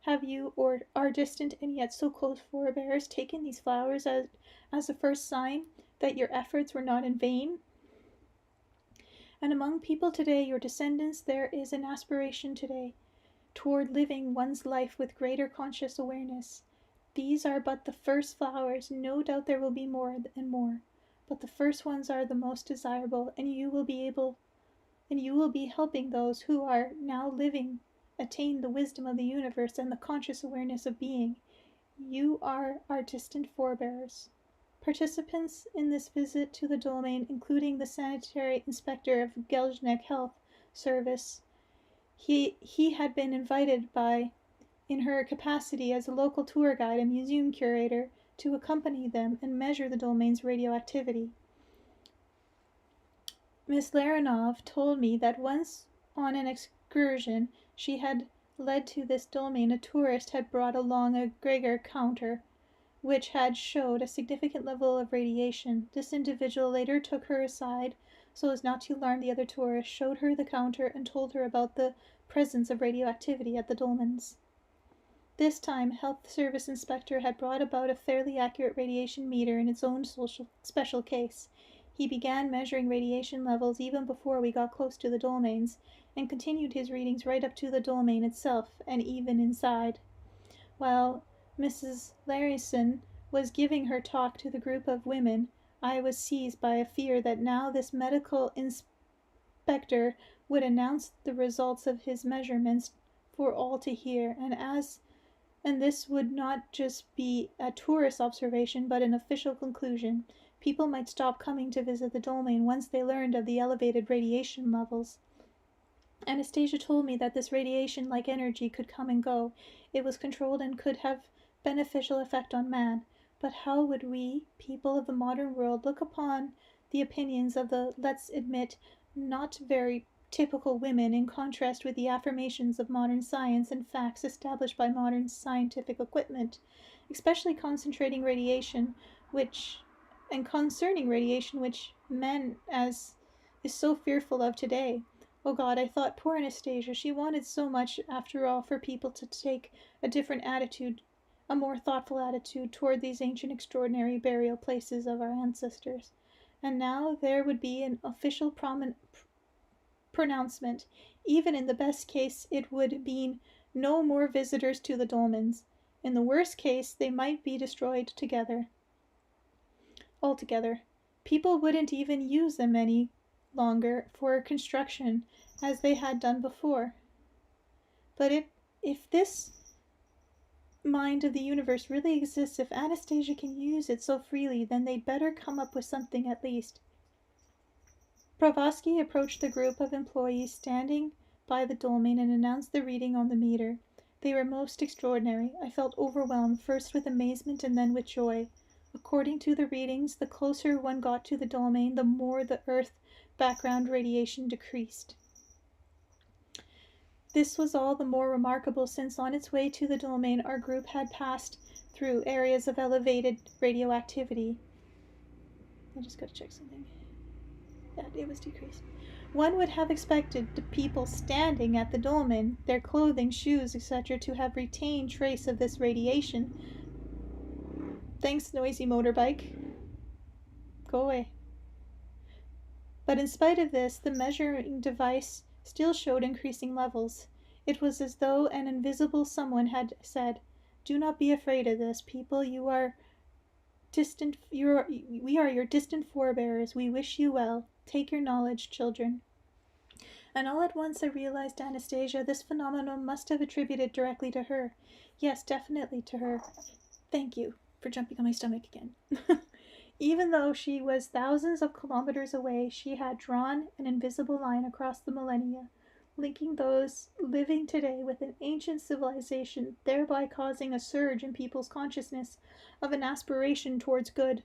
Have you, or our distant and yet so close forebears, taken these flowers as a first sign that your efforts were not in vain? And among people today, your descendants, there is an aspiration today toward living one's life with greater conscious awareness. These are but the first flowers. No doubt there will be more and more, but the first ones are the most desirable, and you will be helping those who are now living attain the wisdom of the universe and the conscious awareness of being. You are our distant forebears. Participants in this visit to the domain, including the sanitary inspector of Geljanek Health Service, he had been invited in her capacity as a local tour guide and museum curator, to accompany them and measure the domain's radioactivity. Miss Laranov told me that once on an excursion she had led to this domain, a tourist had brought along a Geiger counter, which had showed a significant level of radiation. This individual later took her aside so as not to alarm the other tourists, showed her the counter, and told her about the presence of radioactivity at the dolmens. This time, Health Service Inspector had brought about a fairly accurate radiation meter in its own special case. He began measuring radiation levels even before we got close to the domains, and continued his readings right up to the domain itself, and even inside. While Mrs. Larison was giving her talk to the group of women, I was seized by a fear that now this medical inspector would announce the results of his measurements for all to hear, and as And this would not just be a tourist observation, but an official conclusion. People might stop coming to visit the domain once they learned of the elevated radiation levels. Anastasia told me that this radiation, like energy, could come and go. It was controlled and could have beneficial effect on man. But how would we, people of the modern world, look upon the opinions of the, let's admit, not very typical women in contrast with the affirmations of modern science and facts established by modern scientific equipment, especially concentrating radiation, which and concerning radiation which men as is so fearful of today. Oh God, I thought poor Anastasia, she wanted so much, after all, for people to take a different attitude, a more thoughtful attitude toward these ancient extraordinary burial places of our ancestors. And now there would be an official pronouncement. Even in the best case, it would mean no more visitors to the dolmens. In the worst case, they might be destroyed altogether. People wouldn't even use them any longer for construction as they had done before. But if this mind of the universe really exists, if Anastasia can use it so freely, then they'd better come up with something at least. Blavatsky approached the group of employees standing by the dolmen and announced the reading on the meter. They were most extraordinary. I felt overwhelmed, first with amazement and then with joy. According to the readings, the closer one got to the dolmen, the more the Earth background radiation decreased. This was all the more remarkable since on its way to the dolmen our group had passed through areas of elevated radioactivity. I just gotta check something. Yeah, it was decreased. One would have expected the people standing at the dolmen, their clothing, shoes, etc., to have retained trace of this radiation. Thanks, noisy motorbike. Go away. But in spite of this, the measuring device still showed increasing levels. It was as though an invisible someone had said, "Do not be afraid of this, people. We are your distant forebears. We wish you well. Take your knowledge, children." And all at once I realized Anastasia, this phenomenon must have attributed directly to her. Yes, definitely to her. Thank you for jumping on my stomach again. Even though she was thousands of kilometers away, she had drawn an invisible line across the millennia, linking those living today with an ancient civilization, thereby causing a surge in people's consciousness of an aspiration towards good.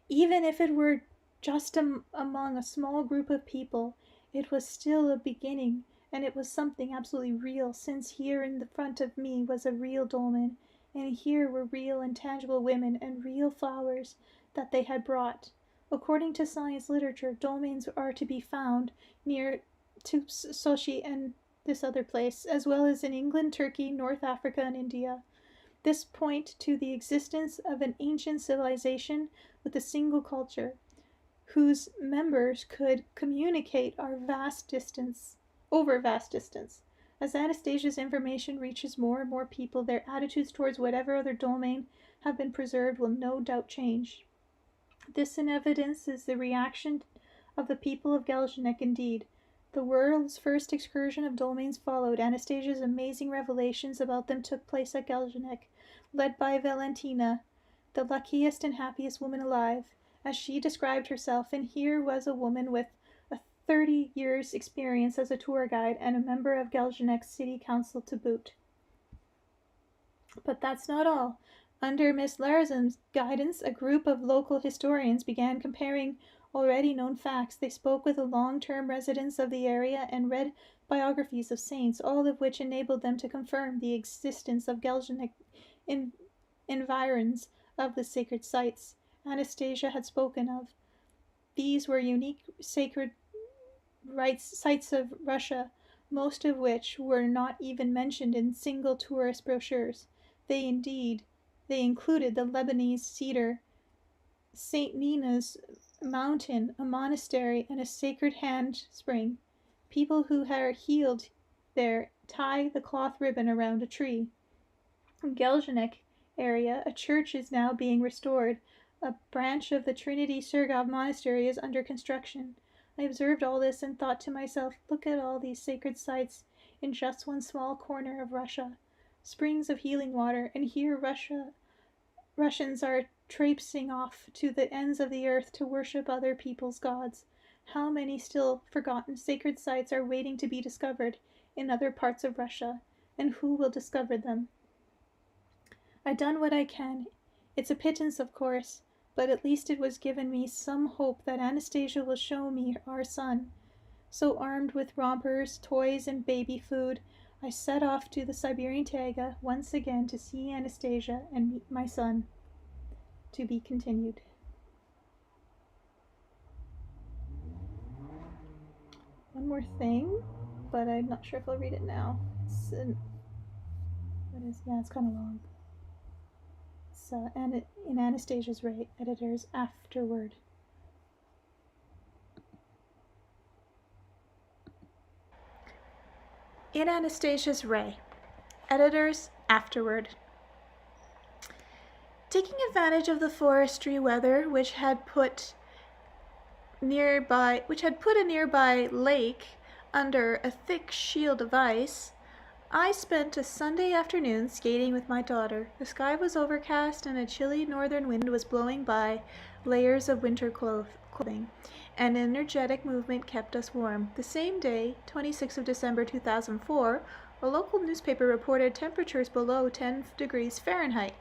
Even if it were just among a small group of people, it was still a beginning, and it was something absolutely real, since here in the front of me was a real dolmen, and here were real and tangible women and real flowers that they had brought. According to science literature, dolmens are to be found near to Sochi and this other place, as well as in England, Turkey, North Africa, and India. This point to the existence of an ancient civilization with a single culture, whose members could communicate over vast distance. As Anastasia's information reaches more and more people, their attitudes towards whatever other domain have been preserved will no doubt change. This in evidence is the reaction of the people of Geljanek indeed. The world's first excursion of domains followed. Anastasia's amazing revelations about them took place at Geljanek, led by Valentina, the luckiest and happiest woman alive, as she described herself, and here was a woman with 30 years' experience as a tour guide and a member of Geljanek's city council to boot. But that's not all. Under Miss Larzum's guidance, a group of local historians began comparing already known facts. They spoke with the long-term residents of the area and read biographies of saints, all of which enabled them to confirm the existence of Geljanek environs of the sacred sites Anastasia had spoken of. These were unique sacred sites of Russia, most of which were not even mentioned in single tourist brochures. They included the Lebanese cedar, St. Nina's mountain, a monastery, and a sacred hand spring. People who are healed there tie the cloth ribbon around a tree. In Geljanek area, a church is now being restored. A branch of the Trinity Sergov monastery is under construction. I observed all this and thought to myself, look at all these sacred sites in just one small corner of Russia. springs of healing water, and here Russians are traipsing off to the ends of the earth to worship other people's gods. How many still forgotten sacred sites are waiting to be discovered in other parts of Russia, and who will discover them? I done what I can. It's a pittance, of course, but at least it was given me some hope that Anastasia will show me our son. So armed with rompers, toys, and baby food, I set off to the Siberian taiga once again to see Anastasia and meet my son. To be continued. One more thing, but I'm not sure if I'll read it now. It's kind of long. It's in Anastasia's Ray, editors afterward. In Anastasia's Ray, editors afterward. Taking advantage of the forestry weather, which had put a nearby lake under a thick shield of ice, I spent a Sunday afternoon skating with my daughter. The sky was overcast and a chilly northern wind was blowing by layers of winter clothing. An energetic movement kept us warm. The same day, 26th of December 2004, a local newspaper reported temperatures below 10 degrees Fahrenheit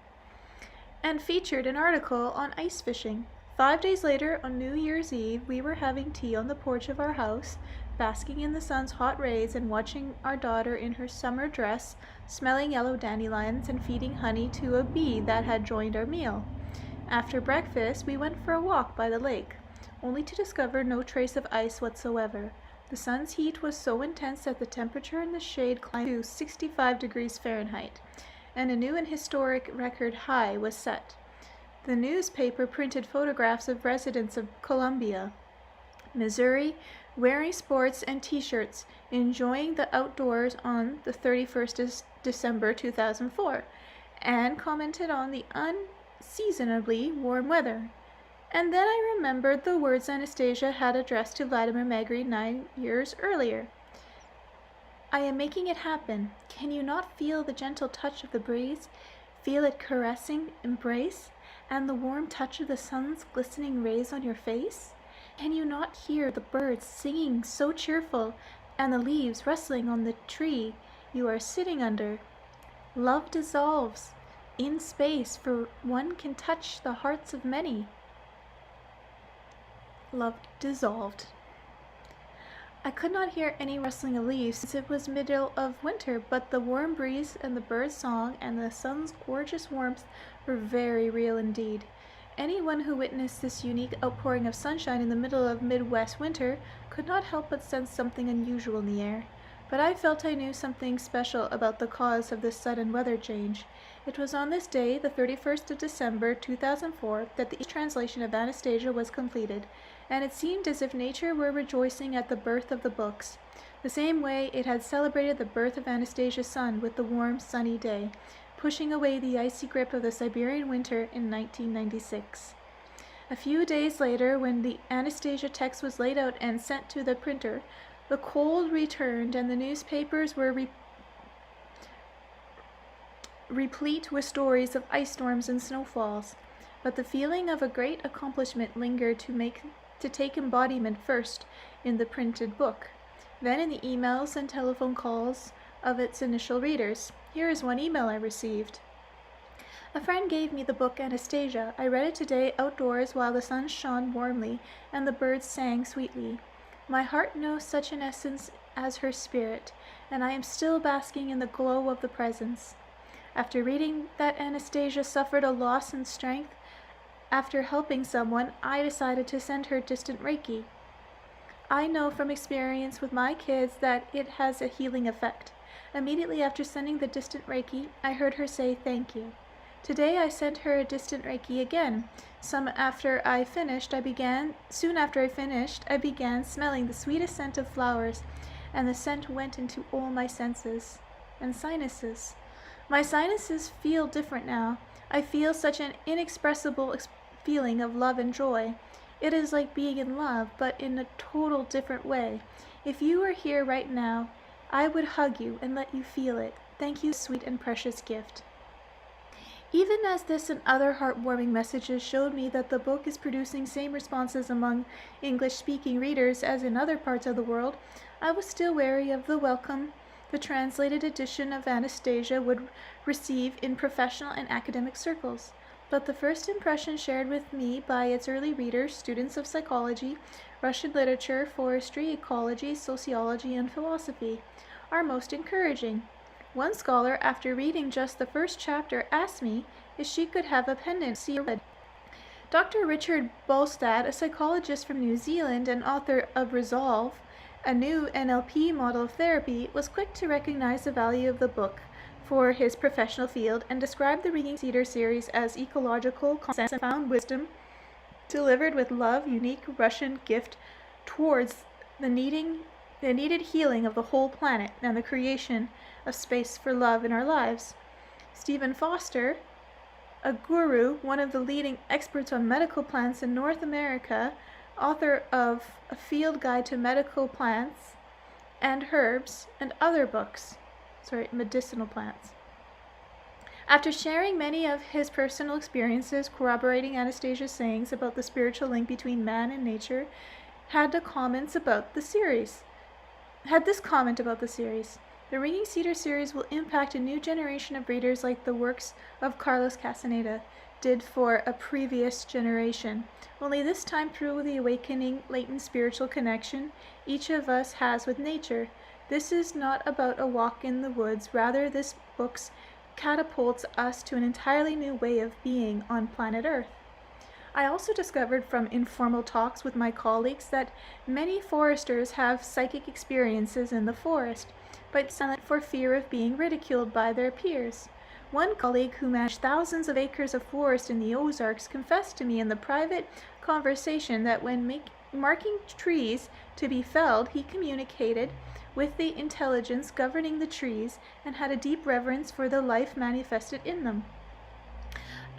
and featured an article on ice fishing. 5 days later, on New Year's Eve, we were having tea on the porch of our house, basking in the sun's hot rays and watching our daughter in her summer dress, smelling yellow dandelions and feeding honey to a bee that had joined our meal. After breakfast, we went for a walk by the lake, only to discover no trace of ice whatsoever. The sun's heat was so intense that the temperature in the shade climbed to 65 degrees Fahrenheit, and a new and historic record high was set. The newspaper printed photographs of residents of Columbia, Missouri, wearing sports and t-shirts, enjoying the outdoors on the 31st of December 2004, and commented on the unseasonably warm weather. And then I remembered the words Anastasia had addressed to Vladimir Megre 9 years earlier. I am making it happen. Can you not feel the gentle touch of the breeze? Feel it caressing embrace? And the warm touch of the sun's glistening rays on your face? Can you not hear the birds singing so cheerful, and the leaves rustling on the tree you are sitting under? Love dissolves in space, for one can touch the hearts of many. Love dissolved. I could not hear any rustling of leaves since it was middle of winter, but the warm breeze and the bird's song and the sun's gorgeous warmth were very real indeed. Anyone who witnessed this unique outpouring of sunshine in the middle of Midwest winter could not help but sense something unusual in the air. But I felt I knew something special about the cause of this sudden weather change. It was on this day, the 31st of December 2004, that the translation of Anastasia was completed, and it seemed as if nature were rejoicing at the birth of the books, the same way it had celebrated the birth of Anastasia's son with the warm, sunny day, pushing away the icy grip of the Siberian winter in 1996. A few days later, when the Anastasia text was laid out and sent to the printer, the cold returned and the newspapers were replete with stories of ice storms and snowfalls. But the feeling of a great accomplishment lingered to take embodiment first in the printed book, then in the emails and telephone calls of its initial readers. Here is one email I received. A friend gave me the book Anastasia. I read it today outdoors while the sun shone warmly and the birds sang sweetly. My heart knows such an essence as her spirit, and I am still basking in the glow of the presence. After reading that Anastasia suffered a loss in strength after helping someone, I decided to send her distant Reiki. I know from experience with my kids that it has a healing effect. Immediately after sending the distant Reiki, I heard her say thank you. Today I sent her a distant Reiki again. Soon after I finished, I began smelling the sweetest scent of flowers, and the scent went into all my senses and sinuses. My sinuses feel different now. I feel such an inexpressible feeling of love and joy. It is like being in love, but in a total different way. If you were here right now, I would hug you and let you feel it. Thank you, sweet and precious gift. Even as this and other heartwarming messages showed me that the book is producing same responses among English-speaking readers as in other parts of the world, I was still wary of the welcome the translated edition of Anastasia would receive in professional and academic circles. But the first impression shared with me by its early readers, students of psychology, Russian literature, forestry, ecology, sociology, and philosophy, are most encouraging. One scholar, after reading just the first chapter, asked me if she could have a pendant she read. Dr. Richard Bolstad, a psychologist from New Zealand and author of Resolve, a new NLP model of therapy, was quick to recognize the value of the book for his professional field and described the Ringing Cedar series as ecological, consensus, and found wisdom delivered with love, unique Russian gift towards the needed healing of the whole planet and the creation of space for love in our lives. Stephen Foster, a guru, one of the leading experts on medical plants in North America, author of A Field Guide to Medical Plants and Herbs and other books, medicinal plants. After sharing many of his personal experiences corroborating Anastasia's sayings about the spiritual link between man and nature, had this comment about the series. The Ringing Cedar series will impact a new generation of readers like the works of Carlos Castaneda did for a previous generation, only this time through the awakening latent spiritual connection each of us has with nature. This is not about a walk in the woods, rather this book catapults us to an entirely new way of being on planet Earth. I also discovered from informal talks with my colleagues that many foresters have psychic experiences in the forest, but silent for fear of being ridiculed by their peers. One colleague who managed thousands of acres of forest in the Ozarks confessed to me in the private conversation that when marking trees to be felled, he communicated with the intelligence governing the trees and had a deep reverence for the life manifested in them.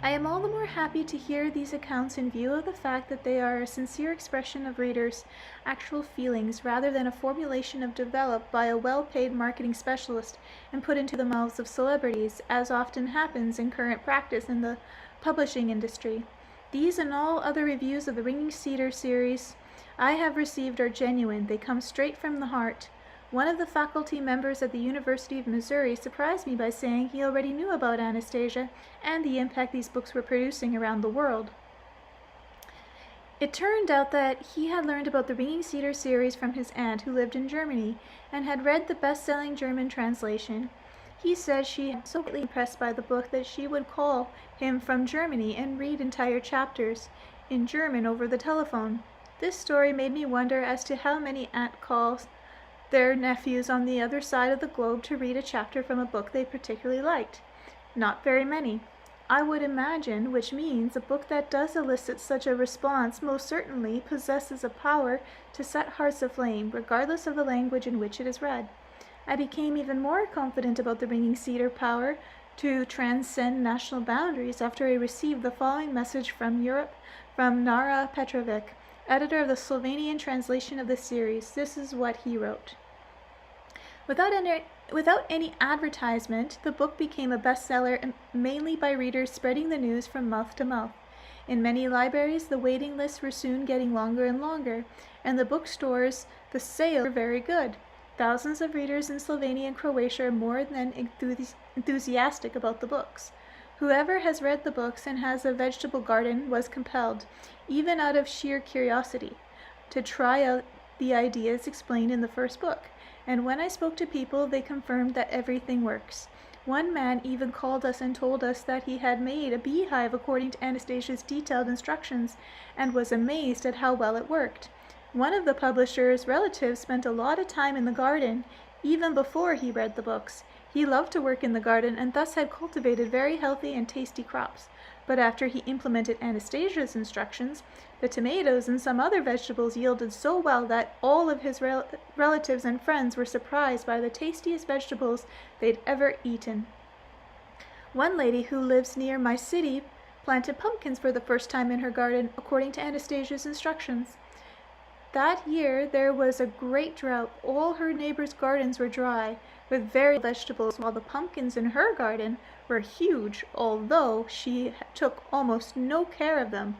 I am all the more happy to hear these accounts in view of the fact that they are a sincere expression of readers' actual feelings rather than a formulation developed by a well-paid marketing specialist and put into the mouths of celebrities, as often happens in current practice in the publishing industry. These and all other reviews of the Ringing Cedar series I have received are genuine. They come straight from the heart. One of the faculty members at the University of Missouri surprised me by saying he already knew about Anastasia and the impact these books were producing around the world. It turned out that he had learned about the Ringing Cedar series from his aunt who lived in Germany and had read the best-selling German translation. He said she had so greatly impressed by the book that she would call him from Germany and read entire chapters in German over the telephone. This story made me wonder as to how many aunt calls their nephews on the other side of the globe to read a chapter from a book they particularly liked. Not very many, I would imagine, which means a book that does elicit such a response most certainly possesses a power to set hearts aflame, regardless of the language in which it is read. I became even more confident about the Ringing Cedar power to transcend national boundaries after I received the following message from Europe from Nara Petrovic, editor of the Slovenian translation of the series. This is what he wrote. Without any advertisement, the book became a bestseller mainly by readers spreading the news from mouth to mouth. In many libraries, the waiting lists were soon getting longer and longer, and the bookstores, the sales were very good. Thousands of readers in Slovenia and Croatia are more than enthusiastic about the books. Whoever has read the books and has a vegetable garden was compelled, even out of sheer curiosity, to try out the ideas explained in the first book. And when I spoke to people, they confirmed that everything works. One man even called us and told us that he had made a beehive according to Anastasia's detailed instructions and was amazed at how well it worked. One of the publisher's relatives spent a lot of time in the garden even before he read the books. He loved to work in the garden and thus had cultivated very healthy and tasty crops. But after he implemented Anastasia's instructions, the tomatoes and some other vegetables yielded so well that all of his relatives and friends were surprised by the tastiest vegetables they'd ever eaten. One lady who lives near my city planted pumpkins for the first time in her garden according to Anastasia's instructions. That year there was a great drought. All her neighbors' gardens were dry, with very little vegetables, while the pumpkins in her garden were huge, although she took almost no care of them.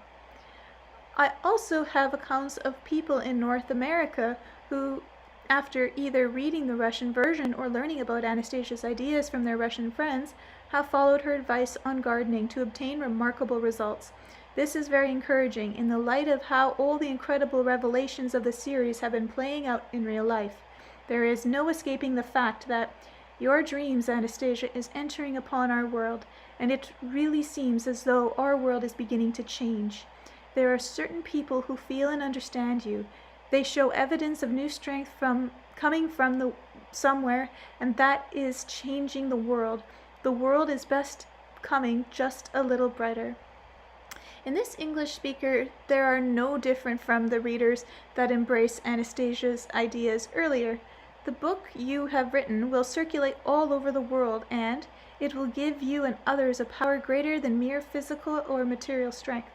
I also have accounts of people in North America who, after either reading the Russian version or learning about Anastasia's ideas from their Russian friends, have followed her advice on gardening to obtain remarkable results. This is very encouraging in the light of how all the incredible revelations of the series have been playing out in real life. There is no escaping the fact that your dreams, Anastasia, is entering upon our world, and it really seems as though our world is beginning to change. There are certain people who feel and understand you. They show evidence of new strength coming from somewhere, and that is changing the world. The world is best coming just a little brighter. In this English speaker, there are no different from the readers that embrace Anastasia's ideas earlier. The book you have written will circulate all over the world, and it will give you and others a power greater than mere physical or material strength.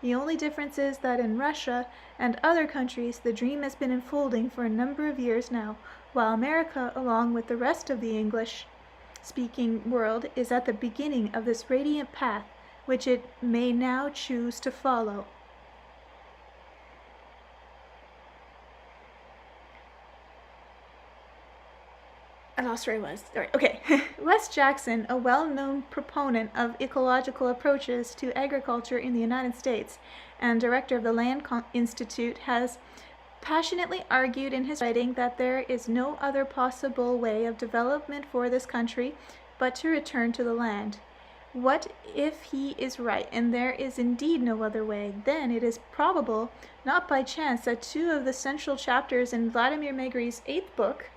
The only difference is that in Russia and other countries, the dream has been unfolding for a number of years now, while America, along with the rest of the English-speaking world, is at the beginning of this radiant path, which it may now choose to follow. I lost where I was. All right, okay. Wes Jackson, a well-known proponent of ecological approaches to agriculture in the United States and director of the Land Institute, has passionately argued in his writing that there is no other possible way of development for this country but to return to the land. What if he is right, and there is indeed no other way? Then it is probable, not by chance, that two of the central chapters in Vladimir Megre's 8th book,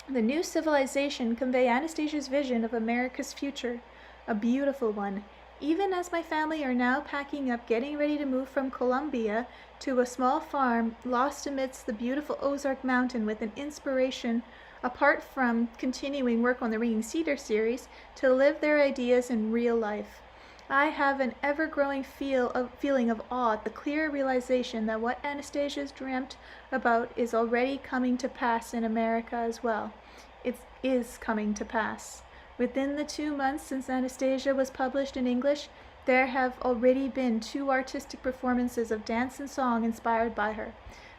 The New Civilization, convey Anastasia's vision of America's future, a beautiful one. Even as my family are now packing up, getting ready to move from Colombia to a small farm lost amidst the beautiful Ozark Mountain, with an inspiration, apart from continuing work on the Reading Cedars series, to live their ideas in real life. I have an ever-growing feeling of awe at the clear realization that what Anastasia's dreamt about is already coming to pass in America as well. It is coming to pass. Within the 2 months since Anastasia was published in English, there have already been 2 artistic performances of dance and song inspired by her.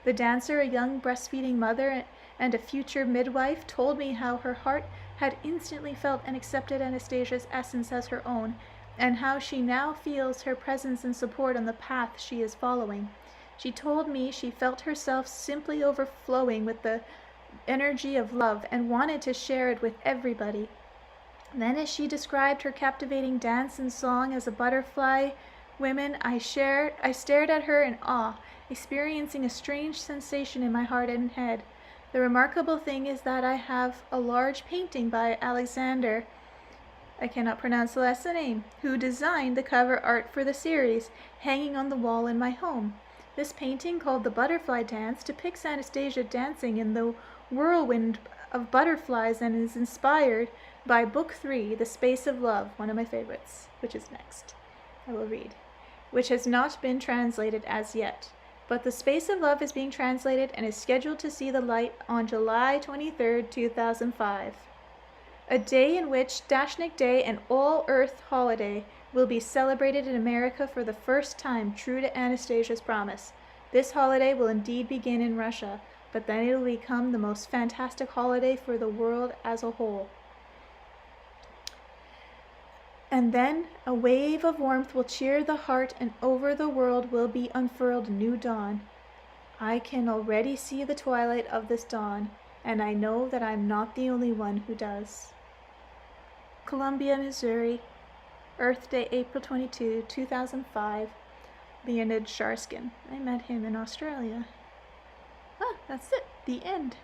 The dancer, a young breastfeeding mother and a future midwife, told me how her heart had instantly felt and accepted Anastasia's essence as her own, and how she now feels her presence and support on the path she is following. She told me she felt herself simply overflowing with the energy of love and wanted to share it with everybody. Then, as she described her captivating dance and song as a butterfly woman, I stared at her in awe, experiencing a strange sensation in my heart and head. The remarkable thing is that I have a large painting by Alexander, I cannot pronounce the last name, who designed the cover art for the series, hanging on the wall in my home. This painting, called The Butterfly Dance, depicts Anastasia dancing in the whirlwind of butterflies and is inspired by Book 3, The Space of Love, one of my favorites, which is next. I will read. Which has not been translated as yet. But The Space of Love is being translated and is scheduled to see the light on July 23, 2005. A day in which Dashnik Day, an all-Earth holiday, will be celebrated in America for the first time, true to Anastasia's promise. This holiday will indeed begin in Russia, but then it will become the most fantastic holiday for the world as a whole. And then a wave of warmth will cheer the heart, and over the world will be unfurled a new dawn. I can already see the twilight of this dawn, and I know that I'm not the only one who does. Columbia, Missouri, Earth Day, April 22, 2005, Leonid Sharskin. I met him in Australia. That's it. The end.